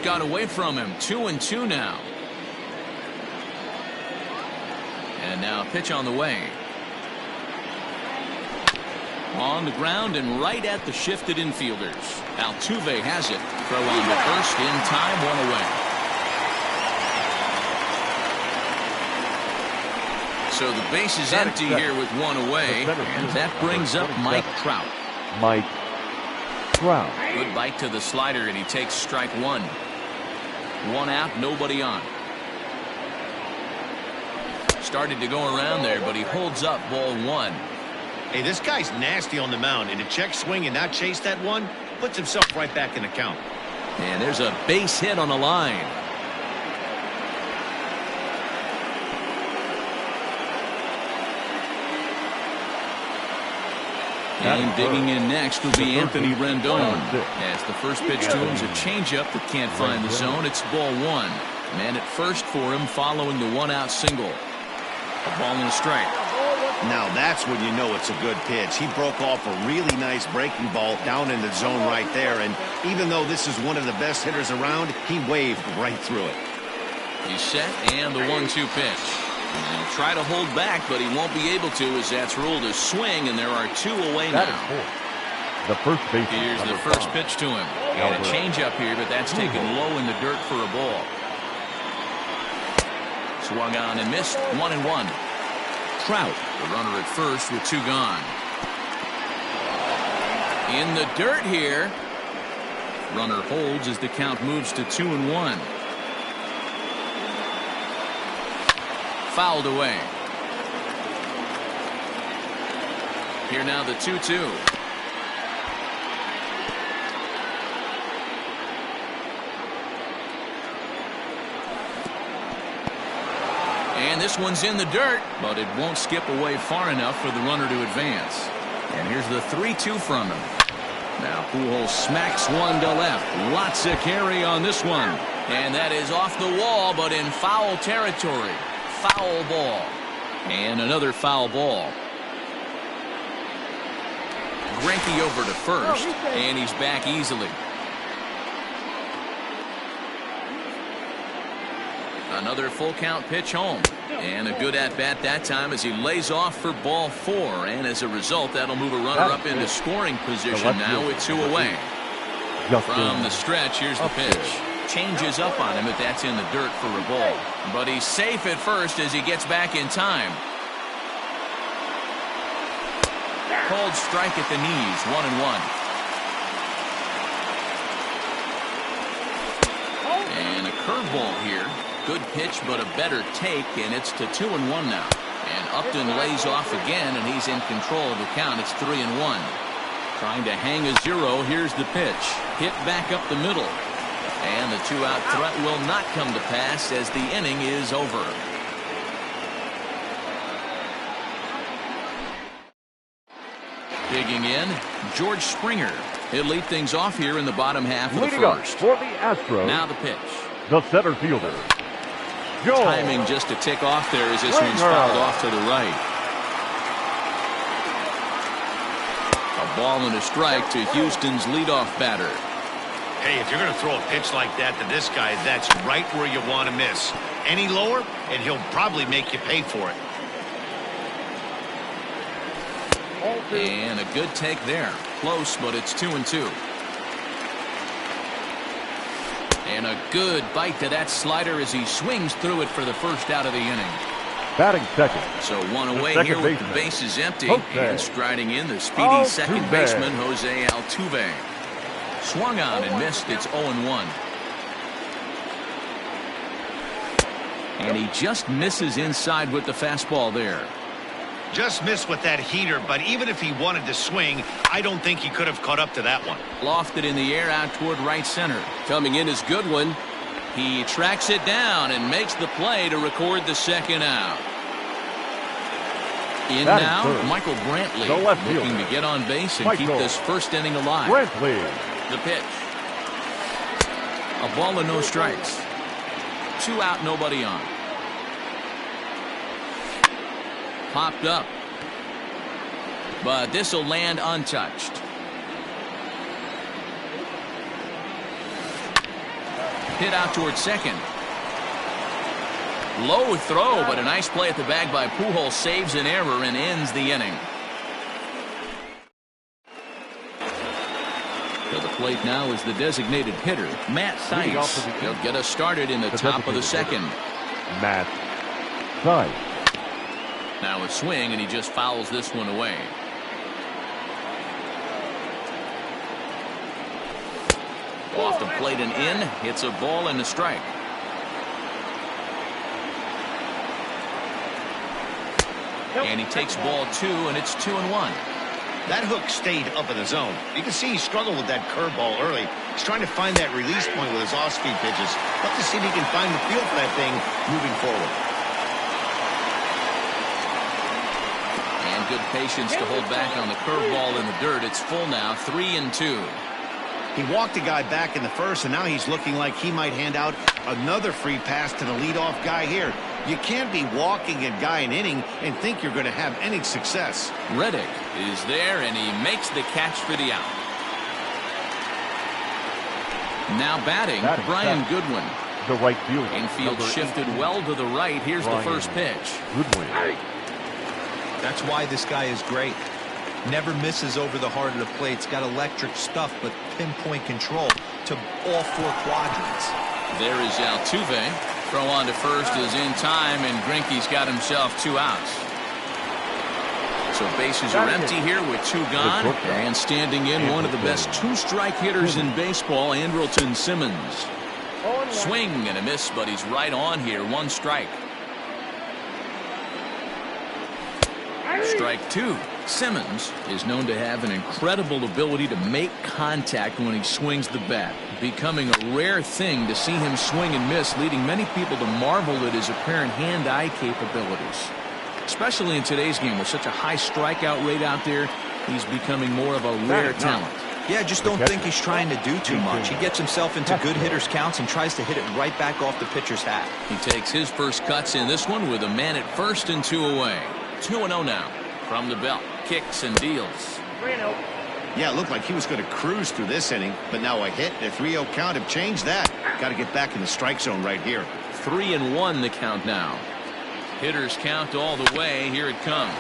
got away from him. 2-2 now. And now pitch on the way. On the ground and right at the shifted infielders. Altuve has it. Throw on to first in time, 1 away. So the base is empty here with 1 away. And that brings up Mike Trout. Mike Trout. Good bite to the slider, and he takes strike 1. 1 out, nobody on. Started to go around there, but he holds up ball 1. Hey, this guy's nasty on the mound, and to check swing and not chase that one puts himself right back in the count. And there's a base hit on the line. And digging in next will be Anthony Rendon. As the first pitch to him is a changeup that can't find the zone. It's ball 1. Man at first for him following the 1-out single. A ball and a strike. Now that's when you know it's a good pitch. He broke off a really nice breaking ball down in the zone right there. And even though this is one of the best hitters around, he waved right through it. He's set and the 1-2 pitch. And he'll try to hold back, but he won't be able to as that's ruled a swing, and there are 2 away now. The first base. Here's the first pitch to him. And a changeup here, but that's taken low in the dirt for a ball. Swung on and missed. 1-1. Trout, the runner at first with 2 gone. In the dirt here. Runner holds as the count moves to 2-1. Fouled away. Here now the 2-2. And this one's in the dirt, but it won't skip away far enough for the runner to advance. And here's the 3-2 from him. Now Pujols smacks one to left. Lots of carry on this one. And that is off the wall, but in foul territory. Foul ball. And another foul ball. Greinke over to first, and he's back easily. Another full count pitch home. And a good at-bat that time as he lays off for ball 4. And as a result, that'll move a runner up into scoring position now with 2 away. From the stretch, here's the pitch. Changes up on him, but that's in the dirt for a ball. But he's safe at first as he gets back in time. Cold strike at the knees, 1-1. And a curveball here. Good pitch, but a better take, and it's to 2-1 now. And Upton lays off again, and he's in control of the count. It's 3-1. Trying to hang a 0. Here's the pitch. Hit back up the middle. And the 2-out threat will not come to pass as the inning is over. Digging in, George Springer. He'll lead things off here in the bottom half of the first. For the Astros. Now the pitch. The center fielder. Joel. Timing just a tick off there as this one's fouled off to the right. A ball and a strike to Houston's leadoff batter. Hey, if you're going to throw a pitch like that to this guy, that's right where you want to miss. Any lower, and he'll probably make you pay for it. And a good take there. Close, but it's 2-2. And a good bite to that slider as he swings through it for the first out of the inning. Batting second. So 1 away here with the bases empty. And striding in the speedy second baseman, Jose Altuve. Swung on and missed. It's 0-1. And he just misses inside with the fastball there. Just missed with that heater, but even if he wanted to swing, I don't think he could have caught up to that one. Lofted in the air out toward right center. Coming in is good one. He tracks it down and makes the play to record the second out. In now, Michael Brantley looking to get on base and keep this first inning alive. Brantley. The pitch. A ball and no strikes. 2 out, nobody on. Popped up. But this will land untouched. Hit out towards second. Low throw, but a nice play at the bag by Pujols saves an error and ends the inning. To the plate now is the designated hitter, Matt Thaiss. He'll get us started in the top of the second. Matt Thaiss. Now a swing, and he just fouls this one away. Off the plate and in. Hits a ball and a strike. And he takes ball 2, and it's 2-1. That hook stayed up in the zone. You can see he struggled with that curveball early. He's trying to find that release point with his off-speed pitches. Love to see if he can find the feel for that thing moving forward. And good patience to hold back on the curveball in the dirt. It's full now, 3-2. He walked a guy back in the first, and now he's looking like he might hand out another free pass to the leadoff guy here. You can't be walking a guy an inning and think you're going to have any success. Reddick is there, and he makes the catch for the out. Now batting, Brian Goodwin. The right fielder. Infield shifted well to the right. Here's the first pitch. Goodwin. That's why this guy is great. Never misses over the heart of the plate. He's got electric stuff, but pinpoint control to all 4 quadrants. There is Altuve. Throw on to first is in time, and Greinke's got himself 2 outs. So bases are empty here with 2 gone. And standing in, one of the best 2-strike hitters in baseball, Andrelton Simmons. Swing and a miss, but he's right on here. 1 strike. Strike 2. Simmons is known to have an incredible ability to make contact when he swings the bat, becoming a rare thing to see him swing and miss, leading many people to marvel at his apparent hand-eye capabilities. Especially in today's game with such a high strikeout rate out there, he's becoming more of a rare talent. Yeah, just don't think he's trying to do too much. He gets himself into good hitters' counts and tries to hit it right back off the pitcher's hat. He takes his first cuts in this one with a man at first and 2 away. 2-0 now. From the belt, kicks and deals. Yeah, it looked like he was going to cruise through this inning, but now a hit and a 3-0 count have changed that. Got to get back in the strike zone right here. 3-1 the count now. Hitters count all the way. Here it comes.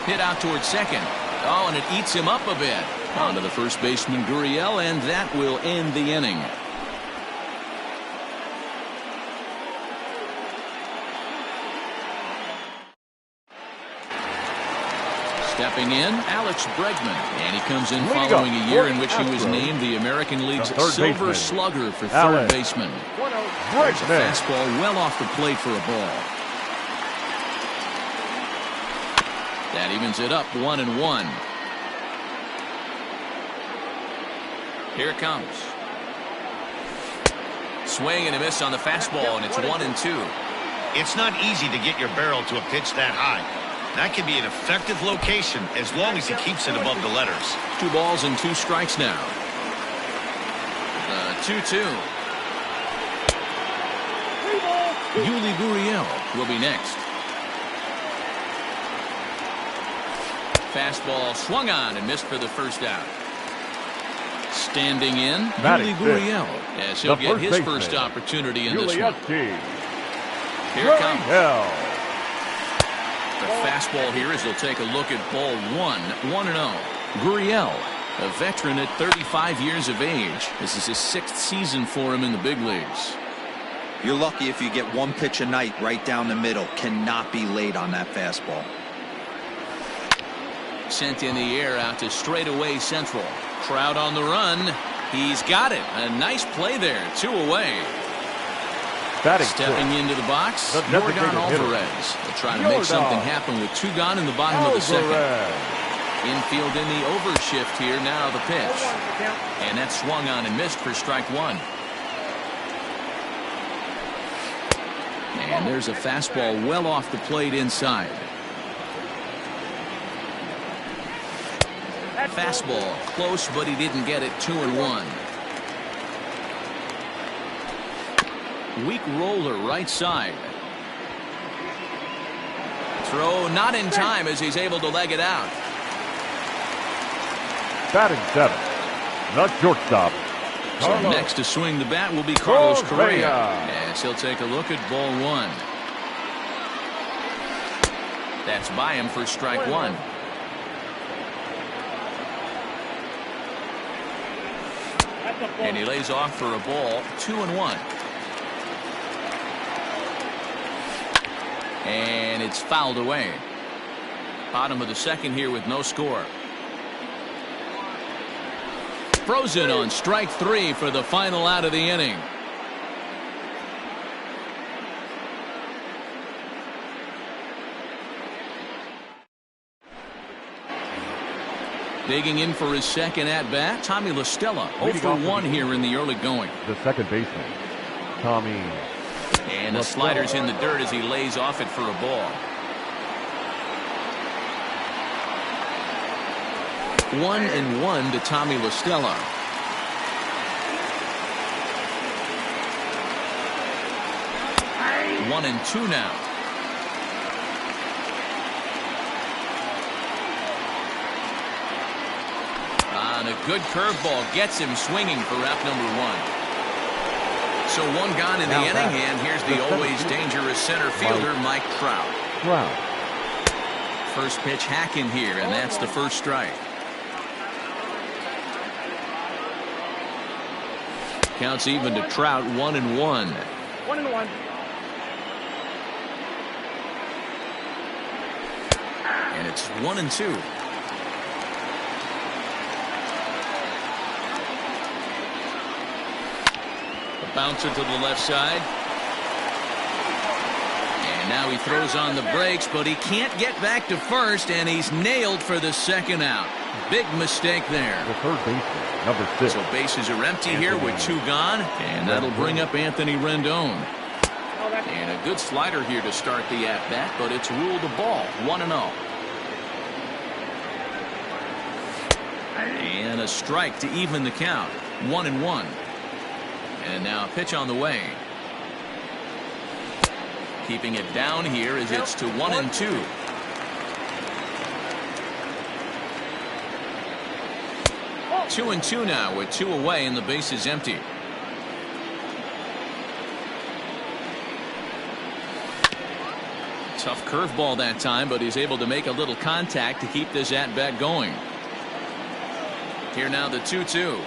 Hit out towards second. Oh, and it eats him up a bit. On to the first baseman, Gurriel, and that will end the inning. Stepping in, Alex Bregman, and he comes in following a year in which he was named the American League's Silver Slugger for third baseman. There's a fastball well off the plate for a ball. That evens it up, 1-1. Here it comes. Swing and a miss on the fastball, and it's 1-2. It's not easy to get your barrel to a pitch that high. That can be an effective location as long as he keeps it above the letters. 2 balls and 2 strikes now. 2-2. Yuli Gurriel will be next. Fastball swung on and missed for the first out. Standing in, Yuli Gurriel, as he'll get his first opportunity in this one. Here it comes. The fastball here as they'll take a look at ball 1-0. Gurriel, a veteran at 35 years of age. This is his 6th season for him in the big leagues. You're lucky if you get 1 pitch a night right down the middle. Cannot be late on that fastball. Sent in the air out to straightaway central. Crowd on the run. He's got it. A nice play there. 2 away. Stepping into the box, Yordan Alvarez. They'll try to make something happen with 2 gone in the bottom of the second. Infield in the overshift here. Now the pitch. And that swung on and missed for strike 1. And there's a fastball well off the plate inside. Fastball close, but he didn't get it. 2-1. Weak roller right side. Throw not in time as he's able to leg it out. Batting 7, the shortstop, So next to swing the bat will be Carlos Correa. As he'll take a look at ball one. That's by him for strike one. And he lays off for a ball, 2-1. And it's fouled away. Bottom of the second here with no score. Frozen on strike three for the final out of the inning. Digging in for his second at-bat, Tommy La Stella, 0 for 1 here in the early going. The second baseman, Tommy. And the slider's in the dirt as he lays off it for a ball. 1-1 to Tommy La Stella. One and two now. And a good curveball gets him swinging for out number one. So one gone in the inning, and here's the always dangerous center fielder, Mike Trout. First pitch hacking here, and that's the first strike. Counts even to Trout, 1-1. 1-1. And it's 1-2. Bouncer to the left side. And now he throws on the brakes, but he can't get back to first, and he's nailed for the second out. Big mistake there. The third baseman, number 6. So bases are empty here with two gone, and that'll bring up Anthony Rendon. And a good slider here to start the at-bat, but it's ruled a ball, 1-0. And a strike to even the count, 1-1. And now a pitch on the way. Keeping it down here as it's to 1-2. Two and two now with two away and the base is empty. Tough curveball that time, but he's able to make a little contact to keep this at-bat going. Here now the 2-2.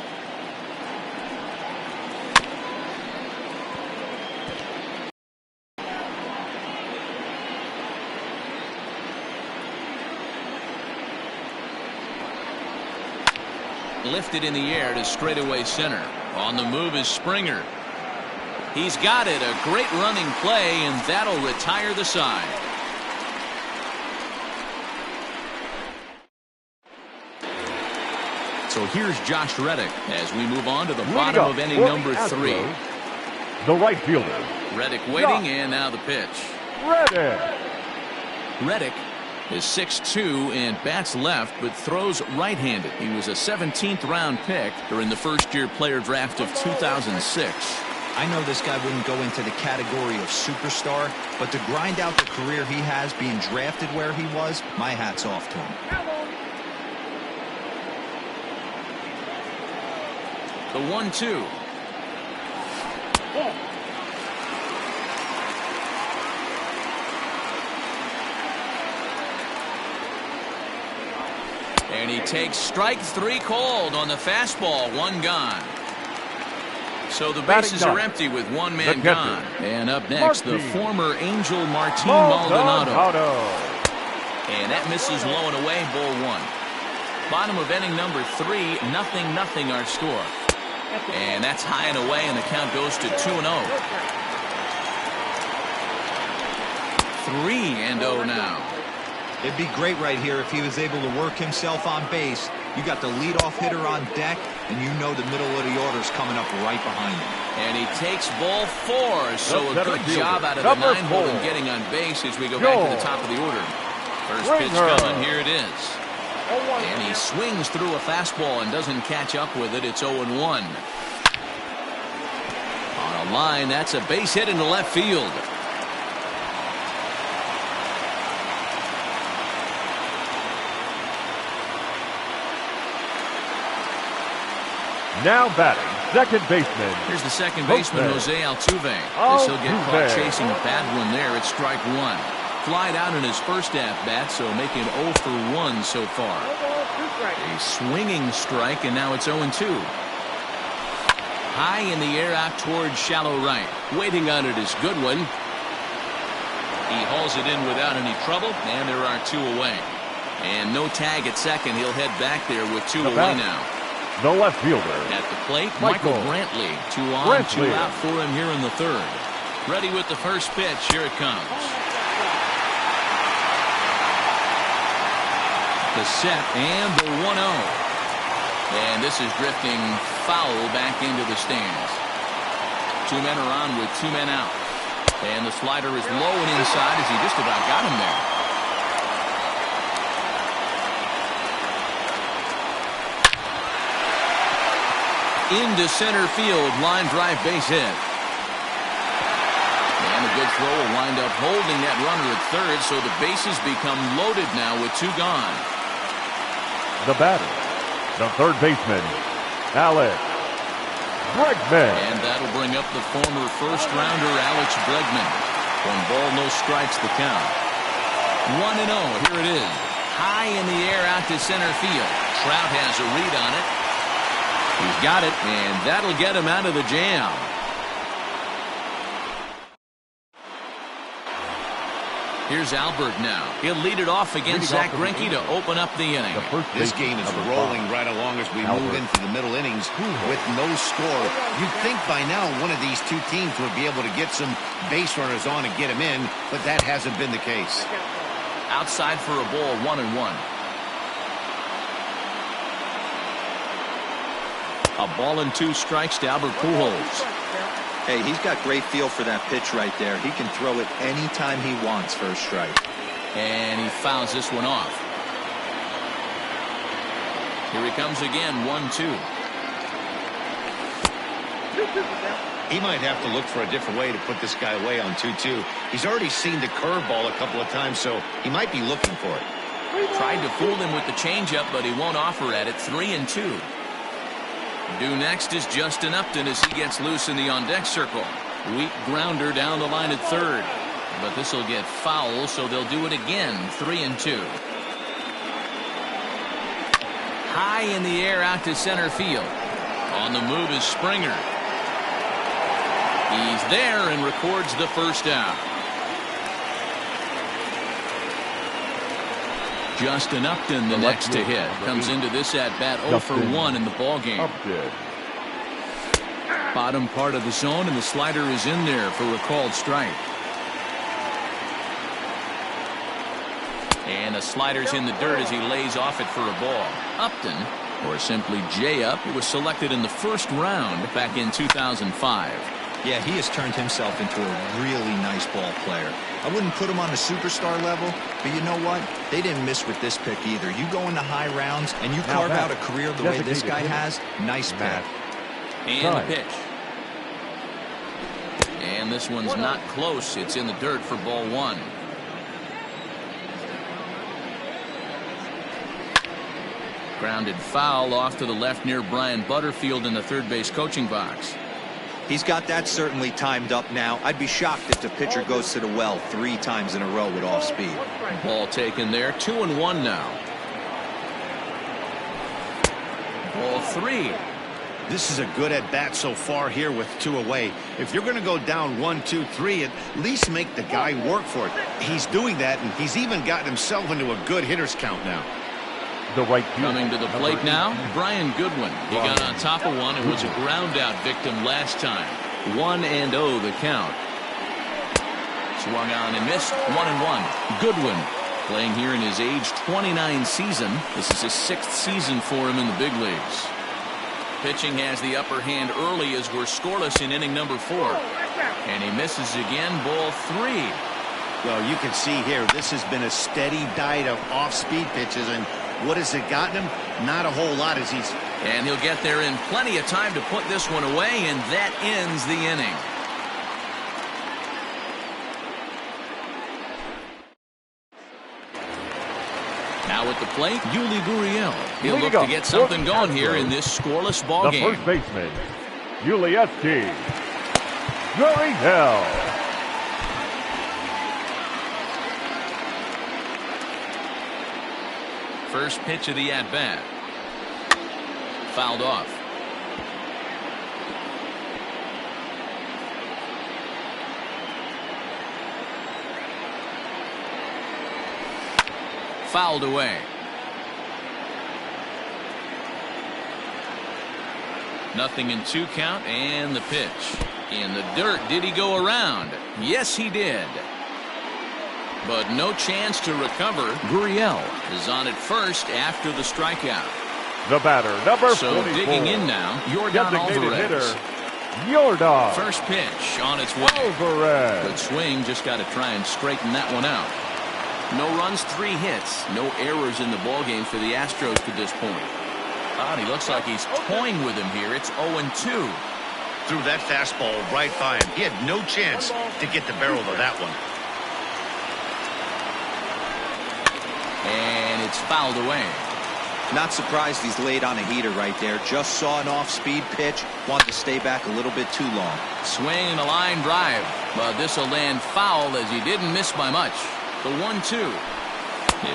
Lifted in the air to straightaway center. On the move is Springer. He's got it. A great running play, and that'll retire the side. So here's Josh Reddick as we move on to the bottom of inning number 3. The right fielder. Reddick waiting, and now the pitch. Reddick is 6'2" and bats left, but throws right-handed. He was a 17th round pick during the first-year player draft of 2006. I know this guy wouldn't go into the category of superstar, but to grind out the career he has being drafted where he was, my hat's off to him. The 1-2. And he takes strike 3 called on the fastball, 1 gone. So the bases are empty with 1 man gone. And up next, the former Angel Martin Maldonado. And that misses low and away, ball 1. Bottom of inning number 3, 0-0 our score. And that's high and away, and the count goes to 2-0. 3-0 now. It'd be great right here if he was able to work himself on base. You got the leadoff hitter on deck, and you know the middle of the order's coming up right behind him. And he takes ball 4, so a good job out of the 9-hole in getting on base as we go back to the top of the order. First pitch coming, here it is. And he swings through a fastball and doesn't catch up with it. It's 0-1. On a line, that's a base hit into left field. Now batting, second baseman. Here's the second baseman, Jose Altuve. As he'll get caught chasing a bad one there. It's strike one. Flied out in his first at-bat, so making 0 for 1 so far. A swinging strike, and now it's 0-2. High in the air out towards shallow right. Waiting on it is Goodwin. He hauls it in without any trouble, and there are 2 away. And no tag at second. He'll head back there with 2 away now. The left fielder. At the plate, Michael Brantley. 2 on, 2 out for him here in the third. Ready with the first pitch. Here it comes. The set and the 1-0. And this is drifting foul back into the stands. 2 men are on with 2 men out. And the slider is low and inside as he just about got him there. Into center field, line drive base hit. And a good throw will wind up holding that runner at third, so the bases become loaded now with 2 gone. The batter, the third baseman, Alex Bregman. And that'll bring up the former first-rounder Alex Bregman. 1 ball, no strikes, the count. 1-0, here it is. High in the air out to center field. Trout has a read on it. He's got it, and that'll get him out of the jam. Here's Albert now. He'll lead it off against Zach Greinke to open up the inning. This game is rolling right along as we move into the middle innings with no score. You'd think by now one of these 2 teams would be able to get some base runners on and get them in, but that hasn't been the case. Outside for a ball, 1-1. A ball and 2 strikes to Albert Pujols. Hey, he's got great feel for that pitch right there. He can throw it anytime he wants for a strike. And he fouls this one off. Here he comes again, 1-2. He might have to look for a different way to put this guy away on 2-2. He's already seen the curveball a couple of times, so he might be looking for it. Tried to fool him with the changeup, but he won't offer at it. 3-2. Due next is Justin Upton as he gets loose in the on-deck circle. Weak grounder down the line at third. But this will get foul, so they'll do it again. 3-2. High in the air out to center field. On the move is Springer. He's there and records the first out. Justin Upton, the next to hit, comes into this at-bat 0 for 1 in the ballgame. Bottom part of the zone, and the slider is in there for a called strike. And the slider's in the dirt as he lays off it for a ball. Upton, or simply J-Up, was selected in the first round back in 2005. Yeah, he has turned himself into a really nice ball player. I wouldn't put him on a superstar level, but you know what? They didn't miss with this pick either. You go into high rounds and you carve out a career the way this guy has. Nice pick. And the pitch. And this one's not close. It's in the dirt for ball 1. Grounded foul off to the left near Brian Butterfield in the third base coaching box. He's got that certainly timed up now. I'd be shocked if the pitcher goes to the well 3 times in a row with off speed. Ball taken there. 2-1 now. Ball 3. This is a good at-bat so far here with 2 away. If you're going to go down 1-2-3, at least make the guy work for it. He's doing that, and he's even gotten himself into a good hitter's count now. The right coming to the plate now, Brian Goodwin. He got on top of one and was a ground out victim last time. 1-0 the count. Swung on and missed. 1-1. Goodwin playing here in his age 29 season. This is his 6th season for him in the big leagues. Pitching has the upper hand early as we're scoreless in inning number 4. And he misses again. Ball 3. Well, you can see here, this has been a steady diet of off-speed pitches, and what has it gotten him? Not a whole lot as he's... And he'll get there in plenty of time to put this one away, and that ends the inning. Now at the plate, Yuli Gurriel. He'll look to get something going here in this scoreless ball game. The first baseman, paulinojoel846's. Very hell. First pitch of the at-bat. Fouled off. Fouled away. Nothing in 2 count, and the pitch. In the dirt. Did he go around? Yes, he did. But no chance to recover. Gurriel is on at first after the strikeout. The batter, number 44. So digging in now, Yordan Alvarez. Hitter, Yordan. First pitch on its way. Alvarez. Good swing. Just got to try and straighten that one out. No runs, 3 hits. No errors in the ballgame for the Astros to this point. Oh, he looks like he's toying with him here. It's 0-2. Threw that fastball right by him. He had no chance to get the barrel of that one. And it's fouled away. Not surprised he's laid on a heater right there. Just saw an off-speed pitch. Wanted to stay back a little bit too long. Swing and a line drive. But this will land foul as he didn't miss by much. The 1-2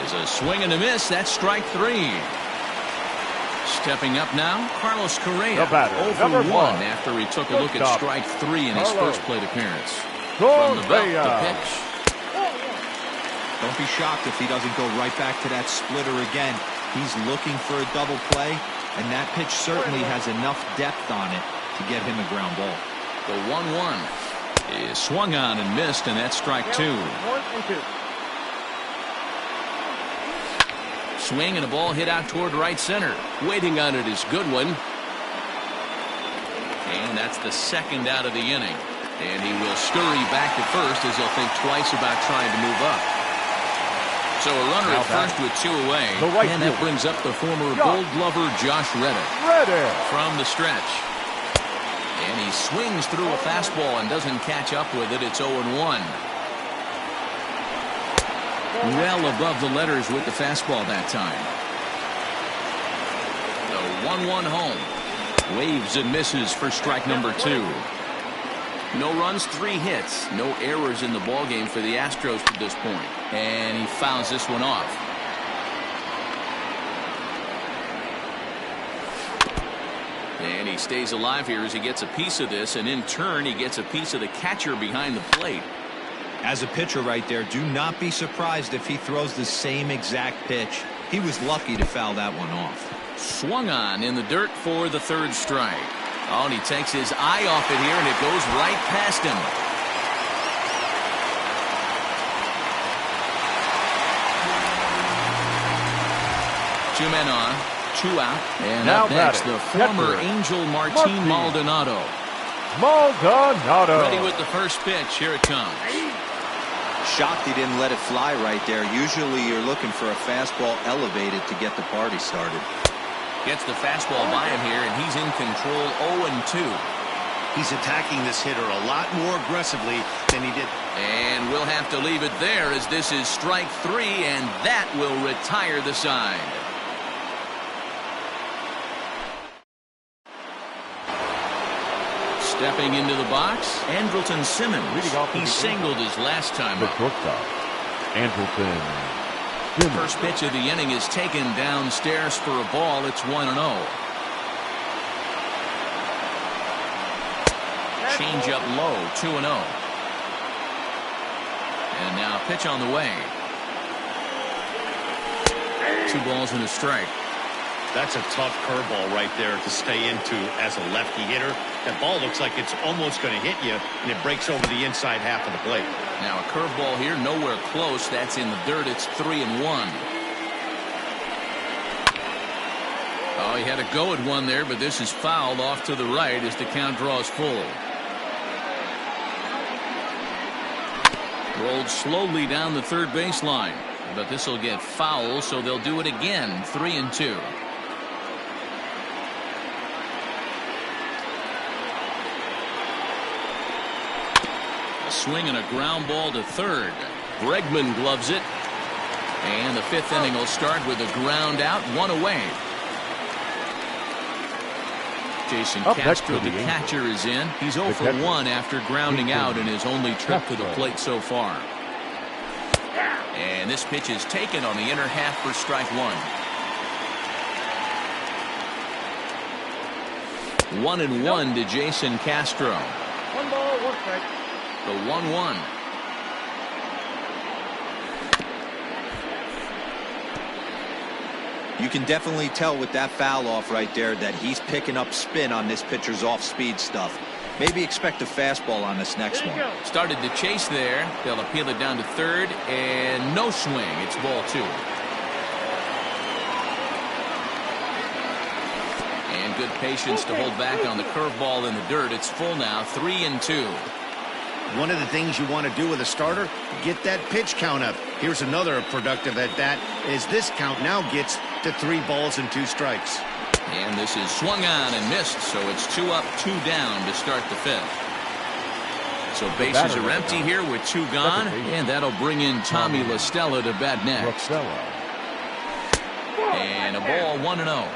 is a swing and a miss. That's strike 3. Stepping up now, Carlos Correa. 0 for 1 after he took a look at strike 3 in his first plate appearance. From the belt, the pitch. Don't be shocked if he doesn't go right back to that splitter again. He's looking for a double play, and that pitch certainly has enough depth on it to get him a ground ball. The 1-1 is swung on and missed, and that's strike 2. 1-2. Swing and a ball hit out toward right center. Waiting on it is good one. And that's the second out of the inning. And he will scurry back to first as he'll think twice about trying to move up. So a runner at first with 2 away. And that brings up the former Gold Glover Josh Reddick. From the stretch. And he swings through a fastball and doesn't catch up with it. It's 0-1. Well above the letters with the fastball that time. The 1-1 home. Waves and misses for strike number 2. No runs, 3 hits. No errors in the ballgame for the Astros to this point. And he fouls this one off. And he stays alive here as he gets a piece of this, and in turn he gets a piece of the catcher behind the plate. As a pitcher right there, do not be surprised if he throws the same exact pitch. He was lucky to foul that one off. Swung on in the dirt for the 3rd strike. Oh, and he takes his eye off it here, and it goes right past him. 2 men on, 2 out. And now up next, the former Angel Martin Maldonado. Ready with the first pitch. Here it comes. Shocked he didn't let it fly right there. Usually you're looking for a fastball elevated to get the party started. Gets the fastball by him here, and he's in control. 0-2. He's attacking this hitter a lot more aggressively than he did. And we'll have to leave it there as this is strike 3, and that will retire the side. Stepping into the box, Andrelton Simmons. He singled his last time up. Andrelton. First pitch of the inning is taken downstairs for a ball. It's 1-0. Change up low, 2-0. And now pitch on the way. 2 balls and a strike. That's a tough curveball right there to stay into as a lefty hitter. That ball looks like it's almost going to hit you, and it breaks over the inside half of the plate. Now a curveball here, nowhere close. That's in the dirt. It's 3-1. Oh, he had a go at one there, but this is fouled off to the right as the count draws full. Rolled slowly down the third baseline, but this will get foul, so they'll do it again. 3-2. A swing and a ground ball to third. Bregman gloves it. And the 5th inning will start with a ground out, 1 away. Jason Castro, the catcher, is in. He's 0 for 1 after grounding out in his only trip to the plate so far. And this pitch is taken on the inner half for strike one. 1-1 to Jason Castro. 1 ball, 1 strike. The 1-1. You can definitely tell with that foul off right there that he's picking up spin on this pitcher's off-speed stuff. Maybe expect a fastball on this next one. Started to chase there. They'll appeal it down to third, and no swing. It's ball 2. And good patience to hold back on the curveball in the dirt. It's full now, 3-2. One of the things you want to do with a starter, get that pitch count up. Here's another productive at bat, as this count now gets to 3 balls and 2 strikes. And this is swung on and missed, so it's 2 up, 2 down to start the 5th. So bases are empty here with 2 gone, and that'll bring in Tommy La Stella to bat next. And a ball, 1-0.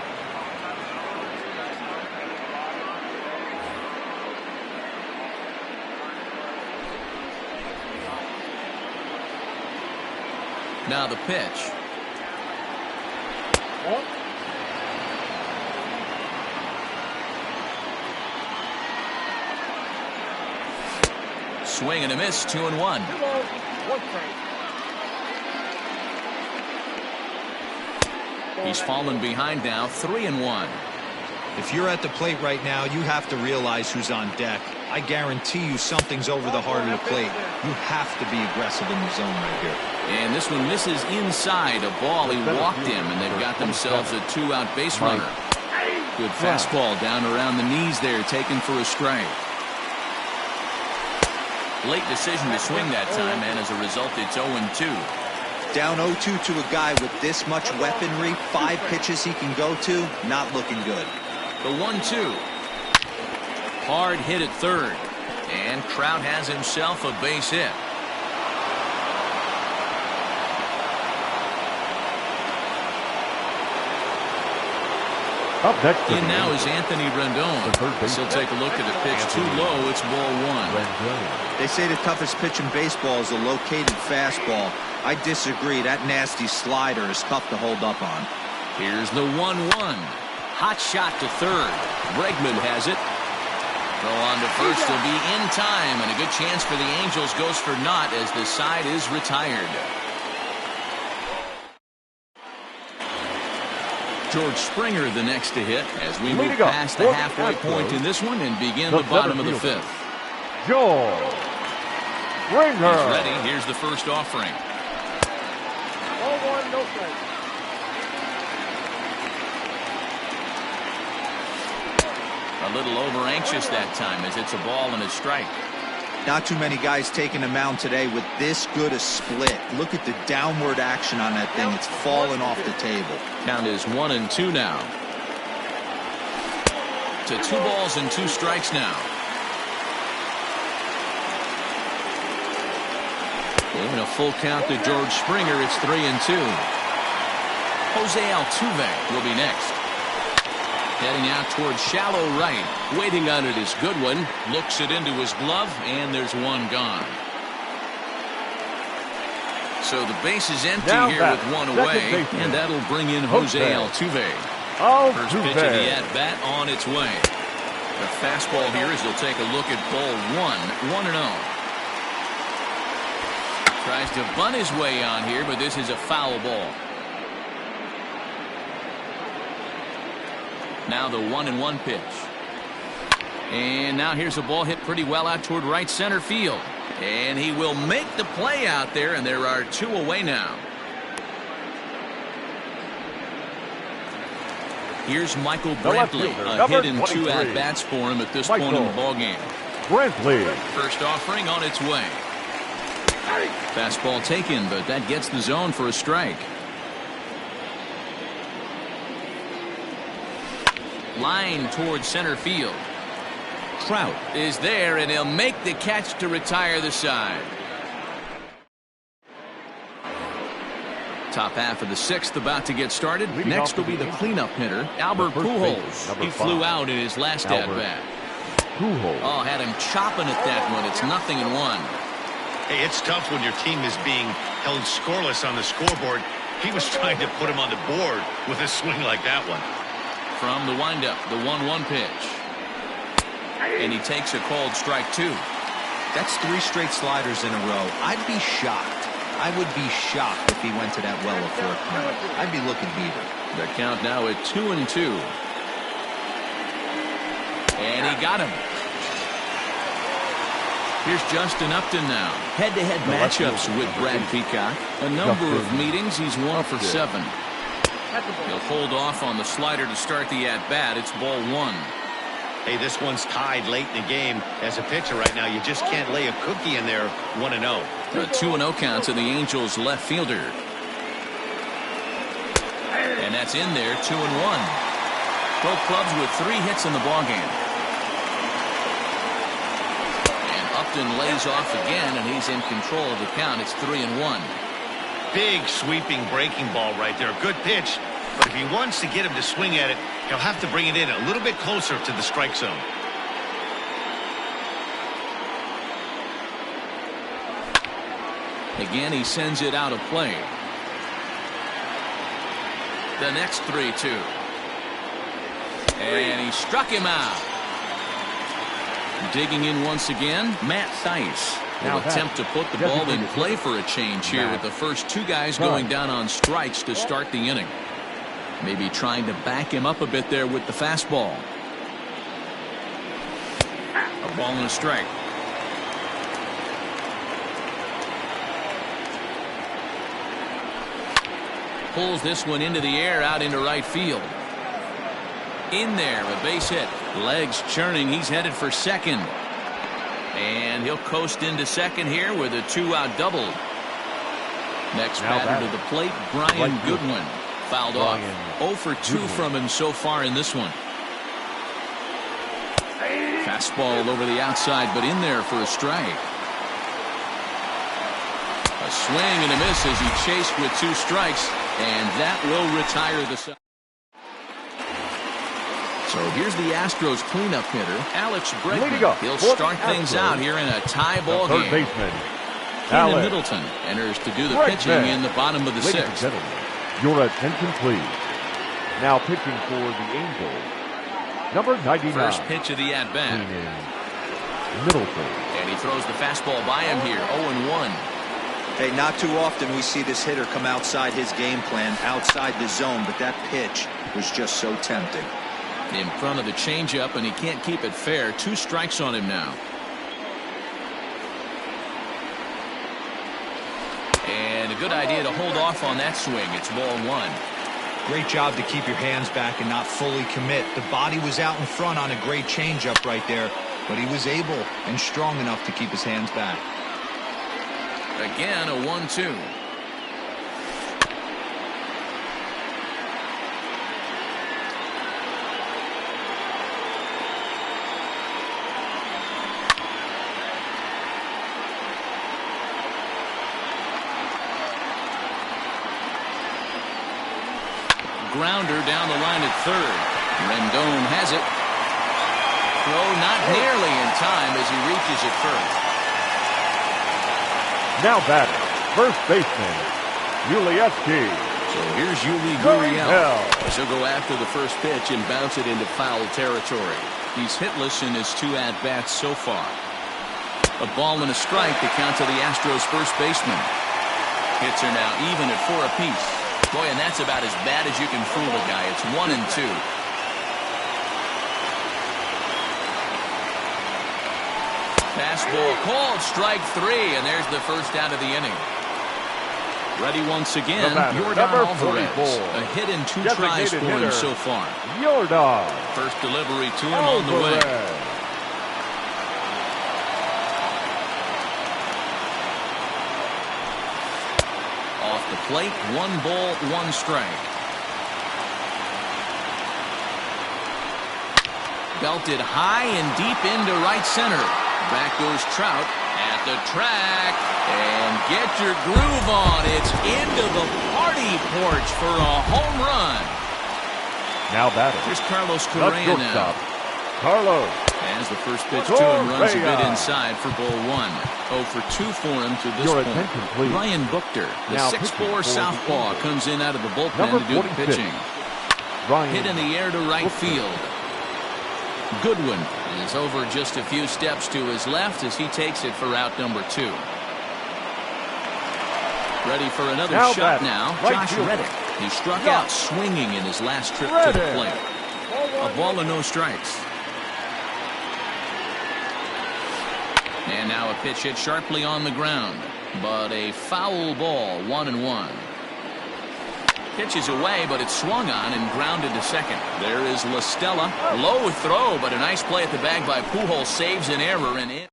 Now the pitch. Swing and a miss, 2-1. He's fallen behind now, 3-1. If you're at the plate right now, you have to realize who's on deck. I guarantee you something's over the heart of the plate. You have to be aggressive in the zone right here. And this one misses inside a ball. He walked him, and they've got themselves a 2-out base runner. Good fastball down around the knees there, taken for a strike. Late decision to swing that time, and as a result, it's 0-2. Down 0-2 to a guy with this much weaponry, 5 pitches he can go to, not looking good. The 1-2. Hard hit at third, and Trout has himself a base hit. Up next in now is Anthony Rendon. He'll take a look at the pitch too low. It's ball 1. They say the toughest pitch in baseball is a located fastball. I disagree. That nasty slider is tough to hold up on. Here's the 1-1. Hot shot to third. Bregman has it. Throw on to first will be in time, and a good chance for the Angels goes for naught as the side is retired. George Springer the next to hit as we move past the halfway point in this one and begin the bottom of the 5th. George Springer. He's ready. Here's the first offering. 1-1, no strike. A little over anxious that time as it's a ball and a strike. Not too many guys taking the mound today with this good a split. Look at the downward action on that thing. It's falling off the table. Count is 1-2 now. To 2 balls and 2 strikes now. And a full count to George Springer. It's 3-2. Jose Altuve will be next. Heading out towards shallow right. Waiting on it is Goodwin. Looks it into his glove, and there's 1 gone. So the base is empty here with 1 away, and that'll bring in Jose Altuve. First pitch of the at-bat on its way. The fastball here as he'll take a look at ball 1, 1-0. Tries to bunt his way on here, but this is a foul ball. Now the 1-1 pitch. And now here's a ball hit pretty well out toward right center field. And he will make the play out there, and there are 2 away now. Here's Michael Brantley. A hit in 2 at-bats for him at this point in the ballgame. Brantley. First offering on its way. Fastball taken, but that gets the zone for a strike. Line towards center field. Trout is there, and he'll make the catch to retire the side. Top half of the sixth about to get started. Next will be the cleanup hitter, Albert Pujols. He flew out in his last at-bat. Oh, had him chopping at that one. It's 0-1. Hey, it's tough when your team is being held scoreless on the scoreboard. He was trying to put him on the board with a swing like that one. From the windup, the 1-1 pitch. And he takes a called strike 2. That's 3 straight sliders in a row. I'd be shocked. I would be shocked if he went to that well of 4th count. I'd be looking heated. The count now at 2-2. And he got him. Here's Justin Upton now. Head-to-head matchups with Brad Peacock. A number of meetings. He's 1 for 7. He'll hold off on the slider to start the at-bat. It's ball 1. Hey, this one's tied late in the game. As a pitcher right now, you just can't lay a cookie in there. 1-0. A 2-0 count to the Angels left fielder. And that's in there, 2-1. Both clubs with 3 hits in the ballgame. And Upton lays off again, and he's in control of the count. It's 3-1. Big sweeping breaking ball right there. Good pitch. But if he wants to get him to swing at it, he'll have to bring it in a little bit closer to the strike zone. Again, he sends it out of play. The next 3-2. And he struck him out. Digging in once again, Matt Thaiss will attempt to put the ball in play for a change here with the first 2 guys going down on strikes to start the inning. Maybe trying to back him up a bit there with the fastball. A ball and a strike. Pulls this one into the air out into right field. In there, a base hit. Legs churning. He's headed for second. And he'll coast into second here with a 2-out double. Next batter to the plate, Brian Goodwin. Fouled off. 0 for 2 from him so far in this one. Fastball over the outside, but in there for a strike. A swing and a miss as he chased with 2 strikes, and that will retire the side. So here's the Astros cleanup hitter, Alex Bregman. He'll start things out here in a tie ball game. Keenan Middleton enters to do the pitching in the bottom of the 6th. Your attention, please. Now pitching for the Angels, number 99. First pitch of the at-bat. Middleton. And he throws the fastball by him here, 0-1. Hey, not too often we see this hitter come outside his game plan, outside the zone, but that pitch was just so tempting. In front of the changeup, and he can't keep it fair. 2 strikes on him now. And a good idea to hold off on that swing. It's ball 1. Great job to keep your hands back and not fully commit. The body was out in front on a great changeup right there, but he was able and strong enough to keep his hands back. Again, a 1-2. Grounder down the line at third. Rendon has it. Throw not nearly in time as he reaches it first. Now batter, first baseman, Ulieski. So here's Yuli Gurriel as he'll go after the first pitch and bounce it into foul territory. He's hitless in his 2 at-bats so far. A ball and a strike to count to the Astros first baseman. Hits are now even at 4 apiece. Boy, and that's about as bad as you can fool a guy. It's 1-2. Fastball called, strike 3, and there's the first out of the inning. Ready once again, Yordan Alvarez. A hit in 2 tries for him so far. Yordan. First delivery to him on the way. Off the plate, 1 ball, 1 strike. Belted high and deep into right center. Back goes Trout at the track and get your groove on. It's into the party porch for a home run. Now batting. Here's Carlos Correa now. Carlos. As the first pitch to him runs a bit inside for ball one. 0 for 2 for him to this point. Ryan Buchter, the 6'4 southpaw, comes in out of the bullpen to do the pitching. Hit in the air to right field. Goodwin is over just a few steps to his left as he takes it for out number 2. Ready for another shot now. Josh Reddick. He struck out swinging in his last trip to the plate. A ball and no strikes. And now a pitch hit sharply on the ground, but a foul ball, 1-1. Pitch is away, but it's swung on and grounded to second. There is La Stella. Low throw, but a nice play at the bag by Pujols. Saves an error and in.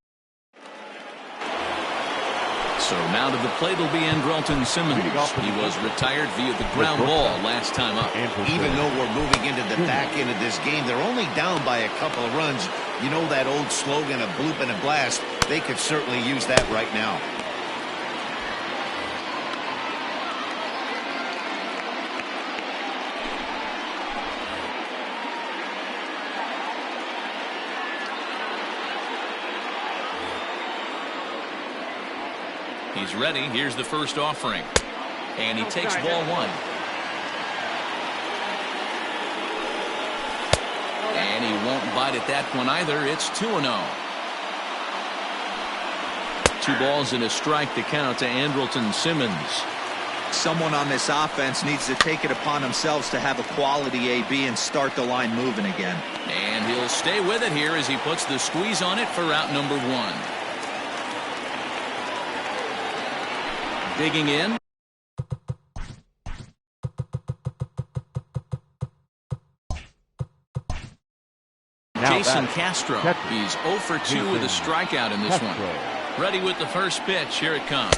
So now to the plate will be Andrelton Simmons. He was retired via the ground ball last time up. Even though we're moving into the back end of this game, they're only down by a couple of runs. You know that old slogan, a bloop and a blast. They could certainly use that right now. He's ready. Here's the first offering. And he takes ball one. And he won't bite at that one either. It's 2-0. 2 balls and a strike to count to Andrelton Simmons. Someone on this offense needs to take it upon themselves to have a quality AB and start the line moving again. And he'll stay with it here as he puts the squeeze on it for out number 1. Digging in. Jason Castro. He's 0 for 2 with a strikeout in this one. Ready with the first pitch. Here it comes.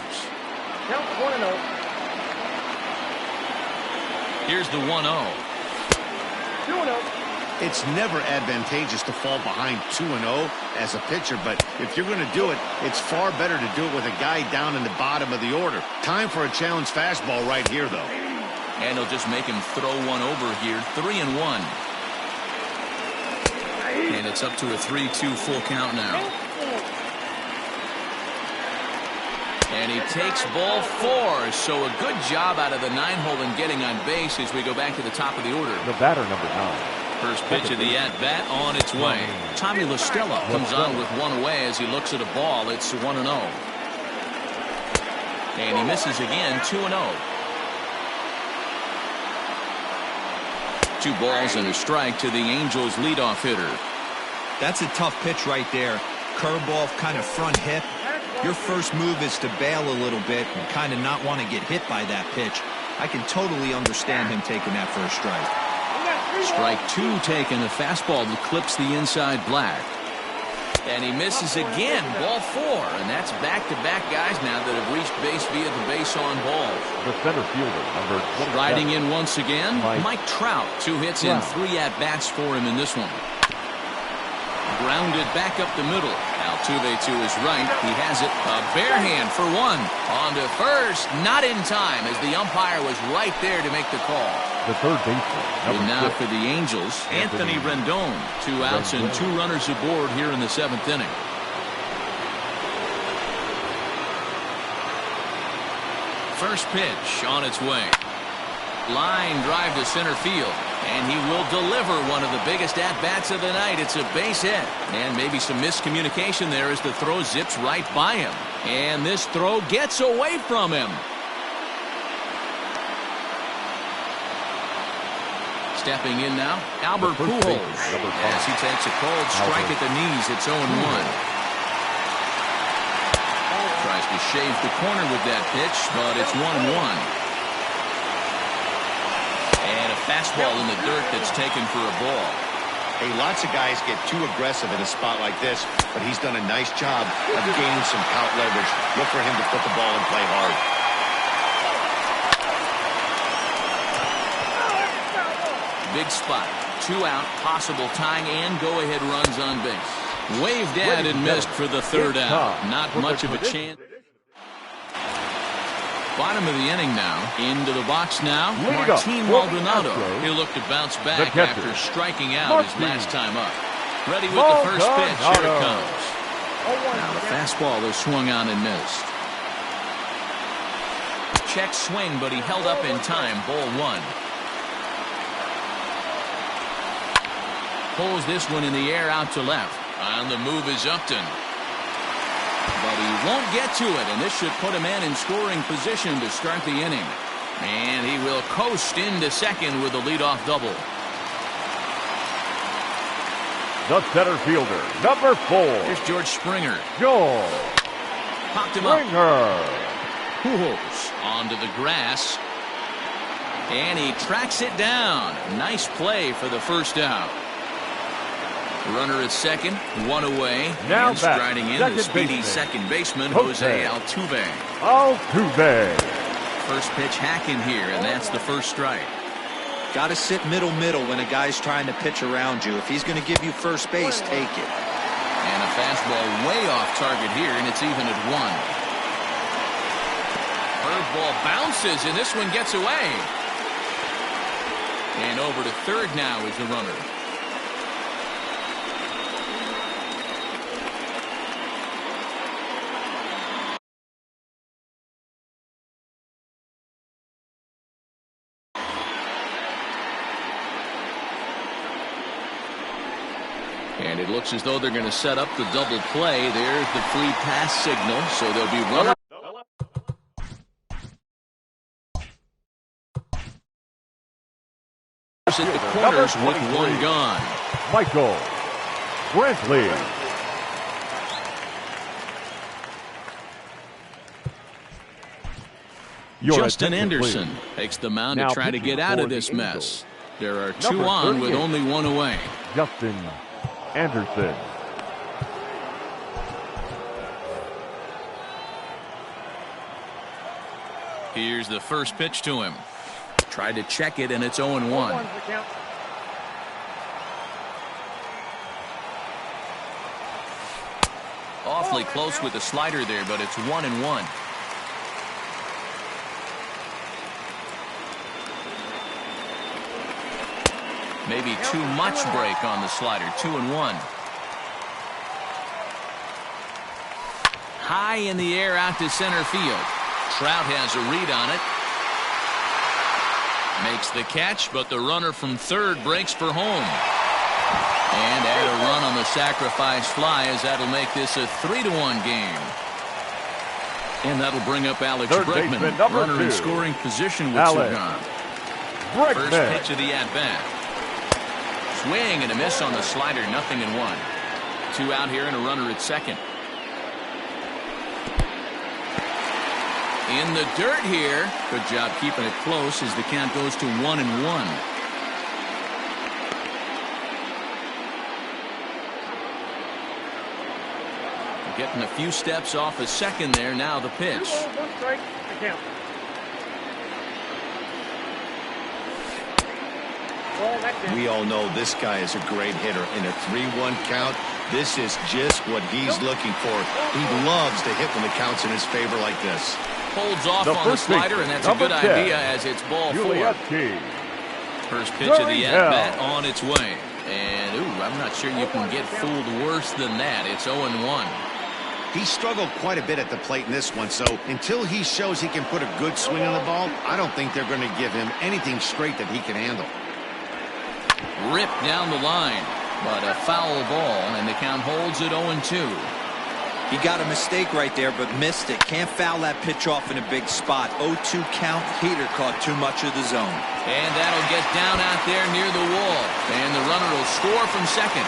Count 1-0. Here's the 1-0. 2-0. It's never advantageous to fall behind 2-0 as a pitcher, but if you're going to do it, it's far better to do it with a guy down in the bottom of the order. Time for a challenge fastball right here, though. And he'll just make him throw one over here. 3-1. And it's up to a 3-2 full count now. And he takes ball 4. So a good job out of the 9-hole in getting on base as we go back to the top of the order. The batter, number 9. First pitch of the at-bat on its way. Tommy La Stella comes on with one away as he looks at a ball. It's 1-0. And he misses again, 2-0. 2 balls and a strike to the Angels leadoff hitter. That's a tough pitch right there. Curveball, kind of front hip. Your first move is to bail a little bit and kind of not want to get hit by that pitch. I can totally understand him taking that for a strike. Strike 2 taken, a fastball that clips the inside black. And he misses again, ball 4. And that's back-to-back guys now that have reached base via the base on balls. The center fielder, number 27. Riding in once again, Mike Trout. 2 hits in 3 at-bats for him in this one. Grounded back up the middle. Altuve to his right. He has it. A bare hand for 1. On to first. Not in time as the umpire was right there to make the call. The third baseman. And now for the Angels, Anthony Rendon. 2 outs and 2 runners aboard here in the 7th inning. First pitch on its way. Line drive to center field. And he will deliver one of the biggest at-bats of the night. It's a base hit. And maybe some miscommunication there as the throw zips right by him. And this throw gets away from him. Stepping in now, Albert Pujols. As he takes a cold strike at the knees, it's 0-1. Tries to shave the corner with that pitch, but it's 1-1. And a fastball in the dirt that's taken for a ball. Hey, lots of guys get too aggressive in a spot like this, but he's done a nice job of gaining some count leverage. Look for him to put the ball and play hard. Big spot. 2 out, possible tying and go-ahead runs on base. Waved at and missed for the third out. Not much of a chance. Bottom of the inning now. Into the box now. Martin Maldonado. He'll look to bounce back after striking out his last time up. Ready with the first pitch. Here it comes. Now the fastball is swung on and missed. Check swing, but he held up in time. Ball one. Pulls this one in the air out to left. On the move is Upton. But he won't get to it, and this should put a man in scoring position to start the inning. And he will coast into second with a leadoff double. The center fielder, number 4. Here's George Springer. George Popped him Springer. Pujols onto the grass. And he tracks it down. Nice play for the first out. Runner at second, one away. Now and striding in the speedy second baseman, Jose Altuve. First pitch hacking here, and that's the first strike. Got to sit middle when a guy's trying to pitch around you. If he's going to give you first base, take it. And a fastball way off target here, and it's even at 1. Curveball bounces, and this one gets away. And over to third now is the runner. And it looks as though they're going to set up the double play. There's the free pass signal, so there'll be runner. At the corners with one gone. Michael Brantley. Justin Anderson takes the mound to try to get out of this mess. There are 2 on with only 1 away. Justin Anderson. Here's the first pitch to him. Tried to check it, and it's 0-1. Awfully close with the slider there, but it's 1-1. Maybe too much break on the slider. 2-1. High in the air out to center field. Trout has a read on it. Makes the catch, but the runner from third breaks for home. And add a run on the sacrifice fly, as that'll make this a 3-1 game. And that'll bring up Alex Bregman, runner 2. In scoring position with 2 gone. First pitch of the at-bat. Swing and a miss on the slider, 0-1. 2 out here and a runner at second. In the dirt here. Good job keeping it close as the count goes to 1-1. Getting a few steps off a second there. Now the pitch. We all know this guy is a great hitter. In a 3-1 count, this is just what he's looking for. He loves to hit when the count's in his favor like this. Holds off on the slider, and that's a good idea as it's ball 4. First pitch of the at-bat on its way. And, I'm not sure you can get fooled worse than that. It's 0-1. He struggled quite a bit at the plate in this one, so until he shows he can put a good swing on the ball, I don't think they're going to give him anything straight that he can handle. Ripped down the line, but a foul ball, and the count holds at 0-2. He got a mistake right there, but missed it. Can't foul that pitch off in a big spot. 0-2 count. Heater caught too much of the zone. And that'll get down out there near the wall. And the runner will score from second.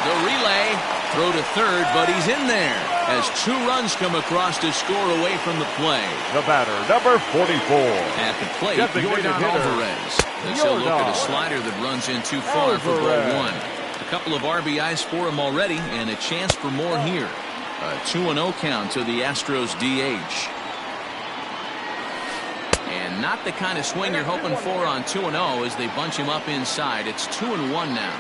The relay, throw to third, but he's in there as 2 runs come across to score away from the play. The batter, number 44. At the plate, Yordan Alvarez. He'll look at a slider that runs in too far for ball 1. A couple of RBIs for him already, and a chance for more here. A 2-0 count to the Astros DH. And not the kind of swing you're hoping for on 2-0 as they bunch him up inside. It's 2-1 now.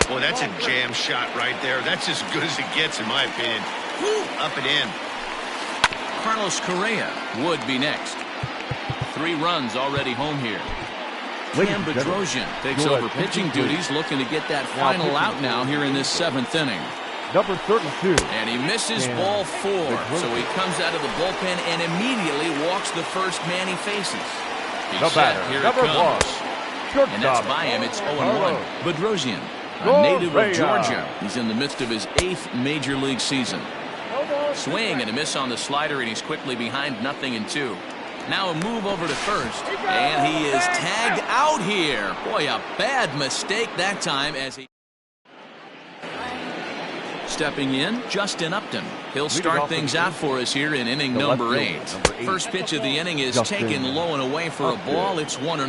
Boy, that's a jam shot right there. That's as good as it gets, in my opinion. Woo, up and in. Carlos Correa would be next. 3 runs already home here. Cam Bedrosian takes over pitching duties, looking to get that final out now here in this 7th inning. Number 32. And he misses ball 4. So he comes out of the bullpen and immediately walks the first man he faces. He's set. Here it comes. And that's by him. It's 0-1. Bedrosian, a native of Georgia. He's in the midst of his 8th major league season. Swing and a miss on the slider, and he's quickly behind 0-2. Now a move over to first, and he is tagged out here. Boy, a bad mistake that time as he... Stepping in, Justin Upton. He'll start things out for us here in inning number 8. First pitch of the inning is taken low and away for a ball. It's 1-0.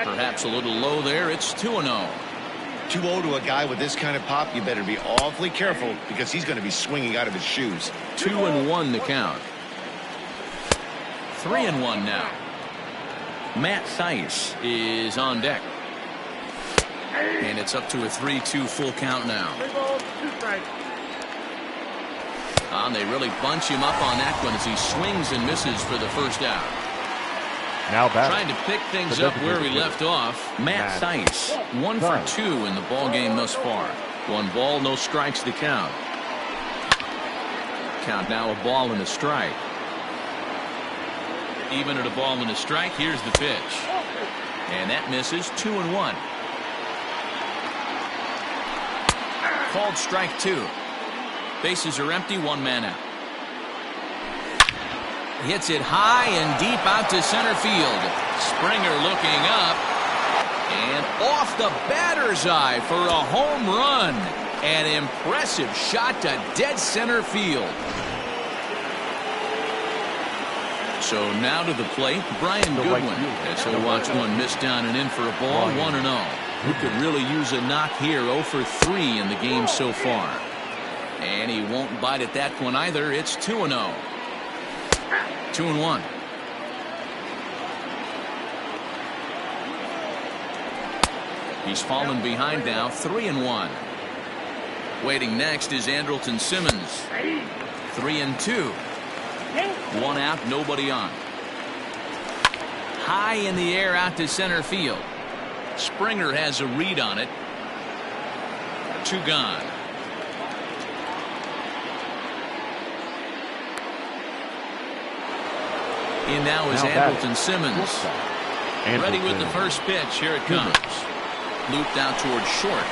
Perhaps a little low there. It's 2-0. 2-0 to a guy with this kind of pop, you better be awfully careful because he's going to be swinging out of his shoes. 2-1 the count. 3-1 now. Matt Thaiss is on deck. And it's up to a 3-2 full count now. And they really bunch him up on that one as he swings and misses for the first out. Now back. Trying to pick things up where we left off. Matt Thaiss, 1 for 2 in the ball game thus far. 1 ball, no strikes to count. Count now a ball and a strike. Even at a ball and a strike, here's the pitch. And that misses. 2-1. Called strike 2. Bases are empty, 1 man out. Hits it high and deep out to center field. Springer looking up. And off the batter's eye for a home run. An impressive shot to dead center field. So now to the plate, Brian Goodwin. As he'll watch one miss down and in for a ball, 1-0. Who could really use a knock here, 0 for 3 in the game so far. And he won't bite at that one either. It's 2-0. 2-1. He's fallen behind now, 3-1. Waiting next is Andrelton Simmons. 3-2. 1 out, nobody on. High in the air out to center field. Springer has a read on it. 2 gone. In now is Andrelton Simmons. Ready with the first pitch. Here it comes. Looped out towards short.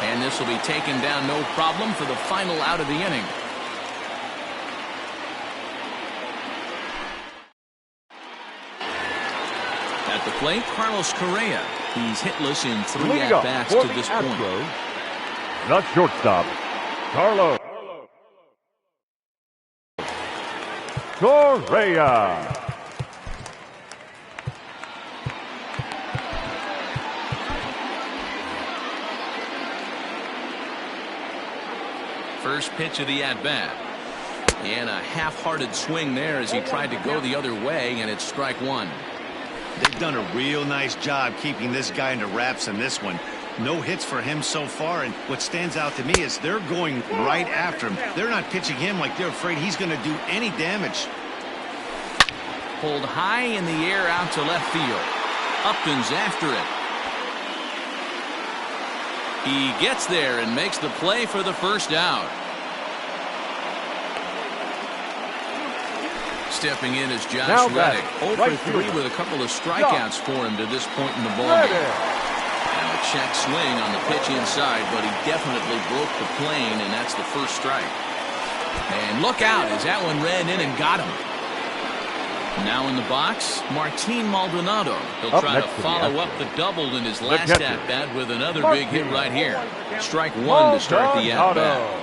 And this will be taken down no problem for the final out of the inning. At the plate, Carlos Correa. He's hitless in 3 at-bats to this point. Not shortstop, Carlos Correa. First pitch of the at-bat. And a half-hearted swing there as he tried to go the other way, and it's strike 1. They've done a real nice job keeping this guy into wraps in this one. No hits for him so far, and what stands out to me is they're going right after him. They're not pitching him like they're afraid he's going to do any damage. Pulled high in the air out to left field. Upton's after it. He gets there and makes the play for the first out. Stepping in is Josh Reddick. 0 for 3 with a couple of strikeouts for him to this point in the ballgame. And a check swing on the pitch inside, but he definitely broke the plane, and that's the first strike. And look out as that one ran in and got him. Now in the box, Martin Maldonado. He'll try to follow up the double in his last at-bat with another big hit right here. Strike 1 to start the at-bat.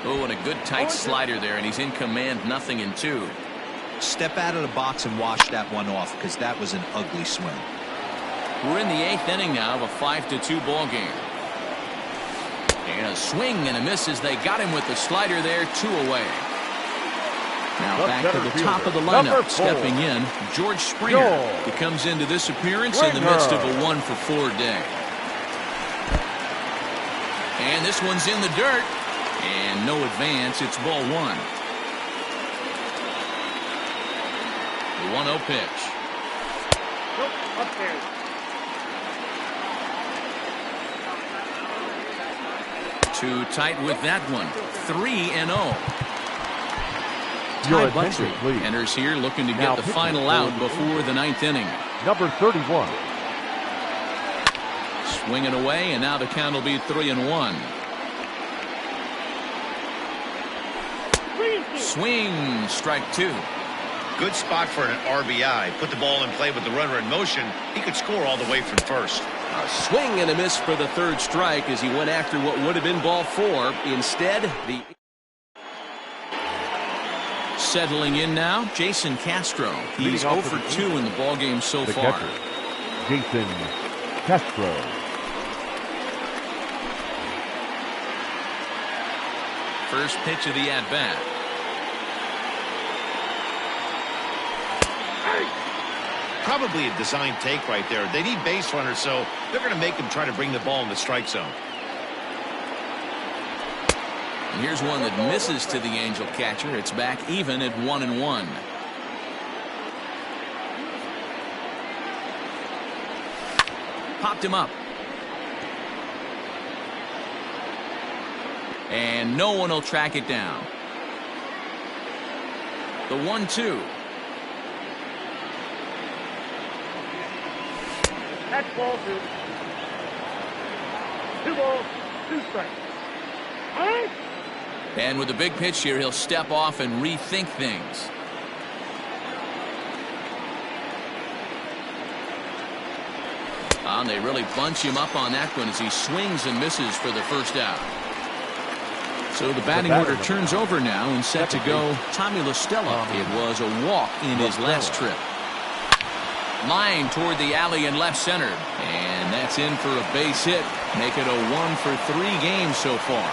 Oh, and a good tight slider there, and he's in command, 0-2. Step out of the box and wash that one off, because that was an ugly swing. We're in the 8th inning now of a 5-2 ball game. And a swing and a miss as they got him with the slider there, 2 away. Now back to the top of the lineup, stepping in, George Springer. He comes into this appearance in the midst of a 1-for-4 day. And this one's in the dirt. And no advance. It's ball one. The 1-0 pitch. Up there. Too tight with that one. 3-0. Your Ty attention, Buttrey please. enters here looking to Now get the pitching final for out the before the 9th inning. Number 31. Swinging away, and now the count will be 3-1. Swing, strike two. Good spot for an RBI. Put the ball in play with the runner in motion. He could score all the way from first. A swing and a miss for the third strike as he went after what would have been ball four. Instead, the Settling in now, Jason Castro. He's 0 for 2 in the ballgame so The far. catcher, Jason Castro. First pitch of the at-bat. Probably a design take right there. They need base runners, so they're going to make him try to bring the ball in the strike zone. And here's one that misses to the Angel catcher. It's back even at 1-1. Popped him up. And no one will track it down. The 1-2. That's ball two. 2 balls, 2 strikes. All right? And with the big pitch here, he'll step off and rethink things. And they really bunch him up on that one as he swings and misses for the first out. So the batting order turns over now and set to go Tommy La Stella. It was a walk in his last trip. Line toward the alley in left center. And that's in for a base hit. Make it a 1 for 3 games so far.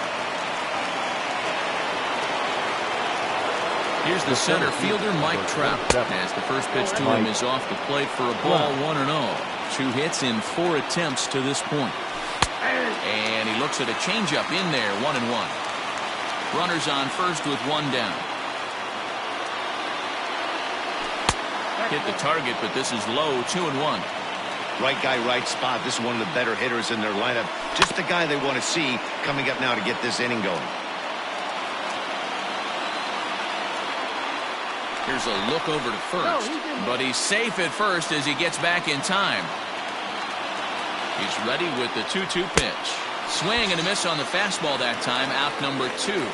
Here's the center fielder, Mike Trout, as the first pitch to him is off the plate for a ball 1-0. 2 hits in 4 attempts to this point. And he looks at a changeup in there, 1-1. Runners on first with 1 down. Hit the target, but this is low, 2-1. Right guy, right spot. This is one of the better hitters in their lineup. Just the guy they want to see coming up now to get this inning going. Here's a look over to first, but he's safe at first as he gets back in time. He's ready with the 2-2 pitch. Swing and a miss on the fastball that time, out number 2.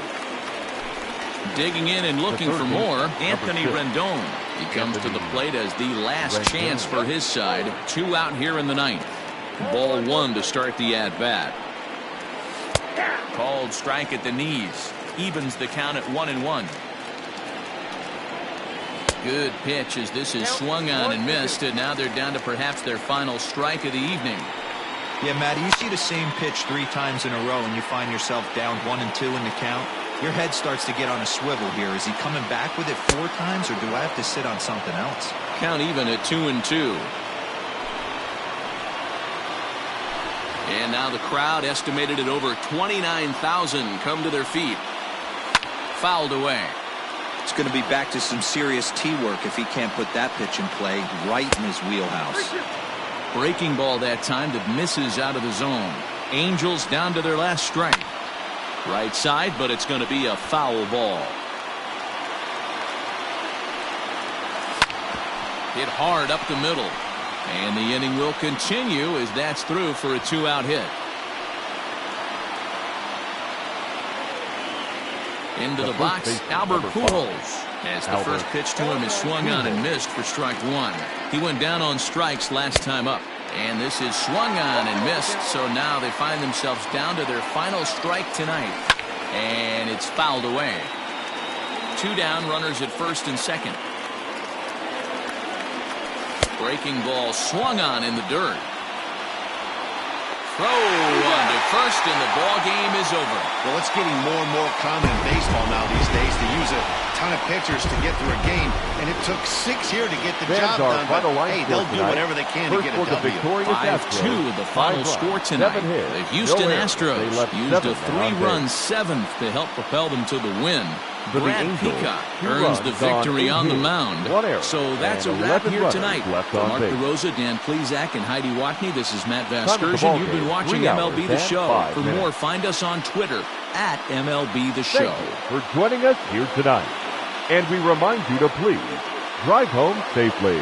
Digging in and looking for more, Anthony Rendon. He comes to the plate as the last chance for his side. 2 out here in the 9th. Ball 1 to start the at-bat. Called strike at the knees. Evens the count at 1-1. Good pitch as this is swung on and missed, and now they're down to perhaps their final strike of the evening. Yeah, Matty, you see the same pitch 3 times in a row and you find yourself down 1-2 in the count. Your head starts to get on a swivel here. Is he coming back with it 4 times, or do I have to sit on something else? Count even at 2-2. And now the crowd, estimated at over 29,000, come to their feet. Fouled away. It's going to be back to some serious tee work if he can't put that pitch in play right in his wheelhouse. Breaking ball that time that misses out of the zone. Angels down to their last strike. Right side, but it's going to be a foul ball. Hit hard up the middle. And the inning will continue as that's through for a 2-out hit. Into the box, Albert Pujols. As the first pitch to him is swung on and missed for strike 1. He went down on strikes last time up. And this is swung on and missed, so now they find themselves down to their final strike tonight. And it's fouled away. 2 down, runners at first and second. Breaking ball swung on in the dirt. Throw on to first, and the ball game is over. Well, it's getting more and more common in baseball now these days to use a ton of pitchers to get through a game, and it took 6 here to get the job Fans are done. final But, line hey, score they'll do tonight. whatever they can to First get for a the W. victorious 5-2 the final score tonight. The Houston Astros used a 3-run seventh to help propel them to the win. Brad Peacock earns the victory on the mound. So that's a wrap here tonight. For Mark DeRosa, Dan Plezak, and Heidi Watney, this is Matt Vasgersian. You've been watching MLB The Show. For more, find us on Twitter at MLB The Show. Thank you for joining us here tonight. And we remind you to please drive home safely.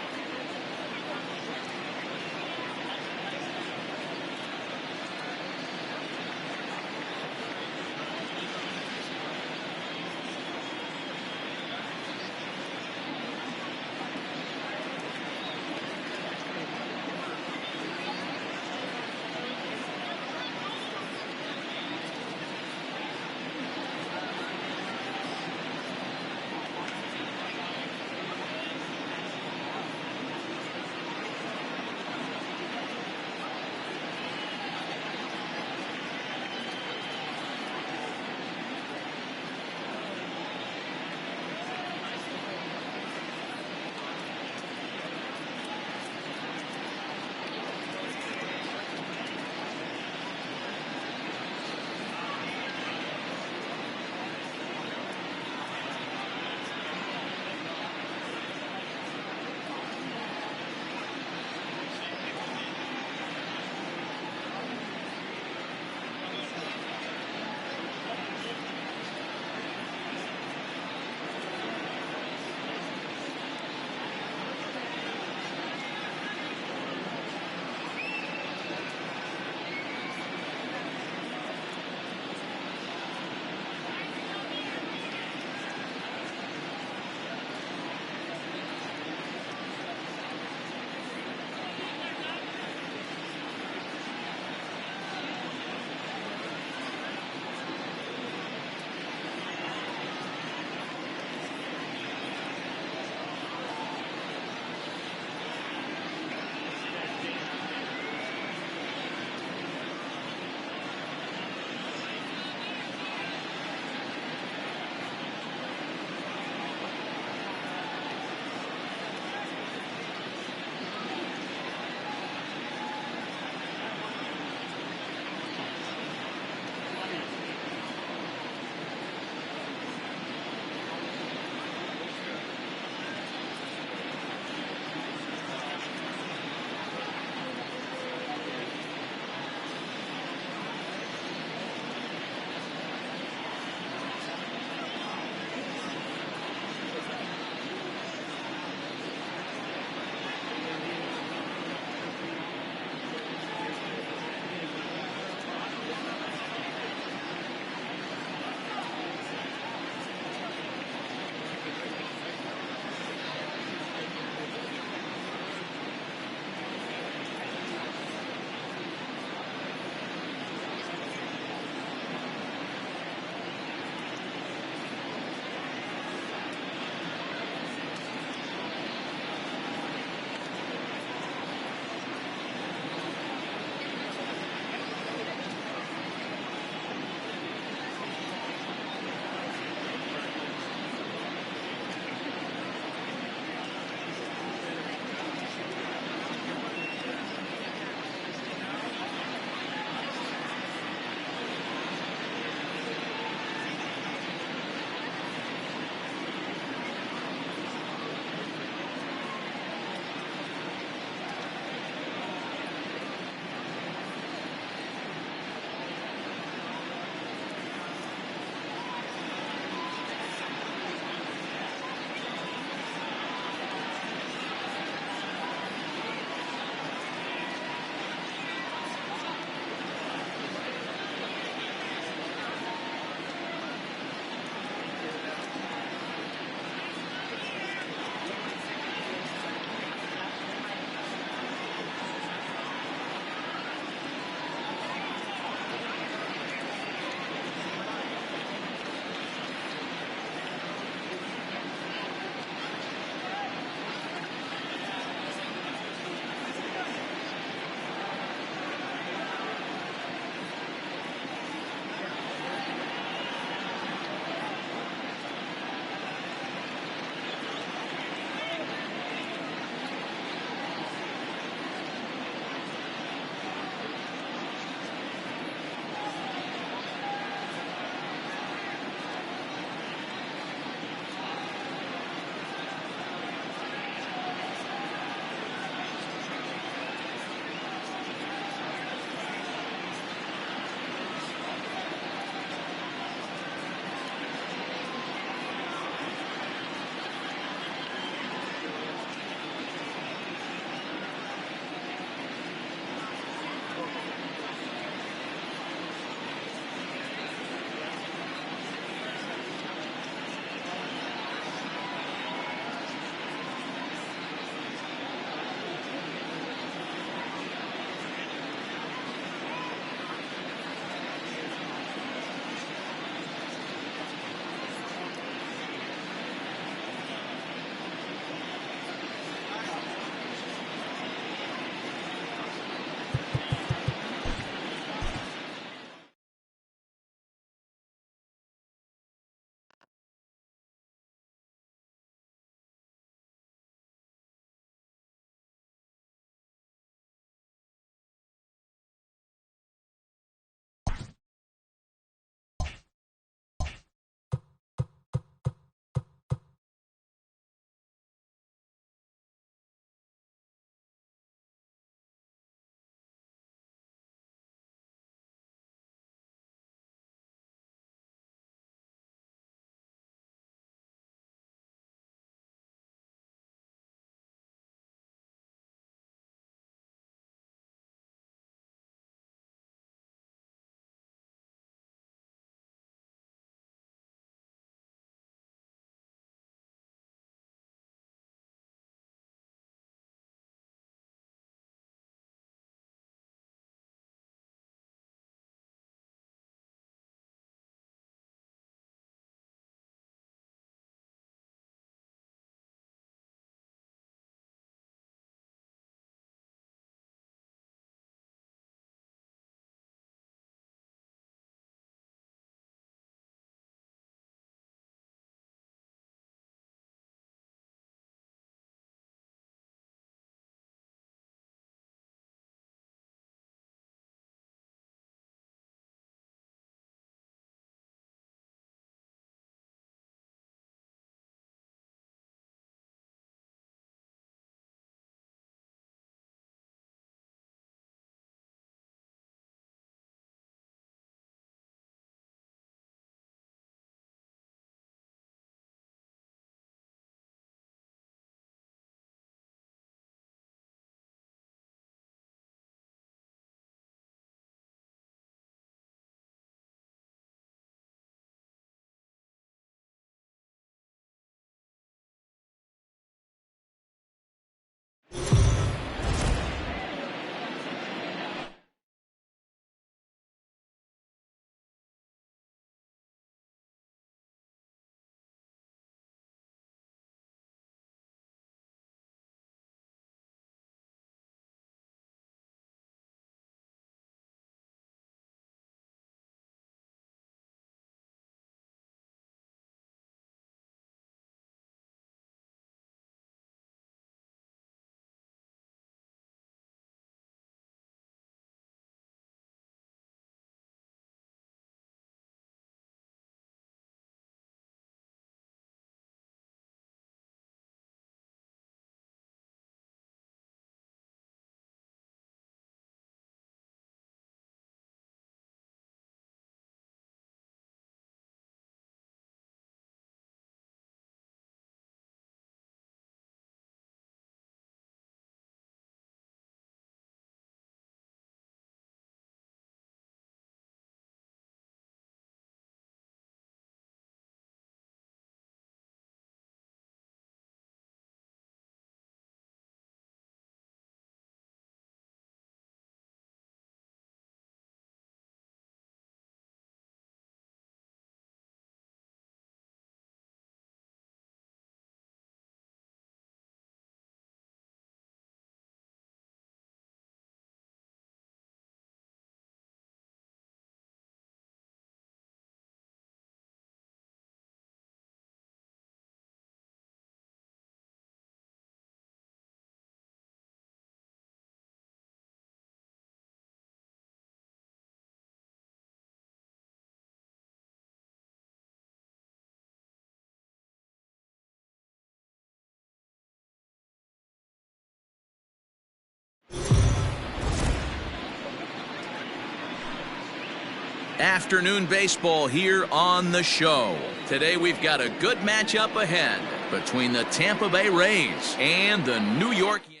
Afternoon baseball here on the show. Today we've got a good matchup ahead between the Tampa Bay Rays and the New York Yankees.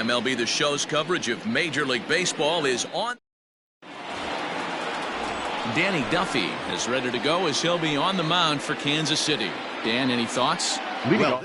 MLB The Show's coverage of Major League Baseball is on. Danny Duffy is ready to go as he'll be on the mound for Kansas City. Dan, any thoughts? Well,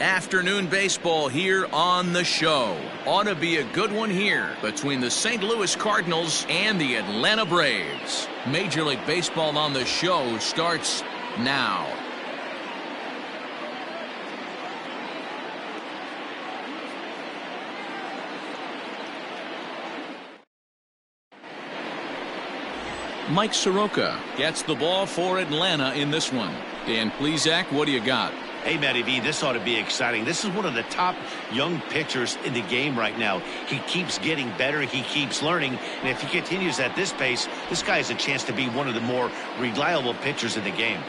Afternoon baseball here on the show. Ought to be a good one here between the St. Louis Cardinals and the Atlanta Braves. Major League Baseball on the show starts now. Mike Soroka gets the ball for Atlanta in this one. Dan Plesac, what do you got? Hey, Matty V, this ought to be exciting. This is one of the top young pitchers in the game right now. He keeps getting better. He keeps learning. And if he continues at this pace, this guy has a chance to be one of the more reliable pitchers in the game.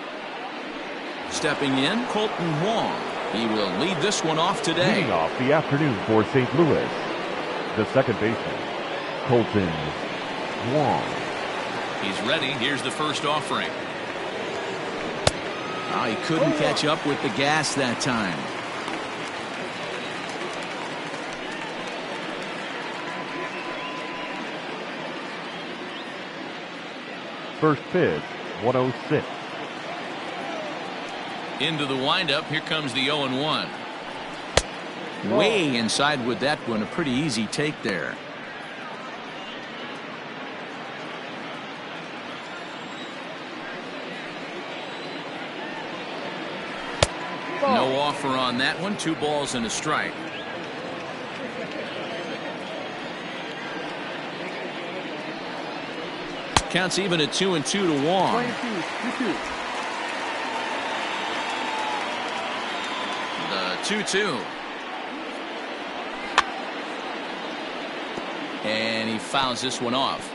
Stepping in, Colton Wong. He will lead this one off today. Leading off the afternoon for St. Louis, the second baseman, Colton Wong. He's ready. Here's the first offering. Oh, he couldn't catch up with the gas that time. First pitch, 106. Into the windup. Here comes the 0-1. Way inside with that one. A pretty easy take there. No offer on that one. 2 balls and a strike. Counts even at 2-2 to Wong. The 2-2. And he fouls this one off.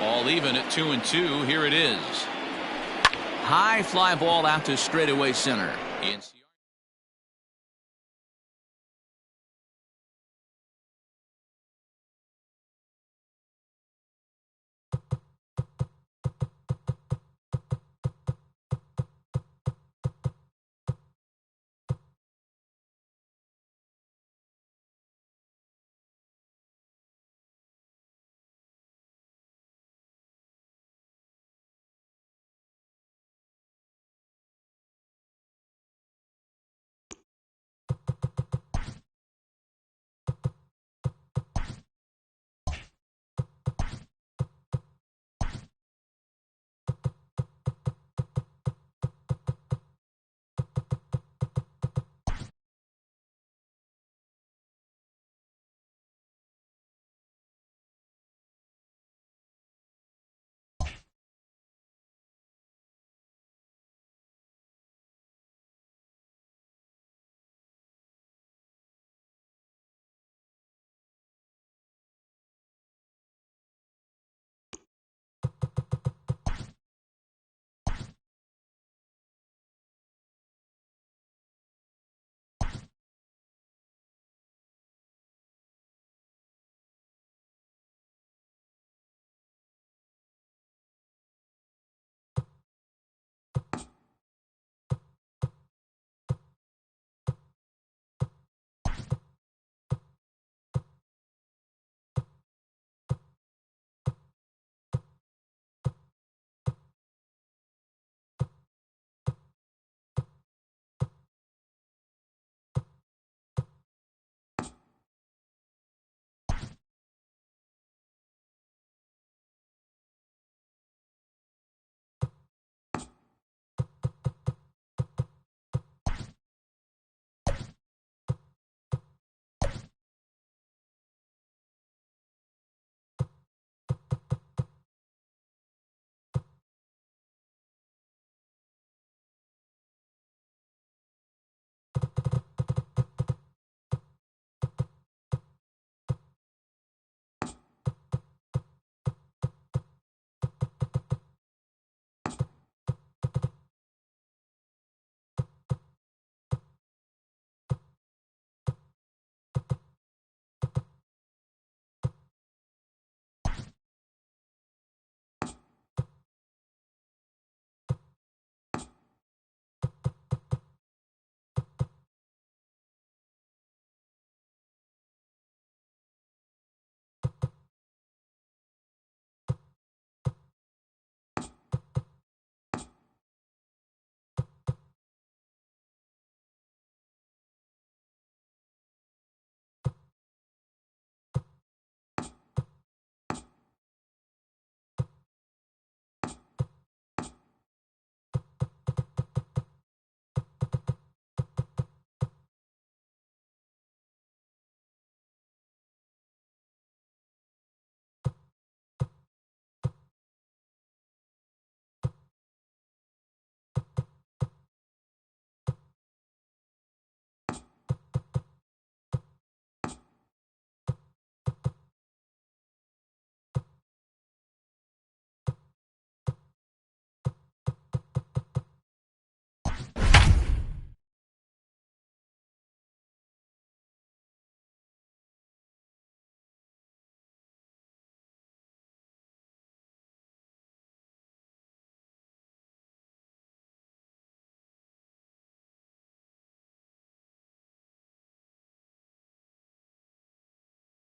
All even at 2-2. Here it is. High fly ball out to straightaway center.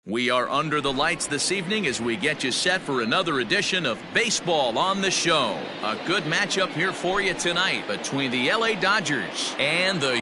We are under the lights this evening as we get you set for another edition of Baseball on the Show. A good matchup here for you tonight between the LA Dodgers and the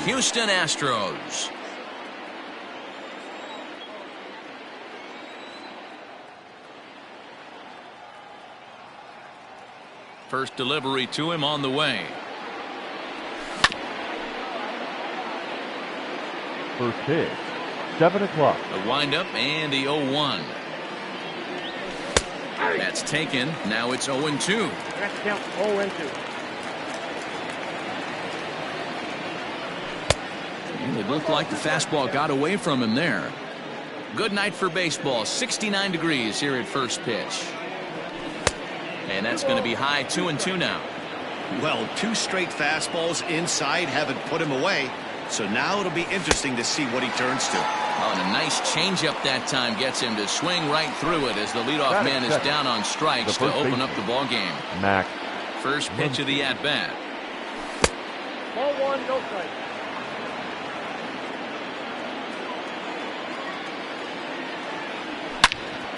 Houston Astros. First delivery to him on the way. First pitch, 7 o'clock. The windup and the 0-1. That's taken. Now it's 0-2. That's count 0-2. It looked like the fastball got away from him there. Good night for baseball. 69 degrees here at first pitch. And that's going to be high 2-2 now. Well, 2 straight fastballs inside haven't put him away. So now it'll be interesting to see what he turns to. Oh, and a nice changeup that time gets him to swing right through it as the leadoff man is down on strikes to open up the ball game. Max. First pitch of the at-bat. Ball 1, no strike.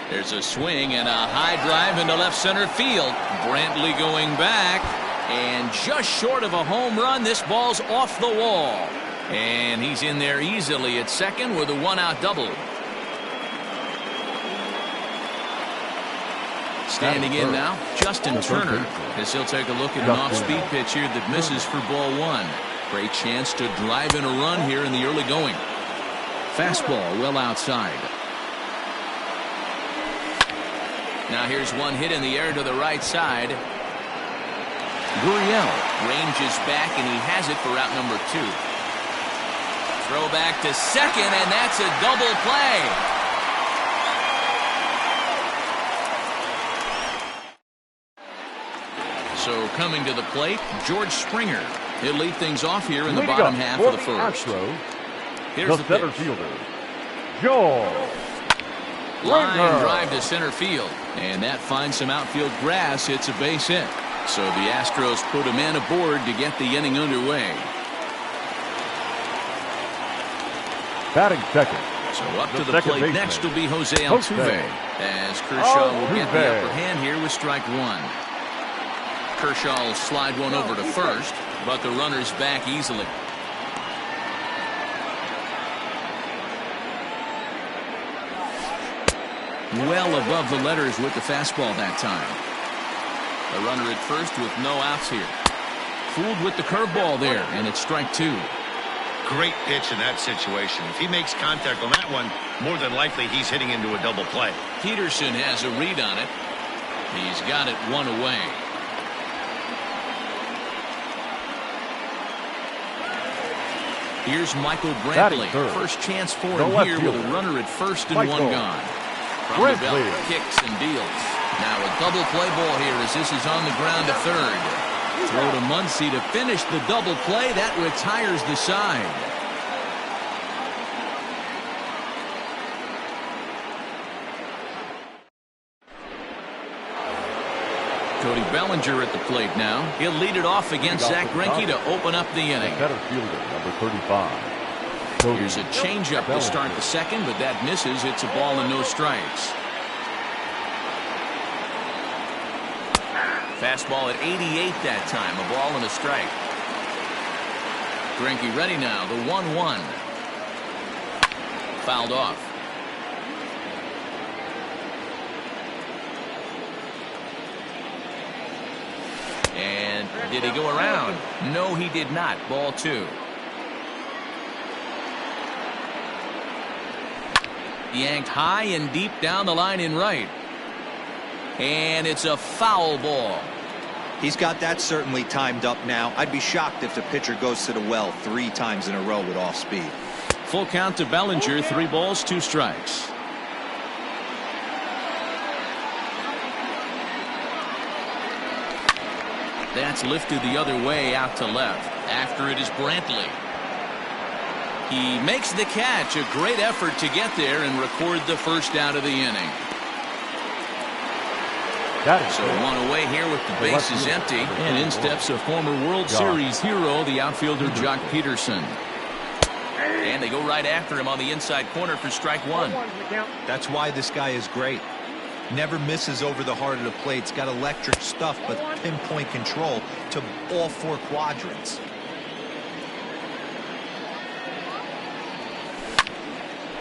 There's a swing and a high drive into left center field. Brantley going back, and just short of a home run. This ball's off the wall, and he's in there easily at second with a 1-out double. Standing in now, Justin Turner, as he'll take a look at an off-speed pitch here that misses for ball 1. Great chance to drive in a run here in the early going. Fastball well outside. Now here's one hit in the air to the right side. Gurriel ranges back, and he has it for out number 2. Throw back to second, and that's a double play. So coming to the plate, George Springer. He'll lead things off here in the bottom half of the first. Here's the center fielder, Joe. Line drive to center field, and that finds some outfield grass. It's a base hit. So the Astros put a man aboard to get the inning underway. Batting second. So up to the plate next will be Jose Altuve, as Kershaw will get the upper hand here with strike 1. Kershaw will slide one over to first, but the runner's back easily. Well above the letters with the fastball that time. The runner at first with no outs here. Fooled with the curveball there, and it's strike 2. Great pitch in that situation. If he makes contact on that one, more than likely he's hitting into a double play. Peterson has a read on it. He's got it 1 away. Here's Michael Brantley. First chance for him here with a runner at first and 1 gone. From the belt, kicks and deals. Now a double play ball here as this is on the ground to third. Throw to Muncy to finish the double play. That retires the side. Cody Bellinger at the plate now. He'll lead it off against Zach Greinke to open up the inning. Center fielder, number 35. Here's a changeup to start the second, but that misses. It's a ball and no strikes. Fastball at 88 that time. A ball and a strike. Greinke ready now. The 1-1. Fouled off. And did he go around? No, he did not. Ball 2. Yanked high and deep down the line in right. And it's a foul ball. He's got that certainly timed up now. I'd be shocked if the pitcher goes to the well 3 times in a row with off speed. Full count to Bellinger. 3 balls, 2 strikes. That's lifted the other way out to left. After it is Brantley. He makes the catch. A great effort to get there and record the first out of the inning. So 1 away here with the bases empty. And in steps a former World Series hero, the outfielder Jock Peterson. And they go right after him on the inside corner for strike 1. That's why this guy is great. Never misses over the heart of the plate. It's got electric stuff, but pinpoint control to all 4 quadrants.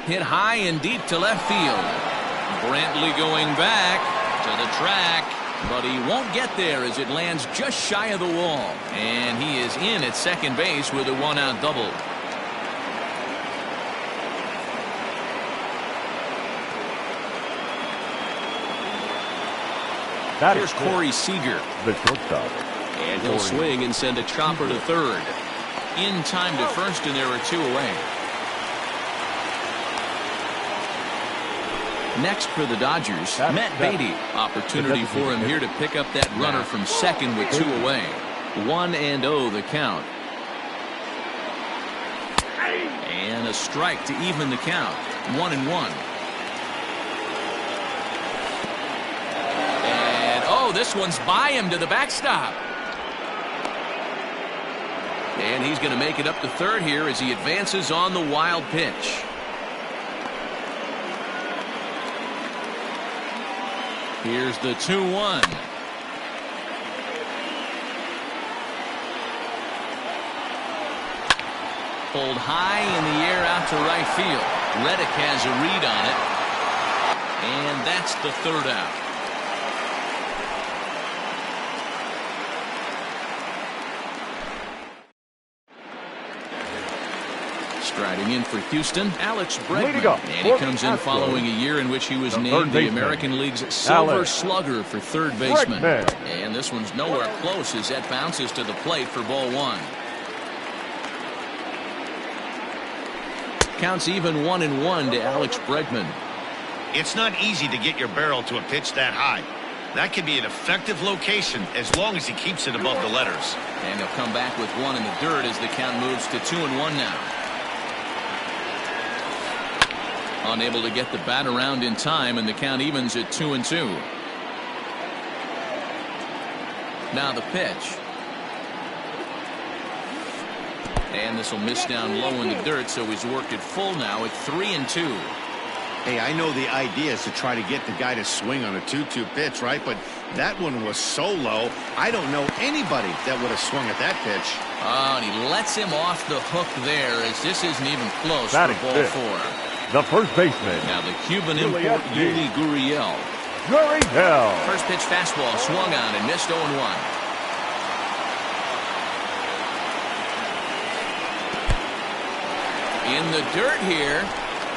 Hit high and deep to left field. Brantley going back to the track, but he won't get there as it lands just shy of the wall. And he is in at second base with a 1-out double. Here's Corey Seager. The shortstop. And he'll swing and send a chopper to third. In time to first, and there are 2 away. Next for the Dodgers, Matt Beatty. Opportunity for him here to pick up that runner from second with 2 away. 1-0 the count. And a strike to even the count. 1-1. And this one's by him to the backstop. And he's going to make it up to third here as he advances on the wild pitch. Here's the 2-1. Pulled high in the air out to right field. Reddick has a read on it. And that's the 3rd out. Striding in for Houston, Alex Bregman. And he comes in following a year in which he was named the American League's Silver Slugger for third baseman. And this one's nowhere close as that bounces to the plate for ball 1. Counts even 1-1 to Alex Bregman. It's not easy to get your barrel to a pitch that high. That can be an effective location as long as he keeps it above the letters. And he'll come back with 1 in the dirt as the count moves to 2-1 now. Unable to get the bat around in time, and the count evens at 2-2. Now the pitch. And this will miss down low in the dirt, so he's worked it full now at 3-2. Hey, I know the idea is to try to get the guy to swing on a 2-2 pitch, right? But that one was so low, I don't know anybody that would have swung at that pitch. Oh, and he lets him off the hook there as this isn't even close for ball 4. The first baseman. Now the Cuban import, Yuli Gurriel. First pitch fastball swung on and missed 0-1. In the dirt here,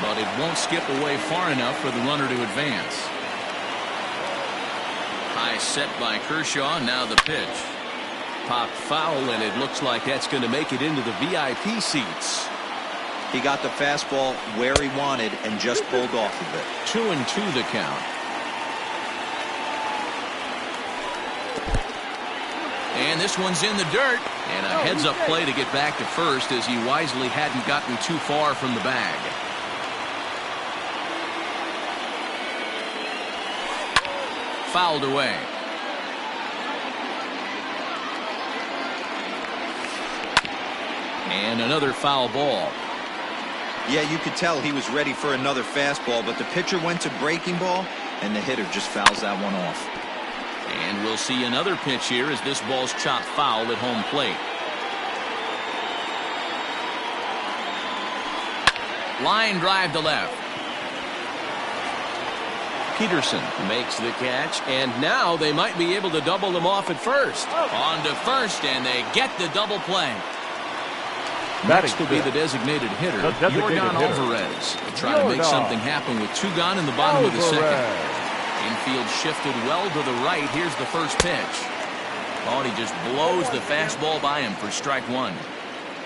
but it won't skip away far enough for the runner to advance. High set by Kershaw. Now the pitch. Popped foul, and it looks like that's going to make it into the VIP seats. He got the fastball where he wanted and just pulled off of it. 2-2 the count. And this one's in the dirt. And a heads-up play to get back to first as he wisely hadn't gotten too far from the bag. Fouled away. And another foul ball. Yeah, you could tell he was ready for another fastball, but the pitcher went to breaking ball, and the hitter just fouls that one off. And we'll see another pitch here as this ball's chopped foul at home plate. Line drive to left. Peterson makes the catch, and now they might be able to double them off at first. On to first, and they get the double play. Next will be the designated hitter, Yordan Alvarez. Will try to make something happen with 2 gone in the bottom of the second. Infield shifted well to the right. Here's the first pitch. Oh, he just blows the fastball by him for strike 1.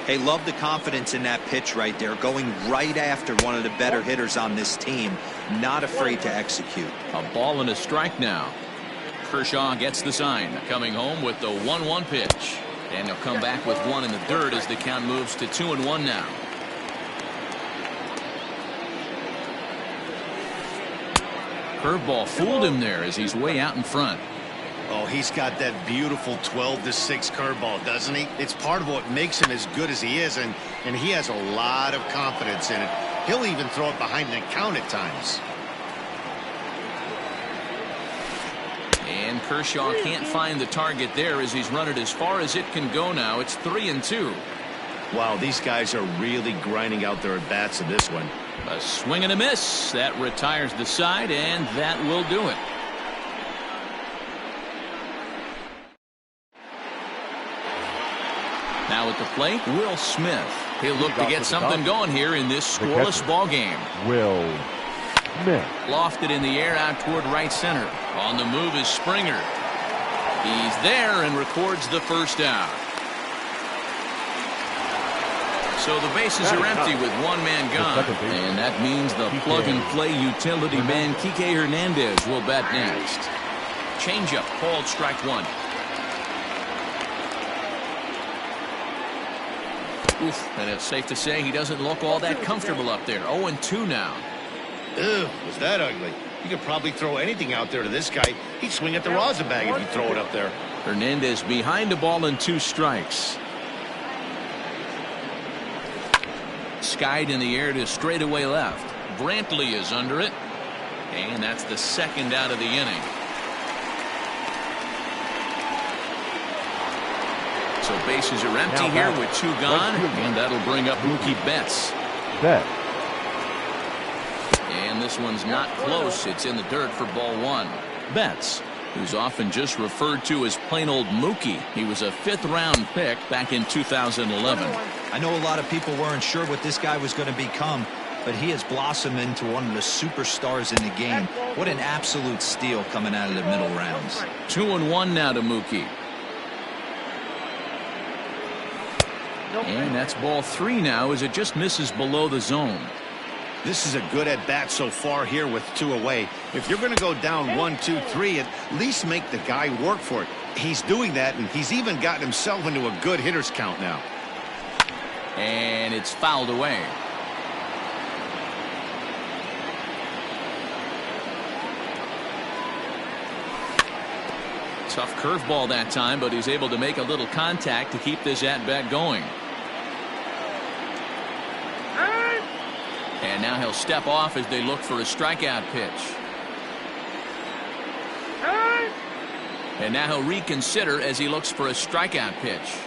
Hey, love the confidence in that pitch right there. Going right after one of the better hitters on this team. Not afraid to execute. A ball and a strike now. Kershaw gets the sign. Coming home with the 1-1 pitch. And he'll come back with 1 in the dirt as the count moves to 2-1 now. Curveball fooled him there as he's way out in front. Oh, he's got that beautiful 12-6 curveball, doesn't he? It's part of what makes him as good as he is, and he has a lot of confidence in it. He'll even throw it behind the count at times. And Kershaw can't find the target there as he's run it as far as it can go now. It's 3-2. Wow, these guys are really grinding out their at-bats in this one. A swing and a miss. That retires the side, and that will do it. Now at the plate, Will Smith. He'll look to get something going here in this scoreless ball game. Will Smith. Lofted in the air out toward right center. On the move is Springer. He's there and records the first out. So the bases are empty with 1 man gone. And that means the plug-and-play utility man Kike Hernandez will bat next. Changeup called strike 1. Oof, and it's safe to say he doesn't look all that comfortable up there. 0-2 now. Ugh, was that ugly? You could probably throw anything out there to this guy. He'd swing at the rosin bag if you throw it up there. Hernandez behind the ball and 2 strikes. Skied in the air to straightaway left. Brantley is under it. And that's the second out of the inning. So bases are empty here with 2 gone. And that'll bring up Mookie Betts. And this one's not close. It's in the dirt for ball 1. Betts, who's often just referred to as plain old Mookie. He was a 5th-round pick back in 2011. I know a lot of people weren't sure what this guy was going to become, but he has blossomed into one of the superstars in the game. What an absolute steal coming out of the middle rounds. 2-1 now to Mookie. And that's ball 3 now as it just misses below the zone. This is a good at-bat so far here with 2 away. If you're going to go down 1, 2, 3, at least make the guy work for it. He's doing that, and he's even gotten himself into a good hitter's count now. And it's fouled away. Tough curveball that time, but he's able to make a little contact to keep this at-bat going. And now he'll step off as they look for a strikeout pitch. And now he'll reconsider as he looks for a strikeout pitch.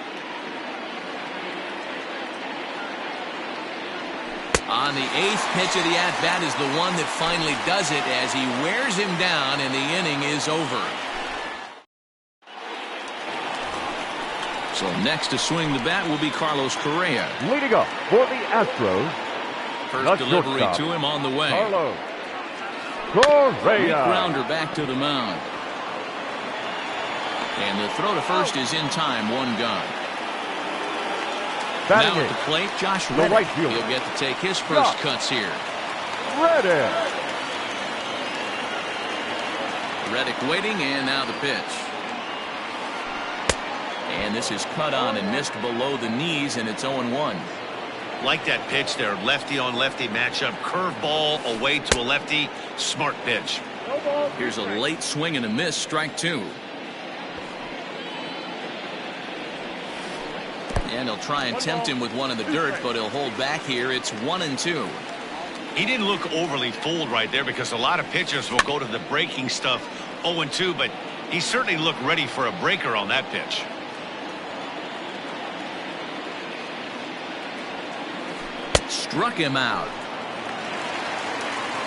On the 8th pitch of the at-bat is the one that finally does it as he wears him down and the inning is over. So next to swing the bat will be Carlos Correa. Leading up for the Astros. First delivery to him on the way. Carlos Correa. Weak grounder back to the mound. And the throw to first is in time. 1 gone. Now at the plate, Josh Reddick. Right He'll get to take his first cuts here. Reddick waiting, and now the pitch. And this is cut on and missed below the knees, and it's 0-1. Like that pitch there, lefty-on-lefty matchup. Curveball away to a lefty. Smart pitch. Here's a late swing and a miss, strike 2. And he'll try and tempt him with 1 in the dirt, but he'll hold back here. It's 1-2. He didn't look overly fooled right there because a lot of pitchers will go to the breaking stuff 0-2, but he certainly looked ready for a breaker on that pitch. Struck him out.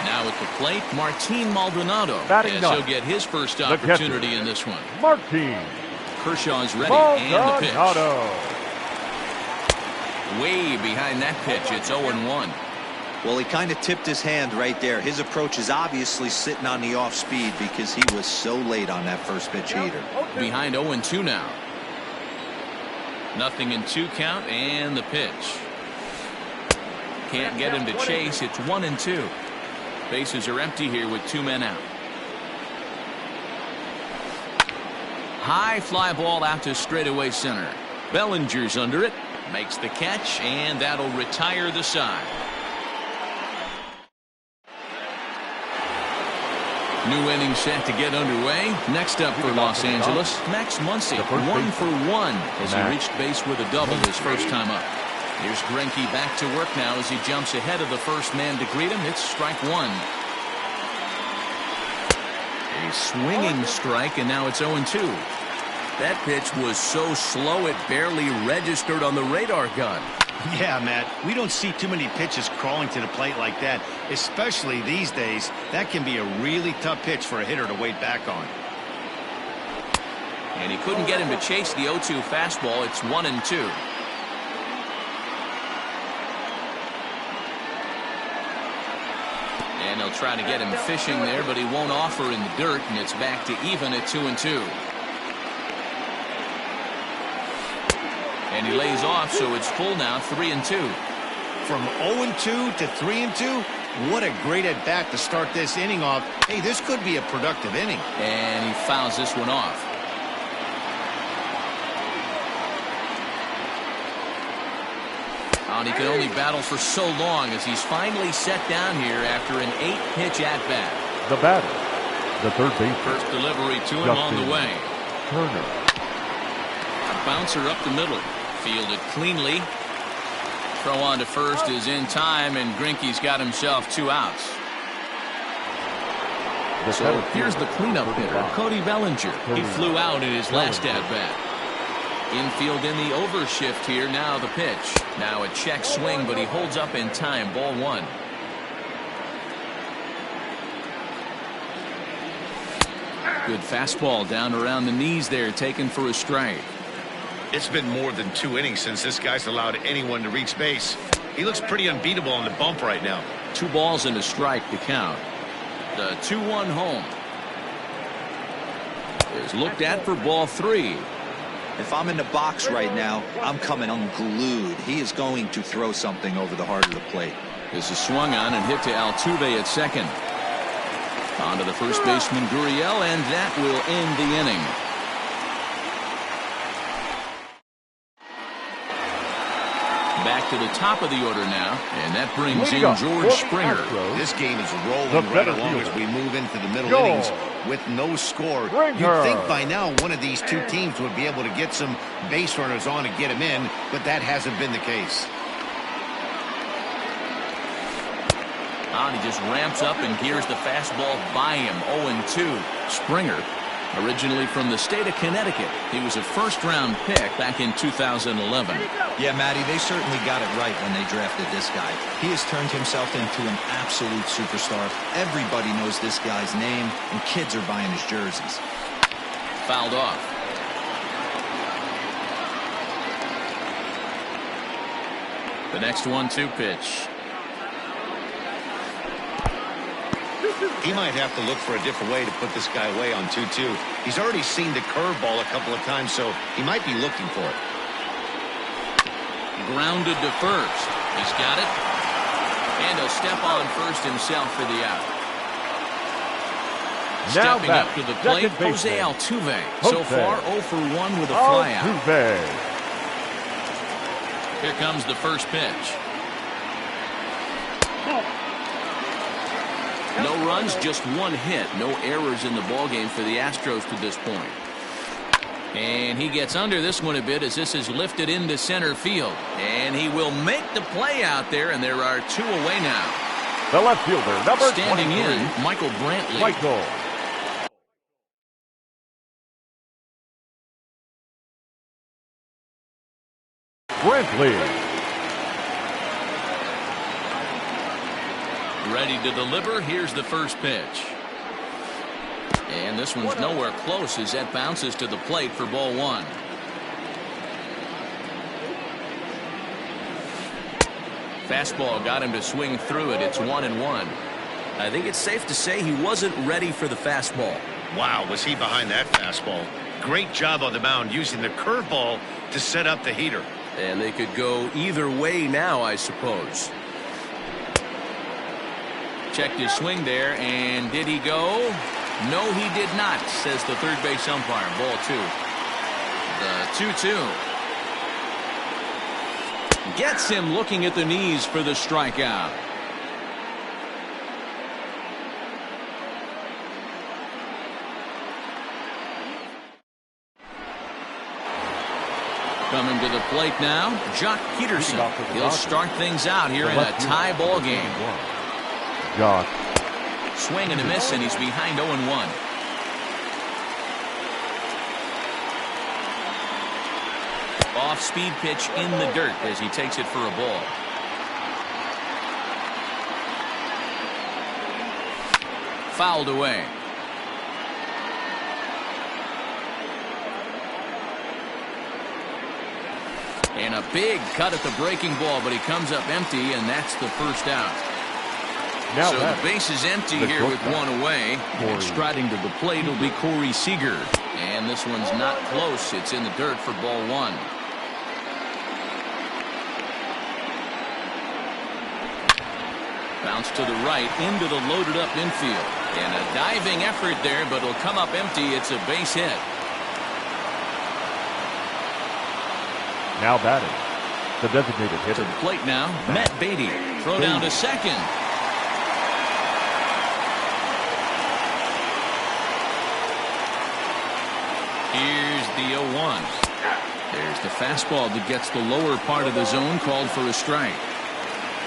Now at the plate, Martin Maldonado, as he'll get his first opportunity in this one. Martin. Kershaw's ready, and the pitch. Way behind that pitch. It's 0-1. Well, he kind of tipped his hand right there. His approach is obviously sitting on the off speed because he was so late on that first pitch heater. Behind 0-2 now. Nothing in 2 count, and the pitch. Can't get him to chase. It's 1-2. Bases are empty here with 2 men out. High fly ball out to straightaway center. Bellinger's under it. Makes the catch, and that'll retire the side. New inning set to get underway. Next up for Los Angeles, Max Muncy, 1 for 1 as he reached base with a double his first time up. Here's Greinke back to work now as he jumps ahead of the first man to greet him. It's strike 1. A swinging strike, and now it's 0-2. That pitch was so slow it barely registered on the radar gun. Yeah, Matt, we don't see too many pitches crawling to the plate like that, especially these days. That can be a really tough pitch for a hitter to wait back on. And he couldn't get him to chase the 0-2 fastball. It's 1-2. And they'll try to get him fishing there, but he won't offer in the dirt, and it's back to even at 2-2. And he lays off, so it's full now, 3-2. From 0-2 to 3-2, what a great at-bat to start this inning off. Hey, this could be a productive inning. And he fouls this one off. And he can only battle for so long as he's finally set down here after an 8-pitch at-bat. The batter, the third baseman. First delivery to him on the way. Turner. A bouncer up the middle. Fielded cleanly. Throw on to first is in time, and Greinke's got himself 2 outs. So here's the cleanup hitter, Cody Bellinger. He flew out in his last at-bat. Infield in the overshift here. Now the pitch. Now a check swing, but he holds up in time. Ball 1. Good fastball down around the knees there, taken for a strike. It's been more than 2 innings since this guy's allowed anyone to reach base. He looks pretty unbeatable on the bump right now. 2 balls and a strike to count. The 2-1 home is looked at for ball 3. If I'm in the box right now, I'm coming unglued. He is going to throw something over the heart of the plate. This is swung on and hit to Altuve at second. On to the first baseman, Gurriel, and that will end the inning. Back to the top of the order now, and that brings in George Springer. This game is rolling right along as we move into the middle innings with no score. You'd think by now one of these 2 teams would be able to get some base runners on and get him in, but that hasn't been the case. And he just ramps up and gears the fastball by him. 0-2. Springer, originally from the state of Connecticut. He was a first-round pick back in 2011. Yeah, Matty, they certainly got it right when they drafted this guy. He has turned himself into an absolute superstar. Everybody knows this guy's name, and kids are buying his jerseys. Fouled off. The next 1-2 pitch. He might have to look for a different way to put this guy away on 2-2. He's already seen the curveball a couple of times, so he might be looking for it. Grounded to first. He's got it. And he'll step on first himself for the out. Now Stepping up to the plate, Jose Altuve. So far, 0 for 1 with a fly out. Here comes the first pitch. No runs, just 1 hit. No errors in the ballgame for the Astros to this point. And he gets under this one a bit as this is lifted into center field. And he will make the play out there, and there are 2 away now. The left fielder, number standing 23. in, Michael Brantley. Ready to deliver. Here's the first pitch. And this one's nowhere close as that bounces to the plate for ball 1. Fastball got him to swing through it. It's 1-1. I think it's safe to say he wasn't ready for the fastball. Wow, was he behind that fastball. Great job on the mound using the curveball to set up the heater. And they could go either way now, I suppose. Checked his swing there, and did he go? No, he did not, says the third base umpire. Ball 2. The 2-2. Gets him looking at the knees for the strikeout. Coming to the plate now, Jock Peterson. He'll start things out here in a tie ball game. Jock. Swing and a miss, and he's behind 0-1. Off-speed pitch in the dirt as he takes it for a ball. Fouled away. And a big cut at the breaking ball, but he comes up empty, and that's the first out. Now so the base is empty here with one away. And striding to the plate will be Corey Seager. And this one's not close. It's in the dirt for ball 1. Bounce to the right into the loaded up infield. And a diving effort there, but it'll come up empty. It's a base hit. Now batting, the designated hitter. To the plate now, Matt Beatty. Throw down to second. Here's the 0-1. There's the fastball that gets the lower part of the zone, called for a strike.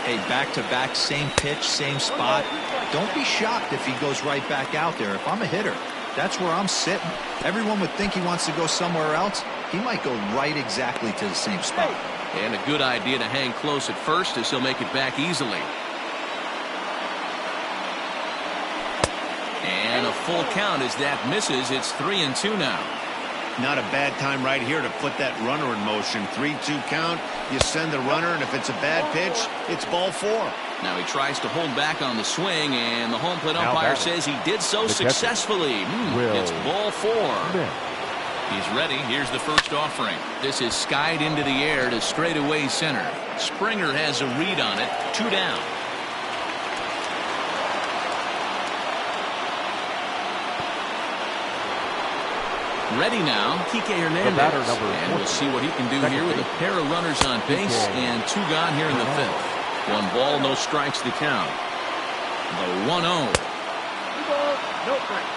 Hey, back-to-back, same pitch, same spot. Don't be shocked if he goes right back out there. If I'm a hitter, that's where I'm sitting. Everyone would think he wants to go somewhere else. He might go right exactly to the same spot. And a good idea to hang close at first, as he'll make it back easily. And a full count as that misses. It's 3-2 now. Not a bad time right here to put that runner in motion. 3-2 count. You send the runner, and if it's a bad pitch, it's ball 4. Now he tries to hold back on the swing, and the home plate umpire says he did so successfully. It's ball 4. He's ready. Here's the first offering. This is skied into the air to straightaway center. Springer has a read on it. 2 down. Ready now, Kike Hernandez. And we'll see what he can do here with a pair of runners on base and 2 gone here in the 5th. 1 ball, no strikes to count. The 1-0.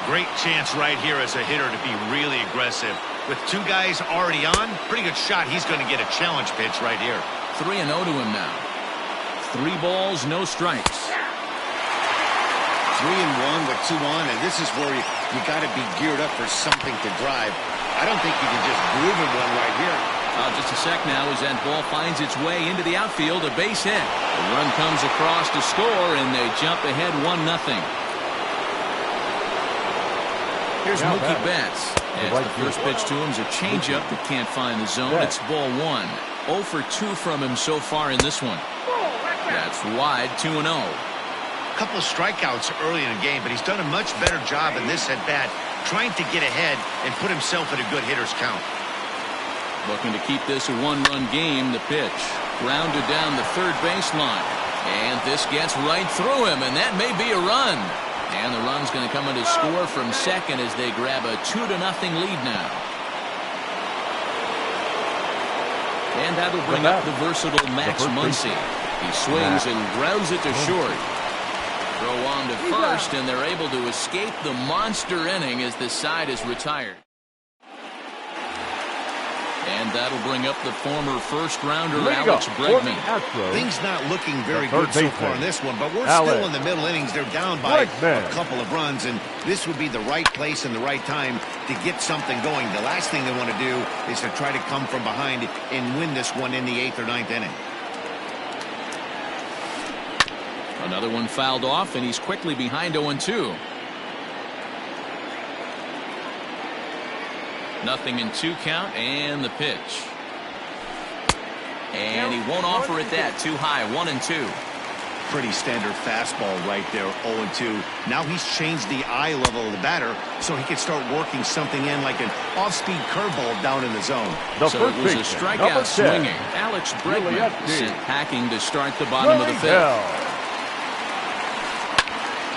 Great chance right here as a hitter to be really aggressive. With 2 guys already on, pretty good shot. He's going to get a challenge pitch right here. 3-0 to him now. 3 balls, no strikes. 3-1 with 2 on, and this is where you got to be geared up for something to drive. I don't think you can just groove him one right here. Just a sec now as that ball finds its way into the outfield. A base hit. The run comes across to score, and they jump ahead 1-0. Here's Mookie Betts. As the first pitch to him is a changeup that can't find the zone. It's ball 1. 0 for 2 from him so far in this one. That's wide. 2-0. Couple of strikeouts early in the game, but he's done a much better job in this at-bat trying to get ahead and put himself in a good hitter's count. Looking to keep this a 1-run game. The pitch grounded down the third baseline, and this gets right through him, and that may be a run. And the run's going to come in to score from second as they grab a 2-0 lead now. And that'll bring up the versatile Max Muncy. He swings and grounds it to short. Throw on to first, and they're able to escape the monster inning as this side is retired. And that'll bring up the former first-rounder Alex Bregman. Things not looking very good so far in this one, but we're still in the middle innings. They're down by a couple of runs, and this would be the right place and the right time to get something going. The last thing they want to do is to try to come from behind and win this one in the 8th or 9th inning. Another one fouled off, and he's quickly behind 0-2. Nothing in 2 count, and the pitch. And he won't offer it that. Too high. 1-2. Pretty standard fastball right there, 0-2. Now he's changed the eye level of the batter so he can start working something in like an off-speed curveball down in the zone. So it was a strikeout swinging. Alex Bregman sent packing to start the bottom of the fifth.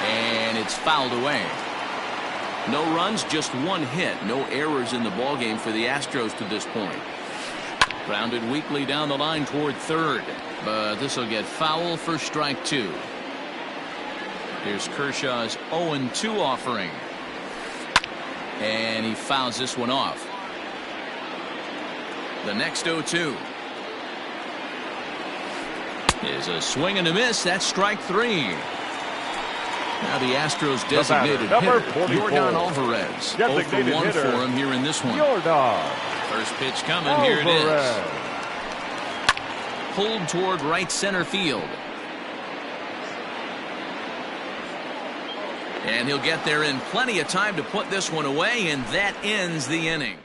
And it's fouled away. No runs, just one hit. No errors in the ballgame for the Astros to this point. Grounded weakly down the line toward third. But this will get foul for strike 2. Here's Kershaw's 0-2 offering. And he fouls this one off. The next 0-2 is a swing and a miss. That's strike 3. Now the Astros designated hitter, Yordan Alvarez. 0 for 1 for him here in this one. First pitch coming. Here it is. Pulled toward right center field. And he'll get there in plenty of time to put this one away, and that ends the inning.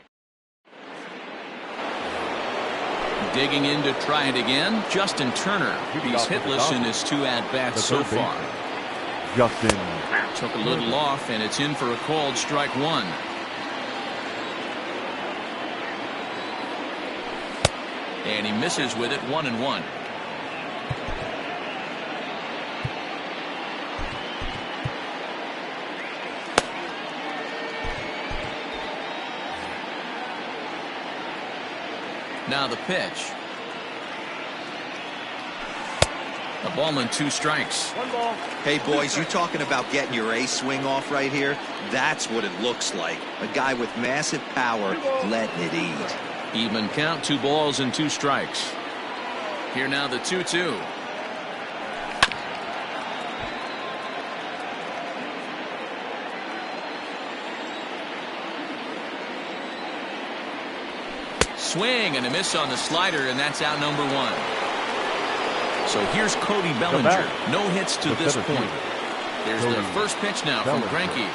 Digging in to try it again, Justin Turner. He's hitless in his 2 at-bats so far. Justin took a little off, and it's in for a called strike 1. And he misses with it. 1-1. Now the pitch. A ball and 2 strikes. 1 ball. Hey, boys, you talking about getting your ace swing off right here? That's what it looks like. A guy with massive power letting it eat. Even count, 2 balls and 2 strikes. Here now the 2-2. Swing and a miss on the slider, and that's out number 1. So here's Cody Bellinger. No hits to this point. There's the first pitch now from Greinke.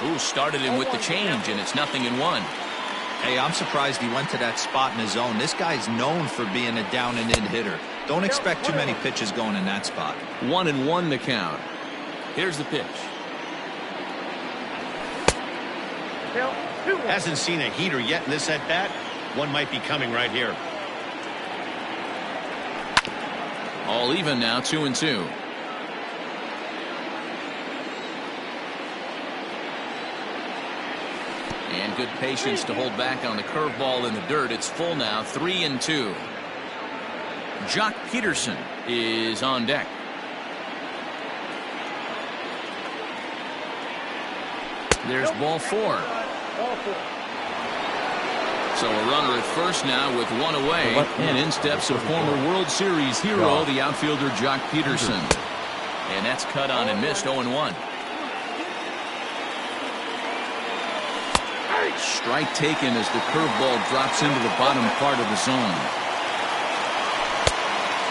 Ooh, started him with the change, and it's 0-1. Hey, I'm surprised he went to that spot in his zone. This guy's known for being a down-and-in hitter. Don't expect too many pitches going in that spot. 1-1 the count. Here's the pitch. Hasn't seen a heater yet in this at-bat. One might be coming right here. All even now, 2-2. And good patience to hold back on the curveball in the dirt. It's full now, 3-2. Jock Peterson is on deck. There's ball 4. So a runner at first now with 1 away. And in steps a former World Series hero, the outfielder Jock Peterson. And that's cut on and missed. 0-1. Strike taken as the curveball drops into the bottom part of the zone.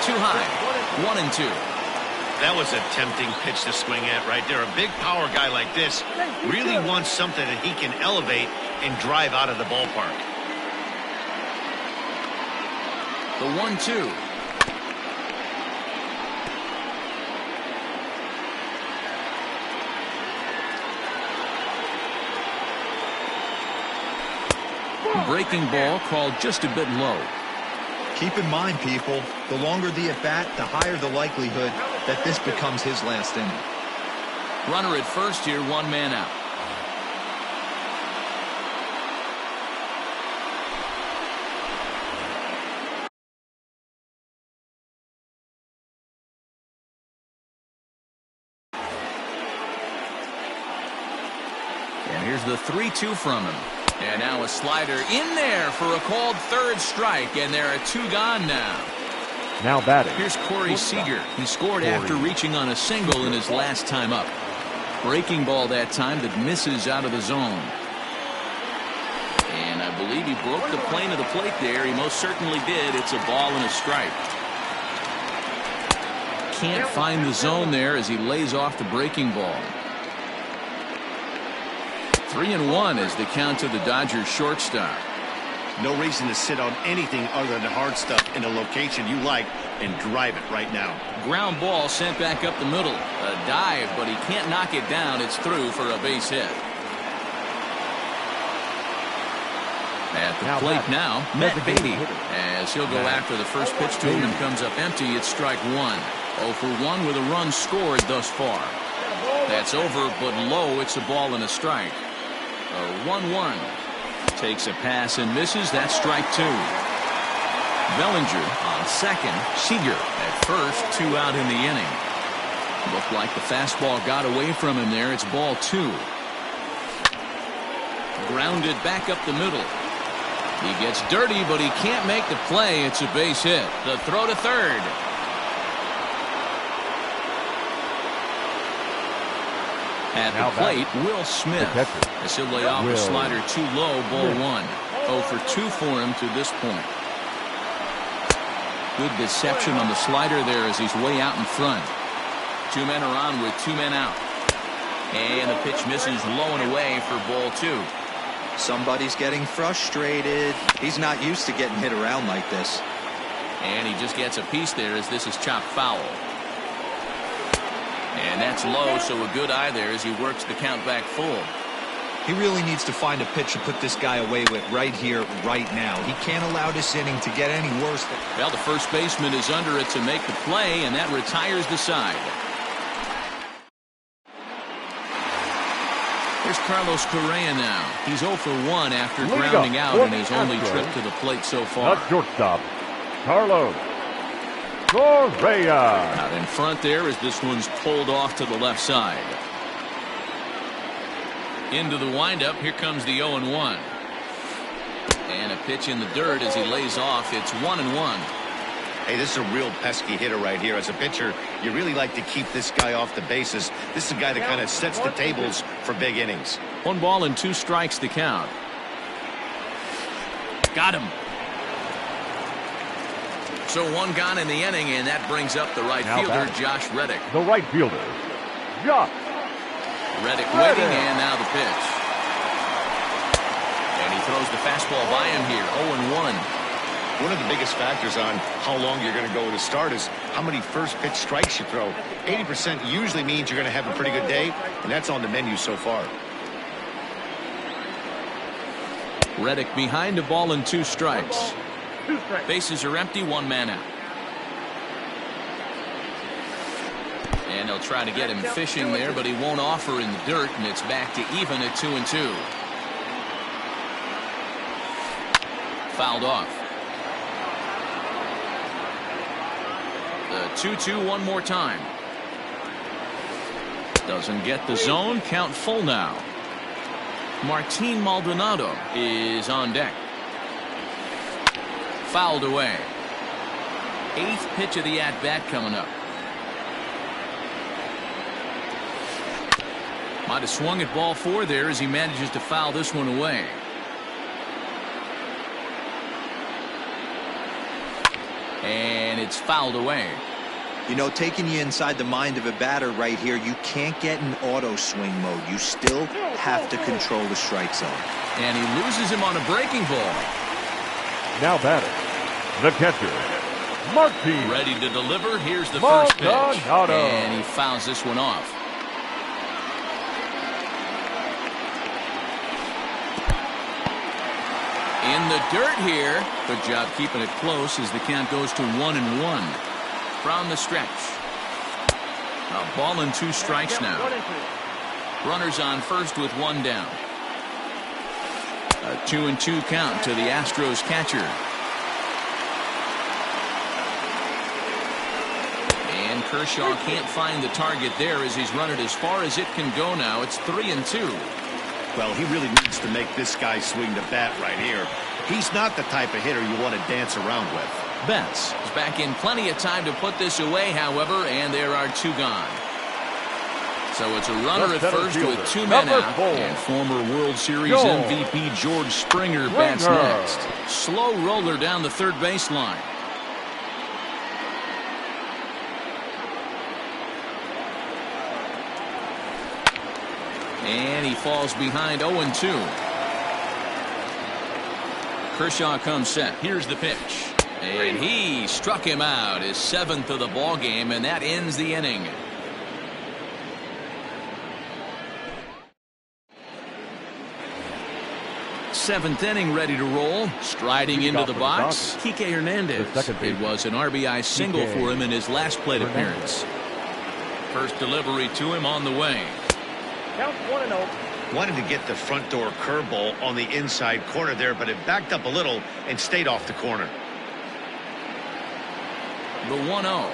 Too high. 1-2. That was a tempting pitch to swing at right there. A big power guy like this really wants something that he can elevate and drive out of the ballpark. The 1-2. Breaking ball called just a bit low. Keep in mind, people, the longer the at-bat, the higher the likelihood that this becomes his last inning. Runner at first here, 1 man out. And here's the 3-2 from him. And now a slider in there for a called 3rd strike, and there are 2 gone now. Now batting. Here's Corey Seager. He scored after reaching on a single in his last time up. Breaking ball that time that misses out of the zone. And I believe he broke the plane of the plate there. He most certainly did. It's a ball and a strike. Can't find the zone there as he lays off the breaking ball. 3-1 is the count to the Dodgers shortstop. No reason to sit on anything other than the hard stuff in a location you like and drive it right now. Ground ball sent back up the middle. A dive, but he can't knock it down. It's through for a base hit. At the plate now, Matt Beatty, as he'll go after the first pitch to him and comes up empty. It's strike one. 0 for 1 with a run scored thus far. That's over, but low. It's a ball and a strike. A 1-1. Takes a pass and misses. That's strike two. Bellinger on second. Seager at first. 2 out in the inning. Looked like the fastball got away from him there. It's ball 2. Grounded back up the middle. He gets dirty, but he can't make the play. It's a base hit. The throw to third. At the plate, Will Smith. As he'll lay off a slider too low, ball 1. 0 for 2 for him to this point. Good deception on the slider there as he's way out in front. 2 men are on with 2 men out. And the pitch misses low and away for ball 2. Somebody's getting frustrated. He's not used to getting hit around like this. And he just gets a piece there as this is chopped foul. And that's low, so a good eye there as he works the count back full. He really needs to find a pitch to put this guy away with right here, right now. He can't allow this inning to get any worse. Well, the first baseman is under it to make the play, and that retires the side. Here's Carlos Correa now. He's 0 for 1 after grounding out in his only trip to the plate so far. Not shortstop, Carlos Correa. Out in front there as this one's pulled off to the left side. Into the windup. Here comes the 0-1. And a pitch in the dirt as he lays off. It's 1-1. Hey, this is a real pesky hitter right here. As a pitcher, you really like to keep this guy off the bases. This is a guy that kind of sets the tables for big innings. 1 ball and 2 strikes to count. Got him. So 1 gone in the inning, and that brings up the right fielder, Josh Reddick. The right fielder, Josh Reddick waiting, and now the pitch. And he throws the fastball by him here. 0-1. One of the biggest factors on how long you're going to go with a start is how many first pitch strikes you throw. 80% usually means you're going to have a pretty good day, and that's on the menu so far. Reddick behind a ball and 2 strikes. Bases are empty, 1 man out. And they'll try to get him fishing there, but he won't offer in the dirt, and it's back to even at 2-2. Fouled off. The 2-2 one more time. Doesn't get the zone. Count full now. Martin Maldonado is on deck. Fouled away. 8th pitch of the at-bat coming up. Might have swung at ball 4 there as he manages to foul this one away. And it's fouled away. You know, taking you inside the mind of a batter right here, you can't get in auto swing mode. You still have to control the strike zone. And he loses him on a breaking ball. Now batting, the catcher, Martin. Ready to deliver. Here's the first pitch. And he fouls this one off. In the dirt here. Good job keeping it close as the count goes to 1-1. From the stretch. A ball and 2 strikes now. Runners on first with 1 down. A 2-2 count to the Astros catcher. And Kershaw can't find the target there as he's run it as far as it can go now. It's 3-2. Well, he really needs to make this guy swing the bat right here. He's not the type of hitter you want to dance around with. Betts is back in plenty of time to put this away, however, and there are 2 gone. So it's a runner at first with 2 men out. 4. And former World Series MVP George Springer bats next. Slow roller down the third baseline. And he falls behind 0-2. Kershaw comes set. Here's the pitch. And he struck him out, his 7th of the ball game, and that ends the inning. Seventh inning ready to roll. Striding into the box, Kike Hernandez. It was an RBI single for him in his last plate appearance. First delivery to him on the way. Count 1-0. Wanted to get the front door curveball on the inside corner there, but it backed up a little and stayed off the corner. The 1-0.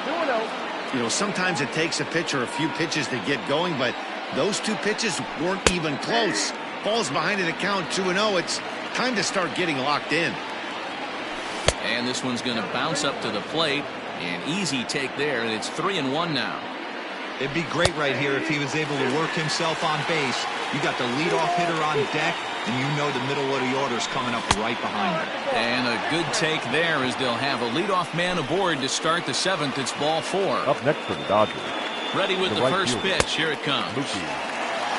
2-0. You know, sometimes it takes a pitcher a few pitches to get going, but those two pitches weren't even close. Falls behind in the count, 2-0. It's time to start getting locked in. And this one's going to bounce up to the plate. An easy take there, and it's 3-1 now. It'd be great right here if he was able to work himself on base. You got the leadoff hitter on deck, and you know the middle of the order's coming up right behind him. And a good take there as they'll have a leadoff man aboard to start the 7th. It's ball 4. Up next for the Dodgers. Ready with the right first fielder. pitch. Here it comes. Mookie.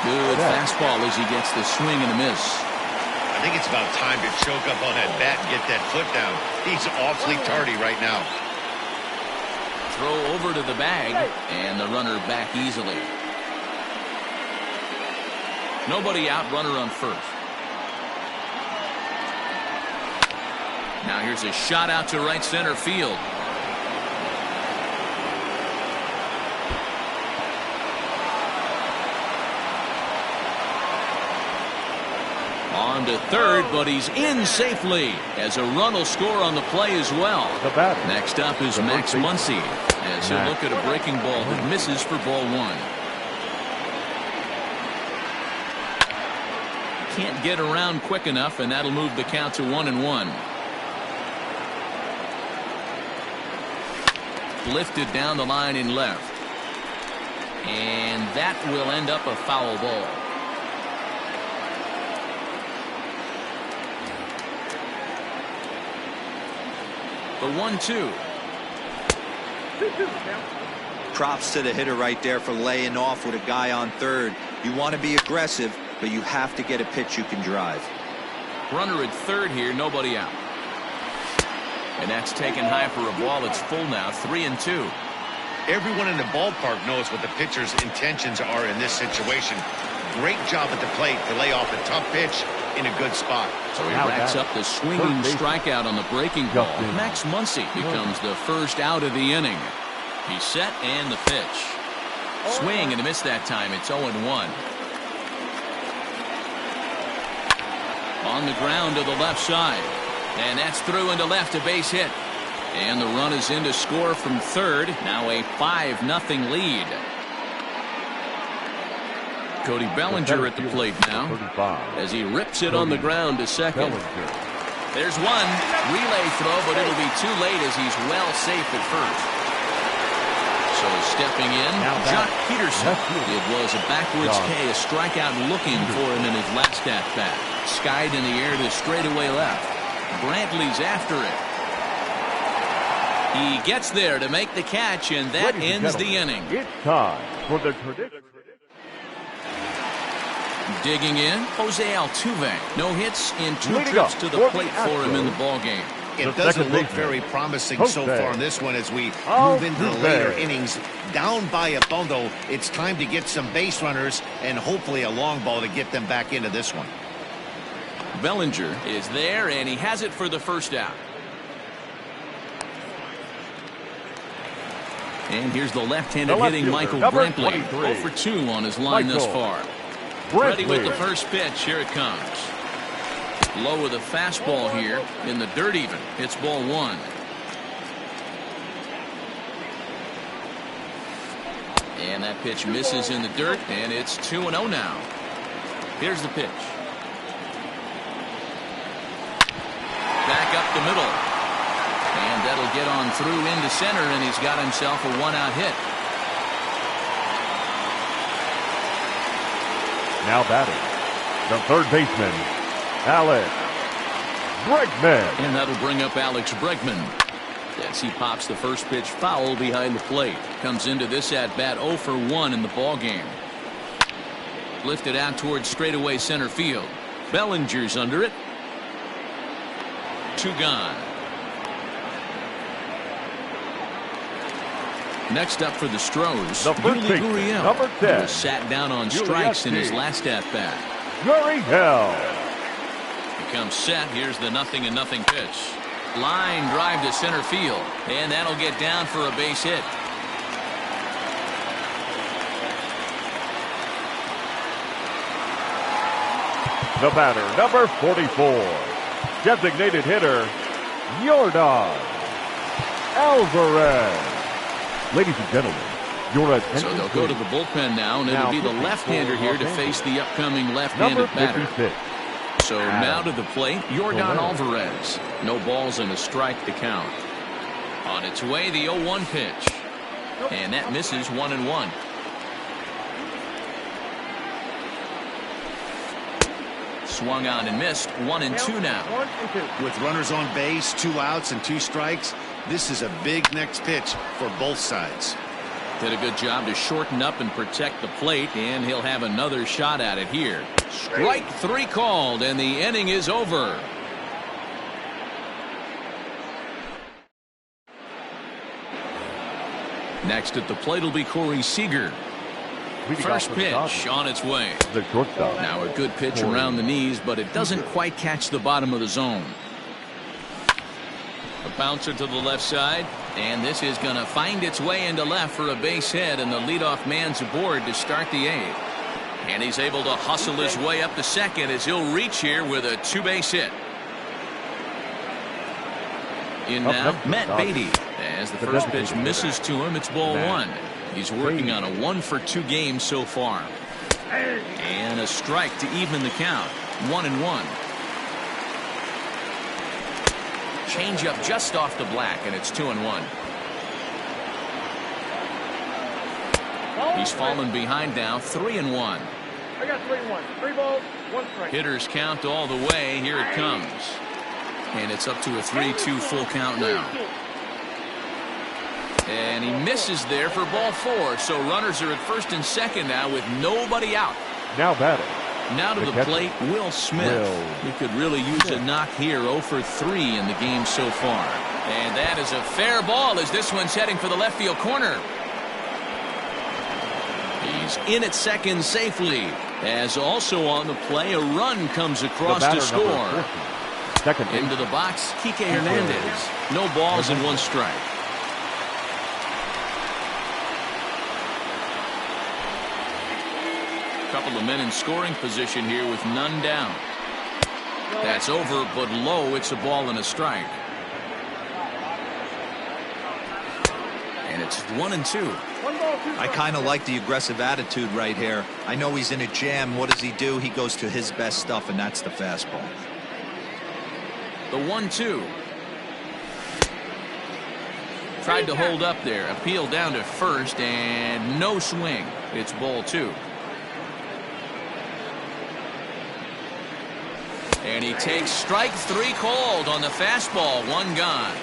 Good fastball as he gets the swing and a miss. I think it's about time to choke up on that bat and get that foot down. He's awfully tardy right now. Throw over to the bag, and the runner back easily. Nobody out, runner on first. Now here's a shot out to right center field. On to third, but he's in safely as a run will score on the play as well. Next up is Max Muncy as he'll look at a breaking ball that misses for ball 1. Can't get around quick enough, and that'll move the count to 1-1. Lifted down the line in left, and that will end up a foul ball. The 1-2. Props to the hitter right there for laying off with a guy on third. You want to be aggressive, but you have to get a pitch you can drive. Runner at third here, nobody out. And that's taken high for a ball. It's full now, 3-2. Everyone in the ballpark knows what the pitcher's intentions are in this situation. Great job at the plate to lay off a tough pitch in a good spot. So he racks up the swinging strikeout on the breaking ball. Max Muncy becomes the first out of the inning. He's set and the pitch. Swing and a miss that time. It's 0-1. On the ground to the left side. And that's through into left, a base hit. And the run is in to score from third. Now a 5-0 lead. Cody Bellinger at the plate now as he rips it on the ground to second. There's one relay throw, but it'll be too late as he's well safe at first. So stepping in, Jock Peterson. It was a backwards K, a strikeout looking for him in his last at-bat. Skied in the air to straightaway left. Brantley's after it. He gets there to make the catch, and that ends the inning. It's time for the tradition. Digging in, Jose Altuve. No hits in 2 trips to the plate for him in the ballgame. It doesn't look very promising so far in this one as we move into the later innings. Down by a bundle, it's time to get some base runners and hopefully a long ball to get them back into this one. Bellinger is there, and he has it for the first out. And here's the left-handed hitting Michael Brantley. 0 for 2 on his line thus far. Ready with the first pitch. Here it comes. Low with a fastball here in the dirt even. It's ball 1. And that pitch misses in the dirt, and it's 2-0 now. Here's the pitch. Back up the middle. And that'll get on through into center, and he's got himself a 1-out hit. Now batting, the third baseman, Alex Bregman. And that'll bring up Alex Bregman as he pops the first pitch foul behind the plate. Comes into this at-bat 0 for 1 in the ballgame. Lifted out towards straightaway center field. Bellinger's under it. 2 gone. Next up for the Stros, Gurriel, number 10, who was sat down on strikes in his last at-bat. Gurriel. He comes set. Here's the 0-0 pitch. Line drive to center field, and that'll get down for a base hit. The batter, number 44, designated hitter, Yordan Alvarez. Ladies and gentlemen, your attention. So they'll go to the bullpen now, and it'll be the left-hander here to face the upcoming left-handed batter. So now to the plate, Yordan Alvarez. No balls and a strike to count. On its way, the 0-1 pitch. And that misses 1-1. Swung on and missed. 1-2 now. With runners on base, 2 outs and 2 strikes, this is a big next pitch for both sides. Did a good job to shorten up and protect the plate, and he'll have another shot at it here. Strike 3 called, and the inning is over. Next at the plate will be Corey Seager. First pitch on its way. The shortstop. Now a good pitch around the knees, but it doesn't quite catch the bottom of the zone. A bouncer to the left side, and this is going to find its way into left for a base hit, and the leadoff man's aboard to start the 8th. And he's able to hustle his way up to second as he'll reach here with a 2-base hit. In now, Matt Beatty. As the first pitch misses to him, it's ball 1. He's working on a 1-for-2 game so far. And a strike to even the count. 1-1. Change up just off the black, and it's 2-1. He's fallen behind now, 3-1. I got 3-1. 3 balls, 1 strike. Hitters count all the way. Here it comes. And it's up to a 3-2 full count now. And he misses there for ball 4. So runners are at first and second now with nobody out. Now batting. Now to the plate, Will Smith. He could really use a knock here. 0 for 3 in the game so far. And that is a fair ball as this one's heading for the left field corner. He's in at second safely. As also on the play, a run comes across to score. Second into the box, Kike Hernandez. No balls and 1 strike. Couple of men in scoring position here with none down. That's over, but low. It's a ball and a strike. And it's 1-2. I kind of like the aggressive attitude right here. I know he's in a jam. What does he do? He goes to his best stuff, and that's the fastball. The 1-2. Tried to hold up there. Appeal down to first, and no swing. It's ball 2. And he takes strike 3 called on the fastball. 1 gone.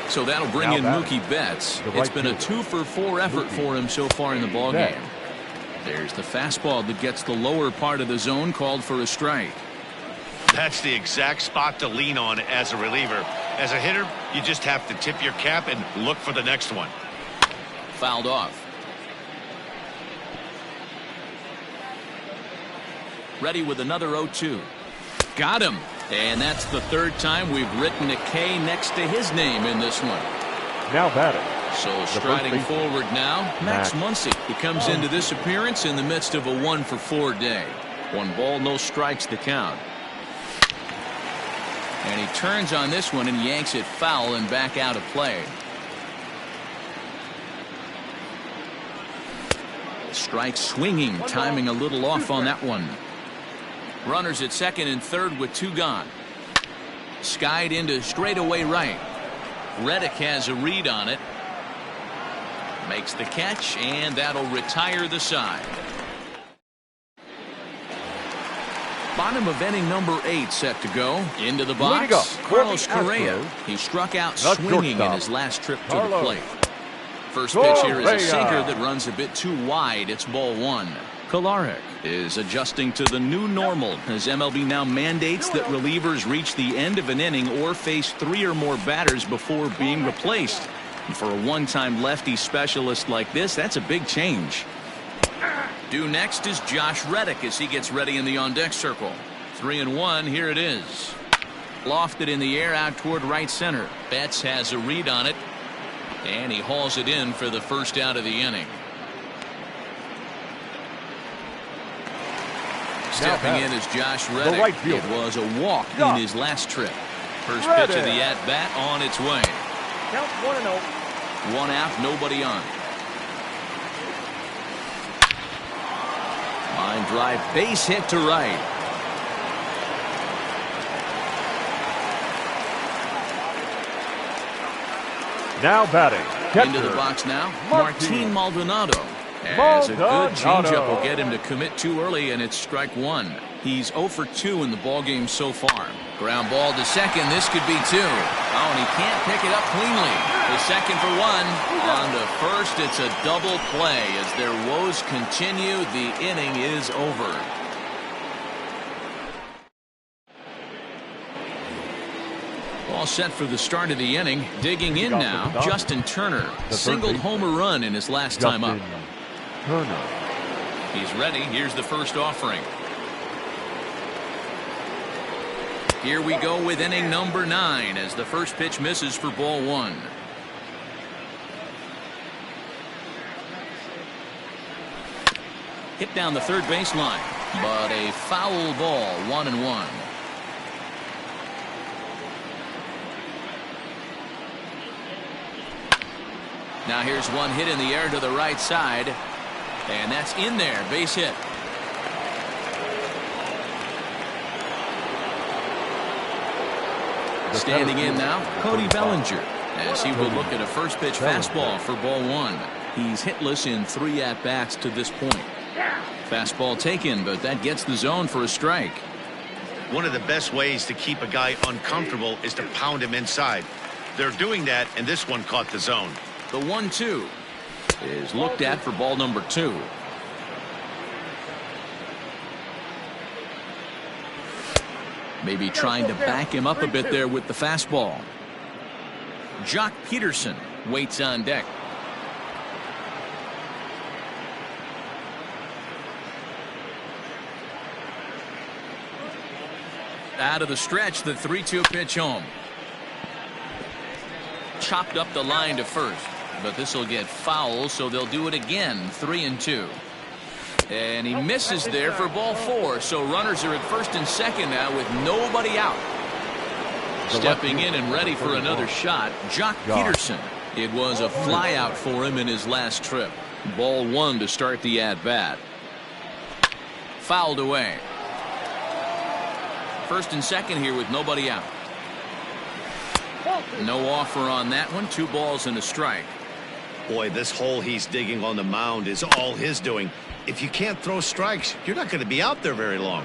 So that'll bring in Mookie Betts. It's been a 2-for-4 effort for him so far in the ballgame. There's the fastball that gets the lower part of the zone, called for a strike. That's the exact spot to lean on as a reliever. As a hitter, you just have to tip your cap and look for the next one. Fouled off. Ready with another 0-2. Got him. And that's the 3rd time we've written a K next to his name in this one. Now batting. So striding forward now, Max Muncy. He comes into this appearance in the midst of a 1-for-4 day. 1 ball, no strikes to count. And he turns on this one and yanks it foul and back out of play. Strike swinging, timing a little off on that one. Runners at second and third with 2 gone. Skied into straightaway right. Reddick has a read on it. Makes the catch, and that'll retire the side. Bottom of inning number 8 set to go. Into the box, Carlos Correa. He struck out swinging in his last trip to the plate. First pitch here is a sinker that runs a bit too wide. It's ball 1. Kolarek is adjusting to the new normal as MLB now mandates that relievers reach the end of an inning or face 3 or more batters before being replaced. And for a one-time lefty specialist like this, that's a big change. Due next is Josh Reddick as he gets ready in the on-deck circle. 3-1, here it is. Lofted in the air out toward right center. Betts has a read on it, and he hauls it in for the first out of the inning. Stepping in is Josh Reddick. Right it was a walk in his last trip. First pitch of the at-bat on its way. Count 1-0. 1 out, nobody on. Line drive, base hit to right. Now batting. Catcher. Into the box now, Martin Maldonado. As a good changeup will get him to commit too early, and it's strike 1. He's 0 for 2 in the ballgame so far. Ground ball to second. This could be 2. Oh, and he can't pick it up cleanly. The second for 1. On to first, it's a double play. As their woes continue, the inning is over. All set for the start of the inning. Digging in now, Justin Turner. Singled homer run in his last time up. Turner. He's ready. Here's the first offering. Here we go with inning number 9 as the first pitch misses for ball 1. Hit down the third baseline, but a foul ball, 1-1. Now here's one hit in the air to the right side, and that's in there, base hit. Standing in now, Cody Bellinger, as he will look at a first pitch fastball for ball 1. He's hitless in 3 at-bats to this point. Fastball taken, but that gets the zone for a strike. One of the best ways to keep a guy uncomfortable is to pound him inside. They're doing that, and this one caught the zone. The 1-2 is looked at for ball number 2. Maybe trying to back him up a bit there with the fastball. Jock Peterson waits on deck. Out of the stretch, the 3-2 pitch home. Chopped up the line to first, but this will get foul, so they'll do it again. 3-2. And he misses there for ball 4, so runners are at first and second now with nobody out. Stepping in and ready for another shot, Jock Peterson. It was a fly out for him in his last trip. Ball 1 to start the at-bat. Fouled away. First and second here with nobody out. No offer on that one. 2 balls and a strike. Boy, this hole he's digging on the mound is all his doing. If you can't throw strikes, you're not going to be out there very long.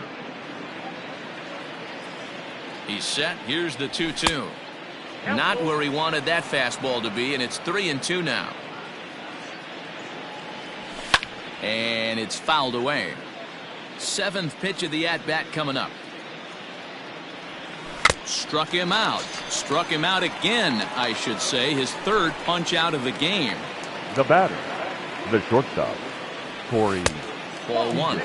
He's set. Here's the 2-2. Not where he wanted that fastball to be, and it's 3-2 now. And it's fouled away. 7th pitch of the at-bat coming up. Struck him out. Struck him out again, I should say. His 3rd punch out of the game. The batter, the shortstop, Corey. Ball 1.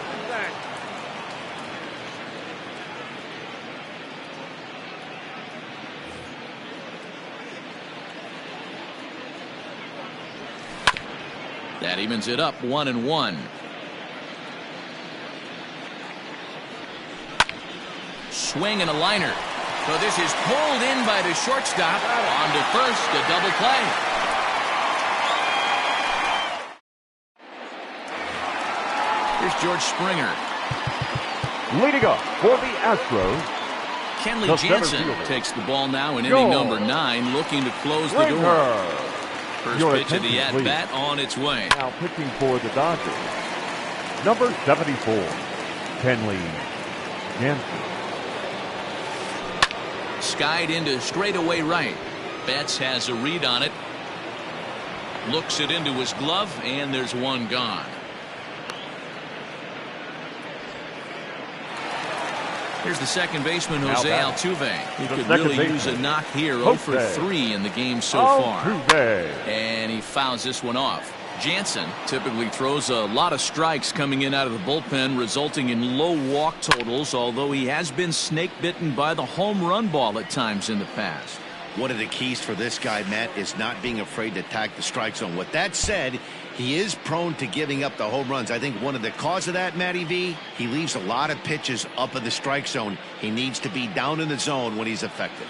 That evens it up, 1-1. Swing and a liner. So this is pulled in by the shortstop. On to first, a double play. Here's George Springer. Leading up for the Astros, Kenley Jansen takes the ball now in inning number 9, looking to close the door. First pitch of the at-bat on its way. Now pitching for the Dodgers, number 74, Kenley Jansen. Skied into straightaway right. Betts has a read on it. Looks it into his glove, and there's one gone. Here's the second baseman, Jose Altuve. He could second really use a knock here. 0 for 3 in the game so far. And he fouls this one off. Jansen typically throws a lot of strikes coming in out of the bullpen, resulting in low walk totals, although he has been snake bitten by the home run ball at times in the past. One of the keys for this guy, Matt, is not being afraid to attack the strike zone. With that said, he is prone to giving up the home runs. I think one of the cause of that, Matty V, he leaves a lot of pitches up in the strike zone. He needs to be down in the zone when he's effective.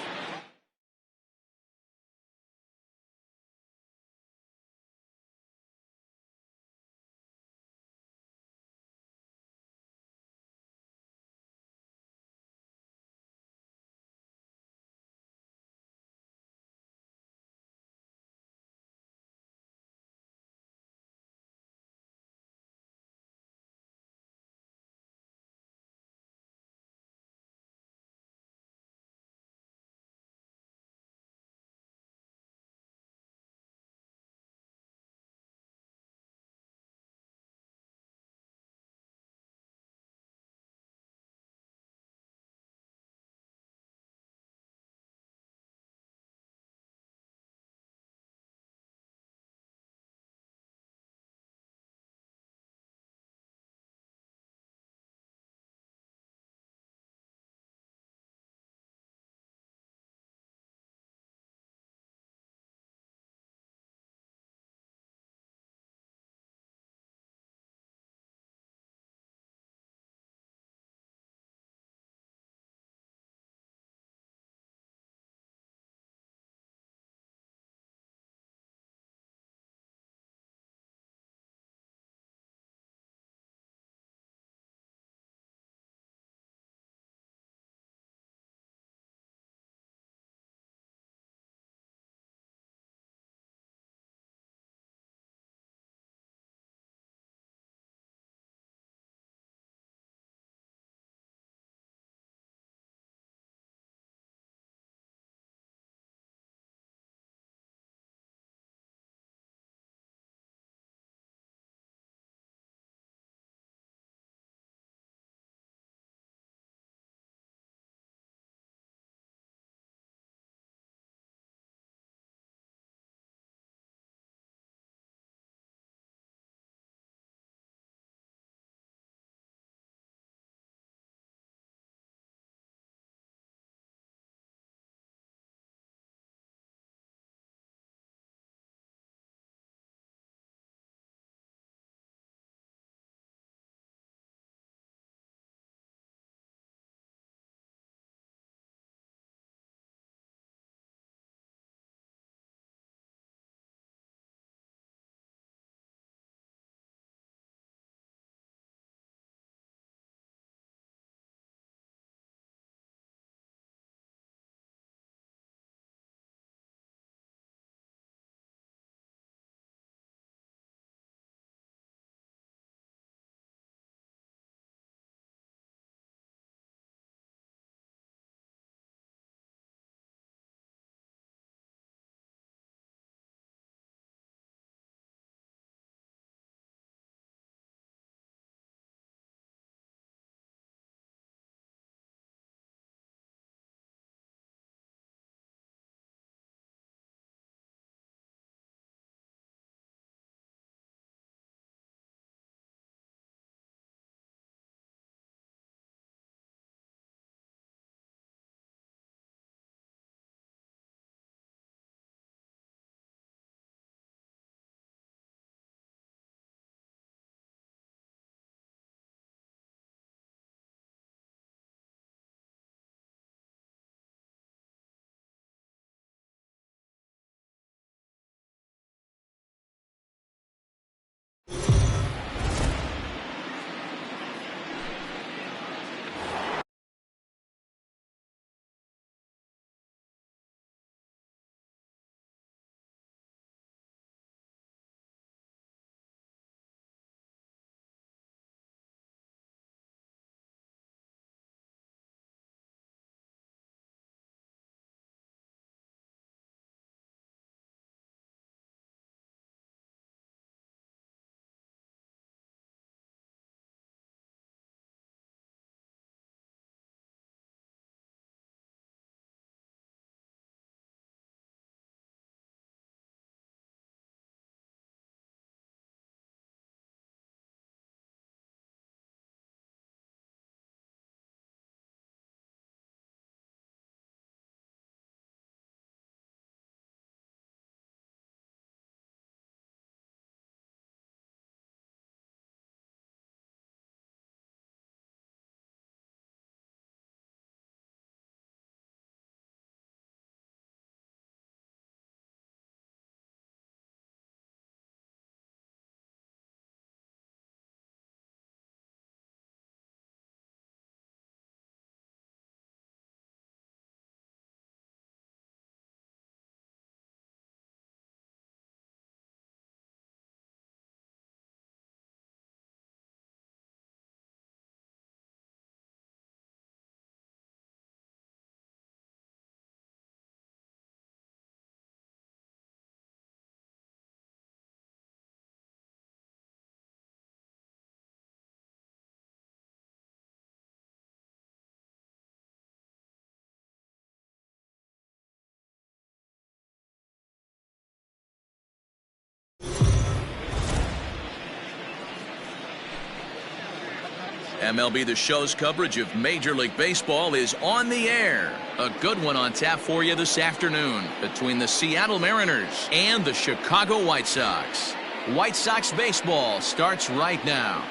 MLB The Show's coverage of Major League Baseball is on the air. A good one on tap for you this afternoon between the Seattle Mariners and the Chicago White Sox. White Sox baseball starts right now.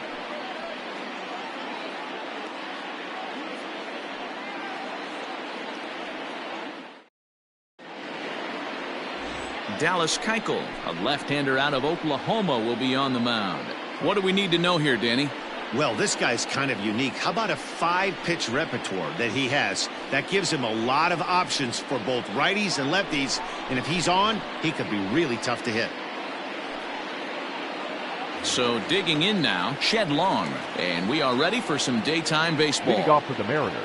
Dallas Keuchel, a left-hander out of Oklahoma, will be on the mound. What do we need to know here, Danny? Well, this guy's kind of unique. How about a 5-pitch repertoire that he has? That gives him a lot of options for both righties and lefties. And if he's on, he could be really tough to hit. So digging in now, Shed Long. And we are ready for some daytime baseball. Leading off for the Mariners,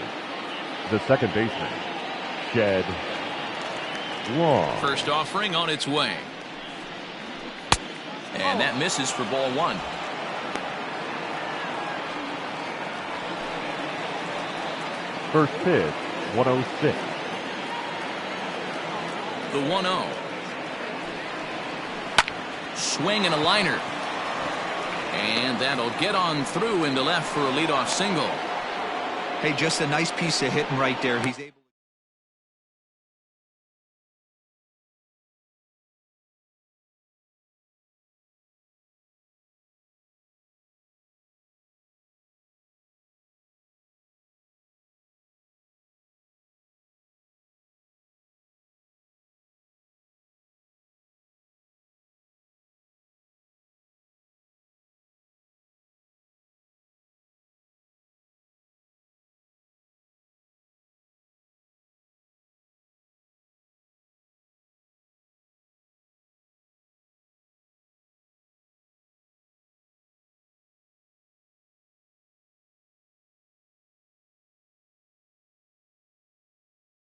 the second baseman, Shed Long. First offering on its way. And that misses for ball one. First pitch, 106. The 1-0. Swing and a liner. And that'll get on through into left for a leadoff single. Hey, just a nice piece of hitting right there. He's able